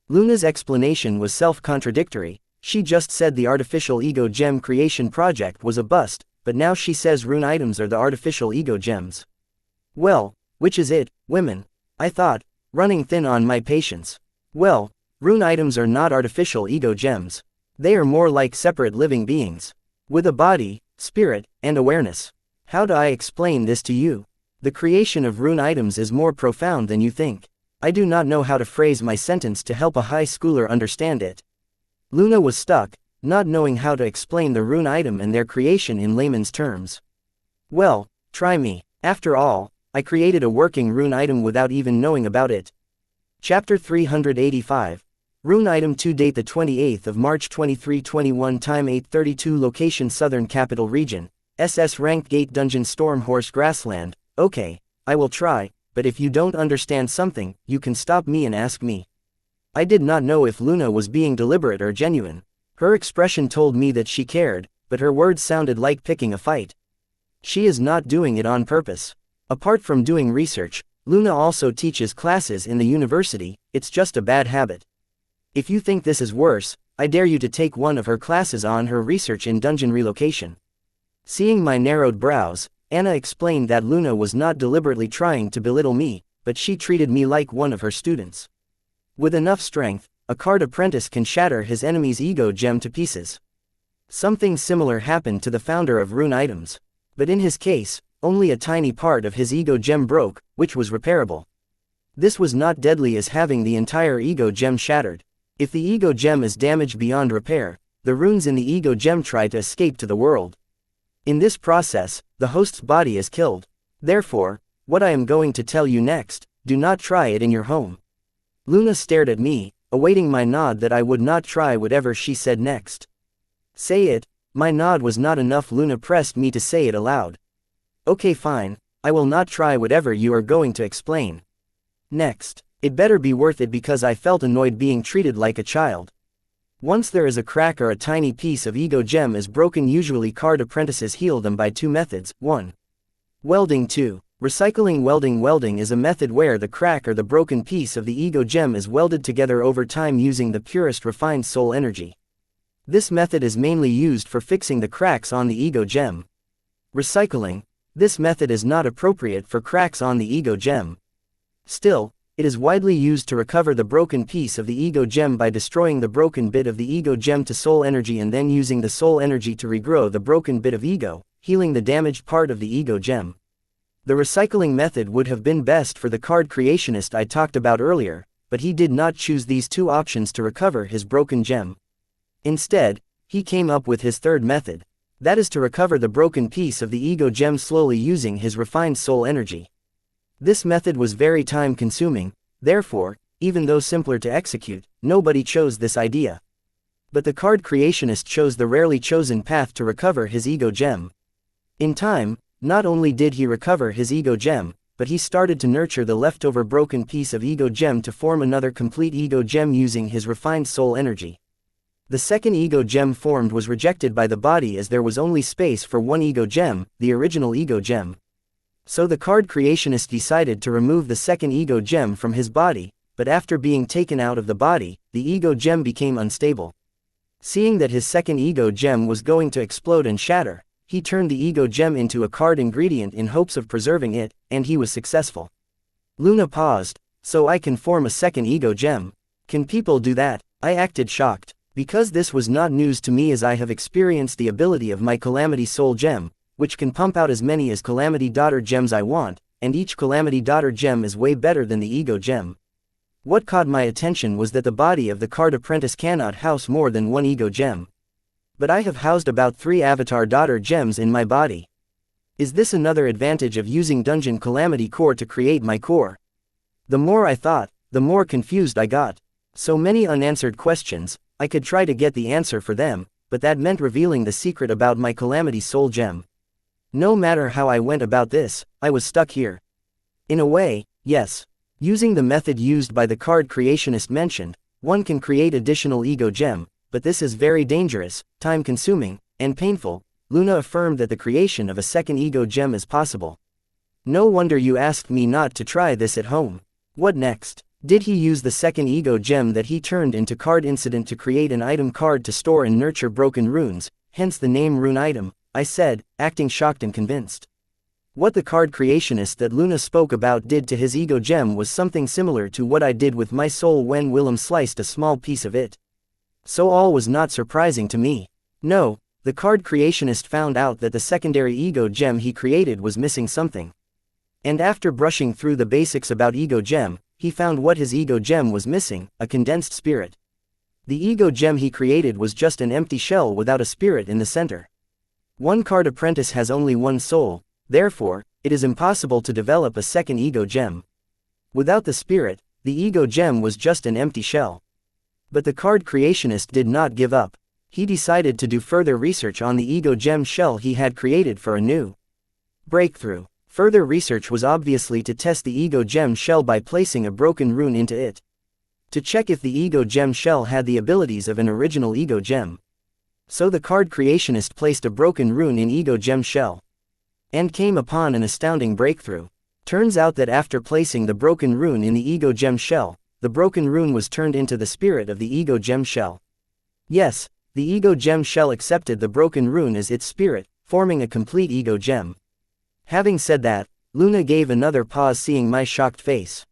Luna's explanation was self-contradictory. She just said the artificial ego gem creation project was a bust, but now she says rune items are the artificial ego gems. Well, which is it, women? I thought, running thin on my patience. Well, rune items are not artificial ego gems. They are more like separate living beings. With a body, spirit, and awareness. How do I explain this to you? The creation of rune items is more profound than you think. I do not know how to phrase my sentence to help a high schooler understand it. Luna was stuck, not knowing how to explain the rune item and their creation in layman's terms. Well, try me. After all, I created a working rune item without even knowing about it. Chapter 385. Rune item 2. Date the 28th of March 2321. Time 8:32. Location Southern Capital Region. SS Ranked Gate Dungeon Stormhorse Grassland. Okay, I will try, but if you don't understand something, you can stop me and ask me. I did not know if Luna was being deliberate or genuine. Her expression told me that she cared, but her words sounded like picking a fight. She is not doing it on purpose. Apart from doing research, Luna also teaches classes in the university. It's just a bad habit. If you think this is worse, I dare you to take one of her classes on her research in dungeon relocation. Seeing my narrowed brows, Anna explained that Luna was not deliberately trying to belittle me, but she treated me like one of her students. With enough strength, a card apprentice can shatter his enemy's ego gem to pieces. Something similar happened to the founder of rune items. But in his case, only a tiny part of his ego gem broke, which was repairable. This was not deadly as having the entire ego gem shattered. If the ego gem is damaged beyond repair, the runes in the ego gem try to escape to the world. In this process, the host's body is killed. Therefore, what I am going to tell you next, do not try it in your home. Luna stared at me, awaiting my nod that I would not try whatever she said next. Say it. My nod was not enough. Luna pressed me to say it aloud. Okay, fine, I will not try whatever you are going to explain. Next, it better be worth it because I felt annoyed being treated like a child. Once there is a crack or a tiny piece of ego gem is broken, usually card apprentices heal them by two methods. 1. Welding. 2. Recycling. Welding is a method where the crack or the broken piece of the ego gem is welded together over time using the purest refined soul energy. This method is mainly used for fixing the cracks on the ego gem. Recycling. This method is not appropriate for cracks on the ego gem. Still, it is widely used to recover the broken piece of the ego gem by destroying the broken bit of the ego gem to soul energy and then using the soul energy to regrow the broken bit of ego, healing the damaged part of the ego gem. The recycling method would have been best for the card creationist I talked about earlier, but he did not choose these two options to recover his broken gem. Instead, he came up with his third method. That is to recover the broken piece of the ego gem slowly using his refined soul energy. This method was very time-consuming, therefore, even though simpler to execute, nobody chose this idea. But the card creationist chose the rarely chosen path to recover his ego gem. In time, not only did he recover his ego gem, but he started to nurture the leftover broken piece of ego gem to form another complete ego gem using his refined soul energy. The second ego gem formed was rejected by the body as there was only space for one ego gem, the original ego gem. So the card creationist decided to remove the second ego gem from his body, but after being taken out of the body, the ego gem became unstable. Seeing that his second ego gem was going to explode and shatter, he turned the ego gem into a card ingredient in hopes of preserving it, and he was successful. Luna paused. So I can form a second ego gem? Can people do that? I acted shocked, because this was not news to me, as I have experienced the ability of my Calamity Soul Gem, which can pump out as many as Calamity Daughter gems I want, and each Calamity Daughter gem is way better than the ego gem. What caught my attention was that the body of the Card Apprentice cannot house more than one ego gem. But I have housed about 3 Avatar Daughter gems in my body. Is this another advantage of using Dungeon Calamity Core to create my core? The more I thought, the more confused I got. So many unanswered questions. I could try to get the answer for them, but that meant revealing the secret about my Calamity Soul Gem. No matter how I went about this, I was stuck here. In a way, yes. Using the method used by the card creationist mentioned, one can create additional ego gem, but this is very dangerous, time-consuming, and painful. Luna affirmed that the creation of a second ego gem is possible. No wonder you asked me not to try this at home. What next? Did he use the second ego gem that he turned into card incident to create an item card to store and nurture broken runes, hence the name rune item? I said, acting shocked and convinced. What the card creationist that Luna spoke about did to his ego gem was something similar to what I did with my soul when Willem sliced a small piece of it. So all was not surprising to me. No, the card creationist found out that the secondary ego gem he created was missing something. And after brushing through the basics about ego gem, he found what his ego gem was missing, a condensed spirit. The ego gem he created was just an empty shell without a spirit in the center. One card apprentice has only one soul, therefore, it is impossible to develop a second ego gem. Without the spirit, the ego gem was just an empty shell. But the card creationist did not give up. He decided to do further research on the ego gem shell he had created for a new breakthrough. Further research was obviously to test the ego gem shell by placing a broken rune into it. To check if the ego gem shell had the abilities of an original ego gem. So the card creationist placed a broken rune in ego gem shell. And came upon an astounding breakthrough. Turns out that after placing the broken rune in the ego gem shell, the broken rune was turned into the spirit of the ego gem shell. Yes, the ego gem shell accepted the broken rune as its spirit, forming a complete ego gem. Having said that, Luna gave another pause, seeing my shocked face.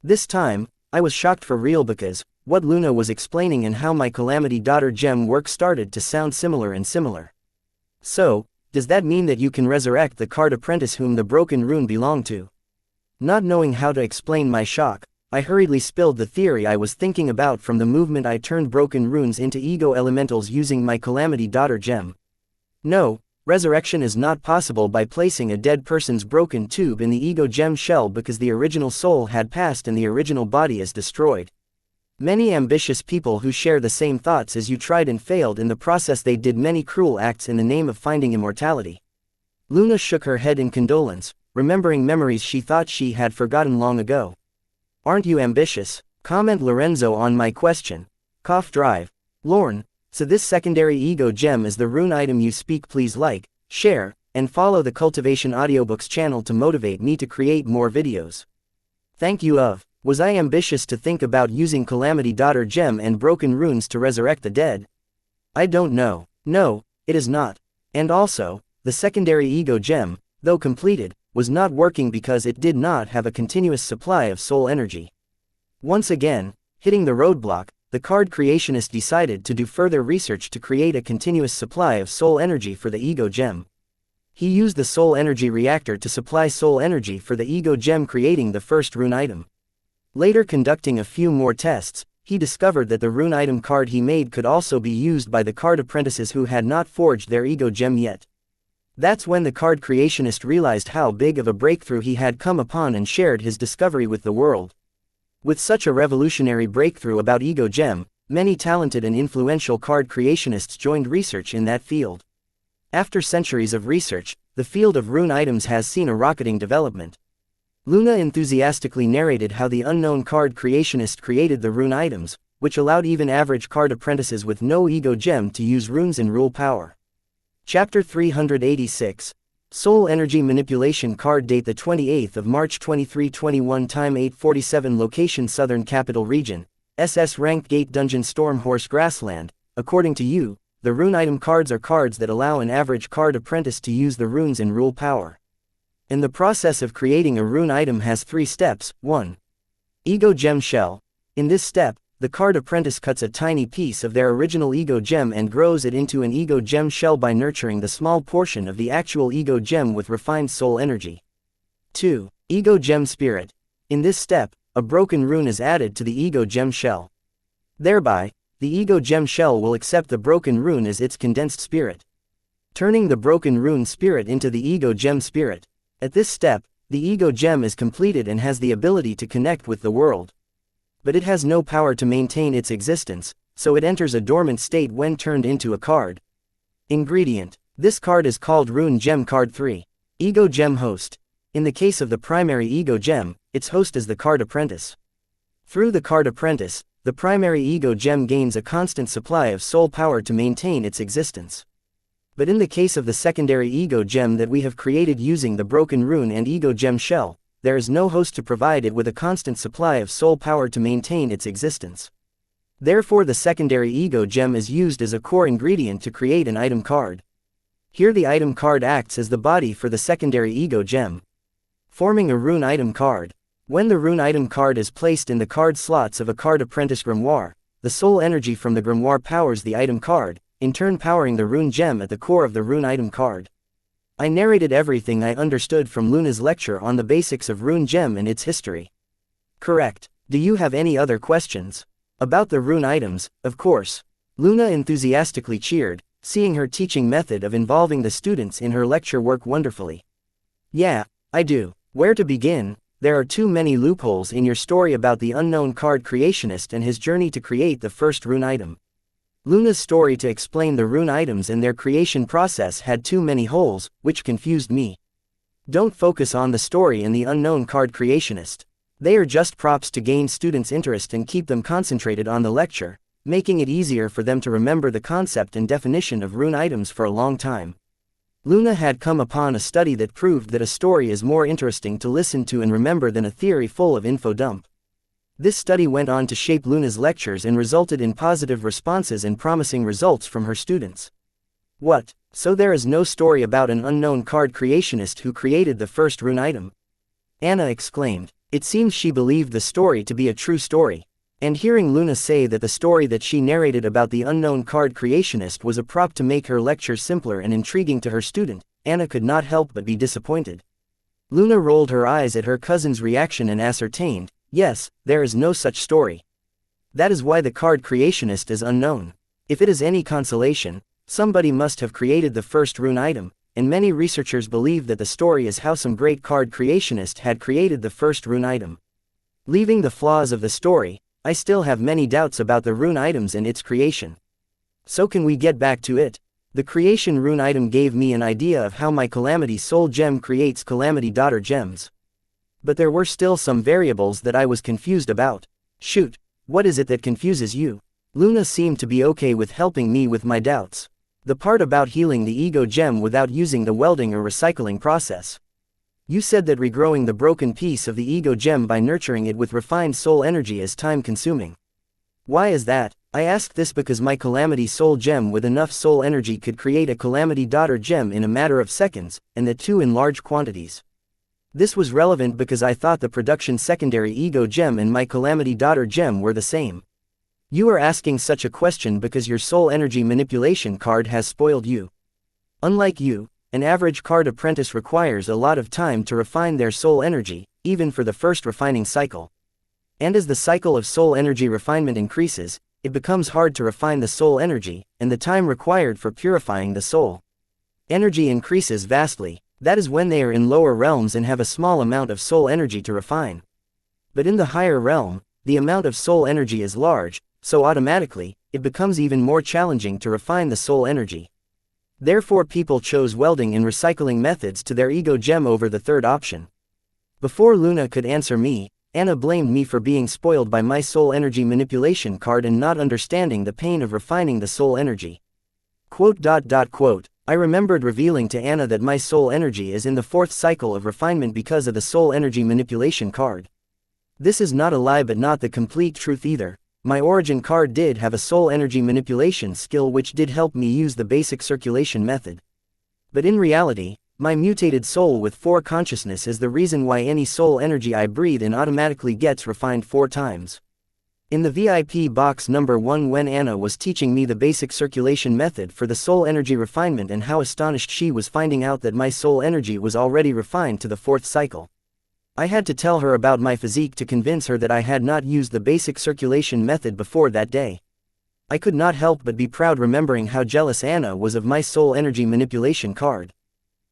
This time, I was shocked for real, because what Luna was explaining and how my Calamity Daughter gem works started to sound similar and similar. So, does that mean that you can resurrect the card apprentice whom the broken rune belonged to? Not knowing how to explain my shock, I hurriedly spilled the theory I was thinking about from the movement I turned broken runes into ego elementals using my Calamity Daughter gem. No, resurrection is not possible by placing a dead person's broken tube in the ego gem shell, because the original soul had passed and the original body is destroyed. Many ambitious people who share the same thoughts as you tried and failed in the process. They did many cruel acts in the name of finding immortality. Luna shook her head in condolence, remembering memories she thought she had forgotten long ago. Aren't you ambitious? Comment Lorenzo on my question. Cough drive. Lorne, so this secondary ego gem is the rune item you speak. Please like, share, and follow the Cultivation Audiobooks channel to motivate me to create more videos. Thank you. Was I ambitious to think about using Calamity Daughter gem and broken runes to resurrect the dead? I don't know. No, it is not. And also, the secondary ego gem, though completed, was not working because it did not have a continuous supply of soul energy. Once again, hitting the roadblock, the card creationist decided to do further research to create a continuous supply of soul energy for the ego gem. He used the soul energy reactor to supply soul energy for the ego gem, creating the first rune item. Later, conducting a few more tests, he discovered that the rune item card he made could also be used by the card apprentices who had not forged their ego gem yet. That's when the card creationist realized how big of a breakthrough he had come upon and shared his discovery with the world. With such a revolutionary breakthrough about ego gem, many talented and influential card creationists joined research in that field. After centuries of research, the field of rune items has seen a rocketing development. Luna enthusiastically narrated how the unknown card creationist created the rune items, which allowed even average card apprentices with no ego gem to use runes and rule power. Chapter 386. Soul Energy Manipulation Card. Date the 28th of March 2321. Time 8:47. Location Southern Capital Region, SS Rank Gate Dungeon Stormhorse Grassland. According to you, the rune item cards are cards that allow an average card apprentice to use the runes in rule power. And the process of creating a rune item has 3 steps. 1. Ego Gem Shell. In this step, the card apprentice cuts a tiny piece of their original ego gem and grows it into an ego gem shell by nurturing the small portion of the actual ego gem with refined soul energy. 2. Ego Gem Spirit. In this step, a broken rune is added to the ego gem shell. Thereby, the ego gem shell will accept the broken rune as its condensed spirit, turning the broken rune spirit into the ego gem spirit. At this step, the ego gem is completed and has the ability to connect with the world. But it has no power to maintain its existence, so it enters a dormant state when turned into a card. Ingredient. This card is called Rune Gem Card 3. Ego Gem Host. In the case of the primary ego gem, its host is the card apprentice. Through the card apprentice, the primary ego gem gains a constant supply of soul power to maintain its existence. But in the case of the secondary ego gem that we have created using the broken rune and ego gem shell, there is no host to provide it with a constant supply of soul power to maintain its existence. Therefore, the secondary ego gem is used as a core ingredient to create an item card. Here the item card acts as the body for the secondary ego gem, forming a rune item card. When the rune item card is placed in the card slots of a card apprentice grimoire, the soul energy from the grimoire powers the item card, in turn powering the rune gem at the core of the rune item card. I narrated everything I understood from Luna's lecture on the basics of rune gem and its history. Correct. Do you have any other questions? About the rune items, of course. Luna enthusiastically cheered, seeing her teaching method of involving the students in her lecture work wonderfully. Yeah, I do. Where to begin? There are too many loopholes in your story about the unknown card creationist and his journey to create the first rune item. Luna's story to explain the rune items and their creation process had too many holes, which confused me. Don't focus on the story and the unknown card creationist. They are just props to gain students' interest and keep them concentrated on the lecture, making it easier for them to remember the concept and definition of rune items for a long time. Luna had come upon a study that proved that a story is more interesting to listen to and remember than a theory full of info dump. This study went on to shape Luna's lectures and resulted in positive responses and promising results from her students. What? So there is no story about an unknown card creationist who created the first rune item? Anna exclaimed. It seems she believed the story to be a true story. And hearing Luna say that the story that she narrated about the unknown card creationist was a prop to make her lecture simpler and intriguing to her student, Anna could not help but be disappointed. Luna rolled her eyes at her cousin's reaction and ascertained, yes, there is no such story. That is why the card creationist is unknown. If it is any consolation, somebody must have created the first rune item, and many researchers believe that the story is how some great card creationist had created the first rune item. Leaving the flaws of the story, I still have many doubts about the rune items and its creation. So can we get back to it? The creation rune item gave me an idea of how my Calamity Soul Gem creates Calamity Daughter Gems. But there were still some variables that I was confused about. Shoot, what is it that confuses you? Luna seemed to be okay with helping me with my doubts. The part about healing the ego gem without using the welding or recycling process. You said that regrowing the broken piece of the ego gem by nurturing it with refined soul energy is time-consuming. Why is that? I asked this because my Calamity Soul Gem with enough soul energy could create a Calamity Daughter Gem in a matter of seconds, and that too in large quantities. This was relevant because I thought the production secondary ego gem and my Calamity Daughter Gem were the same. You are asking such a question because your soul energy manipulation card has spoiled you. Unlike you, an average card apprentice requires a lot of time to refine their soul energy, even for the first refining cycle. And as the cycle of soul energy refinement increases, it becomes hard to refine the soul energy, and the time required for purifying the soul energy increases vastly. That is when they are in lower realms and have a small amount of soul energy to refine. But in the higher realm, the amount of soul energy is large, so automatically, it becomes even more challenging to refine the soul energy. Therefore people chose welding and recycling methods to their ego gem over the third option. Before Luna could answer me, Anna blamed me for being spoiled by my soul energy manipulation card and not understanding the pain of refining the soul energy. Quote. I remembered revealing to Anna that my soul energy is in the fourth cycle of refinement because of the soul energy manipulation card. This is not a lie but not the complete truth either. My origin card did have a soul energy manipulation skill which did help me use the basic circulation method. But in reality, my mutated soul with 4 consciousness is the reason why any soul energy I breathe in automatically gets refined 4 times. In the VIP box number 1, when Anna was teaching me the basic circulation method for the soul energy refinement and how astonished she was finding out that my soul energy was already refined to the 4th cycle. I had to tell her about my physique to convince her that I had not used the basic circulation method before that day. I could not help but be proud remembering how jealous Anna was of my soul energy manipulation card.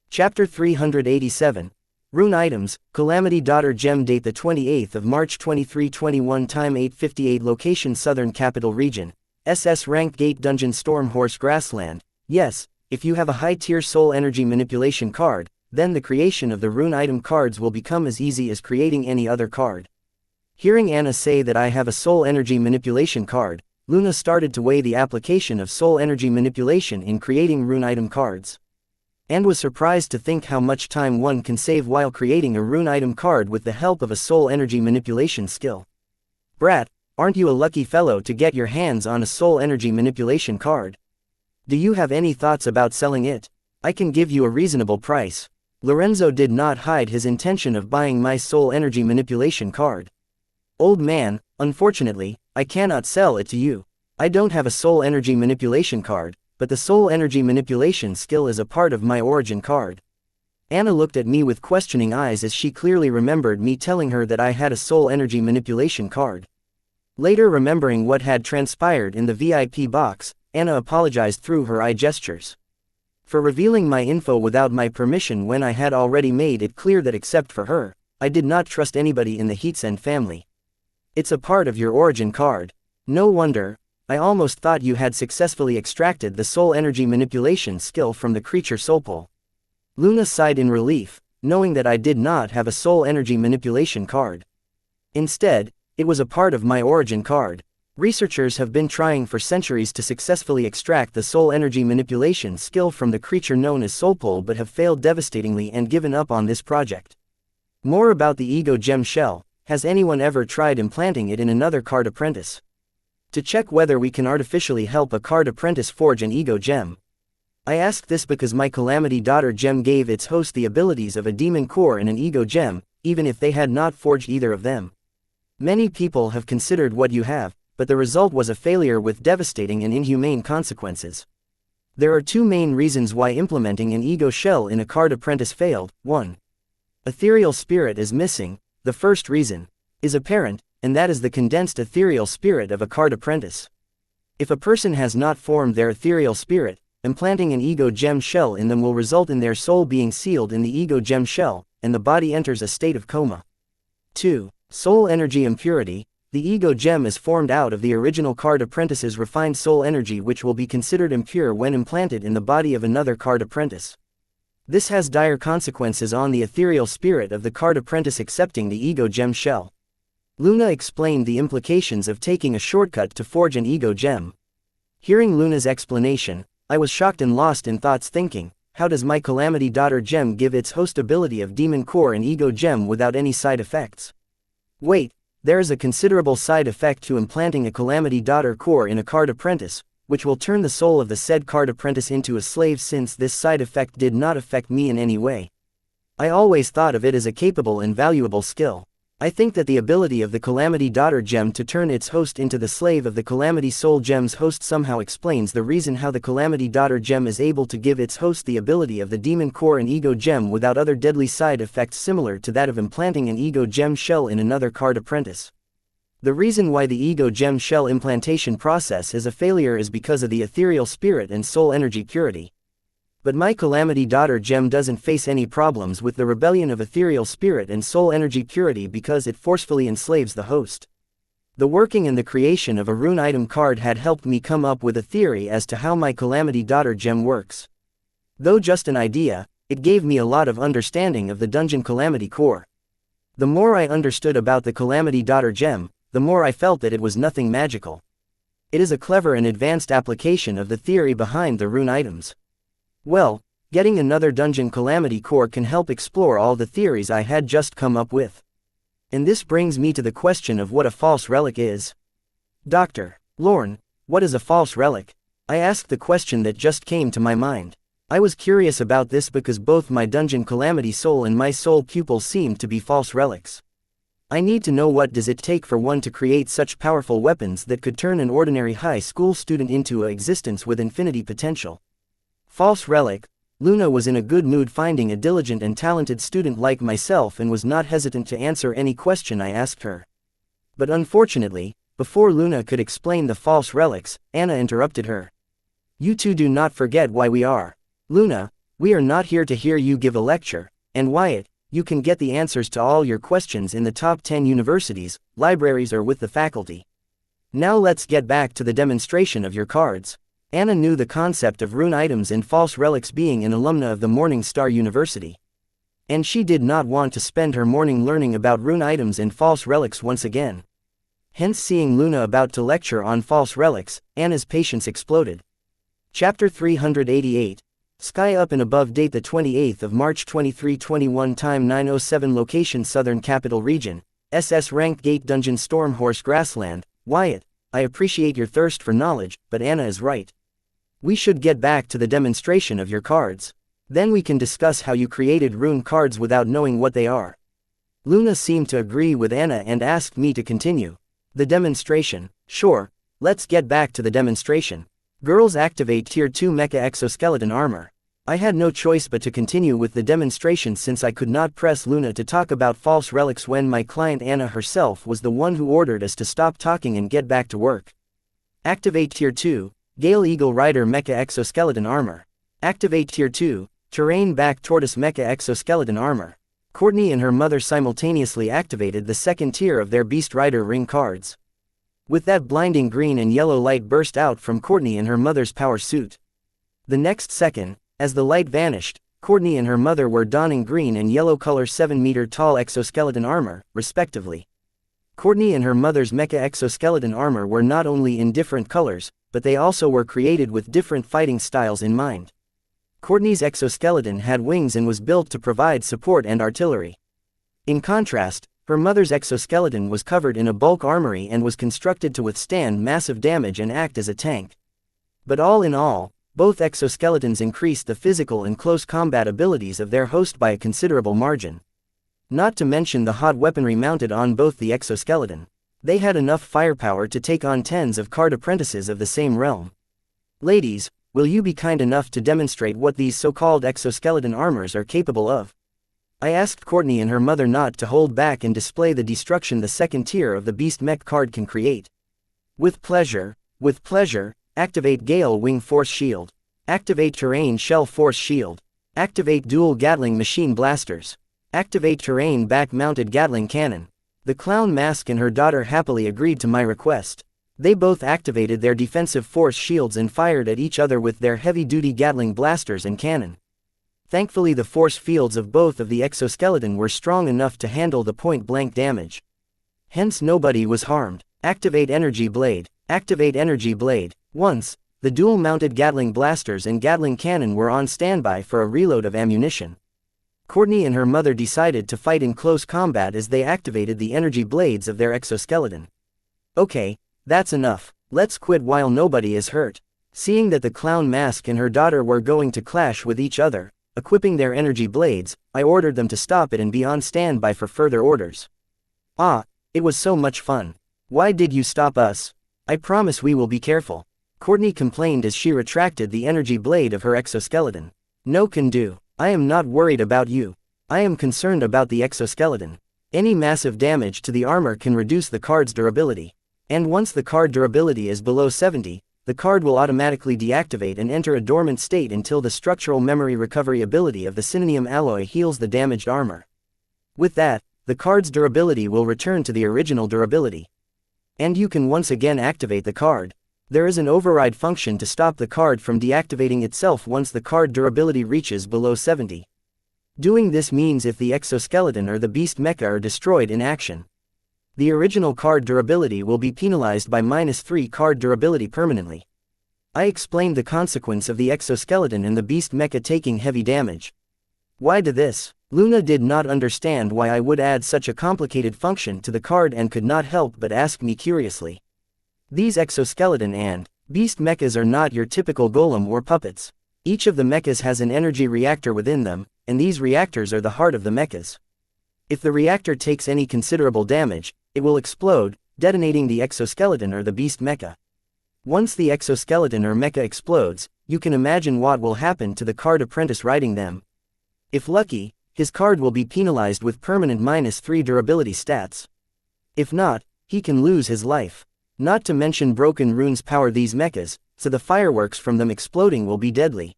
Chapter 387. Rune Items, Calamity Daughter Gem. Date the 28th of March 2321. Time 8:58. Location Southern Capital Region. SS Rank Gate Dungeon Stormhorse Grassland. Yes, if you have a high-tier soul energy manipulation card, then the creation of the rune item cards will become as easy as creating any other card. Hearing Anna say that I have a soul energy manipulation card, Luna started to weigh the application of soul energy manipulation in creating rune item cards. And was surprised to think how much time one can save while creating a rune item card with the help of a soul energy manipulation skill. Brat, aren't you a lucky fellow to get your hands on a soul energy manipulation card? Do you have any thoughts about selling it? I can give you a reasonable price. Lorenzo did not hide his intention of buying my soul energy manipulation card. Old man, unfortunately, I cannot sell it to you. I don't have a soul energy manipulation card, but the soul energy manipulation skill is a part of my origin card. Anna looked at me with questioning eyes as she clearly remembered me telling her that I had a soul energy manipulation card. Later, remembering what had transpired in the VIP box, Anna apologized through her eye gestures for revealing my info without my permission when I had already made it clear that except for her, I did not trust anybody in the Heatsend family. It's a part of your origin card. No wonder. I almost thought you had successfully extracted the soul energy manipulation skill from the creature soulpool. Luna sighed in relief, knowing that I did not have a soul energy manipulation card. Instead, it was a part of my origin card. Researchers have been trying for centuries to successfully extract the soul energy manipulation skill from the creature known as soulpool but have failed devastatingly and given up on this project. More about the ego gem shell. Has anyone ever tried implanting it in another card apprentice? To check whether we can artificially help a card apprentice forge an ego gem. I ask this because my Calamity Daughter gem gave its host the abilities of a demon core and an ego gem, even if they had not forged either of them. Many people have considered what you have, but the result was a failure with devastating and inhumane consequences. There are 2 main reasons why implementing an ego shell in a card apprentice failed. 1. Ethereal spirit is missing. The first reason is apparent, and that is the condensed ethereal spirit of a card apprentice. If a person has not formed their ethereal spirit, implanting an ego gem shell in them will result in their soul being sealed in the ego gem shell, and the body enters a state of coma. 2. Soul energy impurity. The ego gem is formed out of the original card apprentice's refined soul energy, which will be considered impure when implanted in the body of another card apprentice. This has dire consequences on the ethereal spirit of the card apprentice accepting the ego gem shell. Luna explained the implications of taking a shortcut to forge an ego gem. Hearing Luna's explanation, I was shocked and lost in thoughts, thinking, how does my Calamity Daughter gem give its host ability of demon core and ego gem without any side effects? Wait, there is a considerable side effect to implanting a Calamity Daughter core in a card apprentice, which will turn the soul of the said card apprentice into a slave. Since this side effect did not affect me in any way, I always thought of it as a capable and valuable skill. I think that the ability of the Calamity Daughter gem to turn its host into the slave of the Calamity Soul gem's host somehow explains the reason how the Calamity Daughter gem is able to give its host the ability of the demon core and ego gem without other deadly side effects similar to that of implanting an ego gem shell in another card apprentice. The reason why the ego gem shell implantation process is a failure is because of the ethereal spirit and soul energy purity. But my Calamity Daughter gem doesn't face any problems with the rebellion of ethereal spirit and soul energy purity because it forcefully enslaves the host. The working and the creation of a rune item card had helped me come up with a theory as to how my Calamity Daughter gem works. Though just an idea, it gave me a lot of understanding of the Dungeon Calamity core. The more I understood about the Calamity Daughter gem, the more I felt that it was nothing magical. It is a clever and advanced application of the theory behind the rune items. Well, getting another Dungeon Calamity core can help explore all the theories I had just come up with. And this brings me to the question of what a false relic is. Dr. Lorne, what is a false relic? I asked the question that just came to my mind. I was curious about this because both my dungeon calamity soul and my soul pupil seemed to be false relics. I need to know what does it take for one to create such powerful weapons that could turn an ordinary high school student into an existence with infinity potential. False relic. Luna was in a good mood finding a diligent and talented student like myself and was not hesitant to answer any question I asked her. But unfortunately, before Luna could explain the false relics, Anna interrupted her. You two do not forget why we are. Luna, we are not here to hear you give a lecture, and Wyatt, you can get the answers to all your questions in the top 10 universities, libraries or with the faculty. Now let's get back to the demonstration of your cards. Anna knew the concept of rune items and false relics being an alumna of the Morning Star University. And she did not want to spend her morning learning about rune items and false relics once again. Hence seeing Luna about to lecture on false relics, Anna's patience exploded. Chapter 388. Sky up and above. Date the 28th of March 2321. Time 9:07. Location Southern Capital Region. SS Rank Gate Dungeon Stormhorse Grassland. Wyatt, I appreciate your thirst for knowledge, but Anna is right. We should get back to the demonstration of your cards. Then we can discuss how you created rune cards without knowing what they are. Luna seemed to agree with Anna and asked me to continue. The demonstration. Sure, let's get back to the demonstration. Girls, activate Tier 2 Mecha Exoskeleton Armor. I had no choice but to continue with the demonstration since I could not press Luna to talk about false relics when my client Anna herself was the one who ordered us to stop talking and get back to work. Activate Tier 2, Gale Eagle Rider Mecha Exoskeleton Armor. Activate Tier 2, Terrain Back Tortoise Mecha Exoskeleton Armor. Courtney and her mother simultaneously activated the second tier of their Beast Rider ring cards. With that, blinding green and yellow light burst out from Courtney and her mother's power suit. The next second, as the light vanished, Courtney and her mother were donning green and yellow color 7-meter tall exoskeleton armor, respectively. Courtney and her mother's mecha exoskeleton armor were not only in different colors, but they also were created with different fighting styles in mind. Courtney's exoskeleton had wings and was built to provide support and artillery. In contrast, her mother's exoskeleton was covered in a bulk armory and was constructed to withstand massive damage and act as a tank. But all in all, both exoskeletons increased the physical and close combat abilities of their host by a considerable margin. Not to mention the hot weaponry mounted on both the exoskeleton. They had enough firepower to take on tens of card apprentices of the same realm. Ladies, will you be kind enough to demonstrate what these so-called exoskeleton armors are capable of? I asked Courtney and her mother not to hold back and display the destruction the second tier of the Beast Mech card can create. With pleasure. Activate Gale Wing Force Shield. Activate Terrain Shell Force Shield. Activate Dual Gatling Machine Blasters. Activate Terrain Back-Mounted Gatling Cannon. The clown mask and her daughter happily agreed to my request. They both activated their defensive force shields and fired at each other with their heavy-duty Gatling blasters and cannon. Thankfully, the force fields of both of the exoskeleton were strong enough to handle the point-blank damage. Hence nobody was harmed. Activate Energy Blade. Activate Energy Blade. Once, the dual-mounted Gatling blasters and Gatling cannon were on standby for a reload of ammunition. Courtney and her mother decided to fight in close combat as they activated the energy blades of their exoskeleton. Okay, that's enough. Let's quit while nobody is hurt. Seeing that the clown mask and her daughter were going to clash with each other, equipping their energy blades, I ordered them to stop it and be on standby for further orders. Ah, it was so much fun. Why did you stop us? I promise we will be careful. Courtney complained as she retracted the energy blade of her exoskeleton. No can do. I am not worried about you. I am concerned about the exoskeleton. Any massive damage to the armor can reduce the card's durability. And once the card durability is below 70, the card will automatically deactivate and enter a dormant state until the structural memory recovery ability of the Synonium alloy heals the damaged armor. With that, the card's durability will return to the original durability. And you can once again activate the card. There is an override function to stop the card from deactivating itself once the card durability reaches below 70. Doing this means if the exoskeleton or the beast mecha are destroyed in action, the original card durability will be penalized by -3 card durability permanently. I explained the consequence of the exoskeleton and the beast mecha taking heavy damage. Why do this? Luna did not understand why I would add such a complicated function to the card and could not help but ask me curiously. These exoskeleton and beast mechas are not your typical golem or puppets. Each of the mechas has an energy reactor within them, and these reactors are the heart of the mechas. If the reactor takes any considerable damage, it will explode, detonating the exoskeleton or the beast mecha. Once the exoskeleton or mecha explodes, you can imagine what will happen to the card apprentice riding them. If lucky, his card will be penalized with permanent -3 durability stats. If not, he can lose his life. Not to mention broken runes power these mechas, so the fireworks from them exploding will be deadly.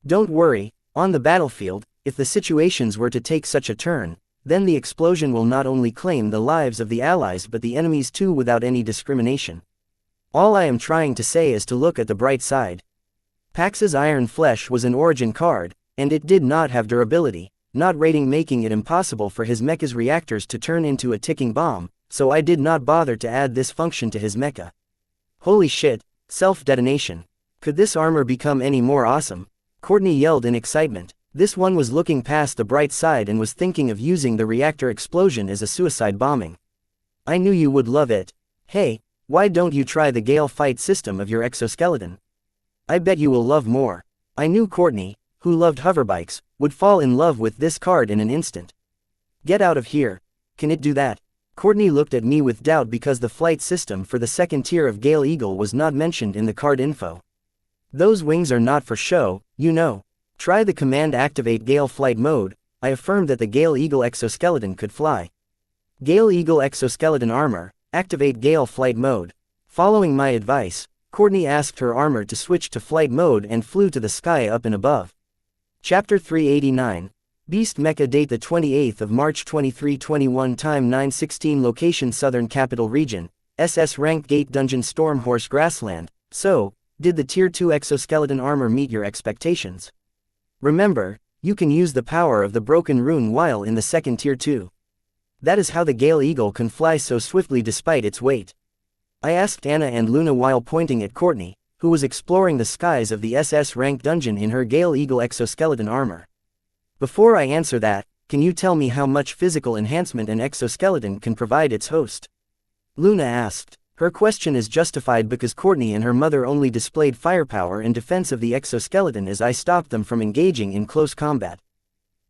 Don't worry, on the battlefield, if the situations were to take such a turn, then the explosion will not only claim the lives of the allies but the enemies too without any discrimination. All I am trying to say is to look at the bright side. Pax's Iron Flesh was an origin card, and it did not have durability, not rating making it impossible for his mecha's reactors to turn into a ticking bomb, so I did not bother to add this function to his mecha. Holy shit, self-detonation. Could this armor become any more awesome? Courtney yelled in excitement. This one was looking past the bright side and was thinking of using the reactor explosion as a suicide bombing. I knew you would love it. Hey, why don't you try the Gale fight system of your exoskeleton? I bet you will love more. I knew Courtney, who loved hoverbikes, would fall in love with this card in an instant. Get out of here. Can it do that? Courtney looked at me with doubt because the flight system for the second tier of Gale Eagle was not mentioned in the card info. Those wings are not for show, you know. Try the command activate Gale flight mode. I affirmed that the Gale Eagle exoskeleton could fly. Gale Eagle exoskeleton armor, activate Gale flight mode. Following my advice, Courtney asked her armor to switch to flight mode and flew to the sky up and above. Chapter 389. Beast Mecha date the 28th of March 2321 time 9:16 location Southern Capital Region, SS Rank Gate Dungeon Stormhorse Grassland. So, did the Tier 2 exoskeleton armor meet your expectations? Remember, you can use the power of the broken rune while in the second Tier 2. That is how the Gale Eagle can fly so swiftly despite its weight. I asked Anna and Luna while pointing at Courtney, who was exploring the skies of the SS Rank dungeon in her Gale Eagle exoskeleton armor. Before I answer that, can you tell me how much physical enhancement an exoskeleton can provide its host? Luna asked. Her question is justified because Courtney and her mother only displayed firepower in defense of the exoskeleton as I stopped them from engaging in close combat.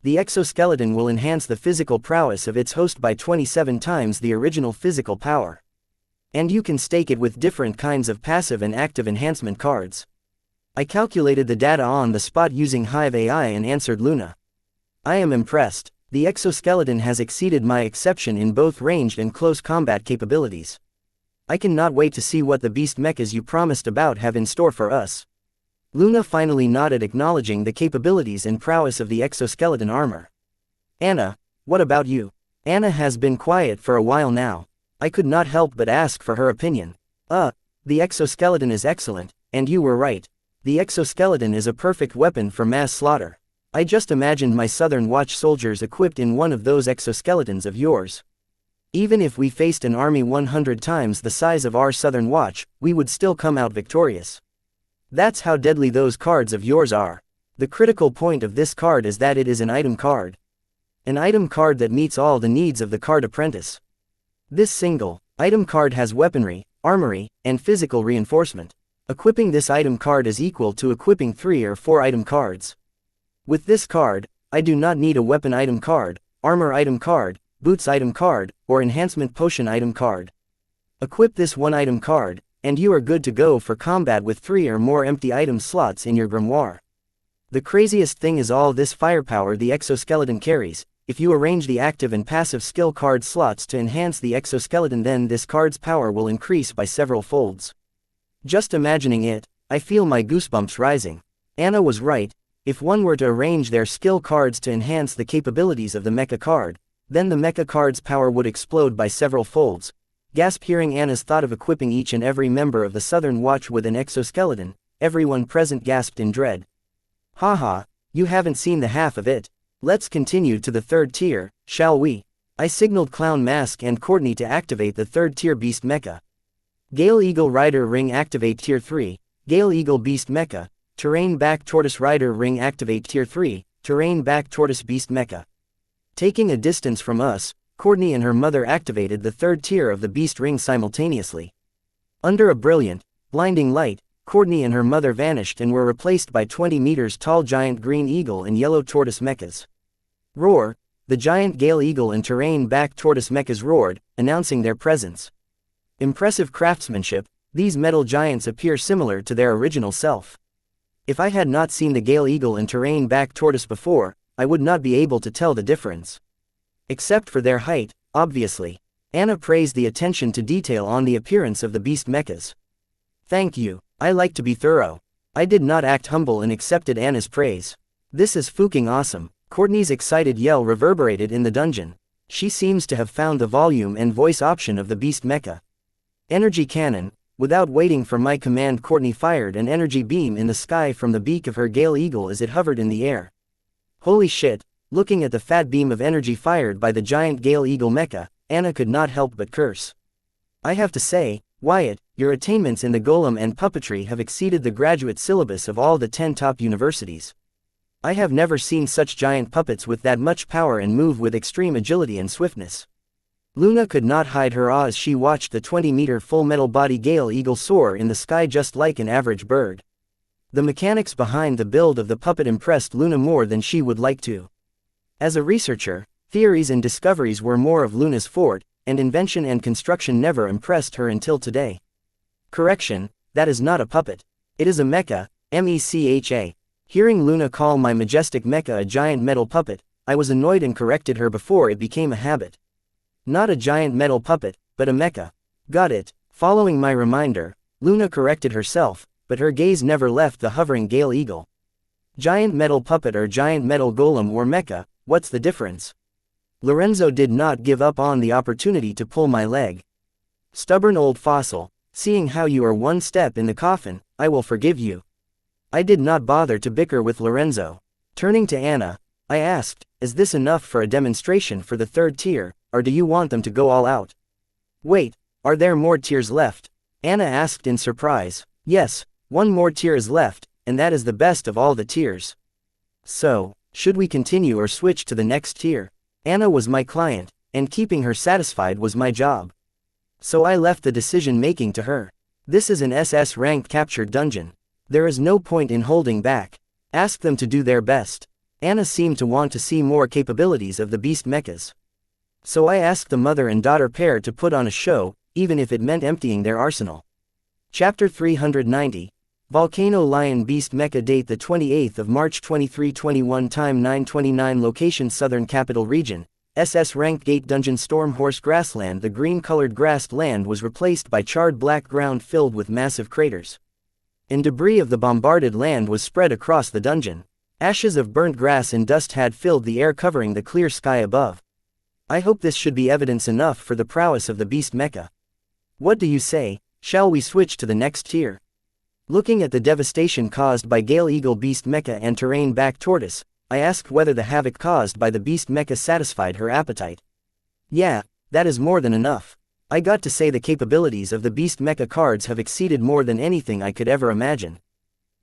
The exoskeleton will enhance the physical prowess of its host by 27 times the original physical power. And you can stake it with different kinds of passive and active enhancement cards. I calculated the data on the spot using Hive AI and answered Luna. I am impressed. The exoskeleton has exceeded my exception in both ranged and close combat capabilities. I cannot wait to see what the beast mechas you promised about have in store for us. Luna finally nodded, acknowledging the capabilities and prowess of the exoskeleton armor. Anna, what about you? Anna has been quiet for a while now. I could not help but ask for her opinion. The exoskeleton is excellent, and you were right. The exoskeleton is a perfect weapon for mass slaughter. I just imagined my Southern Watch soldiers equipped in one of those exoskeletons of yours. Even if we faced an army 100 times the size of our Southern Watch, we would still come out victorious. That's how deadly those cards of yours are. The critical point of this card is that it is an item card. An item card that meets all the needs of the card apprentice. This single item card has weaponry, armory, and physical reinforcement. Equipping this item card is equal to equipping 3 or 4 item cards. With this card, I do not need a weapon item card, armor item card, boots item card, or enhancement potion item card. Equip this one item card, and you are good to go for combat with 3 or more empty item slots in your grimoire. The craziest thing is all this firepower the exoskeleton carries. If you arrange the active and passive skill card slots to enhance the exoskeleton, then this card's power will increase by several folds. Just imagining it, I feel my goosebumps rising. Anna was right. If one were to arrange their skill cards to enhance the capabilities of the mecha card, then the mecha card's power would explode by several folds. Gasp hearing Anna's thought of equipping each and every member of the Southern Watch with an exoskeleton, everyone present gasped in dread. Haha, you haven't seen the half of it. Let's continue to the third tier, shall we? I signaled Clown Mask and Courtney to activate the third tier Beast Mecha. Gale Eagle Rider Ring activate Tier 3, Gale Eagle Beast Mecha, Terrain Back Tortoise Rider Ring activate Tier 3, Terrain Back Tortoise Beast Mecha. Taking a distance from us, Courtney and her mother activated the third tier of the Beast Ring simultaneously. Under a brilliant, blinding light, Courtney and her mother vanished and were replaced by 20 meters tall giant green eagle and yellow tortoise mechas. Roar! The giant gale eagle and terrain-back tortoise mechas roared, announcing their presence. Impressive craftsmanship, these metal giants appear similar to their original self. If I had not seen the gale eagle and terrain-back tortoise before, I would not be able to tell the difference. Except for their height, obviously. Anna praised the attention to detail on the appearance of the beast mechas. Thank you, I like to be thorough. I did not act humble and accepted Anna's praise. This is fucking awesome. Courtney's excited yell reverberated in the dungeon. She seems to have found the volume and voice option of the beast mecha. Energy cannon. Without waiting for my command, Courtney fired an energy beam in the sky from the beak of her gale eagle as it hovered in the air. Holy shit, looking at the fat beam of energy fired by the giant gale eagle mecha, Anna could not help but curse. I have to say, Wyatt, your attainments in the golem and puppetry have exceeded the graduate syllabus of all the 10 top universities. I have never seen such giant puppets with that much power and move with extreme agility and swiftness. Luna could not hide her awe as she watched the 20-meter full metal body gale eagle soar in the sky just like an average bird. The mechanics behind the build of the puppet impressed Luna more than she would like to. As a researcher, theories and discoveries were more of Luna's forte, and invention and construction never impressed her until today. Correction, that is not a puppet. It is a mecha, mecha. Hearing Luna call my majestic mecha a giant metal puppet, I was annoyed and corrected her before it became a habit. Not a giant metal puppet, but a mecha. Got it. Following my reminder, Luna corrected herself, but her gaze never left the hovering gale eagle. Giant metal puppet or giant metal golem or mecha, what's the difference? Lorenzo did not give up on the opportunity to pull my leg. Stubborn old fossil, seeing how you are one step in the coffin, I will forgive you. I did not bother to bicker with Lorenzo. Turning to Anna, I asked, is this enough for a demonstration for the third tier, or do you want them to go all out? Wait, are there more tiers left? Anna asked in surprise. Yes, one more tier is left, and that is the best of all the tiers. So, should we continue or switch to the next tier? Anna was my client, and keeping her satisfied was my job. So I left the decision-making to her. This is an SS ranked captured dungeon. There is no point in holding back. Ask them to do their best. Anna seemed to want to see more capabilities of the beast mechas. So I asked the mother and daughter pair to put on a show, even if it meant emptying their arsenal. Chapter 390. Volcano Lion Beast Mecha. Date the 28th of March 2321. Time 9:29. Location Southern Capital Region. SS Ranked Gate Dungeon. Storm Horse Grassland. The green-colored grassed land was replaced by charred black ground filled with massive craters. And debris of the bombarded land was spread across the dungeon. Ashes of burnt grass and dust had filled the air, covering the clear sky above. I hope this should be evidence enough for the prowess of the beast mecha. What do you say? Shall we switch to the next tier? Looking at the devastation caused by Gale Eagle Beast Mecha and Terrain Back Tortoise, I asked whether the havoc caused by the Beast Mecha satisfied her appetite. Yeah, that is more than enough. I got to say the capabilities of the Beast Mecha cards have exceeded more than anything I could ever imagine.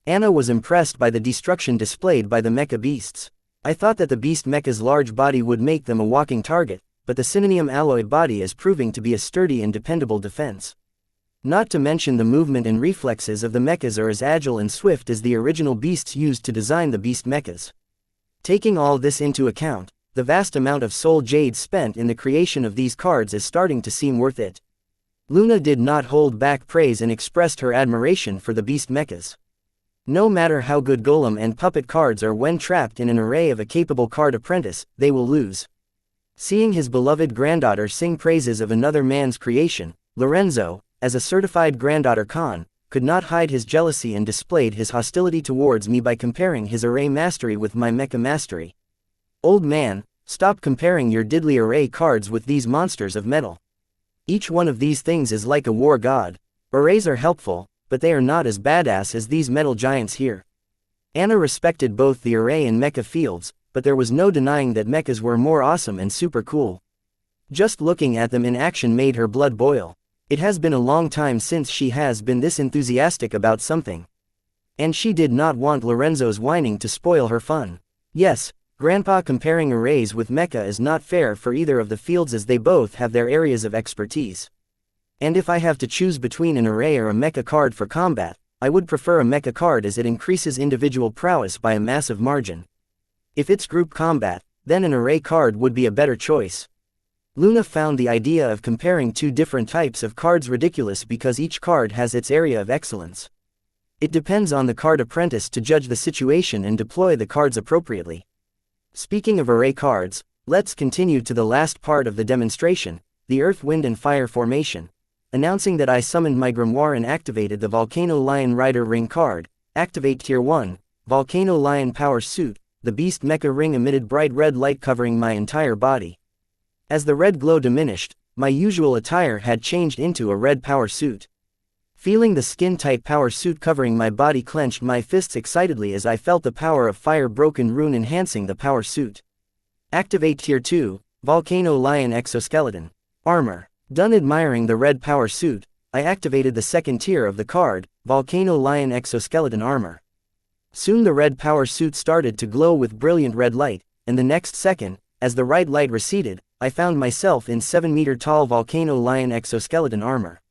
Anna was impressed by the destruction displayed by the mecha beasts. I thought that the Beast Mecha's large body would make them a walking target, but the Synonym alloy body is proving to be a sturdy and dependable defense. Not to mention the movement and reflexes of the mechas are as agile and swift as the original beasts used to design the Beast Mechas. Taking all this into account, the vast amount of soul jade spent in the creation of these cards is starting to seem worth it. Luna did not hold back praise and expressed her admiration for the Beast Mechas. No matter how good golem and puppet cards are, when trapped in an array of a capable card apprentice, they will lose. Seeing his beloved granddaughter sing praises of another man's creation, Lorenzo, as a certified granddaughter Khan, could not hide his jealousy and displayed his hostility towards me by comparing his array mastery with my mecha mastery. Old man, stop comparing your diddly array cards with these monsters of metal. Each one of these things is like a war god. Arrays are helpful, but they are not as badass as these metal giants here. Anna respected both the array and mecha fields, but there was no denying that mechas were more awesome and super cool. Just looking at them in action made her blood boil. It has been a long time since she has been this enthusiastic about something. And she did not want Lorenzo's whining to spoil her fun. Yes, Grandpa, comparing arrays with mecha is not fair for either of the fields as they both have their areas of expertise. And if I have to choose between an array or a mecha card for combat, I would prefer a mecha card as it increases individual prowess by a massive margin. If it's group combat, then an array card would be a better choice. Luna found the idea of comparing two different types of cards ridiculous because each card has its area of excellence. It depends on the card apprentice to judge the situation and deploy the cards appropriately. Speaking of array cards, let's continue to the last part of the demonstration, the Earth, Wind and Fire formation, announcing that I summoned my grimoire and activated the Volcano Lion Rider Ring card. Activate Tier 1, Volcano Lion Power Suit. The Beast Mecha Ring emitted bright red light covering my entire body. As the red glow diminished, my usual attire had changed into a red power suit. Feeling the skin-tight power suit covering my body, clenched my fists excitedly as I felt the power of Fire Broken Rune enhancing the power suit. Activate Tier 2, Volcano Lion Exoskeleton. Armor. Done admiring the red power suit, I activated the second tier of the card, Volcano Lion Exoskeleton Armor. Soon the red power suit started to glow with brilliant red light, and the next second, as the red light receded, I found myself in 7-meter-tall Volcano Lion Exoskeleton Armor.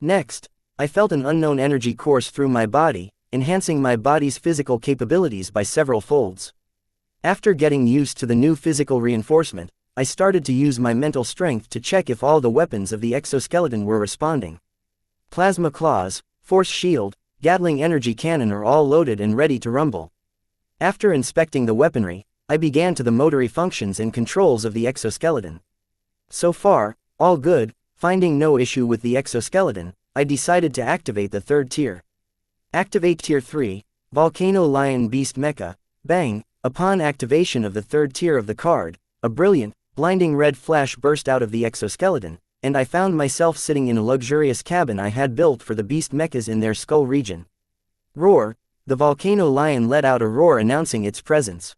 Next, I felt an unknown energy course through my body, enhancing my body's physical capabilities by several folds. After getting used to the new physical reinforcement, I started to use my mental strength to check if all the weapons of the exoskeleton were responding. Plasma claws, force shield, Gatling energy cannon are all loaded and ready to rumble. After inspecting the weaponry, I began to the motory functions and controls of the exoskeleton. So far, all good. Finding no issue with the exoskeleton, I decided to activate the third tier. Activate Tier 3, Volcano Lion Beast Mecha. Bang! Upon activation of the third tier of the card, a brilliant, blinding red flash burst out of the exoskeleton, and I found myself sitting in a luxurious cabin I had built for the beast mechas in their skull region. Roar! The Volcano Lion let out a roar announcing its presence.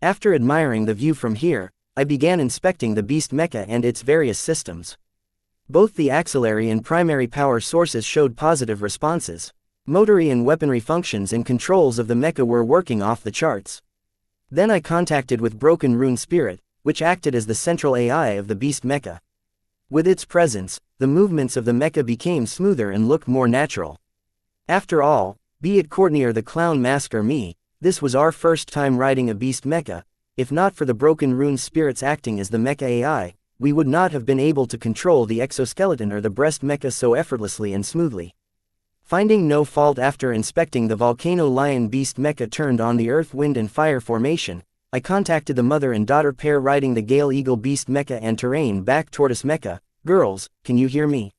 After admiring the view from here, I began inspecting the beast mecha and its various systems. Both the axillary and primary power sources showed positive responses. Motory and weaponry functions and controls of the mecha were working off the charts. Then I contacted with Broken Rune Spirit, which acted as the central AI of the beast mecha. With its presence, the movements of the mecha became smoother and looked more natural. After all, be it Courtney or the clown mask or me, this was our first time riding a beast mecha. If not for the Broken Rune Spirits acting as the mecha AI, we would not have been able to control the exoskeleton or the breast mecha so effortlessly and smoothly. Finding no fault after inspecting the Volcano Lion Beast Mecha turned on the Earth, Wind and Fire formation, I contacted the mother and daughter pair riding the Gale Eagle Beast Mecha and Terrain Back Tortoise Mecha. Girls, can you hear me?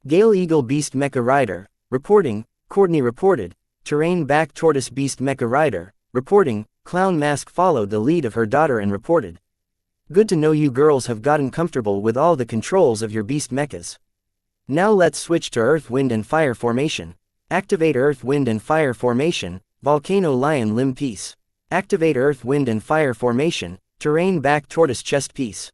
Gale Eagle Beast Mecha Rider, reporting. Courtney reported. Terrain Back Tortoise Beast Mecha Rider, reporting. Clown Mask followed the lead of her daughter and reported. Good to know you girls have gotten comfortable with all the controls of your beast mechas. Now let's switch to Earth, Wind and Fire formation. Activate Earth, Wind and Fire formation, Volcano Lion Limb Piece. Activate Earth, Wind and Fire formation, Terrain Back Tortoise Chest Piece.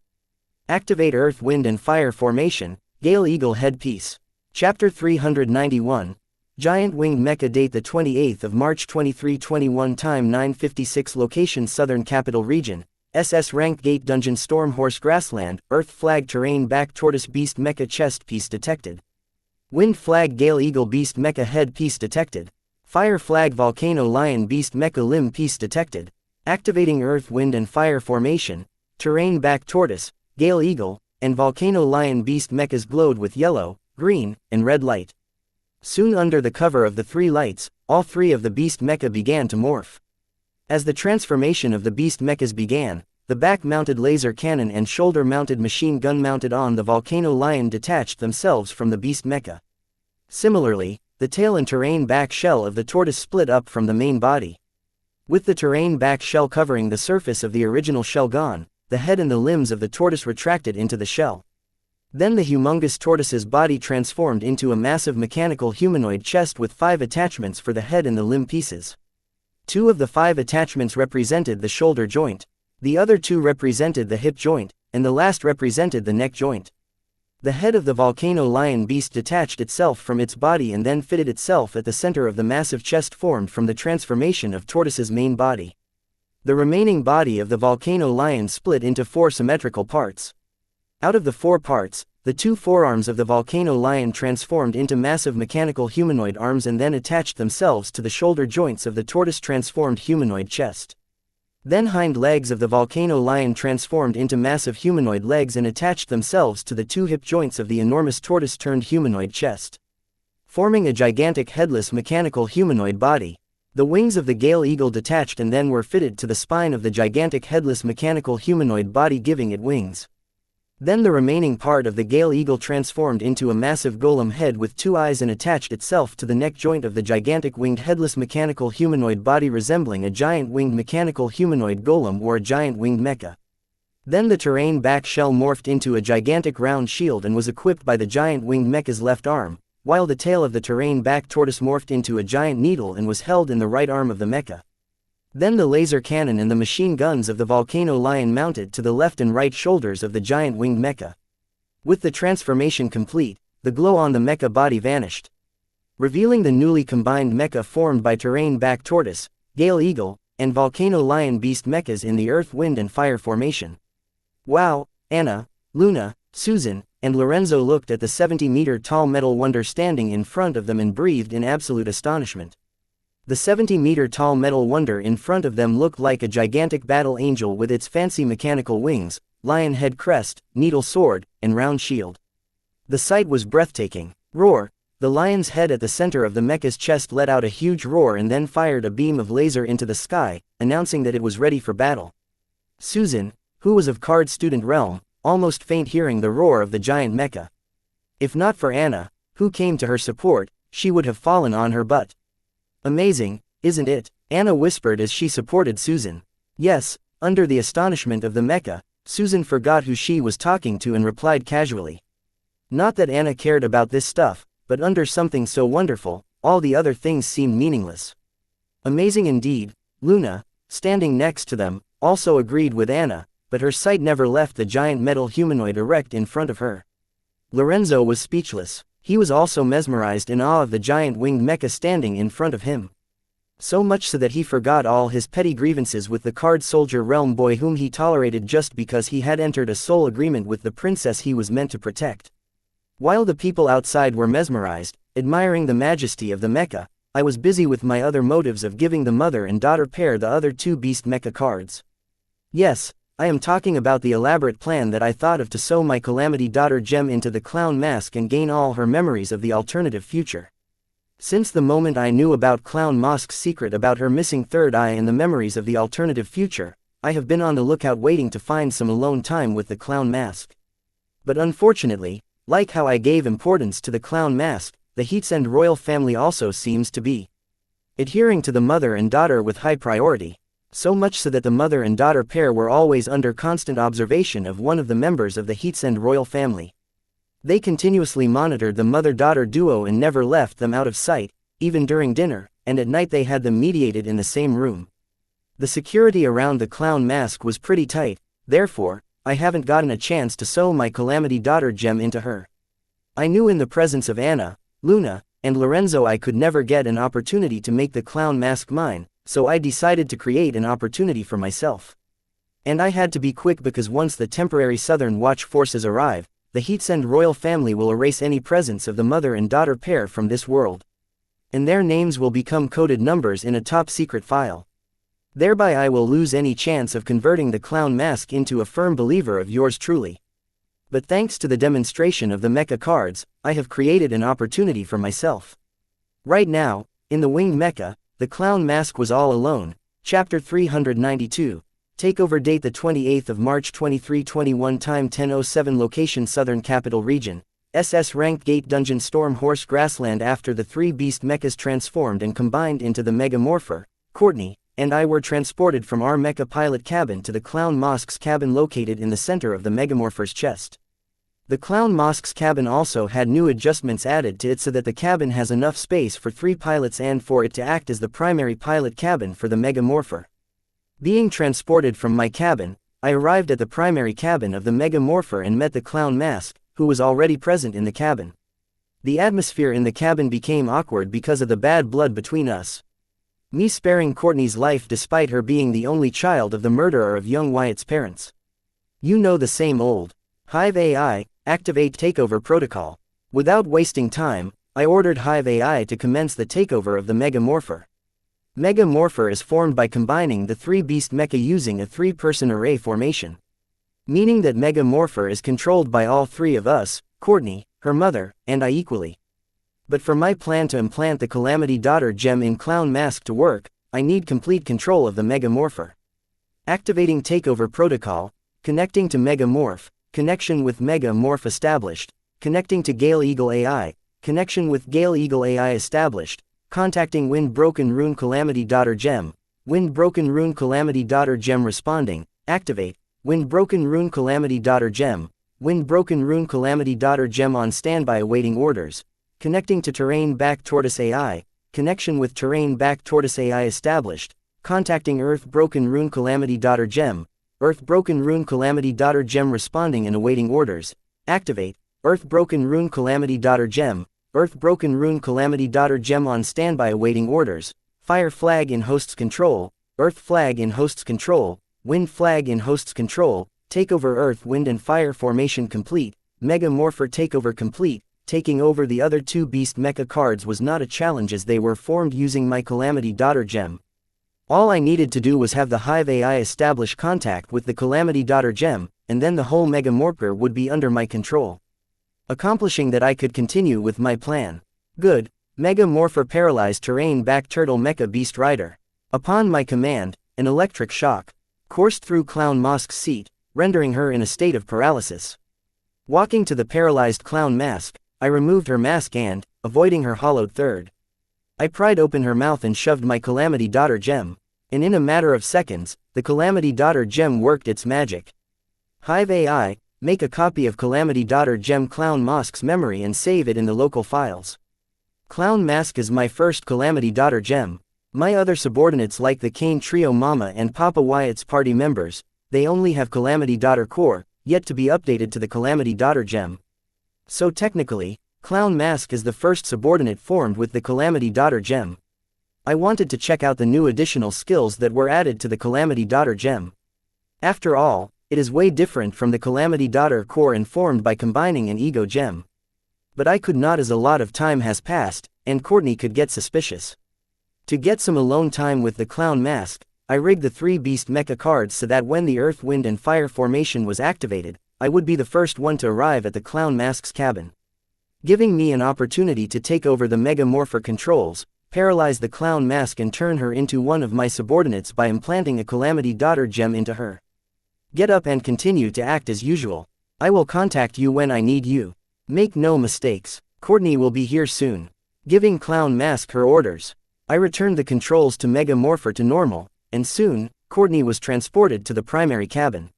Activate Earth, Wind and Fire formation, Gale Eagle Head Piece. Chapter 391. Giant Winged Mecha. Date the 28th of March 2321. Time 9:56. Location Southern Capital Region. SS Rank Gate Dungeon Stormhorse Grassland. Earth Flag Terrain Back Tortoise Beast Mecha Chest Piece detected. Wind Flag Gale Eagle Beast Mecha Head Piece detected. Fire Flag Volcano Lion Beast Mecha Limb Piece detected. Activating Earth, Wind and Fire formation, Terrain Back Tortoise, Gale Eagle, and Volcano Lion Beast Mechas glowed with yellow, green, and red light. Soon under the cover of the three lights, all three of the beast mecha began to morph. As the transformation of the beast mechas began, the back-mounted laser cannon and shoulder-mounted machine gun mounted on the Volcano Lion detached themselves from the beast mecha. Similarly, the tail and terrain back shell of the tortoise split up from the main body. With the terrain back shell covering the surface of the original shell gone, the head and the limbs of the tortoise retracted into the shell. Then the humongous tortoise's body transformed into a massive mechanical humanoid chest with 5 attachments for the head and the limb pieces. 2 of the 5 attachments represented the shoulder joint, the other 2 represented the hip joint, and the last represented the neck joint. The head of the Volcano Lion beast detached itself from its body and then fitted itself at the center of the massive chest formed from the transformation of tortoise's main body. The remaining body of the Volcano Lion split into 4 symmetrical parts. Out of the 4 parts, the two forearms of the volcano lion transformed into massive mechanical humanoid arms and then attached themselves to the shoulder joints of the tortoise transformed humanoid chest. Then hind legs of the volcano lion transformed into massive humanoid legs and attached themselves to the two hip joints of the enormous tortoise turned humanoid chest, forming a gigantic headless mechanical humanoid body. The wings of the Gale Eagle detached and then were fitted to the spine of the gigantic headless mechanical humanoid body, giving it wings. Then the remaining part of the Gale Eagle transformed into a massive golem head with two eyes and attached itself to the neck joint of the gigantic winged headless mechanical humanoid body, resembling a giant winged mechanical humanoid golem or a giant winged mecha. Then the terrain back shell morphed into a gigantic round shield and was equipped by the giant winged mecha's left arm, while the tail of the terrain back tortoise morphed into a giant needle and was held in the right arm of the mecha. Then the laser cannon and the machine guns of the volcano lion mounted to the left and right shoulders of the giant winged mecha. With the transformation complete, the glow on the mecha body vanished, revealing the newly combined mecha formed by terrain back tortoise, Gale Eagle, and volcano lion beast mechas in the earth, wind and fire formation. Wow! Anna, Luna, Susan, and Lorenzo looked at the 70-meter tall metal wonder standing in front of them and breathed in absolute astonishment. The 70-meter tall metal wonder in front of them looked like a gigantic battle angel with its fancy mechanical wings, lion head crest, needle sword, and round shield. The sight was breathtaking. Roar! The lion's head at the center of the mecha's chest let out a huge roar and then fired a beam of laser into the sky, announcing that it was ready for battle. Susan, who was of Card student realm, almost faint hearing the roar of the giant mecha. If not for Anna, who came to her support, she would have fallen on her butt. Amazing, isn't it? Anna whispered as she supported Susan. Yes. Under the astonishment of the mecha, Susan forgot who she was talking to and replied casually. Not that Anna cared about this stuff, but under something so wonderful, all the other things seemed meaningless. Amazing indeed. Luna, standing next to them, also agreed with Anna, but her sight never left the giant metal humanoid erect in front of her. Lorenzo was speechless. He was also mesmerized in awe of the giant winged mecha standing in front of him. So much so that he forgot all his petty grievances with the Card soldier realm boy whom he tolerated just because he had entered a soul agreement with the princess he was meant to protect. While the people outside were mesmerized, admiring the majesty of the mecha, I was busy with my other motives of giving the mother and daughter pair the other two beast mecha cards. Yes, I am talking about the elaborate plan that I thought of to sew my calamity daughter gem into the clown mask and gain all her memories of the alternative future. Since the moment I knew about Clown Mask's secret about her missing third eye and the memories of the alternative future, I have been on the lookout waiting to find some alone time with the clown mask. But unfortunately, like how I gave importance to the clown mask, the Heatsend royal family also seems to be adhering to the mother and daughter with high priority. So much so that the mother and daughter pair were always under constant observation of one of the members of the Heatsend royal family. They continuously monitored the mother-daughter duo and never left them out of sight, even during dinner, and at night they had them mediated in the same room. The security around the clown mask was pretty tight, therefore, I haven't gotten a chance to sew my calamity daughter gem into her. I knew in the presence of Anna, Luna, and Lorenzo I could never get an opportunity to make the clown mask mine, so I decided to create an opportunity for myself. And I had to be quick because once the temporary Southern Watch forces arrive, the Heatsend royal family will erase any presence of the mother and daughter pair from this world. And their names will become coded numbers in a top-secret file. Thereby I will lose any chance of converting the clown mask into a firm believer of yours truly. But thanks to the demonstration of the mecha cards, I have created an opportunity for myself. Right now, in the winged mecha, the clown mask was all alone. Chapter 392. Takeover date the 28th of March 2321 time 10:07 location Southern Capital Region. SS Ranked Gate Dungeon Storm Horse Grassland. After the three beast mechas transformed and combined into the Megamorpher, Courtney and I were transported from our mecha pilot cabin to the Clown Mosque's cabin located in the center of the Megamorpher's chest. The Clown Mosque's cabin also had new adjustments added to it so that the cabin has enough space for 3 pilots and for it to act as the primary pilot cabin for the Megamorpher. Being transported from my cabin, I arrived at the primary cabin of the Megamorpher and met the Clown Mask, who was already present in the cabin. The atmosphere in the cabin became awkward because of the bad blood between us. Me sparing Courtney's life despite her being the only child of the murderer of young Wyatt's parents. You know, the same old Hive AI, activate takeover protocol. Without wasting time, I ordered Hive AI to commence the takeover of the Mega Morpher. Mega Morpher is formed by combining the 3 beast mecha using a 3-person array formation. Meaning that Mega Morpher is controlled by all 3 of us, Courtney, her mother, and I equally. But for my plan to implant the Calamity Daughter gem in Clown Mask to work, I need complete control of the Mega Morpher. Activating takeover protocol, connecting to Mega Morph, connection with Mega Morph established, connecting to Gale Eagle AI, connection with Gale Eagle AI established, contacting Wind Broken Rune Calamity Daughter gem, Wind Broken Rune Calamity Daughter gem responding, activate, Wind Broken Rune Calamity Daughter gem, Wind Broken Rune Calamity Daughter gem on standby awaiting orders, connecting to Terrain Back Tortoise AI, connection with Terrain Back Tortoise AI established, contacting Earth Broken Rune Calamity Daughter gem, Earth Broken Rune Calamity Daughter gem responding and awaiting orders, activate, Earth Broken Rune Calamity Daughter gem, Earth Broken Rune Calamity Daughter gem on standby awaiting orders, Fire Flag in Host's control, Earth Flag in Host's control, Wind Flag in Host's control, takeover Earth Wind and Fire formation complete, Mega Morpher takeover complete. Taking over the other 2 Beast Mecha cards was not a challenge as they were formed using my Calamity Daughter gem. All I needed to do was have the Hive AI establish contact with the Calamity Daughter gem, and then the whole Mega Morpher would be under my control. Accomplishing that I could continue with my plan. Good. Mega Morpher paralyzed Terrain Back Turtle Mecha Beast Rider. Upon my command, an electric shock coursed through Clown Mask's seat, rendering her in a state of paralysis. Walking to the paralyzed Clown Mask, I removed her mask and, avoiding her hollowed third, I pried open her mouth and shoved my Calamity Daughter gem, and in a matter of seconds, the Calamity Daughter gem worked its magic. Hive AI, make a copy of Calamity Daughter gem Clown Mask's memory and save it in the local files. Clown Mask is my first Calamity Daughter gem. My other subordinates like the Kane Trio Mama and Papa Wyatt's party members, they only have Calamity Daughter core, yet to be updated to the Calamity Daughter gem. So technically, Clown Mask is the first subordinate formed with the Calamity Daughter gem. I wanted to check out the new additional skills that were added to the Calamity Daughter gem. After all, it is way different from the Calamity Daughter core and formed by combining an ego gem. But I could not as a lot of time has passed, and Courtney could get suspicious. To get some alone time with the Clown Mask, I rigged the 3 Beast Mecha cards so that when the Earth, Wind and Fire formation was activated, I would be the first one to arrive at the Clown Mask's cabin. Giving me an opportunity to take over the Mega Morpher controls, paralyze the Clown Mask and turn her into one of my subordinates by implanting a Calamity Daughter gem into her. Get up and continue to act as usual. I will contact you when I need you. Make no mistakes, Courtney will be here soon. Giving Clown Mask her orders, I returned the controls to Mega Morpher to normal, and soon, Courtney was transported to the primary cabin.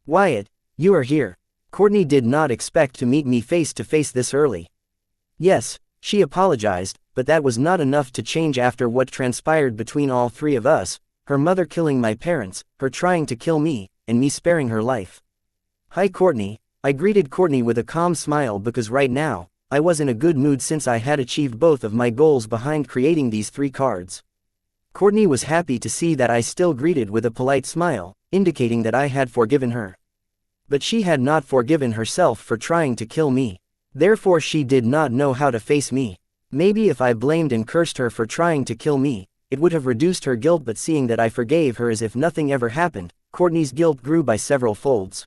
Wyatt, you are here. Courtney did not expect to meet me face to face this early. Yes, she apologized, but that was not enough to change after what transpired between all 3 of us, her mother killing my parents, her trying to kill me, and me sparing her life. Hi Courtney, I greeted Courtney with a calm smile because right now, I was in a good mood since I had achieved both of my goals behind creating these 3 cards. Courtney was happy to see that I still greeted with a polite smile, indicating that I had forgiven her. But she had not forgiven herself for trying to kill me. Therefore she did not know how to face me. Maybe if I blamed and cursed her for trying to kill me, it would have reduced her guilt, but seeing that I forgave her as if nothing ever happened, Courtney's guilt grew by several folds.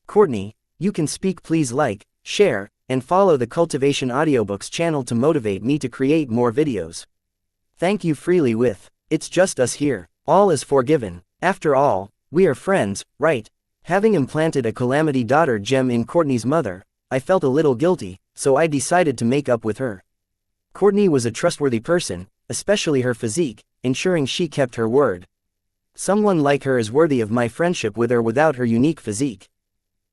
Courtney, you can speak, please like, share, and follow the Cultivation Audiobooks channel to motivate me to create more videos. Thank you freely with, it's just us here, all is forgiven. After all, we are friends, right? Having implanted a Calamity Daughter gem in Courtney's mother, I felt a little guilty, so I decided to make up with her. Courtney was a trustworthy person, especially her physique, ensuring she kept her word. Someone like her is worthy of my friendship with or without her unique physique.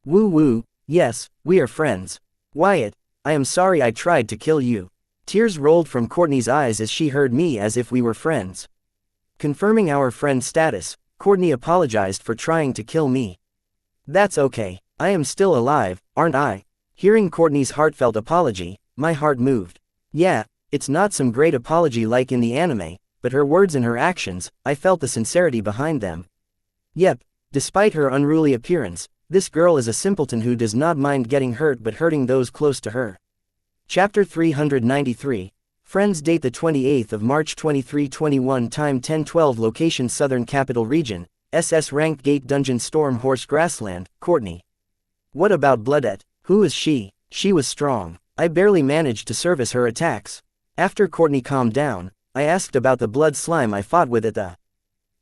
Woo woo, yes, we are friends. Wyatt, I am sorry I tried to kill you. Tears rolled from Courtney's eyes as she heard me as if we were friends. Confirming our friend status, Courtney apologized for trying to kill me. That's okay, I am still alive, aren't I? Hearing Courtney's heartfelt apology, my heart moved. Yeah, it's not some great apology like in the anime, but her words and her actions, I felt the sincerity behind them. Yep, despite her unruly appearance, This girl is a simpleton who does not mind getting hurt but hurting those close to her. Chapter 393. Friends. Date the 28th of March 2321. Time 10:12. Location Southern Capital Region, SS Ranked Gate Dungeon Storm Horse Grassland, Courtney. What about Bloodette? Who is she? She was strong. I barely managed to service her attacks. After Courtney calmed down, I asked about the blood slime I fought with at the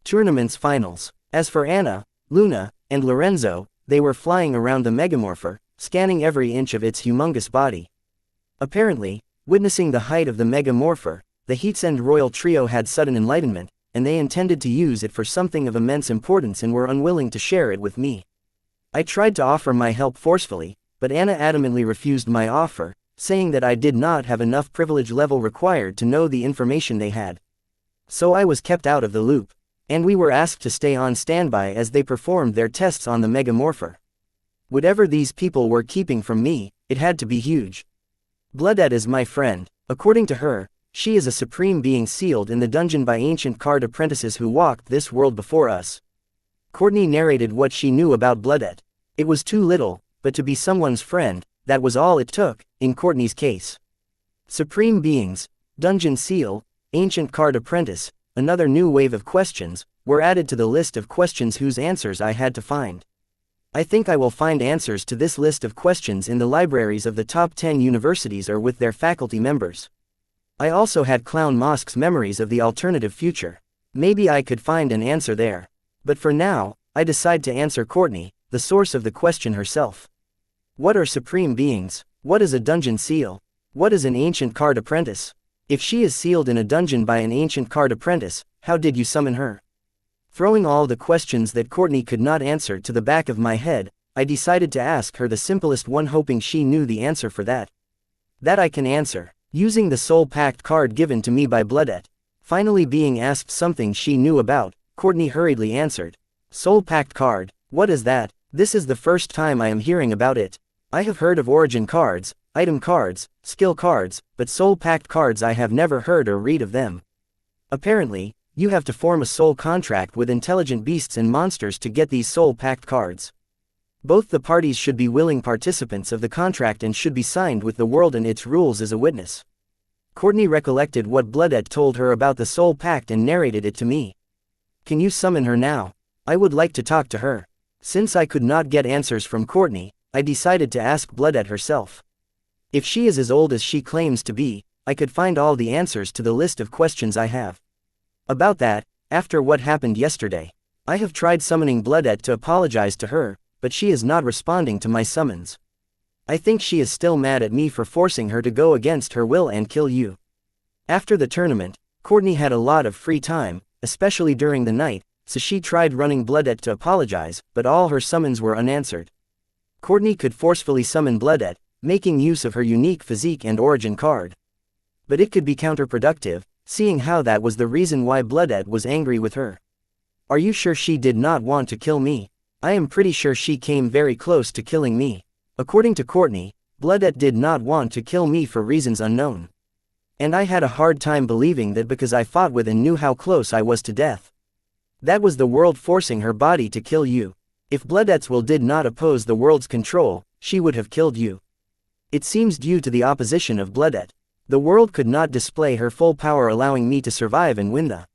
tournament's finals. As for Anna, Luna, and Lorenzo, they were flying around the Megamorpher, scanning every inch of its humongous body. Apparently, witnessing the height of the Megamorpher, the Heatsend royal trio had sudden enlightenment, and they intended to use it for something of immense importance and were unwilling to share it with me. I tried to offer my help forcefully, but Anna adamantly refused my offer, saying that I did not have enough privilege level required to know the information they had. So I was kept out of the loop, and we were asked to stay on standby as they performed their tests on the Megamorpher. Whatever these people were keeping from me, it had to be huge. Bloodette is my friend. According to her, she is a supreme being sealed in the dungeon by ancient card apprentices who walked this world before us. Courtney narrated what she knew about Bloodette. It was too little, but to be someone's friend, that was all it took, in Courtney's case. Supreme beings, dungeon seal, ancient card apprentice, another new wave of questions, were added to the list of questions whose answers I had to find. I think I will find answers to this list of questions in the libraries of the top 10 universities or with their faculty members. I also had Clown Mosk's memories of the alternative future. Maybe I could find an answer there. But for now, I decide to answer Courtney, the source of the question herself. What are supreme beings? What is a dungeon seal? What is an ancient card apprentice? If she is sealed in a dungeon by an ancient card apprentice, how did you summon her? Throwing all the questions that Courtney could not answer to the back of my head, I decided to ask her the simplest one, hoping she knew the answer for that. That I can answer, using the Soul Pact card given to me by Bloodette. Finally being asked something she knew about, Courtney hurriedly answered. Soul Pact card, what is that? This is the first time I am hearing about it. I have heard of origin cards, item cards, skill cards, but Soul Pact cards I have never heard or read of them. Apparently, you have to form a soul contract with intelligent beasts and monsters to get these Soul Pact cards. Both the parties should be willing participants of the contract and should be signed with the world and its rules as a witness. Courtney recollected what Bloodette told her about the Soul Pact and narrated it to me. Can you summon her now? I would like to talk to her. Since I could not get answers from Courtney, I decided to ask Bloodette herself. If she is as old as she claims to be, I could find all the answers to the list of questions I have. About that, after what happened yesterday, I have tried summoning Bloodette to apologize to her, but she is not responding to my summons. I think she is still mad at me for forcing her to go against her will and kill you. After the tournament, Courtney had a lot of free time, especially during the night, so she tried running Bloodette to apologize, but all her summons were unanswered. Courtney could forcefully summon Bloodette, making use of her unique physique and origin card. But it could be counterproductive, seeing how that was the reason why Bloodette was angry with her. Are you sure she did not want to kill me? I am pretty sure she came very close to killing me. According to Courtney, Bloodette did not want to kill me for reasons unknown. And I had a hard time believing that because I fought with and knew how close I was to death. That was the world forcing her body to kill you. If Bloodette's will did not oppose the world's control, she would have killed you. It seems due to the opposition of Bloodette. The world could not display her full power, allowing me to survive and win the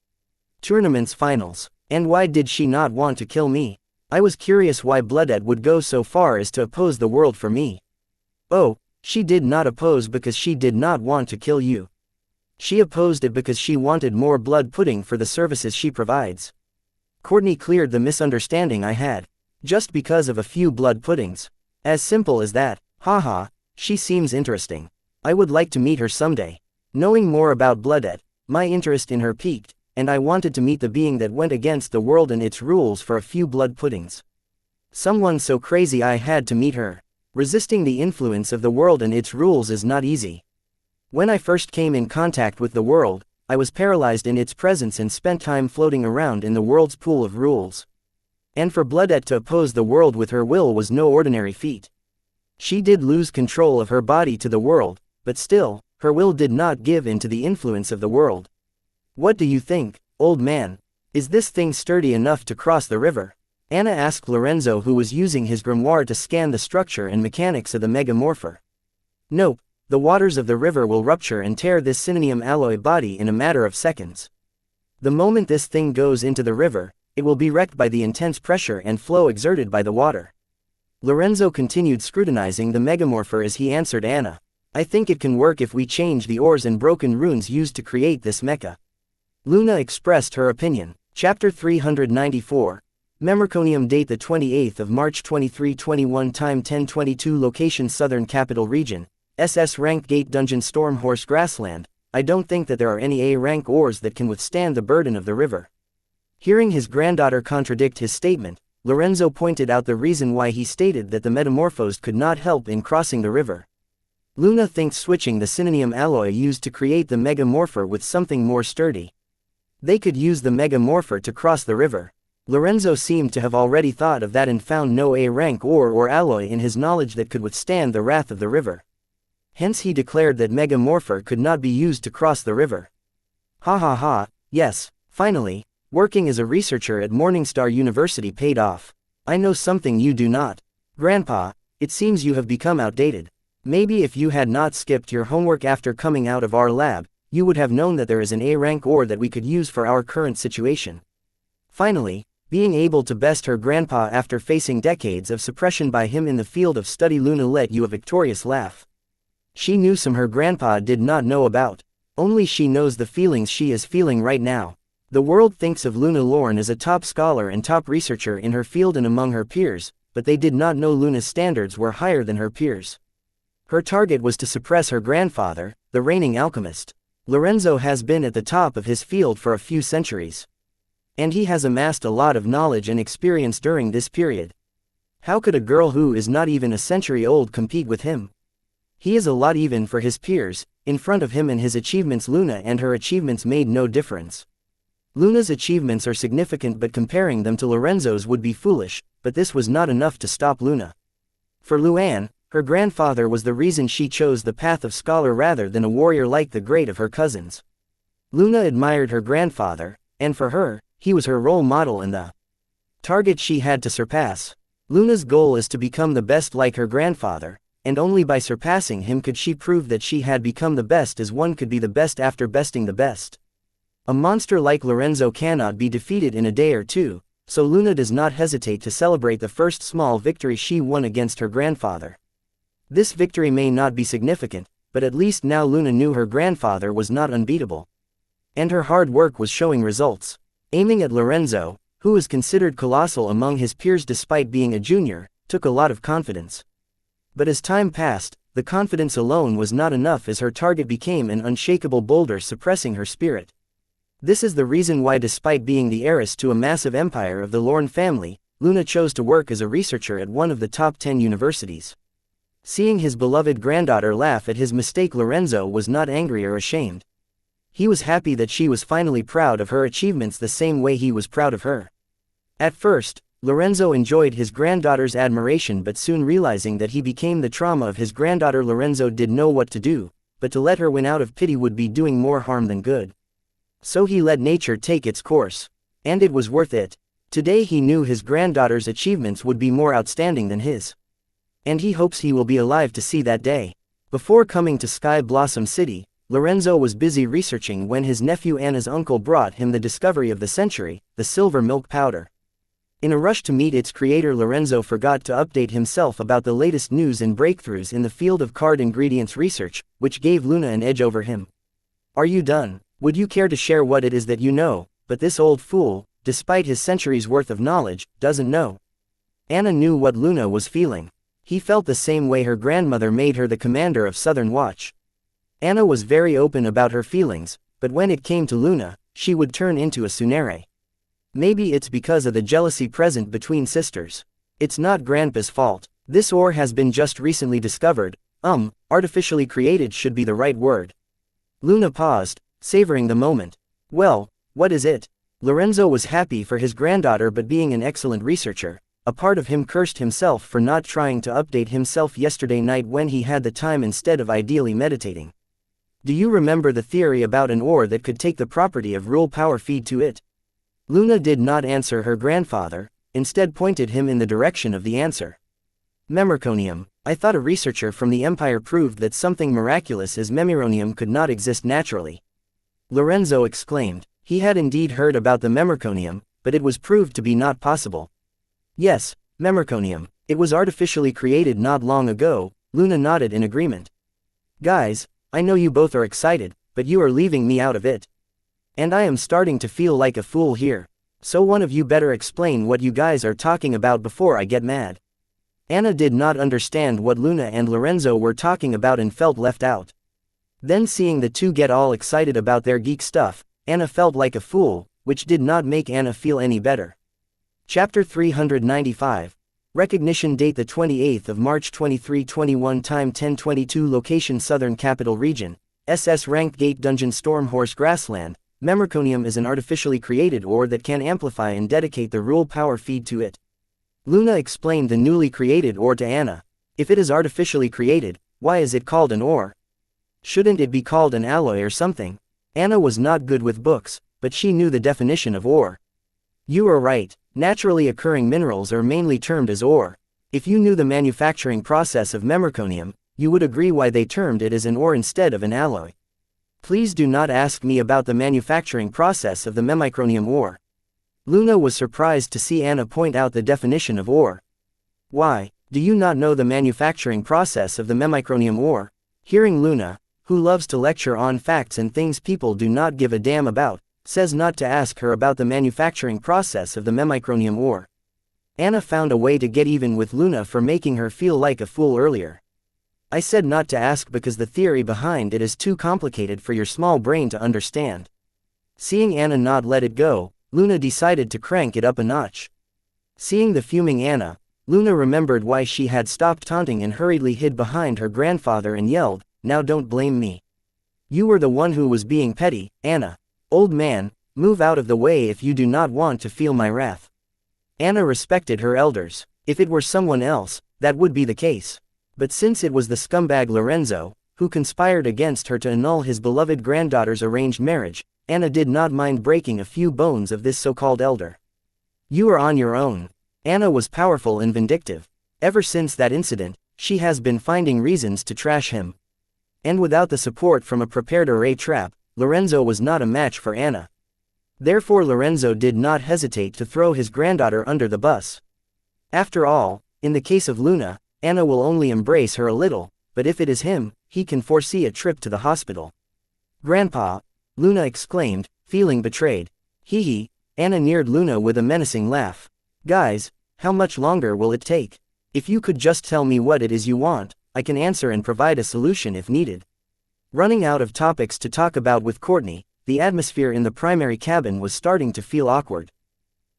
tournament's finals. And why did she not want to kill me? I was curious why Bloodette would go so far as to oppose the world for me. Oh, she did not oppose because she did not want to kill you. She opposed it because she wanted more blood pudding for the services she provides. Courtney cleared the misunderstanding I had. Just because of a few blood puddings. As simple as that. Haha, she seems interesting. I would like to meet her someday. Knowing more about Bloodette, my interest in her piqued, and I wanted to meet the being that went against the world and its rules for a few blood puddings. Someone so crazy I had to meet her. Resisting the influence of the world and its rules is not easy. When I first came in contact with the world, I was paralyzed in its presence and spent time floating around in the world's pool of rules. And for Bloodette to oppose the world with her will was no ordinary feat. She did lose control of her body to the world, but still, her will did not give in to the influence of the world. What do you think, old man? Is this thing sturdy enough to cross the river? Anna asked Lorenzo, who was using his grimoire to scan the structure and mechanics of the megamorpher. Nope, the waters of the river will rupture and tear this synonium alloy body in a matter of seconds. The moment this thing goes into the river, it will be wrecked by the intense pressure and flow exerted by the water. Lorenzo continued scrutinizing the megamorpher as he answered Anna. I think it can work if we change the ores and broken runes used to create this mecha. Luna expressed her opinion. Chapter 394. Memorconium, date the 28th of March 2321, time 10:22, location Southern Capital Region, SS rank Gate Dungeon, Stormhorse Grassland. I don't think that there are any A rank ores that can withstand the burden of the river. Hearing his granddaughter contradict his statement, Lorenzo pointed out the reason why he stated that the metamorphosed could not help in crossing the river. Luna thinks switching the synonium alloy used to create the megamorpher with something more sturdy. They could use the megamorpher to cross the river. Lorenzo seemed to have already thought of that and found no A rank ore or alloy in his knowledge that could withstand the wrath of the river. Hence he declared that megamorpher could not be used to cross the river. Ha ha ha, yes, finally, working as a researcher at Morningstar University paid off. I know something you do not. Grandpa, it seems you have become outdated. Maybe if you had not skipped your homework after coming out of our lab, you would have known that there is an A rank ore that we could use for our current situation. Finally, being able to best her grandpa after facing decades of suppression by him in the field of study, Luna let you a victorious laugh. She knew some her grandpa did not know about. Only she knows the feelings she is feeling right now. The world thinks of Luna Lorne as a top scholar and top researcher in her field and among her peers, but they did not know Luna's standards were higher than her peers. Her target was to suppress her grandfather, the reigning alchemist. Lorenzo has been at the top of his field for a few centuries. And he has amassed a lot of knowledge and experience during this period. How could a girl who is not even a century old compete with him? He is a lot even for his peers. In front of him and his achievements, Luna and her achievements made no difference. Luna's achievements are significant, but comparing them to Lorenzo's would be foolish, but this was not enough to stop Luna. For Luann, her grandfather was the reason she chose the path of scholar rather than a warrior like the great of her cousins. Luna admired her grandfather, and for her, he was her role model and the target she had to surpass. Luna's goal is to become the best like her grandfather, and only by surpassing him could she prove that she had become the best, as one could be the best after besting the best. A monster like Lorenzo cannot be defeated in a day or two, so Luna does not hesitate to celebrate the first small victory she won against her grandfather. This victory may not be significant, but at least now Luna knew her grandfather was not unbeatable. And her hard work was showing results. Aiming at Lorenzo, who was considered colossal among his peers despite being a junior, took a lot of confidence. But as time passed, the confidence alone was not enough, as her target became an unshakable boulder suppressing her spirit. This is the reason why, despite being the heiress to a massive empire of the Lorne family, Luna chose to work as a researcher at one of the top 10 universities. Seeing his beloved granddaughter laugh at his mistake, Lorenzo was not angry or ashamed. He was happy that she was finally proud of her achievements the same way he was proud of her. At first, Lorenzo enjoyed his granddaughter's admiration, but soon realizing that he became the trauma of his granddaughter, Lorenzo did know what to do, but to let her win out of pity would be doing more harm than good. So he let nature take its course. And it was worth it. Today he knew his granddaughter's achievements would be more outstanding than his. And he hopes he will be alive to see that day. Before coming to Sky Blossom City, Lorenzo was busy researching when his nephew Anna's uncle brought him the discovery of the century, the silver milk powder. In a rush to meet its creator, Lorenzo forgot to update himself about the latest news and breakthroughs in the field of card ingredients research, which gave Luna an edge over him. Are you done? Would you care to share what it is that you know, but this old fool, despite his centuries worth of knowledge, doesn't know? Anna knew what Luna was feeling. He felt the same way her grandmother made her the commander of Southern Watch. Anna was very open about her feelings, but when it came to Luna, she would turn into a tsundere. Maybe it's because of the jealousy present between sisters. It's not Grandpa's fault. This ore has been just recently discovered. Artificially created should be the right word. Luna paused, savoring the moment. Well, what is it? Lorenzo was happy for his granddaughter, but being an excellent researcher, a part of him cursed himself for not trying to update himself yesterday night when he had the time instead of ideally meditating. Do you remember the theory about an ore that could take the property of rule power feed to it? Luna did not answer her grandfather. instead pointed him in the direction of the answer. Memerconium. I thought a researcher from the Empire proved that something miraculous as memeronium could not exist naturally. Lorenzo exclaimed. He had indeed heard about the memerconium, but it was proved to be not possible. Yes, memerconium. It was artificially created not long ago. Luna nodded in agreement. Guys, I know you both are excited, but you are leaving me out of it. And I am starting to feel like a fool here. So one of you better explain what you guys are talking about before I get mad. Anna did not understand what Luna and Lorenzo were talking about and felt left out. Then seeing the two get all excited about their geek stuff, Anna felt like a fool, which did not make Anna feel any better. Chapter 395. Recognition date the 28th of March 2321 time 1022 location Southern Capital Region, SS Ranked Gate Dungeon Stormhorse Grassland. Memerconium is an artificially created ore that can amplify and dedicate the rule power feed to it. Luna explained the newly created ore to Anna. If it is artificially created, why is it called an ore? Shouldn't it be called an alloy or something? Anna was not good with books, but she knew the definition of ore. You are right, naturally occurring minerals are mainly termed as ore. If you knew the manufacturing process of memerconium, you would agree why they termed it as an ore instead of an alloy. Please do not ask me about the manufacturing process of the memicronium ore. Luna was surprised to see Anna point out the definition of ore. Why, do you not know the manufacturing process of the memicronium ore? Hearing Luna, who loves to lecture on facts and things people do not give a damn about, says not to ask her about the manufacturing process of the memicronium ore. Anna found a way to get even with Luna for making her feel like a fool earlier. I said not to ask because the theory behind it is too complicated for your small brain to understand. Seeing Anna not let it go, Luna decided to crank it up a notch. Seeing the fuming Anna, Luna remembered why she had stopped taunting and hurriedly hid behind her grandfather and yelled, "Now don't blame me. You were the one who was being petty, Anna. Old man, move out of the way if you do not want to feel my wrath." Anna respected her elders. If it were someone else, that would be the case. But since it was the scumbag Lorenzo, who conspired against her to annul his beloved granddaughter's arranged marriage, Anna did not mind breaking a few bones of this so-called elder. You are on your own. Anna was powerful and vindictive. Ever since that incident, she has been finding reasons to trash him. And without the support from a prepared array trap, Lorenzo was not a match for Anna. Therefore Lorenzo did not hesitate to throw his granddaughter under the bus. After all, in the case of Luna, Anna will only embrace her a little, but if it is him, he can foresee a trip to the hospital. Grandpa, Luna exclaimed, feeling betrayed. Hee hee, Anna neared Luna with a menacing laugh. Guys, how much longer will it take? If you could just tell me what it is you want, I can answer and provide a solution if needed. Running out of topics to talk about with Courtney, the atmosphere in the primary cabin was starting to feel awkward.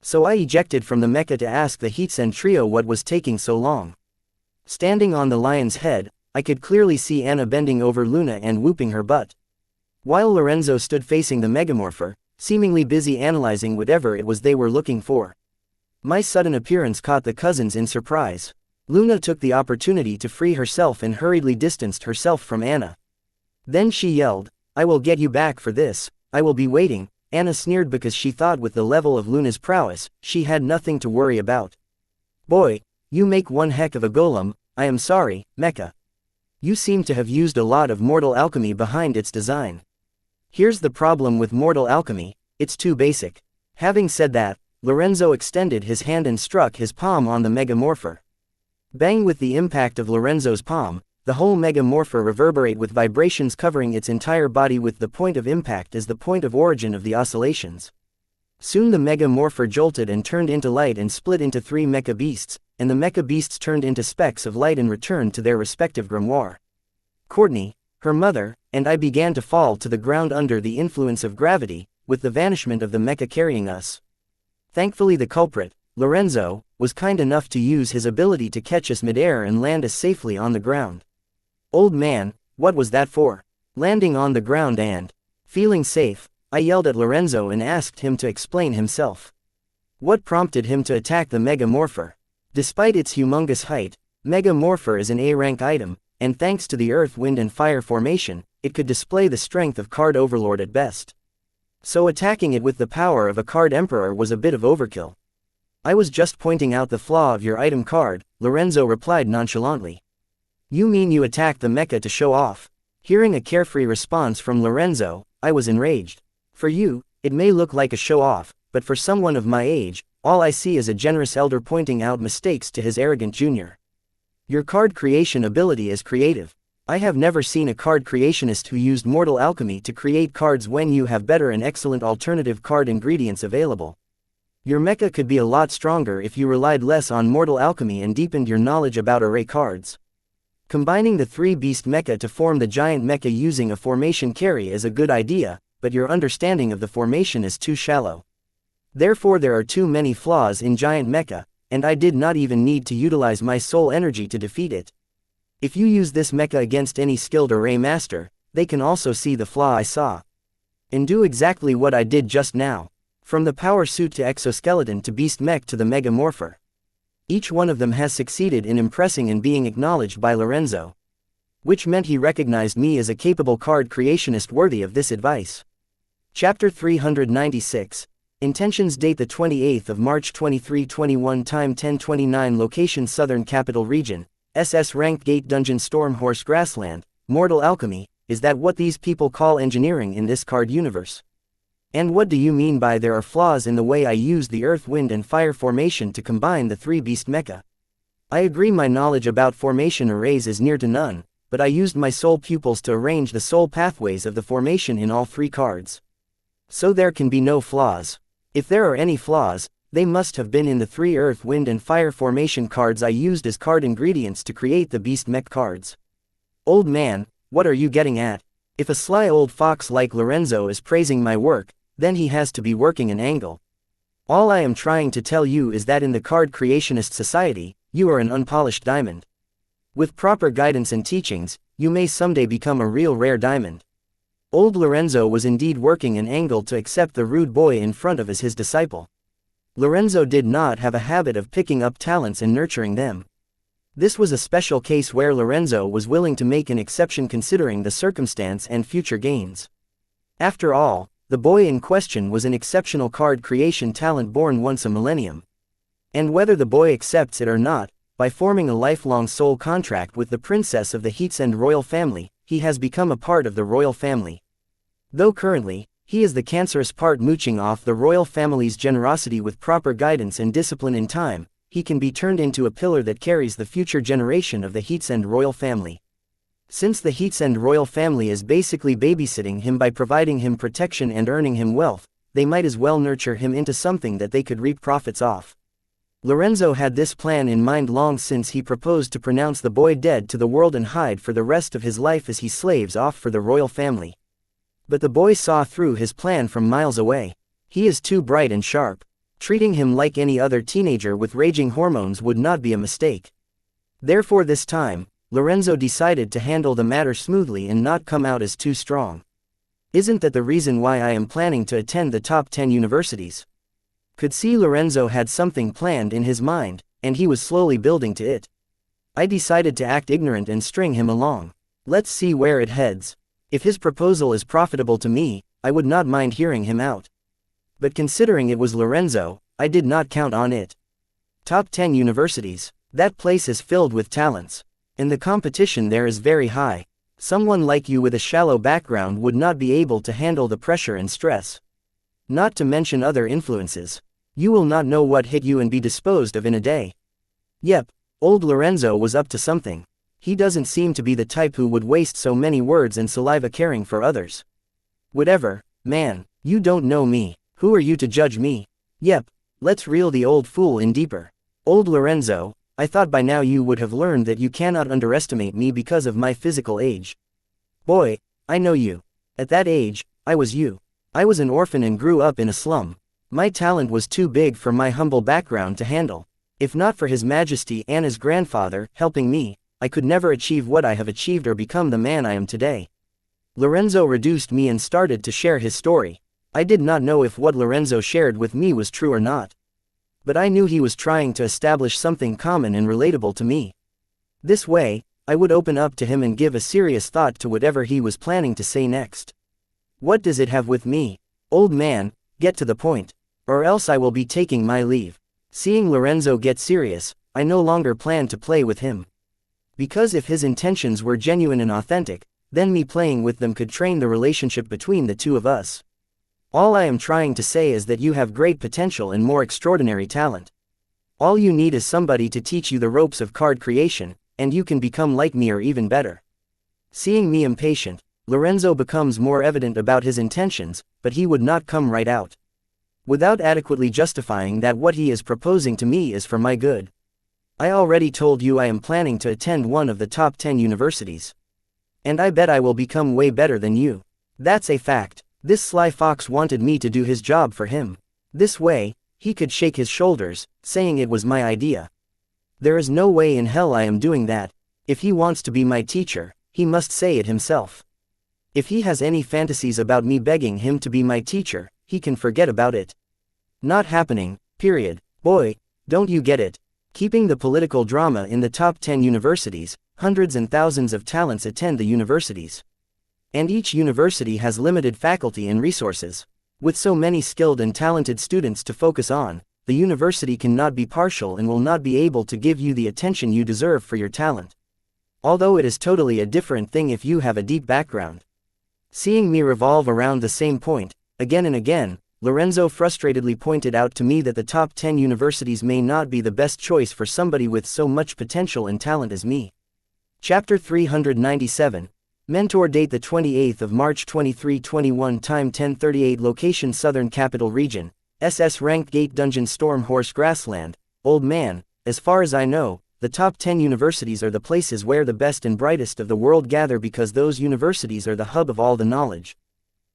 So I ejected from the mecha to ask the Heatsen trio what was taking so long. Standing on the lion's head, I could clearly see Anna bending over Luna and whooping her butt. While Lorenzo stood facing the megamorpher, seemingly busy analyzing whatever it was they were looking for. My sudden appearance caught the cousins in surprise. Luna took the opportunity to free herself and hurriedly distanced herself from Anna. Then she yelled, "I will get you back for this, I will be waiting." Anna sneered because she thought with the level of Luna's prowess, she had nothing to worry about. Boy, you make one heck of a golem. I am sorry, Mecha. You seem to have used a lot of mortal alchemy behind its design. Here's the problem with mortal alchemy, it's too basic. Having said that, Lorenzo extended his hand and struck his palm on the megamorpher. Bang! With the impact of Lorenzo's palm, the whole megamorpher reverberated with vibrations covering its entire body, with the point of impact as the point of origin of the oscillations. Soon the megamorpher jolted and turned into light and split into 3 mecha beasts, and the mecha beasts turned into specks of light and returned to their respective grimoire. Courtney, her mother, and I began to fall to the ground under the influence of gravity, with the vanishment of the mecha carrying us. Thankfully the culprit, Lorenzo, was kind enough to use his ability to catch us midair and land us safely on the ground. Old man, what was that for? Landing on the ground and feeling safe, I yelled at Lorenzo and asked him to explain himself. What prompted him to attack the megamorpher? Despite its humongous height, megamorpher is an A-rank item, and thanks to the earth, wind and fire formation, it could display the strength of Card Overlord at best. So attacking it with the power of a Card Emperor was a bit of overkill. I was just pointing out the flaw of your item card, Lorenzo replied nonchalantly. You mean you attacked the mecha to show off? Hearing a carefree response from Lorenzo, I was enraged. For you, it may look like a show-off, but for someone of my age, all I see is a generous elder pointing out mistakes to his arrogant junior. Your card creation ability is creative. I have never seen a card creationist who used mortal alchemy to create cards when you have better and excellent alternative card ingredients available. Your mecha could be a lot stronger if you relied less on mortal alchemy and deepened your knowledge about array cards. Combining the 3-beast mecha to form the giant mecha using a formation carry is a good idea, but your understanding of the formation is too shallow. Therefore there are too many flaws in giant mecha, and I did not even need to utilize my soul energy to defeat it. If you use this mecha against any skilled array master, they can also see the flaw I saw. And do exactly what I did just now. From the power suit to exoskeleton to beast mech to the mega morpher. Each one of them has succeeded in impressing and being acknowledged by Lorenzo. Which meant he recognized me as a capable card creationist worthy of this advice. Chapter 396. Intentions. Date the 28th of March 2321. Time 10:29. Location Southern Capital Region. SS Ranked Gate Dungeon. Stormhorse Grassland. Mortal alchemy. Is that what these people call engineering in this card universe? And what do you mean by there are flaws in the way I used the earth, wind and fire formation to combine the 3-beast mecha? I agree my knowledge about formation arrays is near to none, but I used my soul pupils to arrange the soul pathways of the formation in all 3 cards. So there can be no flaws. If there are any flaws, they must have been in the 3 earth, wind and fire formation cards I used as card ingredients to create the beast mech cards. Old man, what are you getting at? If a sly old fox like Lorenzo is praising my work, then he has to be working an angle. All I am trying to tell you is that in the card creationist society, you are an unpolished diamond. With proper guidance and teachings, you may someday become a real rare diamond. Old Lorenzo was indeed working an angle to accept the rude boy in front of as his disciple. Lorenzo did not have a habit of picking up talents and nurturing them. This was a special case where Lorenzo was willing to make an exception considering the circumstance and future gains. After all, the boy in question was an exceptional card creation talent born once a millennium. And whether the boy accepts it or not, by forming a lifelong soul contract with the princess of the Heatsend royal family, he has become a part of the royal family. Though currently, he is the cancerous part mooching off the royal family's generosity. With proper guidance and discipline in time, he can be turned into a pillar that carries the future generation of the Heatsend royal family. Since the Heatsend royal family is basically babysitting him by providing him protection and earning him wealth, they might as well nurture him into something that they could reap profits off. Lorenzo had this plan in mind long since he proposed to pronounce the boy dead to the world and hide for the rest of his life as he slaves off for the royal family. But the boy saw through his plan from miles away. He is too bright and sharp. Treating him like any other teenager with raging hormones would not be a mistake. Therefore this time, Lorenzo decided to handle the matter smoothly and not come out as too strong. Isn't that the reason why I am planning to attend the top 10 universities? Could see Lorenzo had something planned in his mind, and he was slowly building to it. I decided to act ignorant and string him along. Let's see where it heads. If his proposal is profitable to me, I would not mind hearing him out. But considering it was Lorenzo, I did not count on it. Top 10 universities. That place is filled with talents. And the competition there is very high. Someone like you with a shallow background would not be able to handle the pressure and stress. Not to mention other influences. You will not know what hit you and be disposed of in a day. Yep, old Lorenzo was up to something. He doesn't seem to be the type who would waste so many words and saliva caring for others. Whatever, man, you don't know me. Who are you to judge me? Yep, let's reel the old fool in deeper. Old Lorenzo, I thought by now you would have learned that you cannot underestimate me because of my physical age. Boy, I know you. At that age, I was you. I was an orphan and grew up in a slum. My talent was too big for my humble background to handle. If not for His Majesty Anna's grandfather helping me, I could never achieve what I have achieved or become the man I am today. Lorenzo reduced me and started to share his story. I did not know if what Lorenzo shared with me was true or not. But I knew he was trying to establish something common and relatable to me. This way, I would open up to him and give a serious thought to whatever he was planning to say next. What does it have with me? Old man, get to the point. Or else I will be taking my leave. Seeing Lorenzo get serious, I no longer planned to play with him. Because if his intentions were genuine and authentic, then me playing with them could train the relationship between the two of us. All I am trying to say is that you have great potential and more extraordinary talent. All you need is somebody to teach you the ropes of card creation, and you can become like me or even better. Seeing me impatient, Lorenzo becomes more evident about his intentions, but he would not come right out. Without adequately justifying that what he is proposing to me is for my good. I already told you I am planning to attend one of the top 10 universities. And I bet I will become way better than you. That's a fact. This sly fox wanted me to do his job for him. This way, he could shake his shoulders, saying it was my idea. There is no way in hell I am doing that. If he wants to be my teacher, he must say it himself. If he has any fantasies about me begging him to be my teacher, he can forget about it. Not happening, period. Boy, don't you get it? Keeping the political drama in the top 10 universities, hundreds and thousands of talents attend the universities. And each university has limited faculty and resources. With so many skilled and talented students to focus on, the university cannot be partial and will not be able to give you the attention you deserve for your talent. Although it is totally a different thing if you have a deep background. Seeing me revolve around the same point, again and again, Lorenzo frustratedly pointed out to me that the top 10 universities may not be the best choice for somebody with so much potential and talent as me. Chapter 397. Mentor date the 28th of March 2321 time 10:38 location Southern Capital Region, SS Rank Gate Dungeon Storm Horse Grassland. Old man, as far as I know, the top 10 universities are the places where the best and brightest of the world gather because those universities are the hub of all the knowledge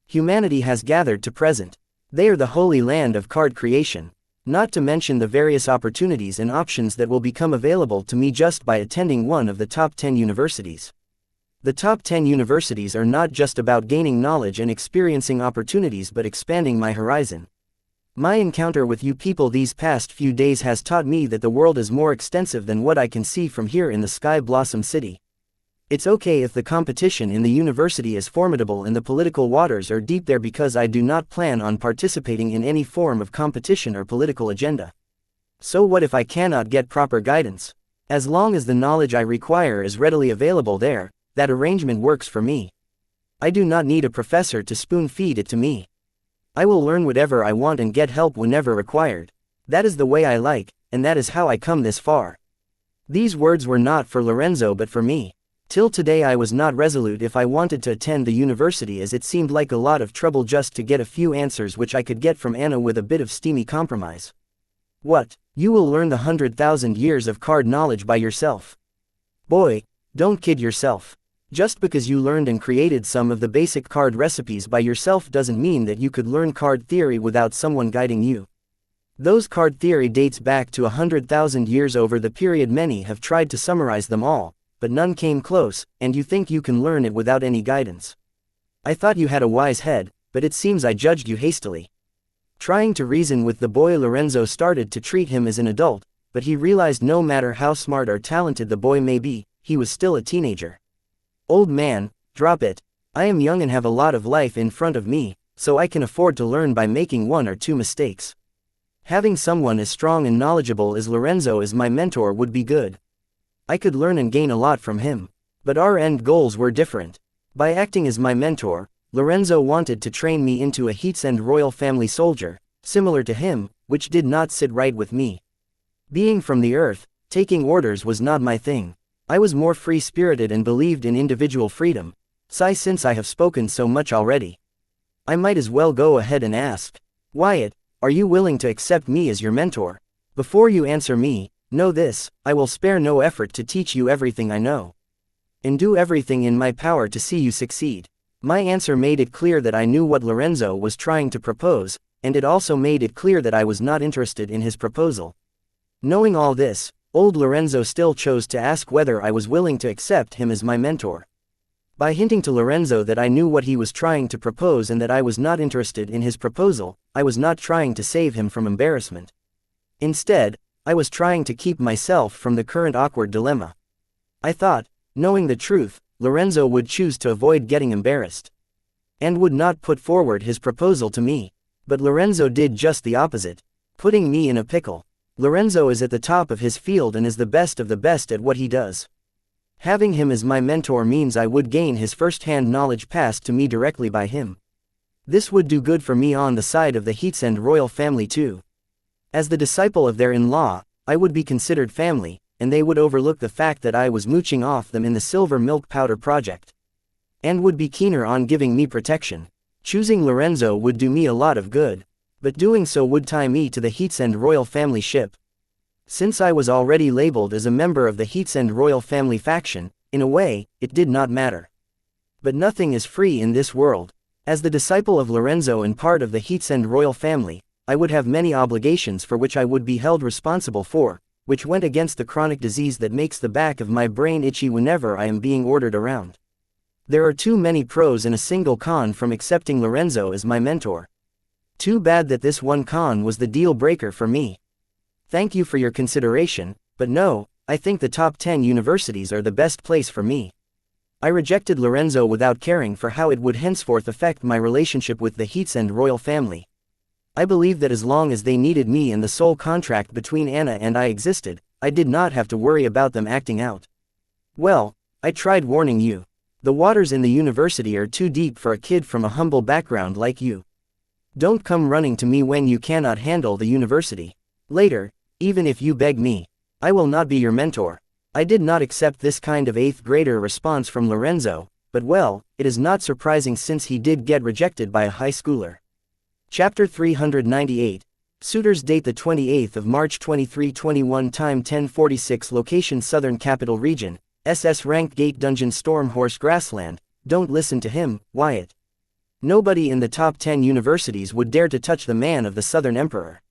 humanity has gathered to present. They are the holy land of card creation, not to mention the various opportunities and options that will become available to me just by attending one of the top 10 universities. The top 10 universities are not just about gaining knowledge and experiencing opportunities but expanding my horizon. My encounter with you people these past few days has taught me that the world is more extensive than what I can see from here in the Sky Blossom City. It's okay if the competition in the university is formidable and the political waters are deep there because I do not plan on participating in any form of competition or political agenda. So what if I cannot get proper guidance? As long as the knowledge I require is readily available there, that arrangement works for me. I do not need a professor to spoon-feed it to me. I will learn whatever I want and get help whenever required. That is the way I like, and that is how I come this far. These words were not for Lorenzo but for me. Till today I was not resolute if I wanted to attend the university as it seemed like a lot of trouble just to get a few answers which I could get from Anna with a bit of steamy compromise. What? You will learn the 100,000 years of card knowledge by yourself. Boy, don't kid yourself. Just because you learned and created some of the basic card recipes by yourself doesn't mean that you could learn card theory without someone guiding you. Those card theory dates back to 100,000 years over the period. Many have tried to summarize them all, but none came close, and you think you can learn it without any guidance. I thought you had a wise head, but it seems I judged you hastily. Trying to reason with the boy, Lorenzo started to treat him as an adult, but he realized no matter how smart or talented the boy may be, he was still a teenager. Old man, drop it. I am young and have a lot of life in front of me, so I can afford to learn by making one or two mistakes. Having someone as strong and knowledgeable as Lorenzo as my mentor would be good. I could learn and gain a lot from him. But our end goals were different. By acting as my mentor, Lorenzo wanted to train me into a Heatsend royal family soldier, similar to him, which did not sit right with me. Being from the earth, taking orders was not my thing. I was more free-spirited and believed in individual freedom. Since I have spoken so much already, I might as well go ahead and ask. Wyatt, are you willing to accept me as your mentor? Before you answer me, know this, I will spare no effort to teach you everything I know. And do everything in my power to see you succeed. My answer made it clear that I knew what Lorenzo was trying to propose, and it also made it clear that I was not interested in his proposal. Knowing all this, old Lorenzo still chose to ask whether I was willing to accept him as my mentor. By hinting to Lorenzo that I knew what he was trying to propose and that I was not interested in his proposal, I was not trying to save him from embarrassment. Instead, I was trying to keep myself from the current awkward dilemma. I thought, knowing the truth, Lorenzo would choose to avoid getting embarrassed, and would not put forward his proposal to me. But Lorenzo did just the opposite, putting me in a pickle. Lorenzo is at the top of his field and is the best of the best at what he does. Having him as my mentor means I would gain his first-hand knowledge passed to me directly by him. This would do good for me on the side of the Heatsend royal family too. As the disciple of their in-law, I would be considered family, and they would overlook the fact that I was mooching off them in the silver milk powder project. And would be keener on giving me protection. Choosing Lorenzo would do me a lot of good. But doing so would tie me to the Heatsend royal family ship. Since I was already labeled as a member of the Heatsend royal family faction, in a way, it did not matter. But nothing is free in this world. As the disciple of Lorenzo and part of the Heatsend royal family, I would have many obligations for which I would be held responsible for, which went against the chronic disease that makes the back of my brain itchy whenever I am being ordered around. There are too many pros and a single con from accepting Lorenzo as my mentor. Too bad that this one con was the deal breaker for me. Thank you for your consideration, but no, I think the top 10 universities are the best place for me. I rejected Lorenzo without caring for how it would henceforth affect my relationship with the Heatsend royal family. I believe that as long as they needed me and the sole contract between Anna and I existed, I did not have to worry about them acting out. Well, I tried warning you. The waters in the university are too deep for a kid from a humble background like you. Don't come running to me when you cannot handle the university. Later, even if you beg me, I will not be your mentor. I did not accept this kind of 8th grader response from Lorenzo, but well, it is not surprising since he did get rejected by a high schooler. Chapter 398. Suitors. Date the 28th of March 2321. Time 10:46. Location Southern Capital Region, SS Rank Gate Dungeon Stormhorse Grassland. Don't listen to him, Wyatt. Nobody in the top 10 universities would dare to touch the man of the Southern Emperor.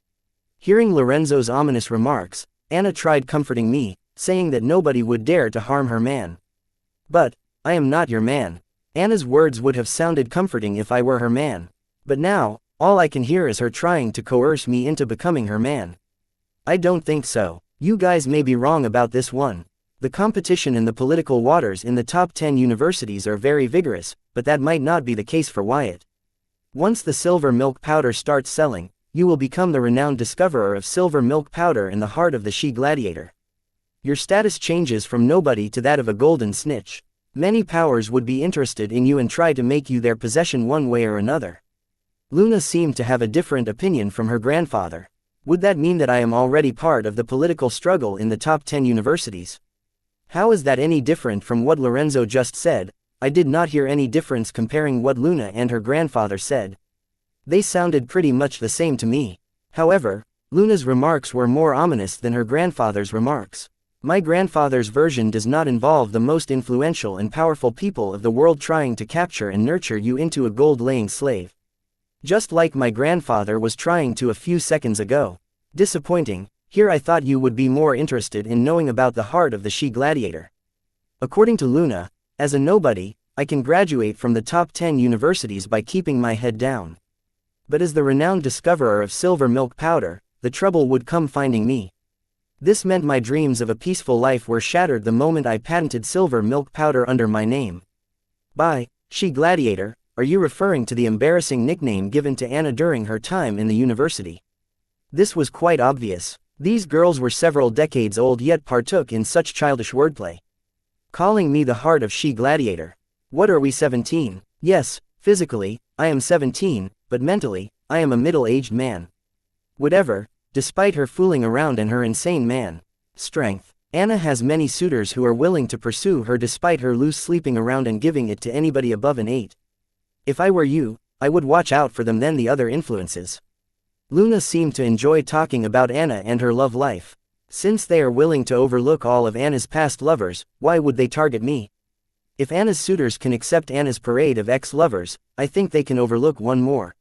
Hearing Lorenzo's ominous remarks, Anna tried comforting me, saying that nobody would dare to harm her man. But, I am not your man. Anna's words would have sounded comforting if I were her man. But now, all I can hear is her trying to coerce me into becoming her man. I don't think so. You guys may be wrong about this one. The competition in the political waters in the top 10 universities are very vigorous, but that might not be the case for Wyatt. Once the silver milk powder starts selling, you will become the renowned discoverer of silver milk powder in the heart of the she gladiator. Your status changes from nobody to that of a golden snitch. Many powers would be interested in you and try to make you their possession one way or another. Luna seemed to have a different opinion from her grandfather. Would that mean that I am already part of the political struggle in the top 10 universities? How is that any different from what Lorenzo just said? I did not hear any difference comparing what Luna and her grandfather said. They sounded pretty much the same to me. However, Luna's remarks were more ominous than her grandfather's remarks. My grandfather's version does not involve the most influential and powerful people of the world trying to capture and nurture you into a gold-laying slave. Just like my grandfather was trying to a few seconds ago. Disappointing. Here I thought you would be more interested in knowing about the heart of the she gladiator. According to Luna, as a nobody, I can graduate from the top 10 universities by keeping my head down. But as the renowned discoverer of silver milk powder, the trouble would come finding me. This meant my dreams of a peaceful life were shattered the moment I patented silver milk powder under my name. By she gladiator, are you referring to the embarrassing nickname given to Anna during her time in the university? This was quite obvious. These girls were several decades old yet partook in such childish wordplay. Calling me the heart of she gladiator. What are we, 17? Yes, physically, I am 17, but mentally, I am a middle-aged man. Whatever, despite her fooling around and her insane man strength, Anna has many suitors who are willing to pursue her despite her loose sleeping around and giving it to anybody above an 8. If I were you, I would watch out for them than the other influences. Luna seemed to enjoy talking about Anna and her love life. Since they are willing to overlook all of Anna's past lovers, why would they target me? If Anna's suitors can accept Anna's parade of ex-lovers, I think they can overlook one more.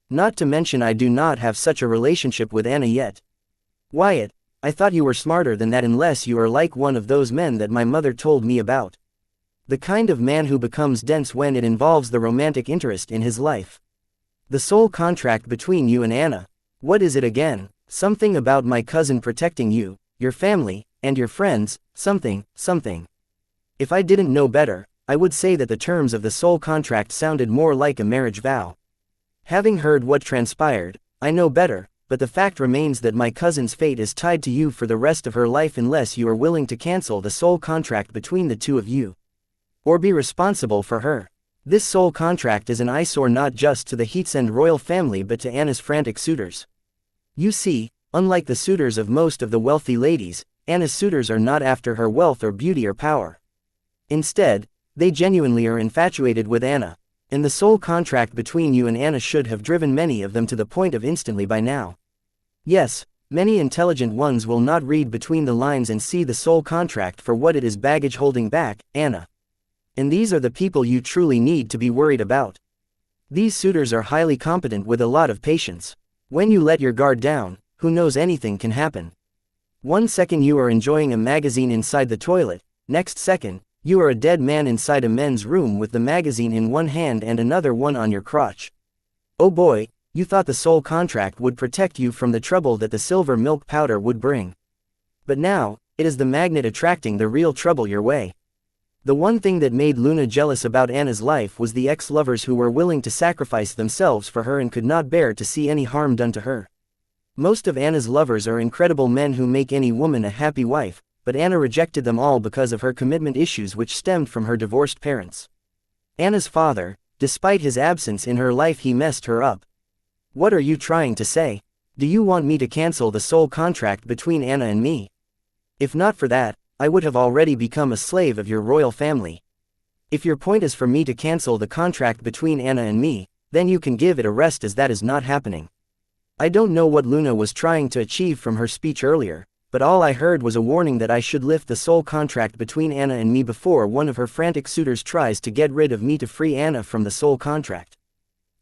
Not to mention I do not have such a relationship with Anna yet. Wyatt, I thought you were smarter than that unless you are like one of those men that my mother told me about. The kind of man who becomes dense when it involves the romantic interest in his life. The sole contract between you and Anna. What is it again? Something about my cousin protecting you, your family, and your friends, something. If I didn't know better, I would say that the terms of the sole contract sounded more like a marriage vow. Having heard what transpired, I know better, but the fact remains that my cousin's fate is tied to you for the rest of her life unless you are willing to cancel the soul contract between the two of you. Or be responsible for her. This soul contract is an eyesore not just to the Heatsend royal family but to Anna's frantic suitors. You see, unlike the suitors of most of the wealthy ladies, Anna's suitors are not after her wealth or beauty or power. Instead, they genuinely are infatuated with Anna, and the soul contract between you and Anna should have driven many of them to the point of instantly by now. Yes, many intelligent ones will not read between the lines and see the soul contract for what it is: baggage holding back Anna. And these are the people you truly need to be worried about. These suitors are highly competent with a lot of patience. When you let your guard down, who knows, anything can happen. One second you are enjoying a magazine inside the toilet, next second, you are a dead man inside a men's room with the magazine in one hand and another one on your crotch. Oh boy, you thought the soul contract would protect you from the trouble that the silver milk powder would bring. But now, it is the magnet attracting the real trouble your way. The one thing that made Luna jealous about Anna's life was the ex-lovers who were willing to sacrifice themselves for her and could not bear to see any harm done to her. Most of Anna's lovers are incredible men who make any woman a happy wife, but Anna rejected them all because of her commitment issues which stemmed from her divorced parents. Anna's father, despite his absence in her life, he messed her up. What are you trying to say? Do you want me to cancel the soul contract between Anna and me? If not for that, I would have already become a slave of your royal family. If your point is for me to cancel the contract between Anna and me, then you can give it a rest, as that is not happening. I don't know what Luna was trying to achieve from her speech earlier, but all I heard was a warning that I should lift the soul contract between Anna and me before one of her frantic suitors tries to get rid of me to free Anna from the soul contract.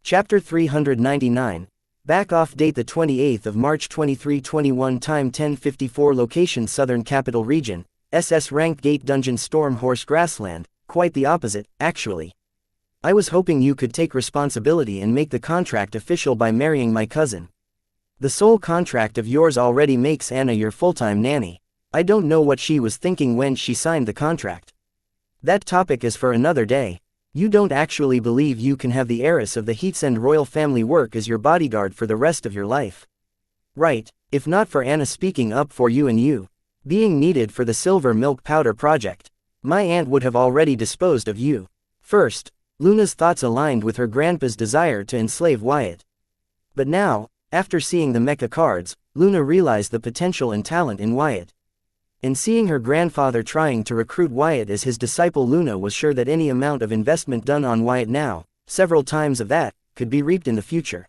Chapter 399. Back off. Date the 28th of March 2321. Time 10:54. Location Southern Capital Region, SS Ranked Gate Dungeon Stormhorse Grassland. Quite the opposite, actually. I was hoping you could take responsibility and make the contract official by marrying my cousin. The soul contract of yours already makes Anna your full-time nanny. I don't know what she was thinking when she signed the contract. That topic is for another day. You don't actually believe you can have the heiress of the Heatsend royal family work as your bodyguard for the rest of your life. Right, if not for Anna speaking up for you and you being needed for the silver milk powder project, my aunt would have already disposed of you. First, Luna's thoughts aligned with her grandpa's desire to enslave Wyatt. But now, after seeing the mecha cards, Luna realized the potential and talent in Wyatt. And seeing her grandfather trying to recruit Wyatt as his disciple, Luna was sure that any amount of investment done on Wyatt now, several times of that, could be reaped in the future.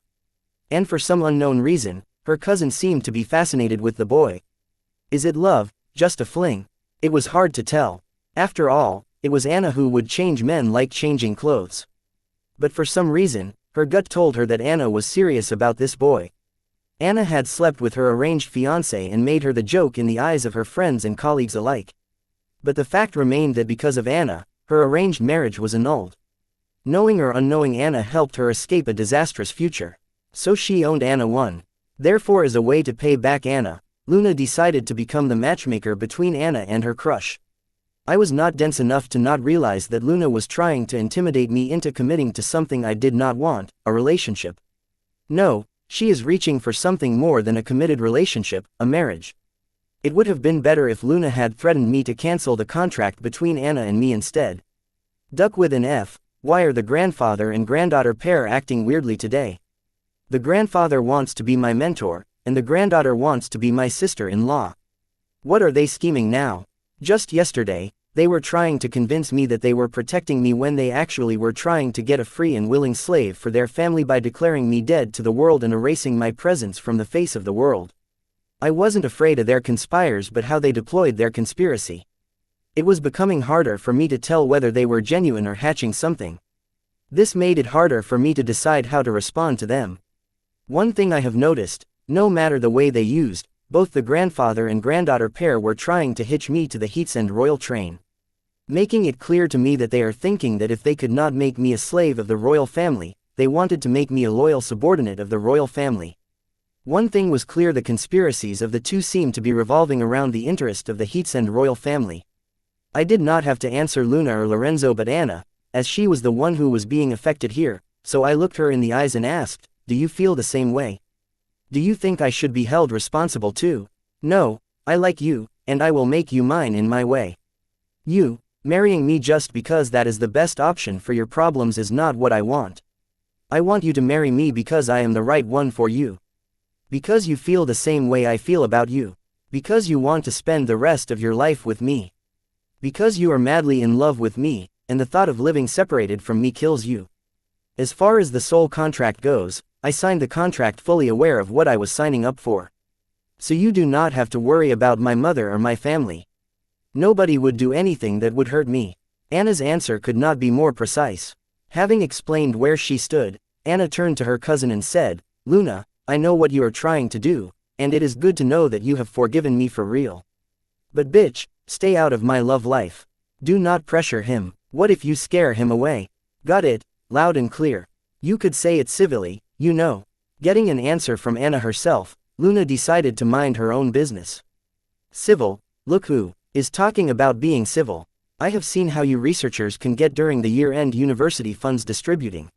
And for some unknown reason, her cousin seemed to be fascinated with the boy. Is it love, just a fling? It was hard to tell. After all, it was Anna who would change men like changing clothes. But for some reason, her gut told her that Anna was serious about this boy. Anna had slept with her arranged fiancé and made her the joke in the eyes of her friends and colleagues alike. But the fact remained that because of Anna, her arranged marriage was annulled. Knowing or unknowing, Anna helped her escape a disastrous future. So she owned Anna won. Therefore, as a way to pay back Anna, Luna decided to become the matchmaker between Anna and her crush. I was not dense enough to not realize that Luna was trying to intimidate me into committing to something I did not want, a relationship. No, she is reaching for something more than a committed relationship, a marriage. It would have been better if Luna had threatened me to cancel the contract between Anna and me instead. Duck with an F. Why are the grandfather and granddaughter pair acting weirdly today? The grandfather wants to be my mentor, and the granddaughter wants to be my sister-in-law. What are they scheming now? Just yesterday, they were trying to convince me that they were protecting me when they actually were trying to get a free and willing slave for their family by declaring me dead to the world and erasing my presence from the face of the world. I wasn't afraid of their conspirators but how they deployed their conspiracy. It was becoming harder for me to tell whether they were genuine or hatching something. This made it harder for me to decide how to respond to them. One thing I have noticed, no matter the way they used, both the grandfather and granddaughter pair were trying to hitch me to the Heatsend royal train. Making it clear to me that they are thinking that if they could not make me a slave of the royal family, they wanted to make me a loyal subordinate of the royal family. One thing was clear: the conspiracies of the two seemed to be revolving around the interest of the Heatsend royal family. I did not have to answer Luna or Lorenzo but Anna, as she was the one who was being affected here, so I looked her in the eyes and asked, "Do you feel the same way?" Do you think I should be held responsible too? No, I like you, and I will make you mine in my way. You, marrying me just because that is the best option for your problems is not what I want. I want you to marry me because I am the right one for you. Because you feel the same way I feel about you. Because you want to spend the rest of your life with me. Because you are madly in love with me, and the thought of living separated from me kills you. As far as the soul contract goes, I signed the contract fully aware of what I was signing up for. So you do not have to worry about my mother or my family. Nobody would do anything that would hurt me. Anna's answer could not be more precise. Having explained where she stood, Anna turned to her cousin and said, Luna, I know what you are trying to do, and it is good to know that you have forgiven me for real. But bitch, stay out of my love life. Do not pressure him. What if you scare him away? Got it, loud and clear. You could say it civilly, you know. Getting an answer from Anna herself, Luna decided to mind her own business. Civil, look who is talking about being civil. I have seen how you researchers can get during the year-end university funds distributing.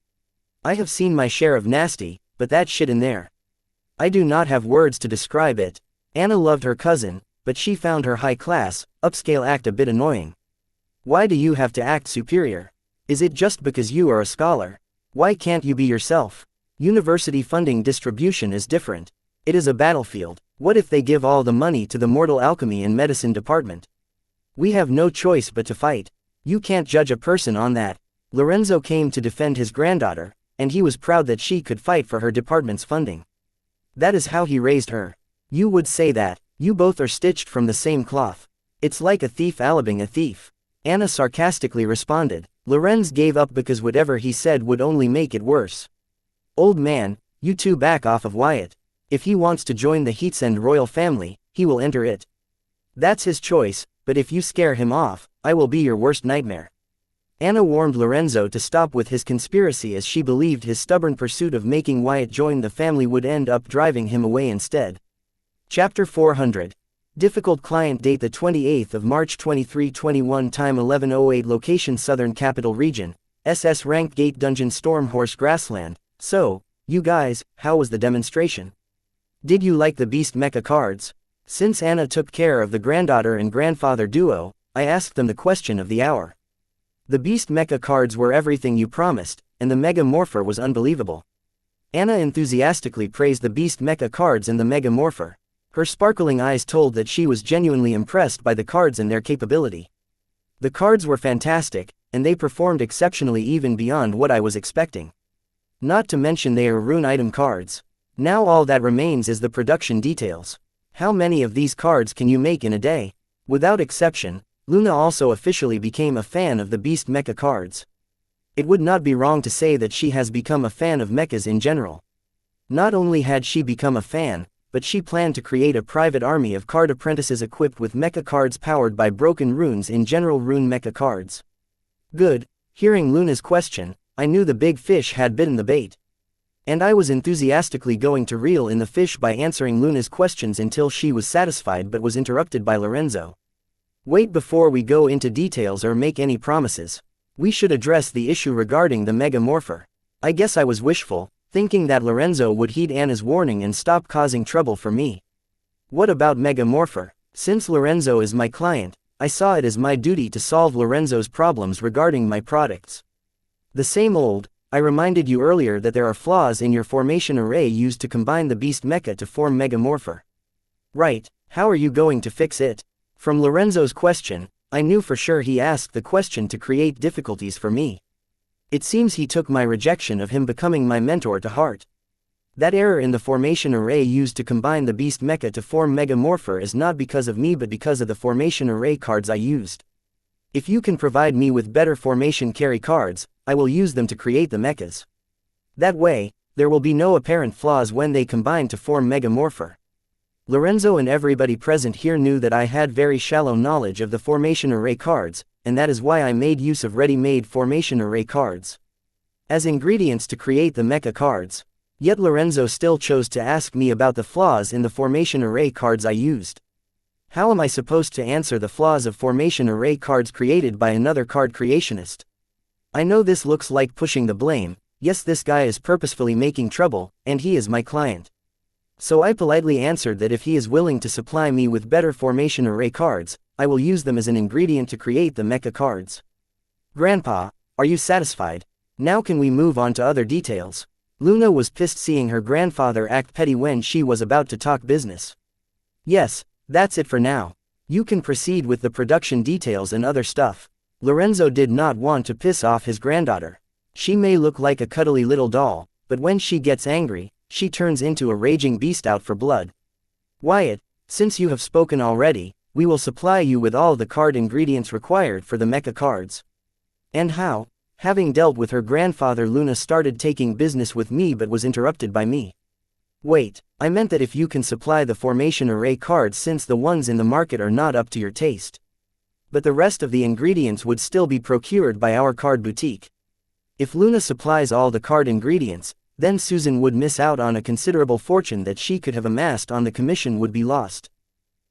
I have seen my share of nasty, but that shit in there. I do not have words to describe it. Anna loved her cousin, but she found her high-class, upscale act a bit annoying. Why do you have to act superior? Is it just because you are a scholar? Why can't you be yourself? University funding distribution is different. It is a battlefield. What if they give all the money to the mortal alchemy and medicine department? We have no choice but to fight. You can't judge a person on that. Lorenzo came to defend his granddaughter, and he was proud that she could fight for her department's funding. That is how he raised her. You would say that. You both are stitched from the same cloth. It's like a thief alibing a thief. Anna sarcastically responded. Lorenz gave up because whatever he said would only make it worse. Old man, you two back off of Wyatt. If he wants to join the Heatsend royal family, he will enter it. That's his choice, but if you scare him off, I will be your worst nightmare. Anna warned Lorenzo to stop with his conspiracy as she believed his stubborn pursuit of making Wyatt join the family would end up driving him away instead. Chapter 400. Difficult client date the 28th of March 2321 time 11:08 location Southern Capital Region, SS Rank Gate Dungeon Stormhorse Grassland. So, you guys, how was the demonstration? Did you like the Beast Mecha cards? Since Anna took care of the granddaughter and grandfather duo, I asked them the question of the hour. The Beast Mecha cards were everything you promised, and the Mega Morpher was unbelievable. Anna enthusiastically praised the Beast Mecha cards and the Mega Morpher. Her sparkling eyes told that she was genuinely impressed by the cards and their capability. The cards were fantastic, and they performed exceptionally even beyond what I was expecting. Not to mention they are rune item cards. Now all that remains is the production details. How many of these cards can you make in a day? Without exception, Luna also officially became a fan of the Beast Mecha cards. It would not be wrong to say that she has become a fan of mechas in general. Not only had she become a fan, but she planned to create a private army of card apprentices equipped with mecha cards powered by broken runes in general rune mecha cards. Good. Hearing Luna's question, I knew the big fish had bitten the bait. And I was enthusiastically going to reel in the fish by answering Luna's questions until she was satisfied but was interrupted by Lorenzo. Wait, before we go into details or make any promises. We should address the issue regarding the Mega Morpher. I guess I was wishful, thinking that Lorenzo would heed Anna's warning and stop causing trouble for me. What about Mega Morpher? Since Lorenzo is my client, I saw it as my duty to solve Lorenzo's problems regarding my products. The same old, I reminded you earlier that there are flaws in your formation array used to combine the Beast Mecha to form Mega Morpher. Right, how are you going to fix it? From Lorenzo's question, I knew for sure he asked the question to create difficulties for me. It seems he took my rejection of him becoming my mentor to heart. That error in the formation array used to combine the Beast Mecha to form Mega Morpher is not because of me but because of the formation array cards I used. If you can provide me with better formation carry cards, I will use them to create the mechas. That way, there will be no apparent flaws when they combine to form Mega Morpher. Lorenzo and everybody present here knew that I had very shallow knowledge of the formation array cards, and that is why I made use of ready-made formation array cards as ingredients to create the mecha cards. Yet Lorenzo still chose to ask me about the flaws in the formation array cards I used. How am I supposed to answer the flaws of formation array cards created by another card creationist? I know this looks like pushing the blame. Yes, this guy is purposefully making trouble, and he is my client. So I politely answered that if he is willing to supply me with better formation array cards, I will use them as an ingredient to create the mecha cards. Grandpa, are you satisfied? Now can we move on to other details? Luna was pissed seeing her grandfather act petty when she was about to talk business. Yes, that's it for now. You can proceed with the production details and other stuff. Lorenzo did not want to piss off his granddaughter. She may look like a cuddly little doll, but when she gets angry, she turns into a raging beast out for blood. Wyatt, since you have spoken already, we will supply you with all the card ingredients required for the mecha cards. And how? Having dealt with her grandfather, Luna started taking business with me but was interrupted by me. Wait, I meant that if you can supply the formation array cards since the ones in the market are not up to your taste. But the rest of the ingredients would still be procured by our card boutique. If Luna supplies all the card ingredients, then Susan would miss out on a considerable fortune that she could have amassed on the commission would be lost.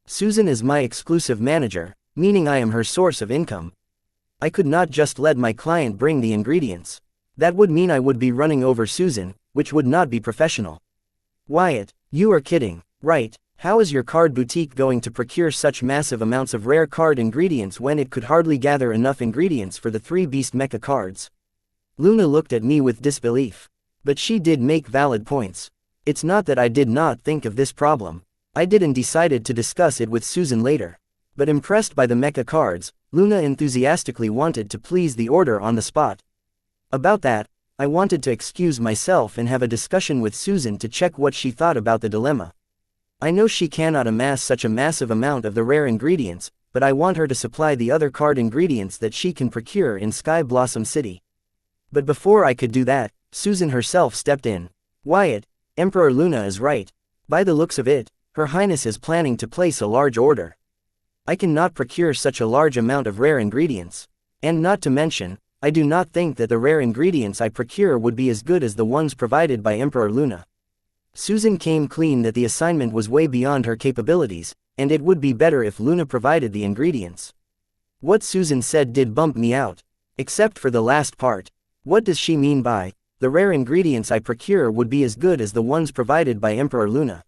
Susan is my exclusive manager, meaning I am her source of income. I could not just let my client bring the ingredients. That would mean I would be running over Susan, which would not be professional. Wyatt, you are kidding, right? How is your card boutique going to procure such massive amounts of rare card ingredients when it could hardly gather enough ingredients for the 3 beast mecha cards? Luna looked at me with disbelief. But she did make valid points. It's not that I did not think of this problem. I did and decided to discuss it with Susan later. But impressed by the mecha cards, Luna enthusiastically wanted to please the order on the spot. About that, I wanted to excuse myself and have a discussion with Susan to check what she thought about the dilemma. I know she cannot amass such a massive amount of the rare ingredients, but I want her to supply the other card ingredients that she can procure in Sky Blossom City. But before I could do that, Susan herself stepped in. Wyatt, Emperor Luna is right. By the looks of it, Her Highness is planning to place a large order. I cannot procure such a large amount of rare ingredients. And not to mention, I do not think that the rare ingredients I procure would be as good as the ones provided by Emperor Luna. Susan came clean that the assignment was way beyond her capabilities, and it would be better if Luna provided the ingredients. What Susan said did bump me out. Except for the last part. What does she mean by, the rare ingredients I procure would be as good as the ones provided by Emperor Luna?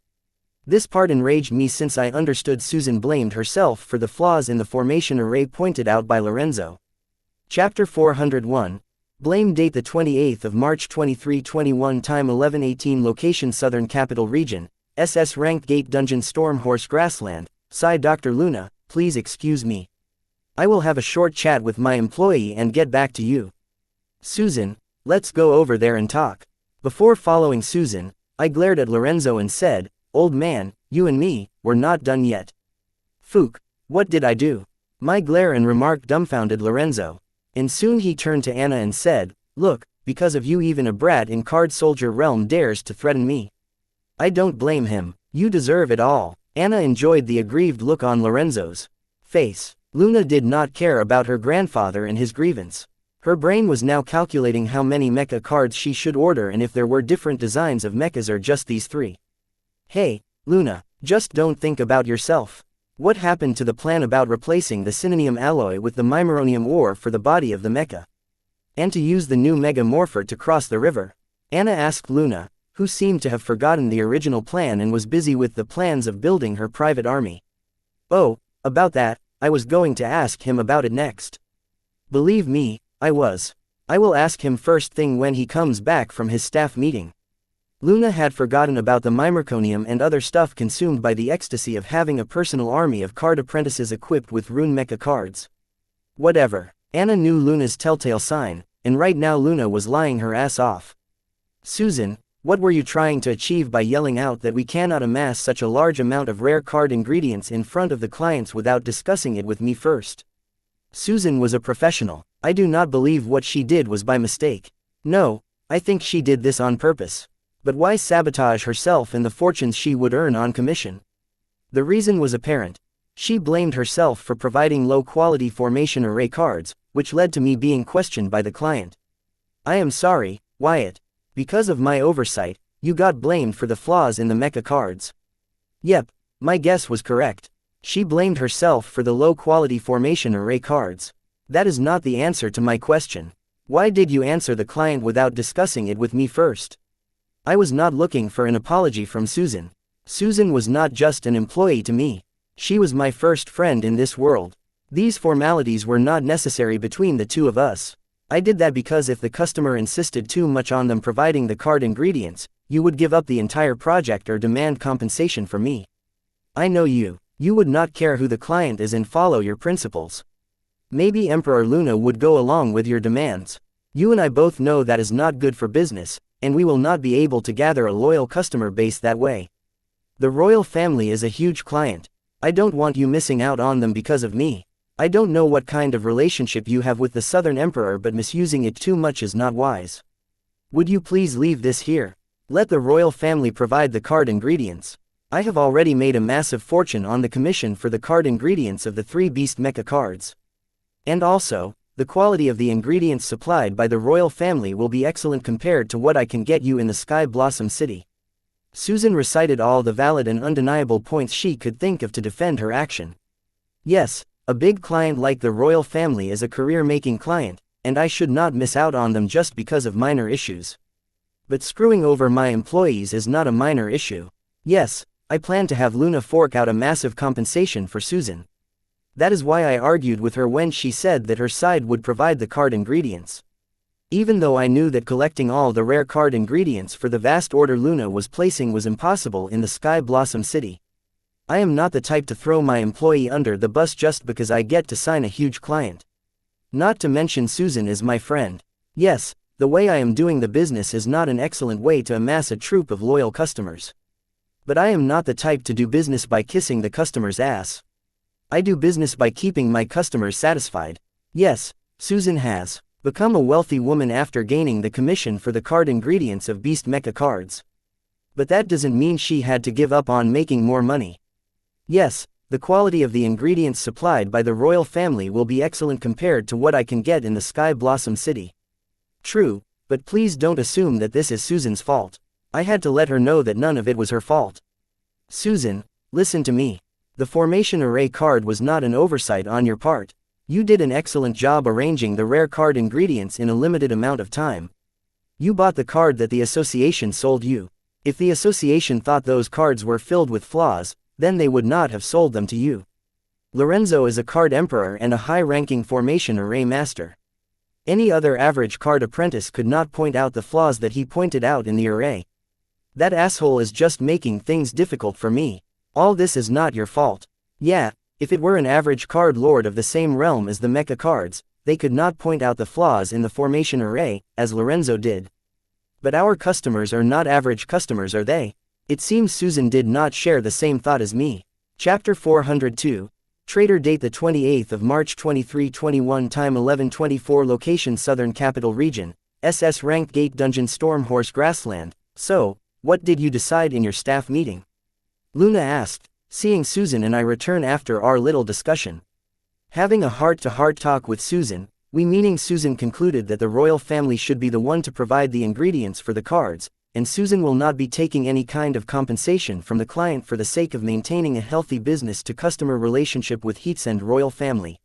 This part enraged me since I understood Susan blamed herself for the flaws in the formation array pointed out by Lorenzo. Chapter 401. Blame. Date the 28th of March 2321. Time 11:18. Location Southern Capital Region, SS Rank Gate Dungeon Stormhorse Grassland. Sigh. Dr. Luna, please excuse me. I will have a short chat with my employee and get back to you. Susan, let's go over there and talk. Before following Susan, I glared at Lorenzo and said, Old man, you and me, we're not done yet. Fook, what did I do? My glare and remark dumbfounded Lorenzo. And soon he turned to Anna and said, Look, because of you even a brat in Card Soldier realm dares to threaten me. I don't blame him, you deserve it all. Anna enjoyed the aggrieved look on Lorenzo's face. Luna did not care about her grandfather and his grievance. Her brain was now calculating how many mecha cards she should order and if there were different designs of mechas or just these 3. Hey, Luna, just don't think about yourself. What happened to the plan about replacing the Synonium alloy with the Mimeronium ore for the body of the mecha? And to use the new Mega Morpher to cross the river? Anna asked Luna, who seemed to have forgotten the original plan and was busy with the plans of building her private army. Oh, about that, I was going to ask him about it next. Believe me, I was. I will ask him first thing when he comes back from his staff meeting. Luna had forgotten about the Mimerconium and other stuff consumed by the ecstasy of having a personal army of card apprentices equipped with rune mecha cards. Whatever. Anna knew Luna's telltale sign, and right now Luna was lying her ass off. Susan, what were you trying to achieve by yelling out that we cannot amass such a large amount of rare card ingredients in front of the clients without discussing it with me first? Susan was a professional. I do not believe what she did was by mistake. No, I think she did this on purpose. But why sabotage herself and the fortunes she would earn on commission? The reason was apparent. She blamed herself for providing low-quality formation array cards, which led to me being questioned by the client. I am sorry, Wyatt. Because of my oversight, you got blamed for the flaws in the mecha cards. Yep, my guess was correct. She blamed herself for the low-quality formation array cards. That is not the answer to my question. Why did you answer the client without discussing it with me first? I was not looking for an apology from Susan. Susan was not just an employee to me. She was my first friend in this world. These formalities were not necessary between the two of us. I did that because if the customer insisted too much on them providing the card ingredients, you would give up the entire project or demand compensation from me. I know you. You would not care who the client is and follow your principles. Maybe Emperor Luna would go along with your demands. You and I both know that is not good for business, and we will not be able to gather a loyal customer base that way. The royal family is a huge client. I don't want you missing out on them because of me. I don't know what kind of relationship you have with the Southern Emperor, but misusing it too much is not wise. Would you please leave this here? Let the royal family provide the card ingredients. I have already made a massive fortune on the commission for the card ingredients of the 3 Beast Mecha cards. And also, the quality of the ingredients supplied by the royal family will be excellent compared to what I can get you in the Sky Blossom City. Susan recited all the valid and undeniable points she could think of to defend her action. Yes, a big client like the royal family is a career-making client, and I should not miss out on them just because of minor issues. But screwing over my employees is not a minor issue. Yes, I plan to have Luna fork out a massive compensation for Susan. That is why I argued with her when she said that her side would provide the card ingredients. Even though I knew that collecting all the rare card ingredients for the vast order Luna was placing was impossible in the Sky Blossom City. I am not the type to throw my employee under the bus just because I get to sign a huge client. Not to mention Susan is my friend. Yes, the way I am doing the business is not an excellent way to amass a troop of loyal customers. But I am not the type to do business by kissing the customer's ass. I do business by keeping my customers satisfied. Yes, Susan has become a wealthy woman after gaining the commission for the card ingredients of Beast Mecha cards. But that doesn't mean she had to give up on making more money. Yes, the quality of the ingredients supplied by the royal family will be excellent compared to what I can get in the Sky Blossom City. True, but please don't assume that this is Susan's fault. I had to let her know that none of it was her fault. Susan, listen to me. The formation array card was not an oversight on your part. You did an excellent job arranging the rare card ingredients in a limited amount of time. You bought the card that the association sold you. If the association thought those cards were filled with flaws, then they would not have sold them to you. Lorenzo is a card emperor and a high-ranking formation array master. Any other average card apprentice could not point out the flaws that he pointed out in the array. That asshole is just making things difficult for me. All this is not your fault. Yeah, if it were an average card lord of the same realm as the mecha cards, they could not point out the flaws in the formation array, as Lorenzo did. But our customers are not average customers, are they? It seems Susan did not share the same thought as me. Chapter 402. Trader date the 28th of March 2321 time 11:24 location Southern Capital Region, SS Ranked Gate Dungeon Stormhorse Grassland. So, what did you decide in your staff meeting? Luna asked, seeing Susan and I return after our little discussion. Having a heart-to-heart talk with Susan, we meaning Susan concluded that the royal family should be the one to provide the ingredients for the cards, and Susan will not be taking any kind of compensation from the client for the sake of maintaining a healthy business-to-customer relationship with Heatsend royal family.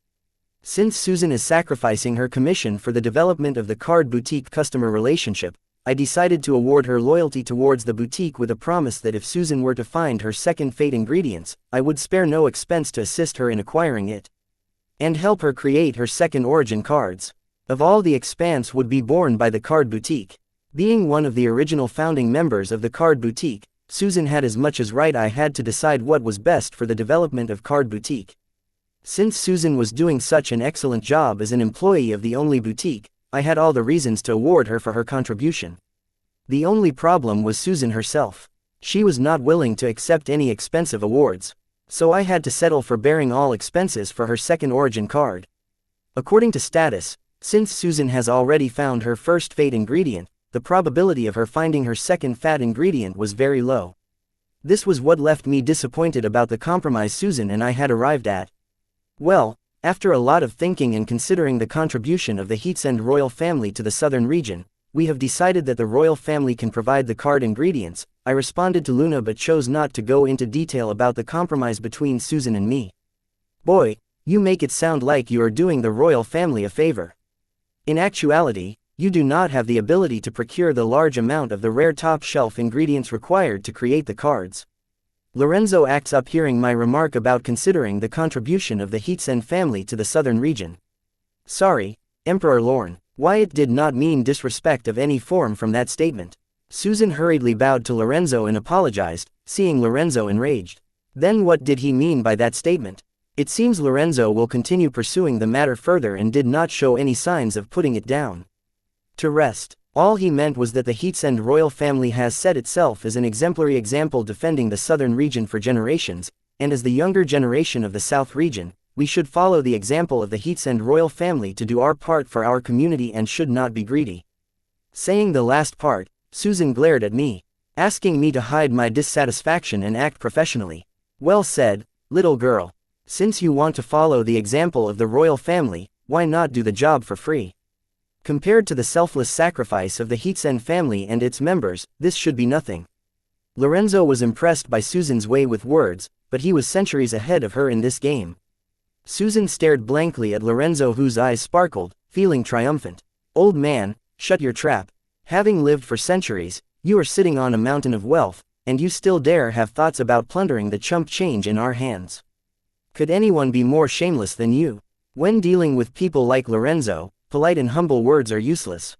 Since Susan is sacrificing her commission for the development of the card boutique customer relationship, I decided to award her loyalty towards the boutique with a promise that if Susan were to find her second fate ingredients, I would spare no expense to assist her in acquiring it. And help her create her second origin cards. Of all the expense would be borne by the card boutique. Being one of the original founding members of the card boutique, Susan had as much as right I had to decide what was best for the development of card boutique. Since Susan was doing such an excellent job as an employee of the only boutique, I had all the reasons to award her for her contribution. The only problem was Susan herself. She was not willing to accept any expensive awards. So I had to settle for bearing all expenses for her second origin card. According to status, since Susan has already found her first fate ingredient, the probability of her finding her second fat ingredient was very low. This was what left me disappointed about the compromise Susan and I had arrived at. Well, after a lot of thinking and considering the contribution of the Heatsend royal family to the southern region, we have decided that the royal family can provide the card ingredients. I responded to Luna but chose not to go into detail about the compromise between Susan and me. Boy, you make it sound like you are doing the royal family a favor. In actuality, you do not have the ability to procure the large amount of the rare top-shelf ingredients required to create the cards. Lorenzo acts up hearing my remark about considering the contribution of the Heatsen family to the southern region. Sorry, Emperor Lorne. Wyatt did not mean disrespect of any form from that statement. Susan hurriedly bowed to Lorenzo and apologized, seeing Lorenzo enraged. Then what did he mean by that statement? It seems Lorenzo will continue pursuing the matter further and did not show any signs of putting it down to rest. All he meant was that the Heatsen royal family has set itself as an exemplary example defending the southern region for generations, and as the younger generation of the south region, we should follow the example of the Heatsen royal family to do our part for our community and should not be greedy. Saying the last part, Susan glared at me, asking me to hide my dissatisfaction and act professionally. Well said, little girl. Since you want to follow the example of the royal family, why not do the job for free? Compared to the selfless sacrifice of the Heatsen family and its members, this should be nothing. Lorenzo was impressed by Susan's way with words, but he was centuries ahead of her in this game. Susan stared blankly at Lorenzo, whose eyes sparkled, feeling triumphant. Old man, shut your trap. Having lived for centuries, you are sitting on a mountain of wealth, and you still dare have thoughts about plundering the chump change in our hands. Could anyone be more shameless than you? When dealing with people like Lorenzo, polite and humble words are useless.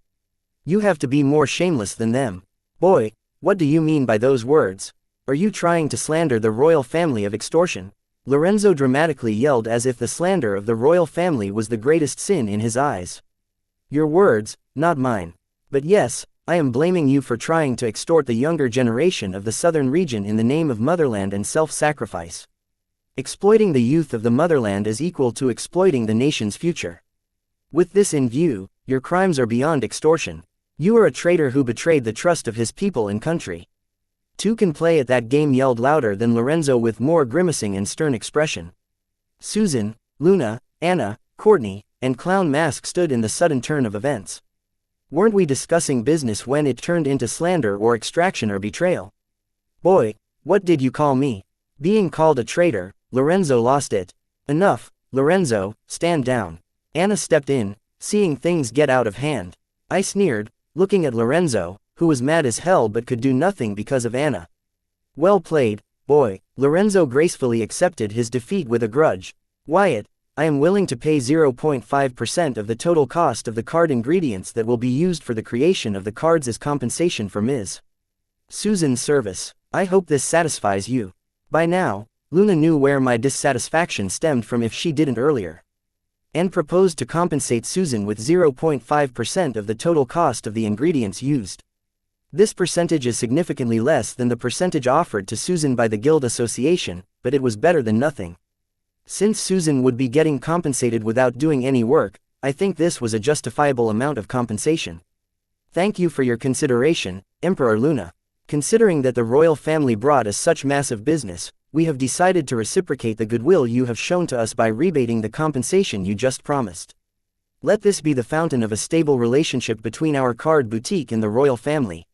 You have to be more shameless than them. Boy, what do you mean by those words? Are you trying to slander the royal family of extortion? Lorenzo dramatically yelled as if the slander of the royal family was the greatest sin in his eyes. Your words, not mine. But yes, I am blaming you for trying to extort the younger generation of the southern region in the name of motherland and self-sacrifice. Exploiting the youth of the motherland is equal to exploiting the nation's future. With this in view, your crimes are beyond extortion. You are a traitor who betrayed the trust of his people and country. Two can play at that game, yelled louder than Lorenzo with more grimacing and stern expression. Susan, Luna, Anna, Courtney, and Clown Mask stood in the sudden turn of events. Weren't we discussing business when it turned into slander or extraction or betrayal? Boy, what did you call me? Being called a traitor, Lorenzo lost it. Enough, Lorenzo, stand down. Anna stepped in, seeing things get out of hand. I sneered, looking at Lorenzo, who was mad as hell but could do nothing because of Anna. Well played, boy. Lorenzo gracefully accepted his defeat with a grudge. Wyatt, I am willing to pay 0.5% of the total cost of the card ingredients that will be used for the creation of the cards as compensation for Ms. Susan's service. I hope this satisfies you. By now, Luna knew where my dissatisfaction stemmed from if she didn't earlier, and proposed to compensate Susan with 0.5% of the total cost of the ingredients used. This percentage is significantly less than the percentage offered to Susan by the Guild Association, but it was better than nothing. Since Susan would be getting compensated without doing any work, I think this was a justifiable amount of compensation. Thank you for your consideration, Emperor Luna. Considering that the royal family brought us such massive business, we have decided to reciprocate the goodwill you have shown to us by rebating the compensation you just promised. Let this be the fountain of a stable relationship between our card boutique and the royal family.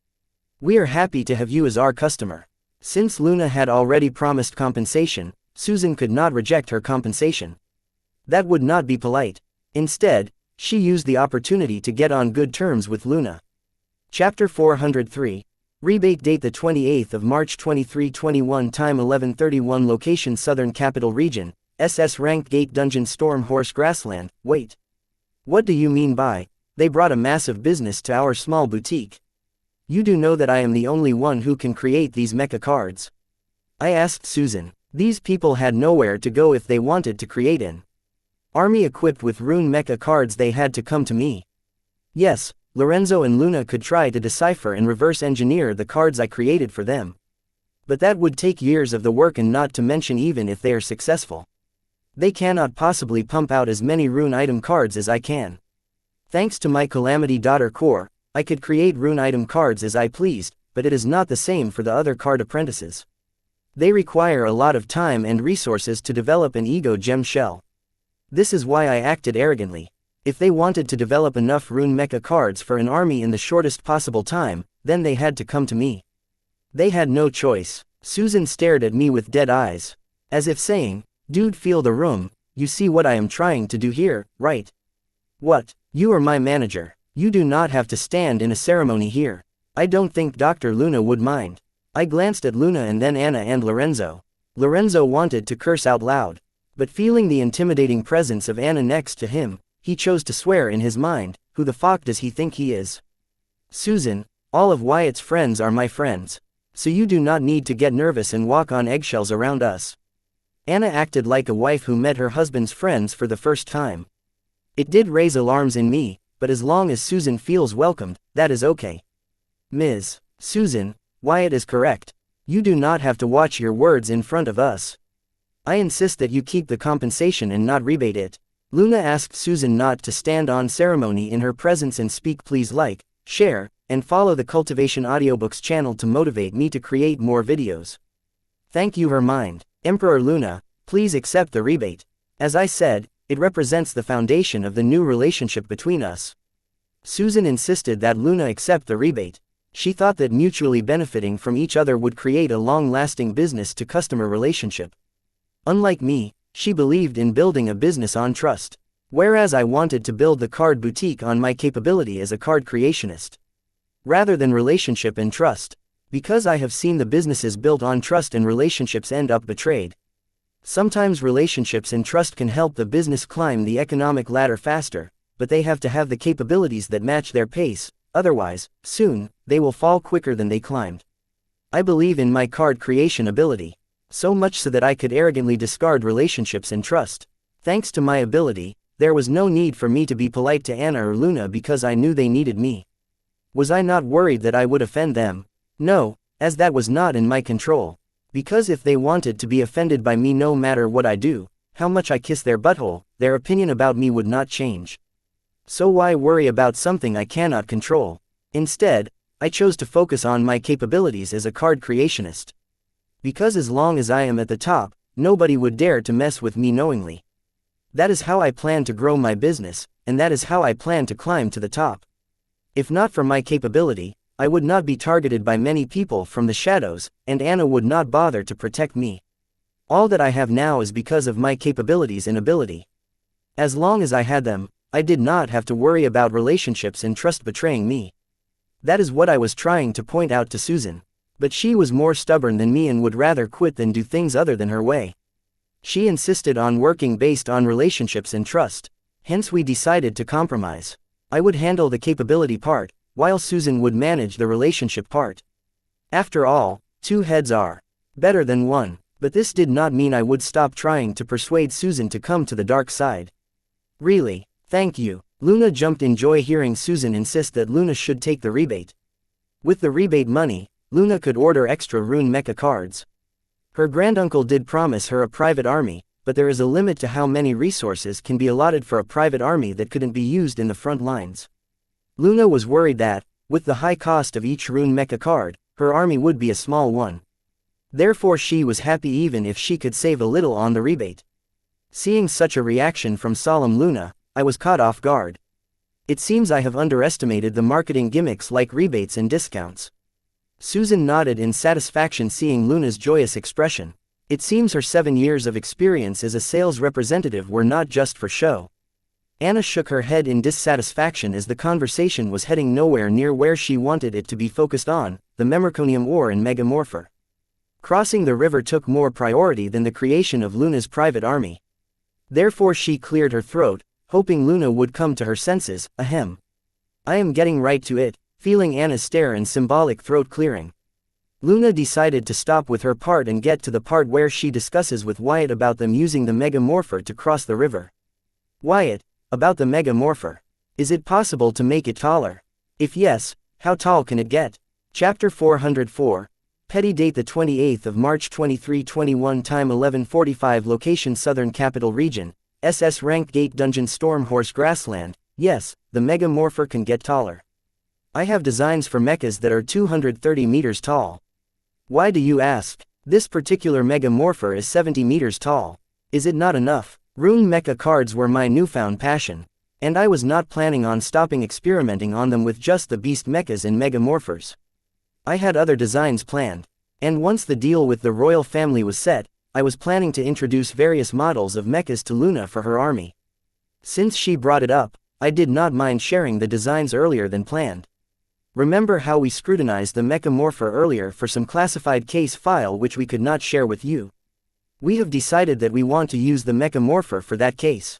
We are happy to have you as our customer. Since Luna had already promised compensation, Susan could not reject her compensation. That would not be polite. Instead, she used the opportunity to get on good terms with Luna. Chapter 403. Rebate date the 28th of March 2321 time 11:31 location Southern Capital Region, SS Ranked Gate Dungeon Storm Horse Grassland. Wait. What do you mean by, they brought a massive business to our small boutique? You do know that I am the only one who can create these mecha cards? I asked Susan. These people had nowhere to go if they wanted to create an army equipped with rune mecha cards. They had to come to me. Yes, Lorenzo and Luna could try to decipher and reverse engineer the cards I created for them. But that would take years of the work, and not to mention even if they are successful, they cannot possibly pump out as many rune item cards as I can. Thanks to my Calamity Daughter core, I could create rune item cards as I pleased, but it is not the same for the other card apprentices. They require a lot of time and resources to develop an ego gem shell. This is why I acted arrogantly. If they wanted to develop enough rune mecha cards for an army in the shortest possible time, then they had to come to me. They had no choice. Susan stared at me with dead eyes, as if saying, dude, feel the room, you see what I am trying to do here, right? What? You are my manager. You do not have to stand in a ceremony here. I don't think Dr. Luna would mind. I glanced at Luna and then Anna and Lorenzo. Lorenzo wanted to curse out loud. But feeling the intimidating presence of Anna next to him, he chose to swear in his mind, who the fuck does he think he is? Susan, all of Wyatt's friends are my friends. So you do not need to get nervous and walk on eggshells around us. Anna acted like a wife who met her husband's friends for the first time. It did raise alarms in me, but as long as Susan feels welcomed, that is okay. Ms. Susan, Wyatt is correct. You do not have to watch your words in front of us. I insist that you keep the compensation and not rebate it. Luna asked Susan not to stand on ceremony in her presence and speak. Please like, share, and follow the Cultivation Audiobooks channel to motivate me to create more videos. Thank you. Her mind. Emperor Luna, please accept the rebate. As I said, it represents the foundation of the new relationship between us. Susan insisted that Luna accept the rebate. She thought that mutually benefiting from each other would create a long-lasting business-to-customer relationship. Unlike me, she believed in building a business on trust, whereas I wanted to build the card boutique on my capability as a card creationist, rather than relationship and trust, because I have seen the businesses built on trust and relationships end up betrayed. Sometimes relationships and trust can help the business climb the economic ladder faster, but they have to have the capabilities that match their pace, otherwise, soon, they will fall quicker than they climbed. I believe in my card creation ability. So much so that I could arrogantly discard relationships and trust. Thanks to my ability, there was no need for me to be polite to Anna or Luna because I knew they needed me. Was I not worried that I would offend them? No, as that was not in my control. Because if they wanted to be offended by me no matter what I do, how much I kiss their butthole, their opinion about me would not change. So why worry about something I cannot control? Instead, I chose to focus on my capabilities as a card creationist. Because as long as I am at the top, nobody would dare to mess with me knowingly. That is how I plan to grow my business, and that is how I plan to climb to the top. If not for my capability, I would not be targeted by many people from the shadows, and Anna would not bother to protect me. All that I have now is because of my capabilities and ability. As long as I had them, I did not have to worry about relationships and trust betraying me. That is what I was trying to point out to Susan. But she was more stubborn than me and would rather quit than do things other than her way. She insisted on working based on relationships and trust. Hence we decided to compromise. I would handle the capability part, while Susan would manage the relationship part. After all, two heads are better than one. But this did not mean I would stop trying to persuade Susan to come to the dark side. Really, thank you. Luna jumped in joy hearing Susan insist that Luna should take the rebate. With the rebate money, Luna could order extra rune mecha cards. Her granduncle did promise her a private army, but there is a limit to how many resources can be allotted for a private army that couldn't be used in the front lines. Luna was worried that, with the high cost of each rune mecha card, her army would be a small one. Therefore she was happy even if she could save a little on the rebate. Seeing such a reaction from solemn Luna, I was caught off guard. It seems I have underestimated the marketing gimmicks like rebates and discounts. Susan nodded in satisfaction seeing Luna's joyous expression. It seems her 7 years of experience as a sales representative were not just for show. Anna shook her head in dissatisfaction as the conversation was heading nowhere near where she wanted it to be focused on, the Memerconium War and Megamorpher. Crossing the river took more priority than the creation of Luna's private army. Therefore she cleared her throat, hoping Luna would come to her senses. Ahem. I am getting right to it. Feeling Anna's stare and symbolic throat clearing, Luna decided to stop with her part and get to the part where she discusses with Wyatt about them using the Megamorpher to cross the river. Wyatt, about the Megamorpher. Is it possible to make it taller? If yes, how tall can it get? Chapter 404. Petty date the 28th of March 2321 time 11:45 location Southern Capital Region, SS Rank Gate Dungeon Stormhorse Grassland. Yes, the Megamorpher can get taller. I have designs for mechas that are 230 meters tall. Why do you ask? This particular Megamorpher is 70 meters tall. Is it not enough? Rune mecha cards were my newfound passion, and I was not planning on stopping experimenting on them with just the beast mechas and Megamorphers. I had other designs planned, and once the deal with the royal family was set, I was planning to introduce various models of mechas to Luna for her army. Since she brought it up, I did not mind sharing the designs earlier than planned. Remember how we scrutinized the mecha morpher earlier for some classified case file which we could not share with you? We have decided that we want to use the mecha morpher for that case.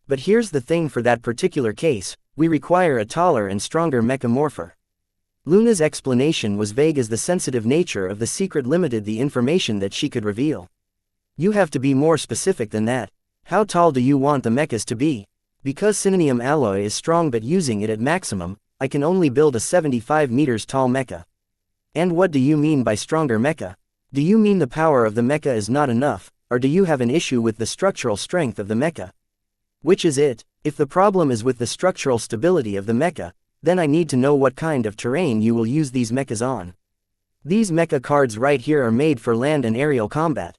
But here's the thing, for that particular case, we require a taller and stronger mecha morpher. Luna's explanation was vague as the sensitive nature of the secret limited the information that she could reveal. You have to be more specific than that. How tall do you want the mechas to be? Because synonym alloy is strong, but using it at maximum, I can only build a 75 meters tall mecha. And what do you mean by stronger mecha? Do you mean the power of the mecha is not enough, or do you have an issue with the structural strength of the mecha? Which is it? If the problem is with the structural stability of the mecha, then I need to know what kind of terrain you will use these mechas on. These mecha cards right here are made for land and aerial combat.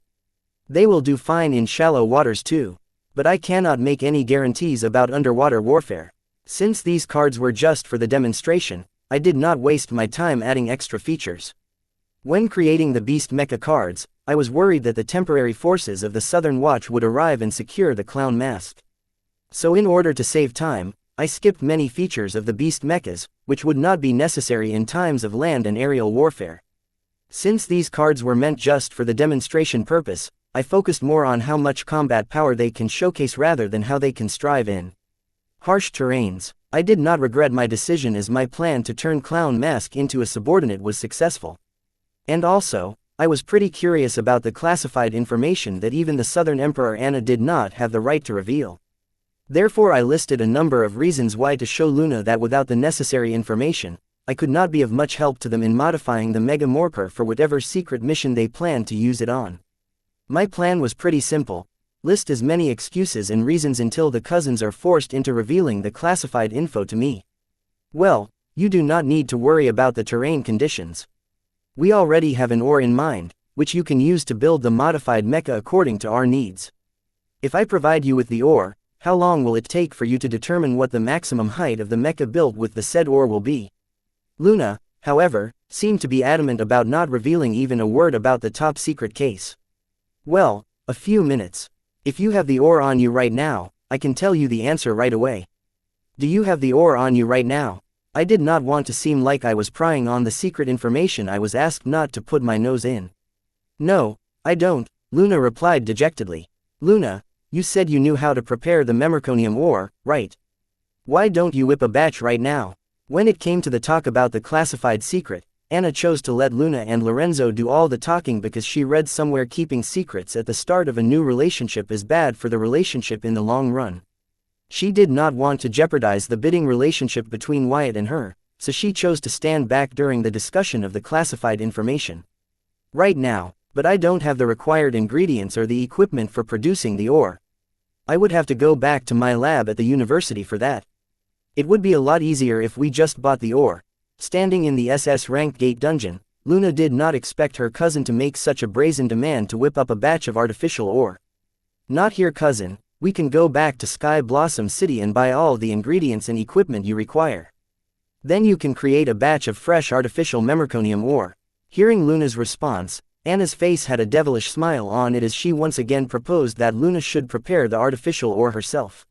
They will do fine in shallow waters too, but I cannot make any guarantees about underwater warfare. Since these cards were just for the demonstration, I did not waste my time adding extra features. When creating the Beast Mecha cards, I was worried that the temporary forces of the Southern Watch would arrive and secure the clown mask. So in order to save time, I skipped many features of the Beast Mechas, which would not be necessary in times of land and aerial warfare. Since these cards were meant just for the demonstration purpose, I focused more on how much combat power they can showcase rather than how they can strive in harsh terrains. I did not regret my decision, as my plan to turn Clown Mask into a subordinate was successful. And also, I was pretty curious about the classified information that even the Southern Emperor Anna did not have the right to reveal. Therefore I listed a number of reasons why to show Luna that without the necessary information, I could not be of much help to them in modifying the Mega Morpher for whatever secret mission they planned to use it on. My plan was pretty simple. List as many excuses and reasons until the cousins are forced into revealing the classified info to me. Well, you do not need to worry about the terrain conditions. We already have an ore in mind, which you can use to build the modified mecha according to our needs. If I provide you with the ore, how long will it take for you to determine what the maximum height of the mecha built with the said ore will be? Luna, however, seemed to be adamant about not revealing even a word about the top secret case. Well, a few minutes. If you have the ore on you right now, I can tell you the answer right away. Do you have the ore on you right now? I did not want to seem like I was prying on the secret information I was asked not to put my nose in. No, I don't, Luna replied dejectedly. Luna, you said you knew how to prepare the memerconium ore, right? Why don't you whip a batch right now? When it came to the talk about the classified secret, Anna chose to let Luna and Lorenzo do all the talking because she read somewhere keeping secrets at the start of a new relationship is bad for the relationship in the long run. She did not want to jeopardize the bidding relationship between Wyatt and her, so she chose to stand back during the discussion of the classified information. Right now, but I don't have the required ingredients or the equipment for producing the ore. I would have to go back to my lab at the university for that. It would be a lot easier if we just bought the ore. Standing in the SS Ranked Gate dungeon, Luna did not expect her cousin to make such a brazen demand to whip up a batch of artificial ore. Not here, cousin, we can go back to Sky Blossom City and buy all the ingredients and equipment you require. Then you can create a batch of fresh artificial memerconium ore. Hearing Luna's response, Anna's face had a devilish smile on it as she once again proposed that Luna should prepare the artificial ore herself.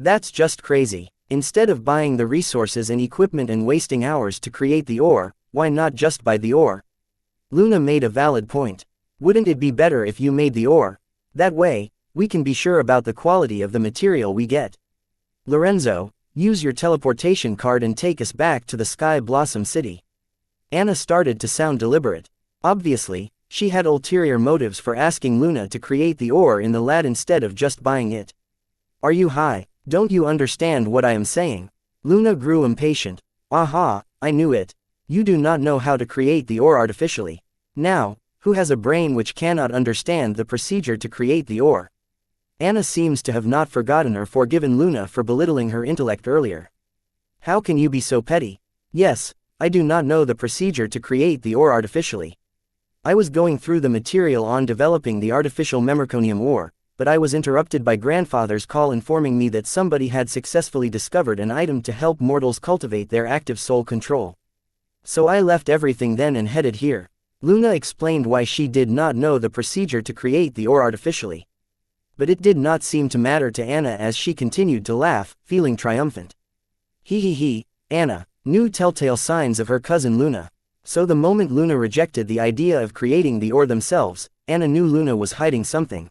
That's just crazy. Instead of buying the resources and equipment and wasting hours to create the ore, why not just buy the ore? Luna made a valid point. Wouldn't it be better if you made the ore? That way, we can be sure about the quality of the material we get. Lorenzo, use your teleportation card and take us back to the Sky Blossom City. Anna started to sound deliberate. Obviously, she had ulterior motives for asking Luna to create the ore in the lad instead of just buying it. Are you high? Don't you understand what I am saying? Luna grew impatient. Aha, I knew it. You do not know how to create the ore artificially. Now, who has a brain which cannot understand the procedure to create the ore? Anna seems to have not forgotten or forgiven Luna for belittling her intellect earlier. How can you be so petty? Yes, I do not know the procedure to create the ore artificially. I was going through the material on developing the artificial memerconium ore, but I was interrupted by grandfather's call informing me that somebody had successfully discovered an item to help mortals cultivate their active soul control. So I left everything then and headed here. Luna explained why she did not know the procedure to create the ore artificially. But it did not seem to matter to Anna as she continued to laugh, feeling triumphant. He, Anna, New telltale signs of her cousin Luna. So the moment Luna rejected the idea of creating the ore themselves, Anna knew Luna was hiding something.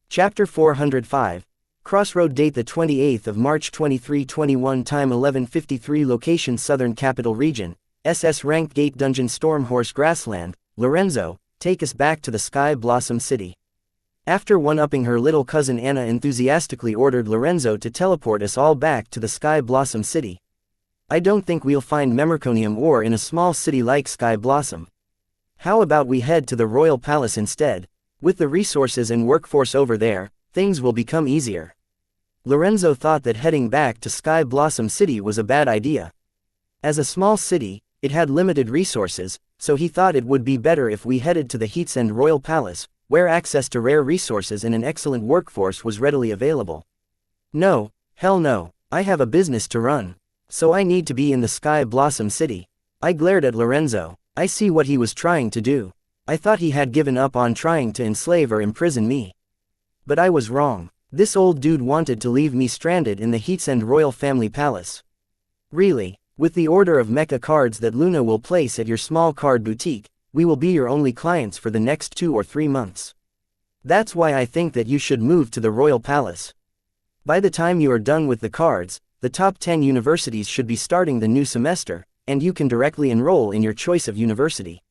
Chapter 405. Crossroad, date the 28th of March 2321, time 11:53, location Southern Capital Region, SS Rank Gate Dungeon, Stormhorse Grassland. Lorenzo, take us back to the Sky Blossom City. After one-upping her little cousin, Anna enthusiastically ordered Lorenzo to teleport us all back to the Sky Blossom City. I don't think we'll find Memerconium ore in a small city like Sky Blossom. How about we head to the Royal Palace instead? With the resources and workforce over there, things will become easier. Lorenzo thought that heading back to Sky Blossom City was a bad idea. As a small city, it had limited resources, so he thought it would be better if we headed to the Heatsend Royal Palace, where access to rare resources and an excellent workforce was readily available. No, hell no, I have a business to run. So I need to be in the Sky Blossom City. I glared at Lorenzo. I see what he was trying to do. I thought he had given up on trying to enslave or imprison me. But I was wrong. This old dude wanted to leave me stranded in the Heatsend Royal Family Palace. Really, with the order of mecha cards that Luna will place at your small card boutique, we will be your only clients for the next 2 or 3 months. That's why I think that you should move to the Royal Palace. By the time you are done with the cards, the top 10 universities should be starting the new semester, and you can directly enroll in your choice of university.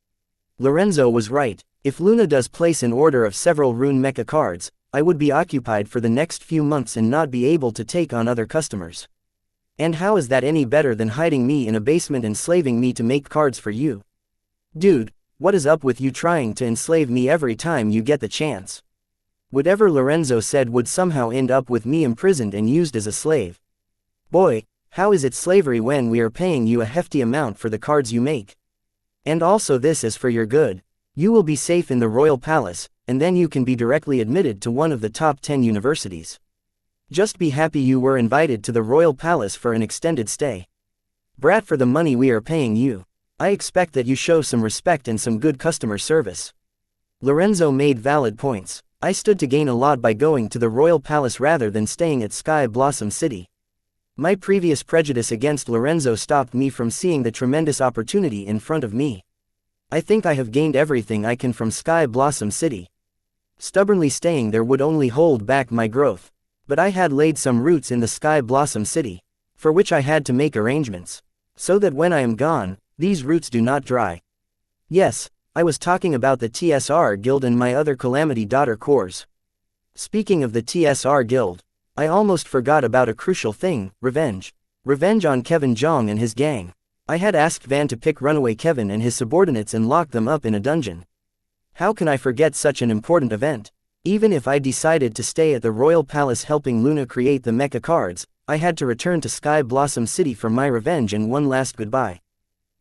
Lorenzo was right. If Luna does place an order of several rune mecha cards, I would be occupied for the next few months and not be able to take on other customers. And how is that any better than hiding me in a basement and enslaving me to make cards for you? Dude, what is up with you trying to enslave me every time you get the chance? Whatever Lorenzo said would somehow end up with me imprisoned and used as a slave. Boy, how is it slavery when we are paying you a hefty amount for the cards you make? And also this is for your good. You will be safe in the Royal Palace, and then you can be directly admitted to one of the top 10 universities. Just be happy you were invited to the Royal Palace for an extended stay. Brat, for the money we are paying you, I expect that you show some respect and some good customer service. Lorenzo made valid points. I stood to gain a lot by going to the Royal Palace rather than staying at Sky Blossom City. My previous prejudice against Lorenzo stopped me from seeing the tremendous opportunity in front of me. I think I have gained everything I can from Sky Blossom City. Stubbornly staying there would only hold back my growth. But I had laid some roots in the Sky Blossom City, for which I had to make arrangements, so that when I am gone, these roots do not dry. Yes, I was talking about the TSR Guild and my other Calamity Daughter cores. Speaking of the TSR Guild, I almost forgot about a crucial thing: revenge. Revenge on Kevin Jong and his gang. I had asked Van to pick runaway Kevin and his subordinates and lock them up in a dungeon. How can I forget such an important event? Even if I decided to stay at the Royal Palace helping Luna create the mecha cards, I had to return to Sky Blossom City for my revenge and one last goodbye.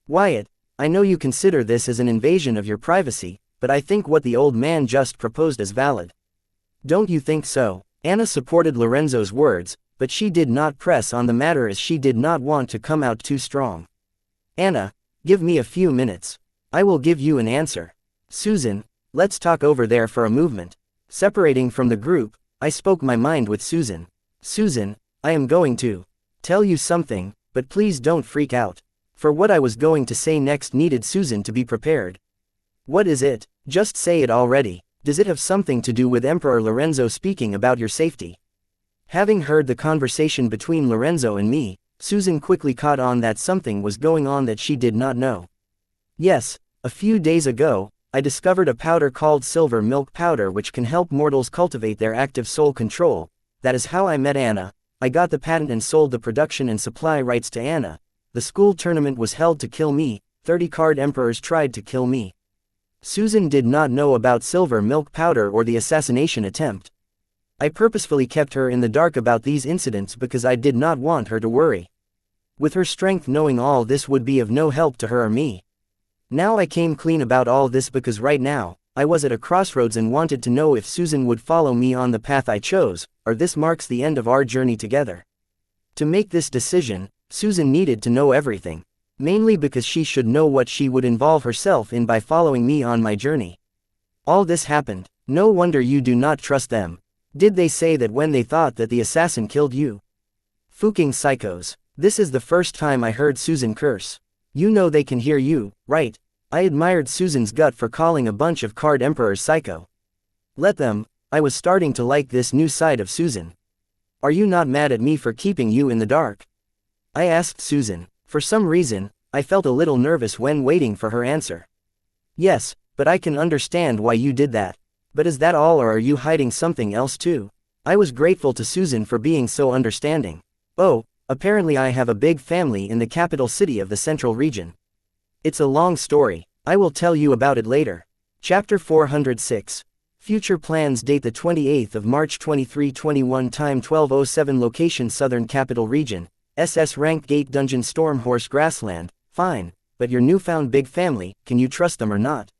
Wyatt, I know you consider this as an invasion of your privacy, but I think what the old man just proposed is valid. Don't you think so? Anna supported Lorenzo's words, but she did not press on the matter as she did not want to come out too strong. Anna, give me a few minutes. I will give you an answer. Susan, let's talk over there for a movement. Separating from the group, I spoke my mind with Susan. Susan, I am going to tell you something, but please don't freak out. For what I was going to say next needed Susan to be prepared. What is it? Just say it already. Does it have something to do with Emperor Lorenzo speaking about your safety? Having heard the conversation between Lorenzo and me, Susan quickly caught on that something was going on that she did not know. Yes, a few days ago, I discovered a powder called silver milk powder which can help mortals cultivate their active soul control. That is how I met Anna. I got the patent and sold the production and supply rights to Anna. The school tournament was held to kill me. 30 card emperors tried to kill me. Susan did not know about silver milk powder or the assassination attempt. I purposefully kept her in the dark about these incidents because I did not want her to worry. With her strength, knowing all this would be of no help to her or me. Now I came clean about all this because right now, I was at a crossroads and wanted to know if Susan would follow me on the path I chose, or this marks the end of our journey together. To make this decision, Susan needed to know everything, mainly because she should know what she would involve herself in by following me on my journey. All this happened. No wonder you do not trust them. Did they say that when they thought that the assassin killed you? Fucking psychos. This is the first time I heard Susan curse. You know they can hear you, right? I admired Susan's gut for calling a bunch of card emperors psycho. Let them. I was starting to like this new side of Susan. Are you not mad at me for keeping you in the dark? I asked Susan. For some reason, I felt a little nervous when waiting for her answer. Yes, but I can understand why you did that. But is that all, or are you hiding something else too? I was grateful to Susan for being so understanding. Oh, apparently I have a big family in the capital city of the central region. It's a long story. I will tell you about it later. Chapter 406. Future plans. Date the 28th of March 2321. Time 12:07. Location Southern Capital Region. SS Rank Gate Dungeon Stormhorse Grassland. Fine, but your newfound big family, can you trust them or not?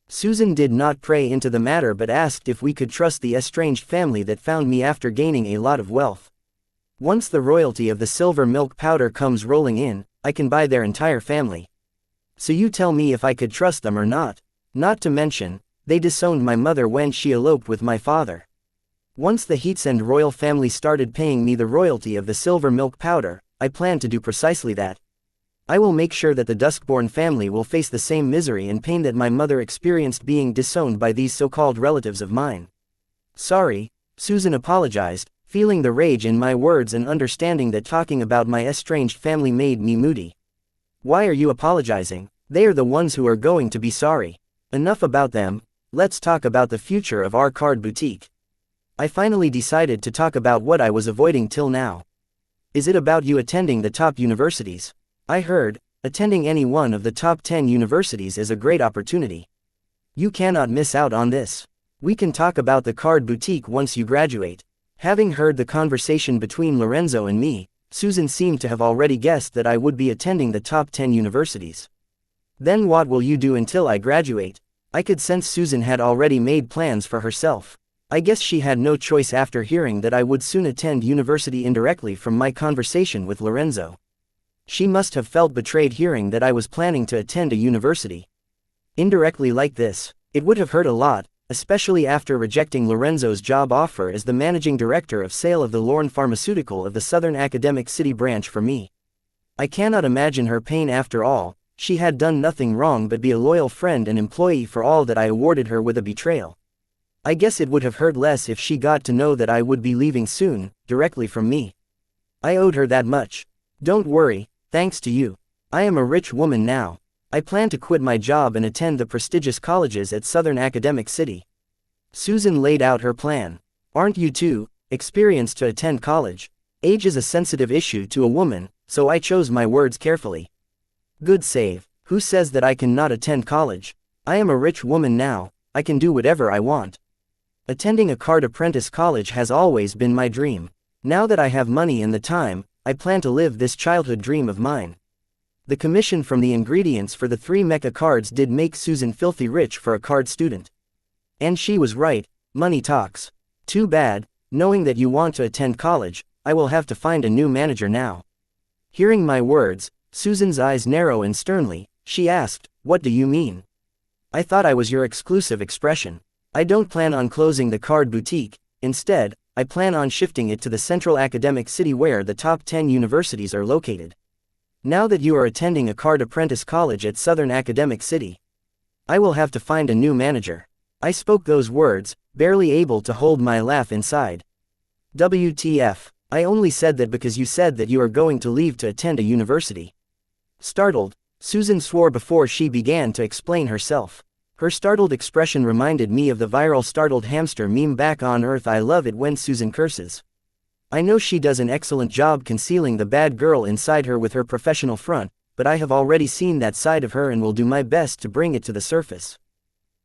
Susan did not pry into the matter but asked if we could trust the estranged family that found me after gaining a lot of wealth. Once the royalty of the silver milk powder comes rolling in, I can buy their entire family. So you tell me if I could trust them or not. Not to mention, they disowned my mother when she eloped with my father. Once the Heatsend royal family started paying me the royalty of the silver milk powder, I plan to do precisely that. I will make sure that the Duskborn family will face the same misery and pain that my mother experienced being disowned by these so-called relatives of mine. Sorry, Susan apologized, feeling the rage in my words and understanding that talking about my estranged family made me moody. Why are you apologizing? They are the ones who are going to be sorry. Enough about them, let's talk about the future of our card boutique. I finally decided to talk about what I was avoiding till now. Is it about you attending the top universities? I heard, attending any one of the top 10 universities is a great opportunity. You cannot miss out on this. We can talk about the card boutique once you graduate. Having heard the conversation between Lorenzo and me, Susan seemed to have already guessed that I would be attending the top 10 universities. Then what will you do until I graduate? I could sense Susan had already made plans for herself. I guess she had no choice after hearing that I would soon attend university indirectly from my conversation with Lorenzo. She must have felt betrayed hearing that I was planning to attend a university. Indirectly like this, it would have hurt a lot, especially after rejecting Lorenzo's job offer as the managing director of sale of the Lorne Pharmaceutical of the Southern Academic City branch for me. I cannot imagine her pain after all. She had done nothing wrong but be a loyal friend and employee for all that I awarded her with a betrayal. I guess it would have hurt less if she got to know that I would be leaving soon, directly from me. I owed her that much. Don't worry, thanks to you. I am a rich woman now. I plan to quit my job and attend the prestigious colleges at Southern Academic City. Susan laid out her plan. Aren't you too experienced to attend college? Age is a sensitive issue to a woman, so I chose my words carefully. Good save. Who says that I cannot attend college? I am a rich woman now, I can do whatever I want. Attending a card apprentice college has always been my dream. Now that I have money and the time, I plan to live this childhood dream of mine. The commission from the ingredients for the 3 mecha cards did make Susan filthy rich for a card student. And she was right, money talks. Too bad, knowing that you want to attend college, I will have to find a new manager now. Hearing my words, Susan's eyes narrow and sternly, she asked, what do you mean? I thought I was your exclusive expression. I don't plan on closing the card boutique, instead, I plan on shifting it to the central academic city where the top 10 universities are located. Now that you are attending a card apprentice college at Southern Academic City, I will have to find a new manager. I spoke those words, barely able to hold my laugh inside. WTF, I only said that because you said that you are going to leave to attend a university. Startled, Susan swore before she began to explain herself. Her startled expression reminded me of the viral startled hamster meme back on Earth. I love it when Susan curses. I know she does an excellent job concealing the bad girl inside her with her professional front, but I have already seen that side of her and will do my best to bring it to the surface.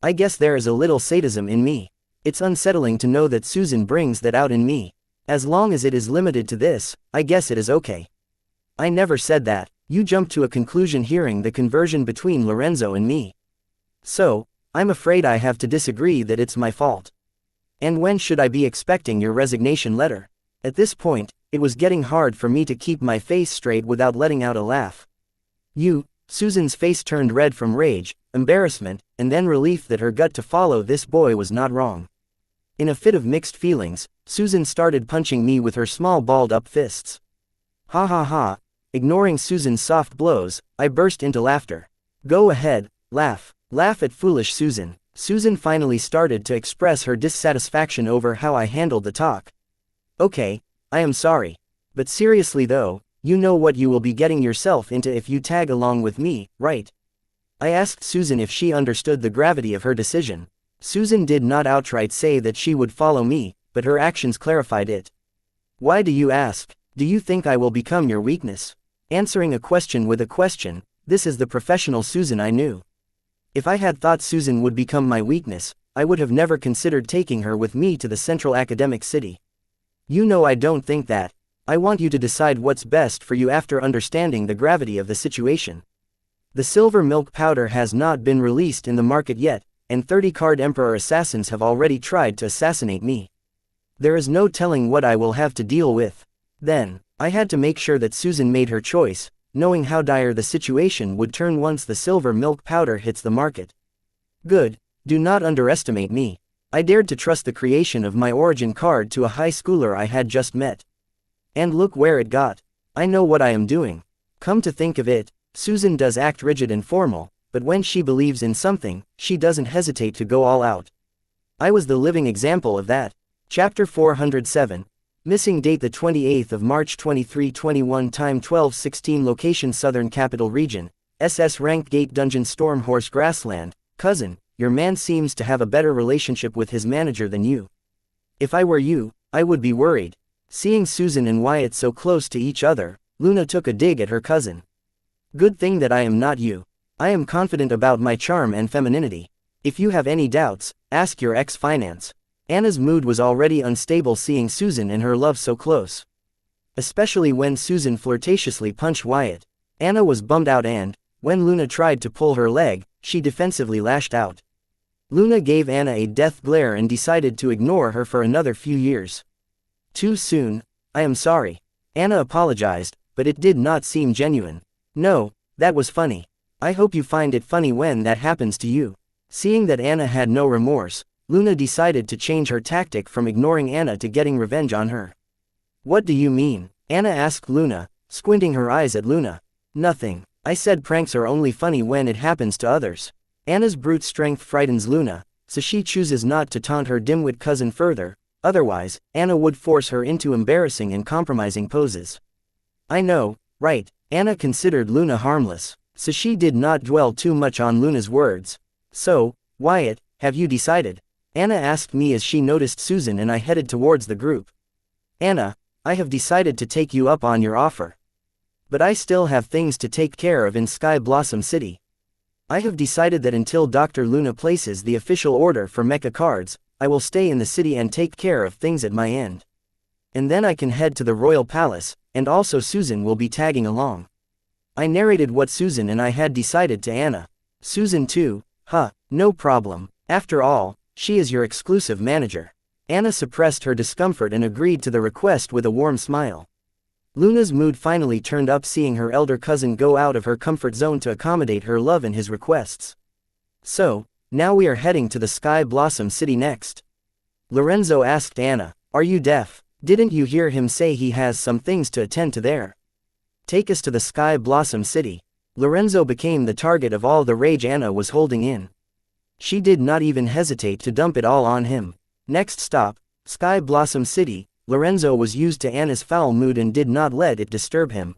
I guess there is a little sadism in me. It's unsettling to know that Susan brings that out in me. As long as it is limited to this, I guess it is okay. I never said that. You jumped to a conclusion hearing the conversion between Lorenzo and me. So, I'm afraid I have to disagree that it's my fault. And when should I be expecting your resignation letter? At this point, it was getting hard for me to keep my face straight without letting out a laugh. Susan's face turned red from rage, embarrassment, and then relief that her gut to follow this boy was not wrong. In a fit of mixed feelings, Susan started punching me with her small balled-up fists. Ha ha ha, Ignoring Susan's soft blows, I burst into laughter. Go ahead, laugh. Laugh at foolish Susan. Susan finally started to express her dissatisfaction over how I handled the talk. Okay, I am sorry. But seriously though, you know what you will be getting yourself into if you tag along with me, right? I asked Susan if she understood the gravity of her decision. Susan did not outright say that she would follow me, but her actions clarified it. Why do you ask? Do you think I will become your weakness? Answering a question with a question, this is the professional Susan I knew. If I had thought Susan would become my weakness, I would have never considered taking her with me to the central academic city. You know I don't think that. I want you to decide what's best for you after understanding the gravity of the situation. The silver milk powder has not been released in the market yet, and 30 Card Emperor assassins have already tried to assassinate me. There is no telling what I will have to deal with. Then, I had to make sure that Susan made her choice, knowing how dire the situation would turn once the silver milk powder hits the market. Good, do not underestimate me. I dared to trust the creation of my origin card to a high schooler I had just met. And look where it got. I know what I am doing. Come to think of it, Susan does act rigid and formal, but when she believes in something, she doesn't hesitate to go all out. I was the living example of that. Chapter 407. Missing date the 28th of March 2321 time 12:16 location Southern Capital Region, SS Ranked Gate Dungeon Stormhorse Grassland. Cousin, your man seems to have a better relationship with his manager than you. If I were you, I would be worried. Seeing Susan and Wyatt so close to each other, Luna took a dig at her cousin. Good thing that I am not you. I am confident about my charm and femininity. If you have any doubts, ask your ex-finance. Anna's mood was already unstable seeing Susan and her love so close. Especially when Susan flirtatiously punched Wyatt. Anna was bummed out and, when Luna tried to pull her leg, she defensively lashed out. Luna gave Anna a death glare and decided to ignore her for another few years. Too soon, I am sorry. Anna apologized, but it did not seem genuine. No, that was funny. I hope you find it funny when that happens to you. Seeing that Anna had no remorse, Luna decided to change her tactic from ignoring Anna to getting revenge on her. What do you mean? Anna asked Luna, squinting her eyes at Luna. Nothing. I said pranks are only funny when it happens to others. Anna's brute strength frightens Luna, so she chooses not to taunt her dimwit cousin further, otherwise, Anna would force her into embarrassing and compromising poses. I know, right? Anna considered Luna harmless, so she did not dwell too much on Luna's words. So, Wyatt, have you decided? Anna asked me as she noticed Susan and I headed towards the group. Anna, I have decided to take you up on your offer. But I still have things to take care of in Sky Blossom City. I have decided that until Dr. Luna places the official order for mecha cards, I will stay in the city and take care of things at my end. And then I can head to the Royal Palace, and also Susan will be tagging along. I narrated what Susan and I had decided to Anna. Susan too, no problem. After all, she is your exclusive manager. Anna suppressed her discomfort and agreed to the request with a warm smile. Luna's mood finally turned up seeing her elder cousin go out of her comfort zone to accommodate her love and his requests. So, now we are heading to the Sky Blossom City next. Lorenzo asked Anna, are you deaf? Didn't you hear him say he has some things to attend to there? Take us to the Sky Blossom City. Lorenzo became the target of all the rage Anna was holding in. She did not even hesitate to dump it all on him. Next stop, Sky Blossom City. Lorenzo was used to Anna's foul mood and did not let it disturb him.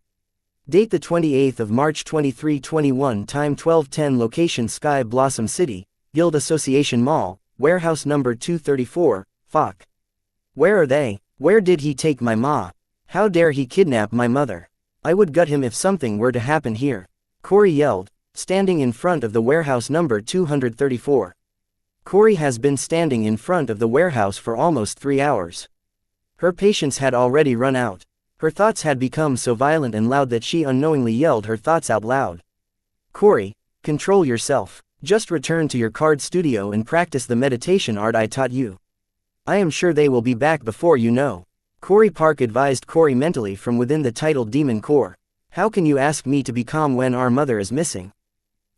Date the 28th of March 2321 time 12:10 location Sky Blossom City, Guild Association Mall, warehouse number 234, fuck. Where are they? Where did he take my ma? How dare he kidnap my mother? I would gut him if something were to happen here. Corey yelled, standing in front of the warehouse number 234. Corey has been standing in front of the warehouse for almost 3 hours. Her patience had already run out. Her thoughts had become so violent and loud that she unknowingly yelled her thoughts out loud. Corey, control yourself. Just return to your card studio and practice the meditation art I taught you. I am sure they will be back before you know. Corey Park advised Corey mentally from within the titled demon core. How can you ask me to be calm when our mother is missing?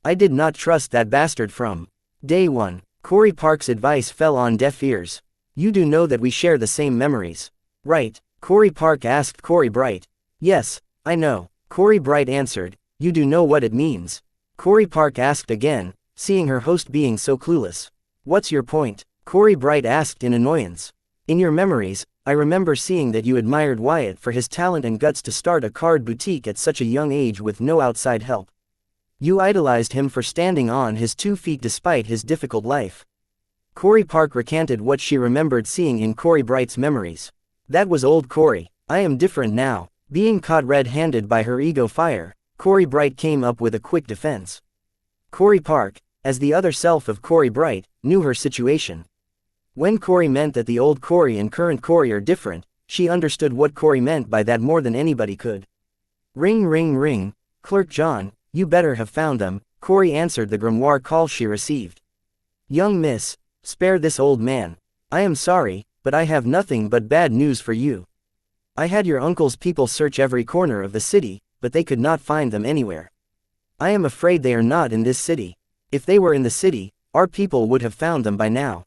I did not trust that bastard from day one. Corey Park's advice fell on deaf ears. You do know that we share the same memories, right? Corey Park asked Corey Bright. Yes, I know. Corey Bright answered, "You do know what it means." Corey Park asked again, seeing her host being so clueless. "What's your point?" Corey Bright asked in annoyance. "In your memories, I remember seeing that you admired Wyatt for his talent and guts to start a card boutique at such a young age with no outside help. You idolized him for standing on his 2 feet despite his difficult life." Corey Park recanted what she remembered seeing in Corey Bright's memories. "That was old Corey. I am different now." Being caught red-handed by her ego fire, Corey Bright came up with a quick defense. Corey Park, as the other self of Corey Bright, knew her situation. When Corey meant that the old Corey and current Corey are different, she understood what Corey meant by that more than anybody could. "Ring ring ring, Clerk John, you better have found them," Corey answered the grimoire call she received. "Young miss, spare this old man. I am sorry, but I have nothing but bad news for you. I had your uncle's people search every corner of the city, but they could not find them anywhere. I am afraid they are not in this city. If they were in the city, our people would have found them by now."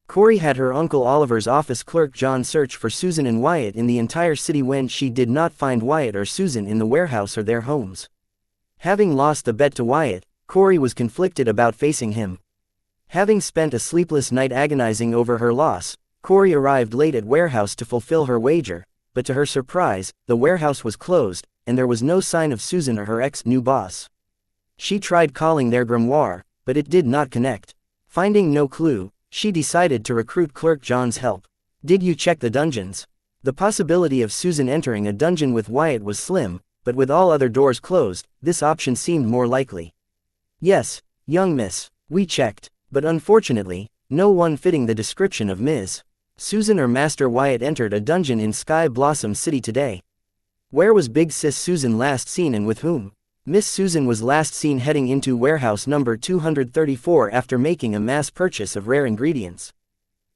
Corey had her Uncle Oliver's office clerk John search for Susan and Wyatt in the entire city when she did not find Wyatt or Susan in the warehouse or their homes. Having lost the bet to Wyatt, Corey was conflicted about facing him. Having spent a sleepless night agonizing over her loss, Corey arrived late at warehouse to fulfill her wager, but to her surprise, the warehouse was closed, and there was no sign of Susan or her ex-new boss. She tried calling their grimoire, but it did not connect. Finding no clue, she decided to recruit Clerk John's help. "Did you check the dungeons?" The possibility of Susan entering a dungeon with Wyatt was slim, but with all other doors closed, this option seemed more likely. "Yes, young miss, we checked, but unfortunately, no one fitting the description of Ms. Susan or Master Wyatt entered a dungeon in Sky Blossom City today." "Where was Big Sis Susan last seen and with whom?" Miss Susan was last seen heading into warehouse number 234 after making a mass purchase of rare ingredients.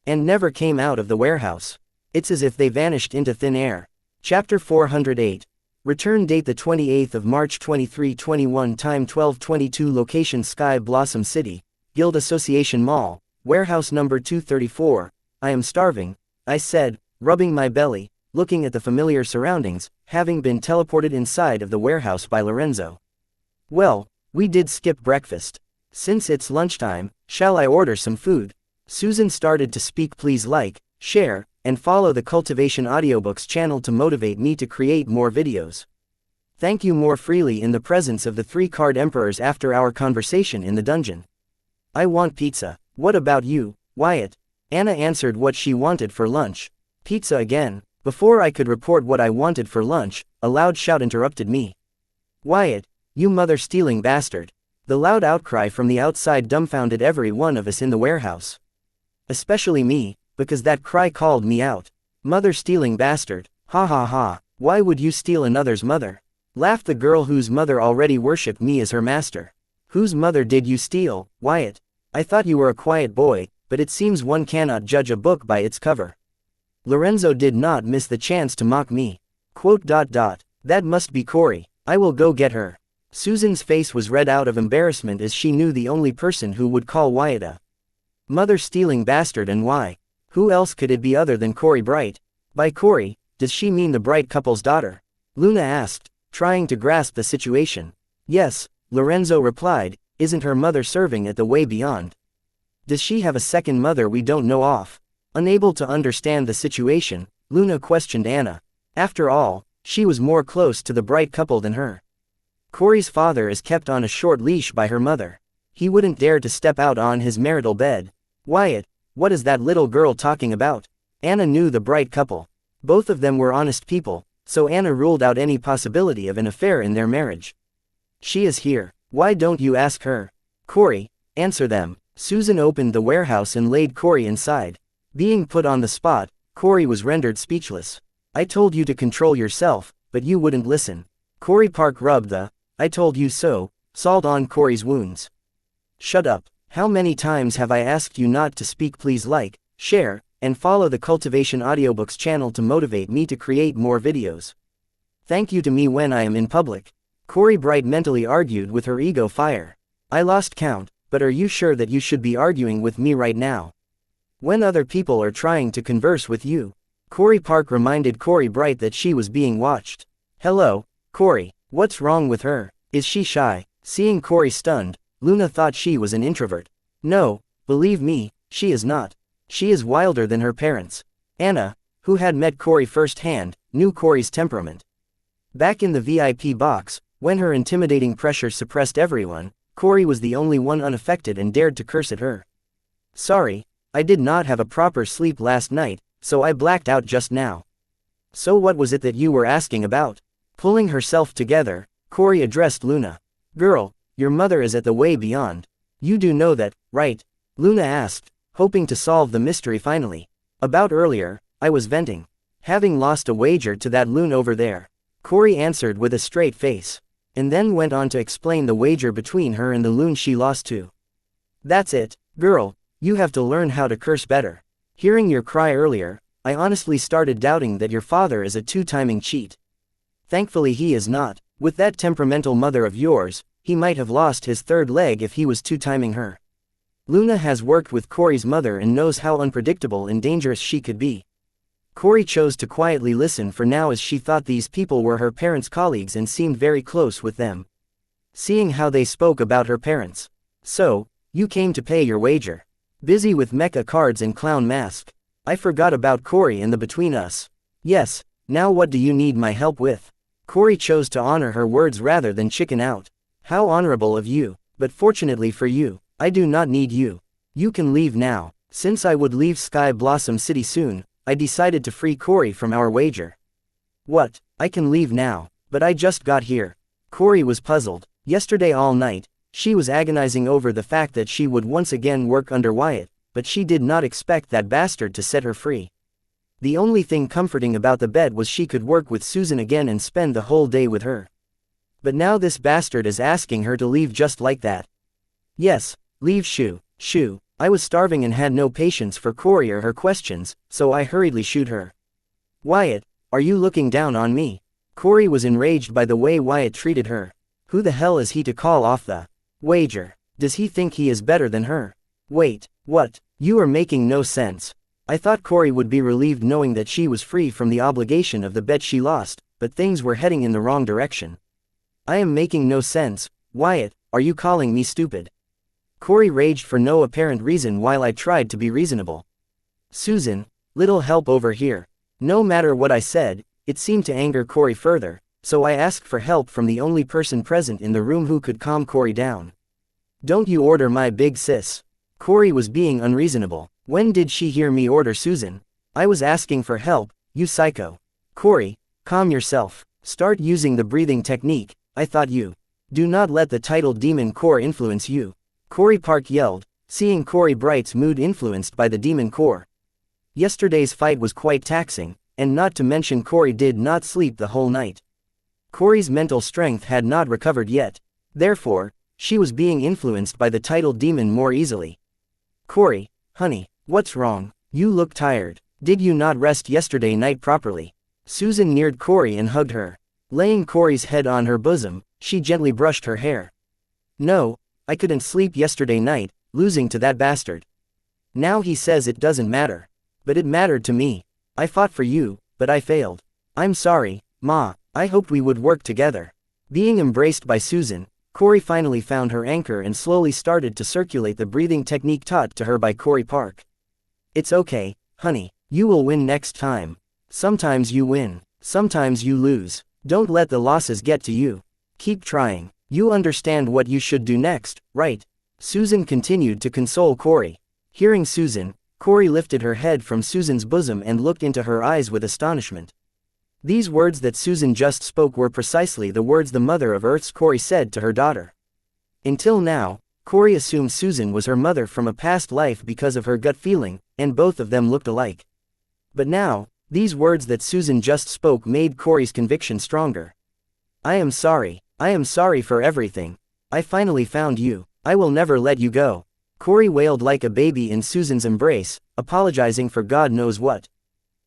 And never came out of the warehouse. It's as if they vanished into thin air. Chapter 408. Return date the 28th of March 2321, time 12:22, location Sky Blossom City, Guild Association Mall, warehouse number 234. "I am starving," I said, rubbing my belly, looking at the familiar surroundings, having been teleported inside of the warehouse by Lorenzo. "Well, we did skip breakfast. Since it's lunchtime, shall I order some food?" Susan started to speak. "Please like, share, and follow the Cultivation Audiobooks channel to motivate me to create more videos. Thank you more freely in the presence of the 3 card emperors after our conversation in the dungeon. I want pizza. What about you, Wyatt?" Anna answered what she wanted for lunch. "Pizza again." Before I could report what I wanted for lunch, a loud shout interrupted me. "Wyatt, you mother-stealing bastard." The loud outcry from the outside dumbfounded every one of us in the warehouse. Especially me, because that cry called me out. "Mother-stealing bastard, ha ha ha, why would you steal another's mother?" laughed the girl whose mother already worshipped me as her master. "Whose mother did you steal, Wyatt? I thought you were a quiet boy, but it seems one cannot judge a book by its cover." Lorenzo did not miss the chance to mock me. "That must be Corey. I will go get her." Susan's face was red out of embarrassment as she knew the only person who would call Wyatt a mother-stealing bastard, and why? Who else could it be other than Corey Bright? By Corey, does she mean the Bright couple's daughter? Luna asked, trying to grasp the situation. "Yes," Lorenzo replied, "isn't her mother serving at the way beyond? Does she have a second mother we don't know of?" Unable to understand the situation, Luna questioned Anna. After all, she was more close to the Bright couple than her. Corey's father is kept on a short leash by her mother. He wouldn't dare to step out on his marital bed. "Wyatt, what is that little girl talking about?" Anna knew the Bright couple. Both of them were honest people, so Anna ruled out any possibility of an affair in their marriage. "She is here. Why don't you ask her?" "Corey, answer them." Susan opened the warehouse and laid Corey inside. Being put on the spot, Corey was rendered speechless. "I told you to control yourself, but you wouldn't listen." Corey Park rubbed the "I told you so" salt on Corey's wounds. "Shut up. How many times have I asked you not to speak? Please like, share, and follow the Cultivation Audiobooks channel to motivate me to create more videos. Thank you to me when I am in public." Corey Bright mentally argued with her ego fire. "I lost count, but are you sure that you should be arguing with me right now? When other people are trying to converse with you?" Corey Park reminded Corey Bright that she was being watched. "Hello, Corey, What's wrong with her? Is she shy? Seeing Corey stunned, Luna thought she was an introvert. No, believe me, she is not. She is wilder than her parents. Anna, who had met Corey firsthand, knew Corey's temperament. Back in the VIP box, when her intimidating pressure suppressed everyone, Corey was the only one unaffected and dared to curse at her. Sorry, I did not have a proper sleep last night, so I blacked out just now. So what was it that you were asking about? Pulling herself together, Corey addressed Luna. Girl, your mother is at the way beyond. You do know that, right? Luna asked, hoping to solve the mystery finally. About earlier, I was venting. Having lost a wager to that loon over there. Corey answered with a straight face. And then went on to explain the wager between her and the loon she lost to. That's it, girl, you have to learn how to curse better. Hearing your cry earlier, I honestly started doubting that your father is a two-timing cheat. Thankfully he is not. With that temperamental mother of yours, he might have lost his third leg if he was two-timing her. Luna has worked with Corey's mother and knows how unpredictable and dangerous she could be. Corey chose to quietly listen for now as she thought these people were her parents' colleagues and seemed very close with them. Seeing how they spoke about her parents. So, you came to pay your wager. Busy with mecha cards and clown mask. I forgot about Corey and the between us. Yes, now what do you need my help with? Corey chose to honor her words rather than chicken out. How honorable of you, but fortunately for you, I do not need you. You can leave now. Since I would leave Sky Blossom City soon, I decided to free Corey from our wager. What? I can leave now, but I just got here. Corey was puzzled. Yesterday all night, she was agonizing over the fact that she would once again work under Wyatt, but she did not expect that bastard to set her free. The only thing comforting about the bed was she could work with Susan again and spend the whole day with her. But now this bastard is asking her to leave just like that. Yes, leave shoo. I was starving and had no patience for Corey or her questions, so I hurriedly shooed her. Wyatt, are you looking down on me? Corey was enraged by the way Wyatt treated her. Who the hell is he to call off the wager? Does he think he is better than her? Wait, what? You are making no sense. I thought Corey would be relieved knowing that she was free from the obligation of the bet she lost, but things were heading in the wrong direction. I am making no sense. Wyatt, are you calling me stupid? Corey raged for no apparent reason while I tried to be reasonable. Susan, little help over here. No matter what I said, it seemed to anger Corey further, so I asked for help from the only person present in the room who could calm Corey down. Don't you order my big sis. Corey was being unreasonable. When did she hear me order Susan? I was asking for help, you psycho. Corey, calm yourself. Start using the breathing technique, I thought you. Do not let the titled demon core influence you. Corey Park yelled, seeing Corey Bright's mood influenced by the demon core. Yesterday's fight was quite taxing, and not to mention Corey did not sleep the whole night. Corey's mental strength had not recovered yet. Therefore, she was being influenced by the titled demon more easily. Corey, honey, what's wrong? You look tired. Did you not rest yesterday night properly? Susan neared Corey and hugged her. Laying Corey's head on her bosom, she gently brushed her hair. No, I couldn't sleep yesterday night, losing to that bastard. Now he says it doesn't matter. But it mattered to me. I fought for you, but I failed. I'm sorry, Ma, I hoped we would work together. Being embraced by Susan, Corey finally found her anchor and slowly started to circulate the breathing technique taught to her by Corey Park. It's okay, honey, you will win next time. Sometimes you win, sometimes you lose. Don't let the losses get to you. Keep trying. You understand what you should do next, right? Susan continued to console Corey. Hearing Susan, Corey lifted her head from Susan's bosom and looked into her eyes with astonishment. These words that Susan just spoke were precisely the words the Mother of Earth's Corey said to her daughter. Until now, Corey assumed Susan was her mother from a past life because of her gut feeling, and both of them looked alike. But now, these words that Susan just spoke made Corey's conviction stronger. I am sorry for everything. I finally found you. I will never let you go. Corey wailed like a baby in Susan's embrace, apologizing for God knows what.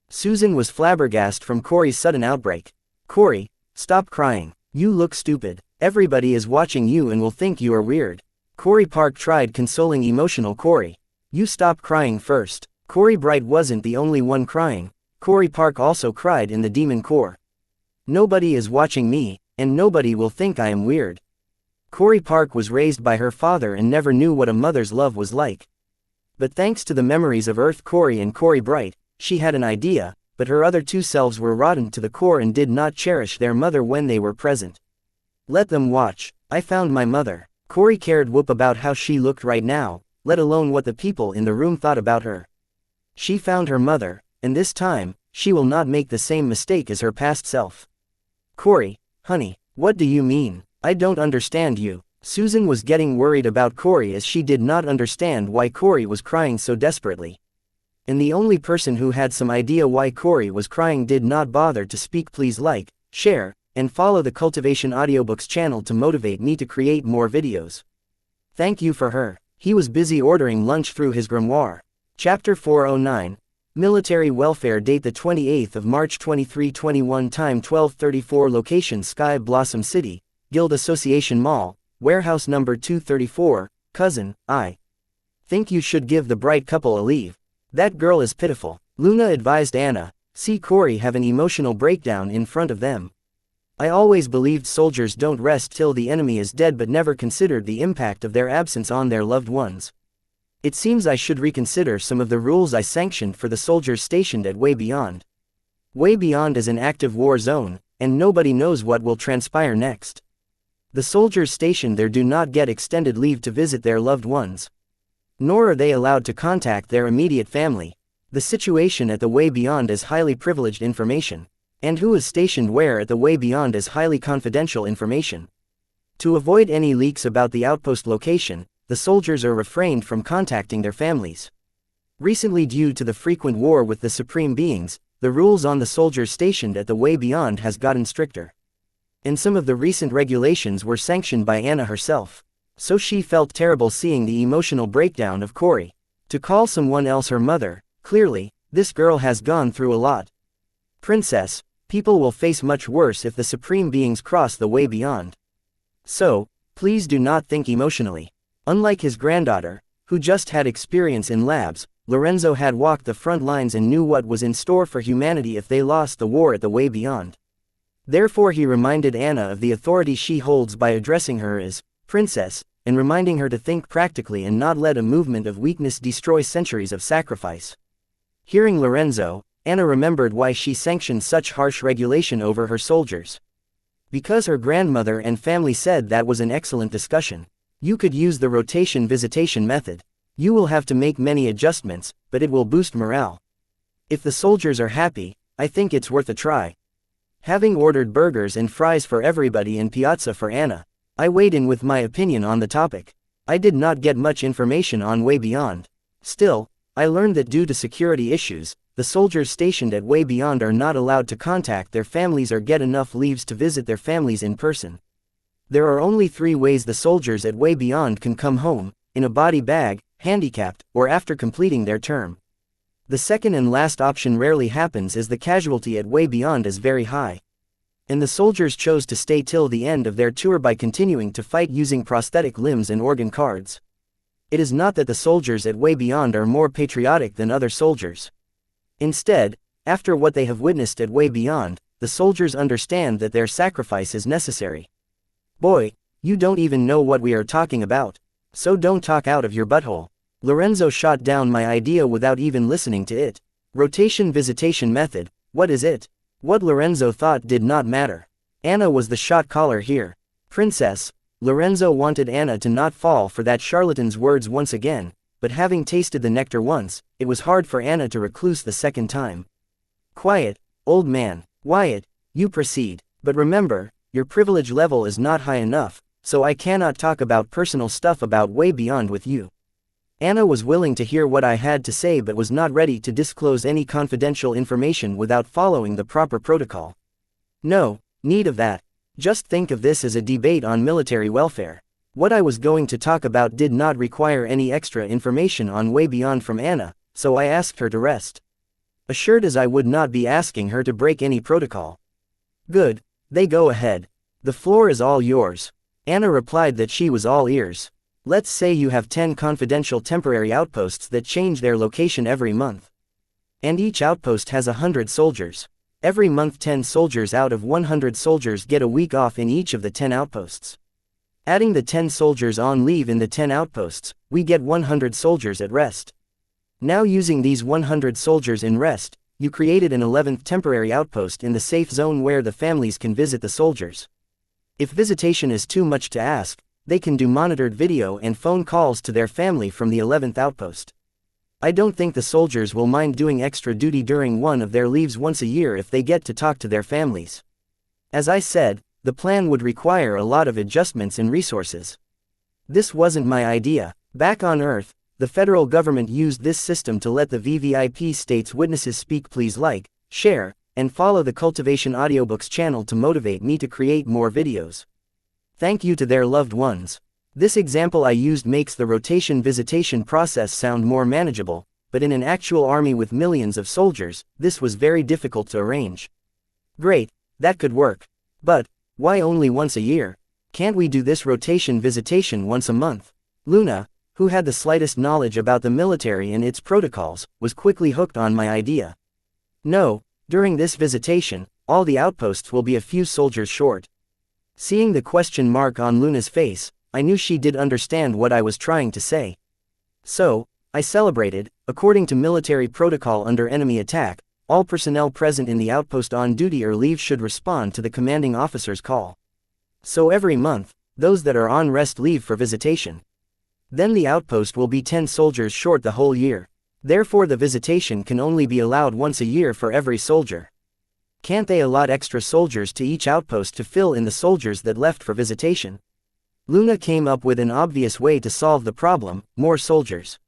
Susan was flabbergasted from Corey's sudden outbreak. Corey, stop crying. You look stupid. Everybody is watching you and will think you are weird. Corey Park tried consoling emotional Corey. You stop crying first. Corey Bright wasn't the only one crying. Corey Park also cried in the demon core. Nobody is watching me, and nobody will think I am weird. Corey Park was raised by her father and never knew what a mother's love was like. But thanks to the memories of Earth Corey and Corey Bright, she had an idea, but her other two selves were rotten to the core and did not cherish their mother when they were present. Let them watch. I found my mother. Corey cared whoop about how she looked right now, let alone what the people in the room thought about her. She found her mother, and this time, she will not make the same mistake as her past self. Corey, honey, what do you mean? I don't understand you. Susan was getting worried about Corey as she did not understand why Corey was crying so desperately. And the only person who had some idea why Corey was crying did not bother to speak. Please like, share, and follow the Cultivation Audiobooks channel to motivate me to create more videos. Thank you for her. He was busy ordering lunch through his grimoire. Chapter 409. Military Welfare. Date the 28th of March 2321. Time 12:34. Location Sky Blossom City, Guild Association Mall, warehouse number 234. Cousin, I think you should give the Bright couple a leave. That girl is pitiful. Luna advised Anna. See Corey have an emotional breakdown in front of them. I always believed soldiers don't rest till the enemy is dead, but never considered the impact of their absence on their loved ones. It seems I should reconsider some of the rules I sanctioned for the soldiers stationed at Way Beyond. Way Beyond is an active war zone, and nobody knows what will transpire next. The soldiers stationed there do not get extended leave to visit their loved ones. Nor are they allowed to contact their immediate family. The situation at the Way Beyond is highly privileged information. And who is stationed where at the Way Beyond is highly confidential information. To avoid any leaks about the outpost location, the soldiers are refrained from contacting their families. Recently, due to the frequent war with the Supreme Beings, the rules on the soldiers stationed at the Way Beyond has gotten stricter. And some of the recent regulations were sanctioned by Anna herself. So she felt terrible seeing the emotional breakdown of Corey. To call someone else her mother, clearly, this girl has gone through a lot. Princess, people will face much worse if the Supreme Beings cross the Way Beyond. So, please do not think emotionally. Unlike his granddaughter, who just had experience in labs, Lorenzo had walked the front lines and knew what was in store for humanity if they lost the war at the Way Beyond. Therefore he reminded Anna of the authority she holds by addressing her as Princess, and reminding her to think practically and not let a movement of weakness destroy centuries of sacrifice. Hearing Lorenzo, Anna remembered why she sanctioned such harsh regulation over her soldiers. Because her grandmother and family said that was an excellent discussion. You could use the rotation visitation method. You will have to make many adjustments, but it will boost morale. If the soldiers are happy, I think it's worth a try. Having ordered burgers and fries for everybody in Piazza for Anna, I weighed in with my opinion on the topic. I did not get much information on Way Beyond. Still, I learned that due to security issues, the soldiers stationed at Way Beyond are not allowed to contact their families or get enough leaves to visit their families in person. There are only 3 ways the soldiers at Way Beyond can come home: in a body bag, handicapped, or after completing their term. The second and last option rarely happens as the casualty at Way Beyond is very high. And the soldiers chose to stay till the end of their tour by continuing to fight using prosthetic limbs and organ cards. It is not that the soldiers at Way Beyond are more patriotic than other soldiers. Instead, after what they have witnessed at Way Beyond, the soldiers understand that their sacrifice is necessary. Boy, you don't even know what we are talking about. So don't talk out of your butthole. Lorenzo shot down my idea without even listening to it. Rotation visitation method, what is it? What Lorenzo thought did not matter. Anna was the shot caller here. Princess, Lorenzo wanted Anna to not fall for that charlatan's words once again, but having tasted the nectar once, it was hard for Anna to recluse the second time. Quiet, old man. Wyatt, you proceed. But remember, your privilege level is not high enough, so I cannot talk about personal stuff about Way Beyond with you. Anna was willing to hear what I had to say but was not ready to disclose any confidential information without following the proper protocol. No need of that. Just think of this as a debate on military welfare. What I was going to talk about did not require any extra information on Way Beyond from Anna, so I asked her to rest. Assured as I would not be asking her to break any protocol. Good, they go ahead. The floor is all yours. Anna replied that she was all ears. Let's say you have 10 confidential temporary outposts that change their location every month. And each outpost has 100 soldiers. Every month 10 soldiers out of 100 soldiers get a week off in each of the 10 outposts. Adding the 10 soldiers on leave in the 10 outposts, we get 100 soldiers at rest. Now using these 100 soldiers in rest, you created an 11th temporary outpost in the safe zone where the families can visit the soldiers. If visitation is too much to ask, they can do monitored video and phone calls to their family from the 11th outpost. I don't think the soldiers will mind doing extra duty during one of their leaves once a year if they get to talk to their families. As I said, the plan would require a lot of adjustments in resources. This wasn't my idea. Back on Earth, the federal government used this system to let the VVIP state's witnesses speak. Please like, share, and follow the Cultivation Audiobooks channel to motivate me to create more videos. Thank you to their loved ones. This example I used makes the rotation visitation process sound more manageable, but in an actual army with millions of soldiers, this was very difficult to arrange. Great, that could work. But why only once a year? Can't we do this rotation visitation once a month? Luna, who had the slightest knowledge about the military and its protocols, was quickly hooked on my idea. No, during this visitation, all the outposts will be a few soldiers short. Seeing the question mark on Luna's face, I knew she did understand what I was trying to say. So, I celebrated. According to military protocol under enemy attack, all personnel present in the outpost on duty or leave should respond to the commanding officer's call. So every month, those that are on rest leave for visitation. Then the outpost will be 10 soldiers short the whole year. Therefore the visitation can only be allowed once a year for every soldier. Can't they allot extra soldiers to each outpost to fill in the soldiers that left for visitation? Luna came up with an obvious way to solve the problem: more soldiers.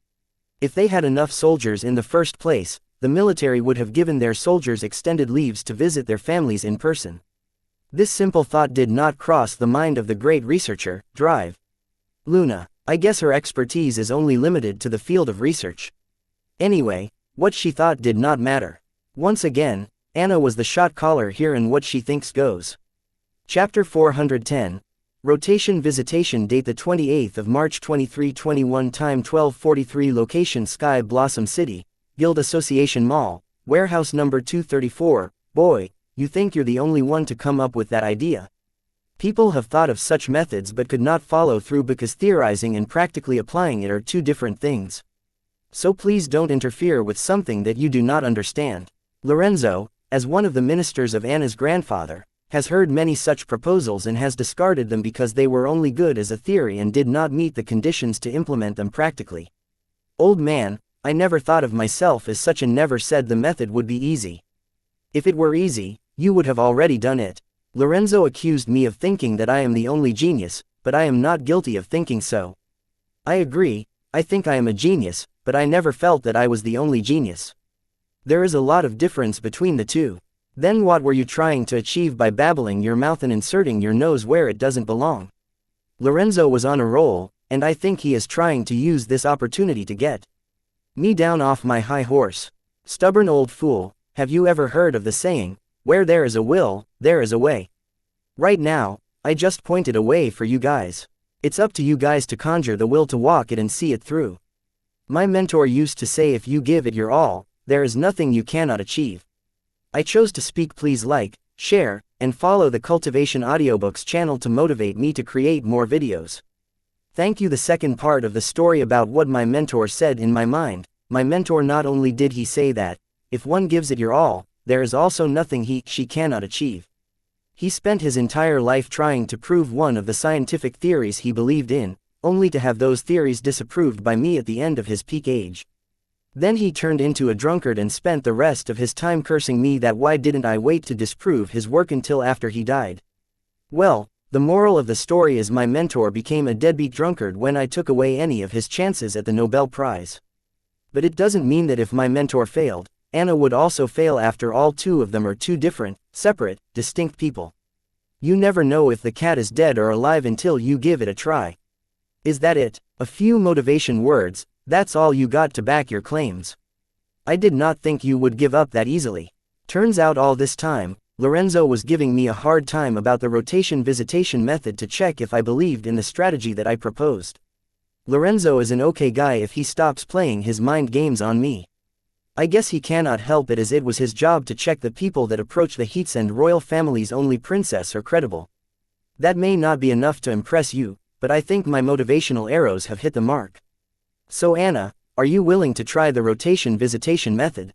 If they had enough soldiers in the first place, the military would have given their soldiers extended leaves to visit their families in person. This simple thought did not cross the mind of the great researcher, Drive. Luna, I guess her expertise is only limited to the field of research. Anyway, what she thought did not matter. Once again, Anna was the shot caller here, and what she thinks goes. Chapter 410. Rotation visitation date the 28th of March 2321 time 12:43 location Sky Blossom City, Guild Association Mall, warehouse number 234. Boy, you think you're the only one to come up with that idea. People have thought of such methods but could not follow through because theorizing and practically applying it are two different things. So please don't interfere with something that you do not understand. Lorenzo, as one of the ministers of Anna's grandfather, has heard many such proposals and has discarded them because they were only good as a theory and did not meet the conditions to implement them practically. Old man, I never thought of myself as such and never said the method would be easy. If it were easy, you would have already done it. Lorenzo accused me of thinking that I am the only genius, but I am not guilty of thinking so. I agree, I think I am a genius, but I never felt that I was the only genius. There is a lot of difference between the two. Then what were you trying to achieve by babbling your mouth and inserting your nose where it doesn't belong? Lorenzo was on a roll, and I think he is trying to use this opportunity to get me down off my high horse. Stubborn old fool, have you ever heard of the saying, where there is a will, there is a way? Right now, I just pointed a way for you guys. It's up to you guys to conjure the will to walk it and see it through. My mentor used to say if you give it your all, there is nothing you cannot achieve. I chose to speak. Please like, share, and follow the Cultivation Audiobooks channel to motivate me to create more videos. Thank you. The second part of the story about what my mentor said in my mind. My mentor not only did he say that, if one gives it your all, there is also nothing she cannot achieve. He spent his entire life trying to prove one of the scientific theories he believed in, only to have those theories disapproved by me at the end of his peak age. Then he turned into a drunkard and spent the rest of his time cursing me that why didn't I wait to disprove his work until after he died. Well, the moral of the story is my mentor became a deadbeat drunkard when I took away any of his chances at the Nobel Prize. But it doesn't mean that if my mentor failed, Anna would also fail. After all, two of them are two different, separate, distinct people. You never know if the cat is dead or alive until you give it a try. Is that it? A few motivation words, that's all you got to back your claims. I did not think you would give up that easily. Turns out all this time, Lorenzo was giving me a hard time about the rotation visitation method to check if I believed in the strategy that I proposed. Lorenzo is an okay guy if he stops playing his mind games on me. I guess he cannot help it, as it was his job to check the people that approach the Heatsend royal family's only princess are credible. That may not be enough to impress you, but I think my motivational arrows have hit the mark. So Anna, are you willing to try the rotation visitation method?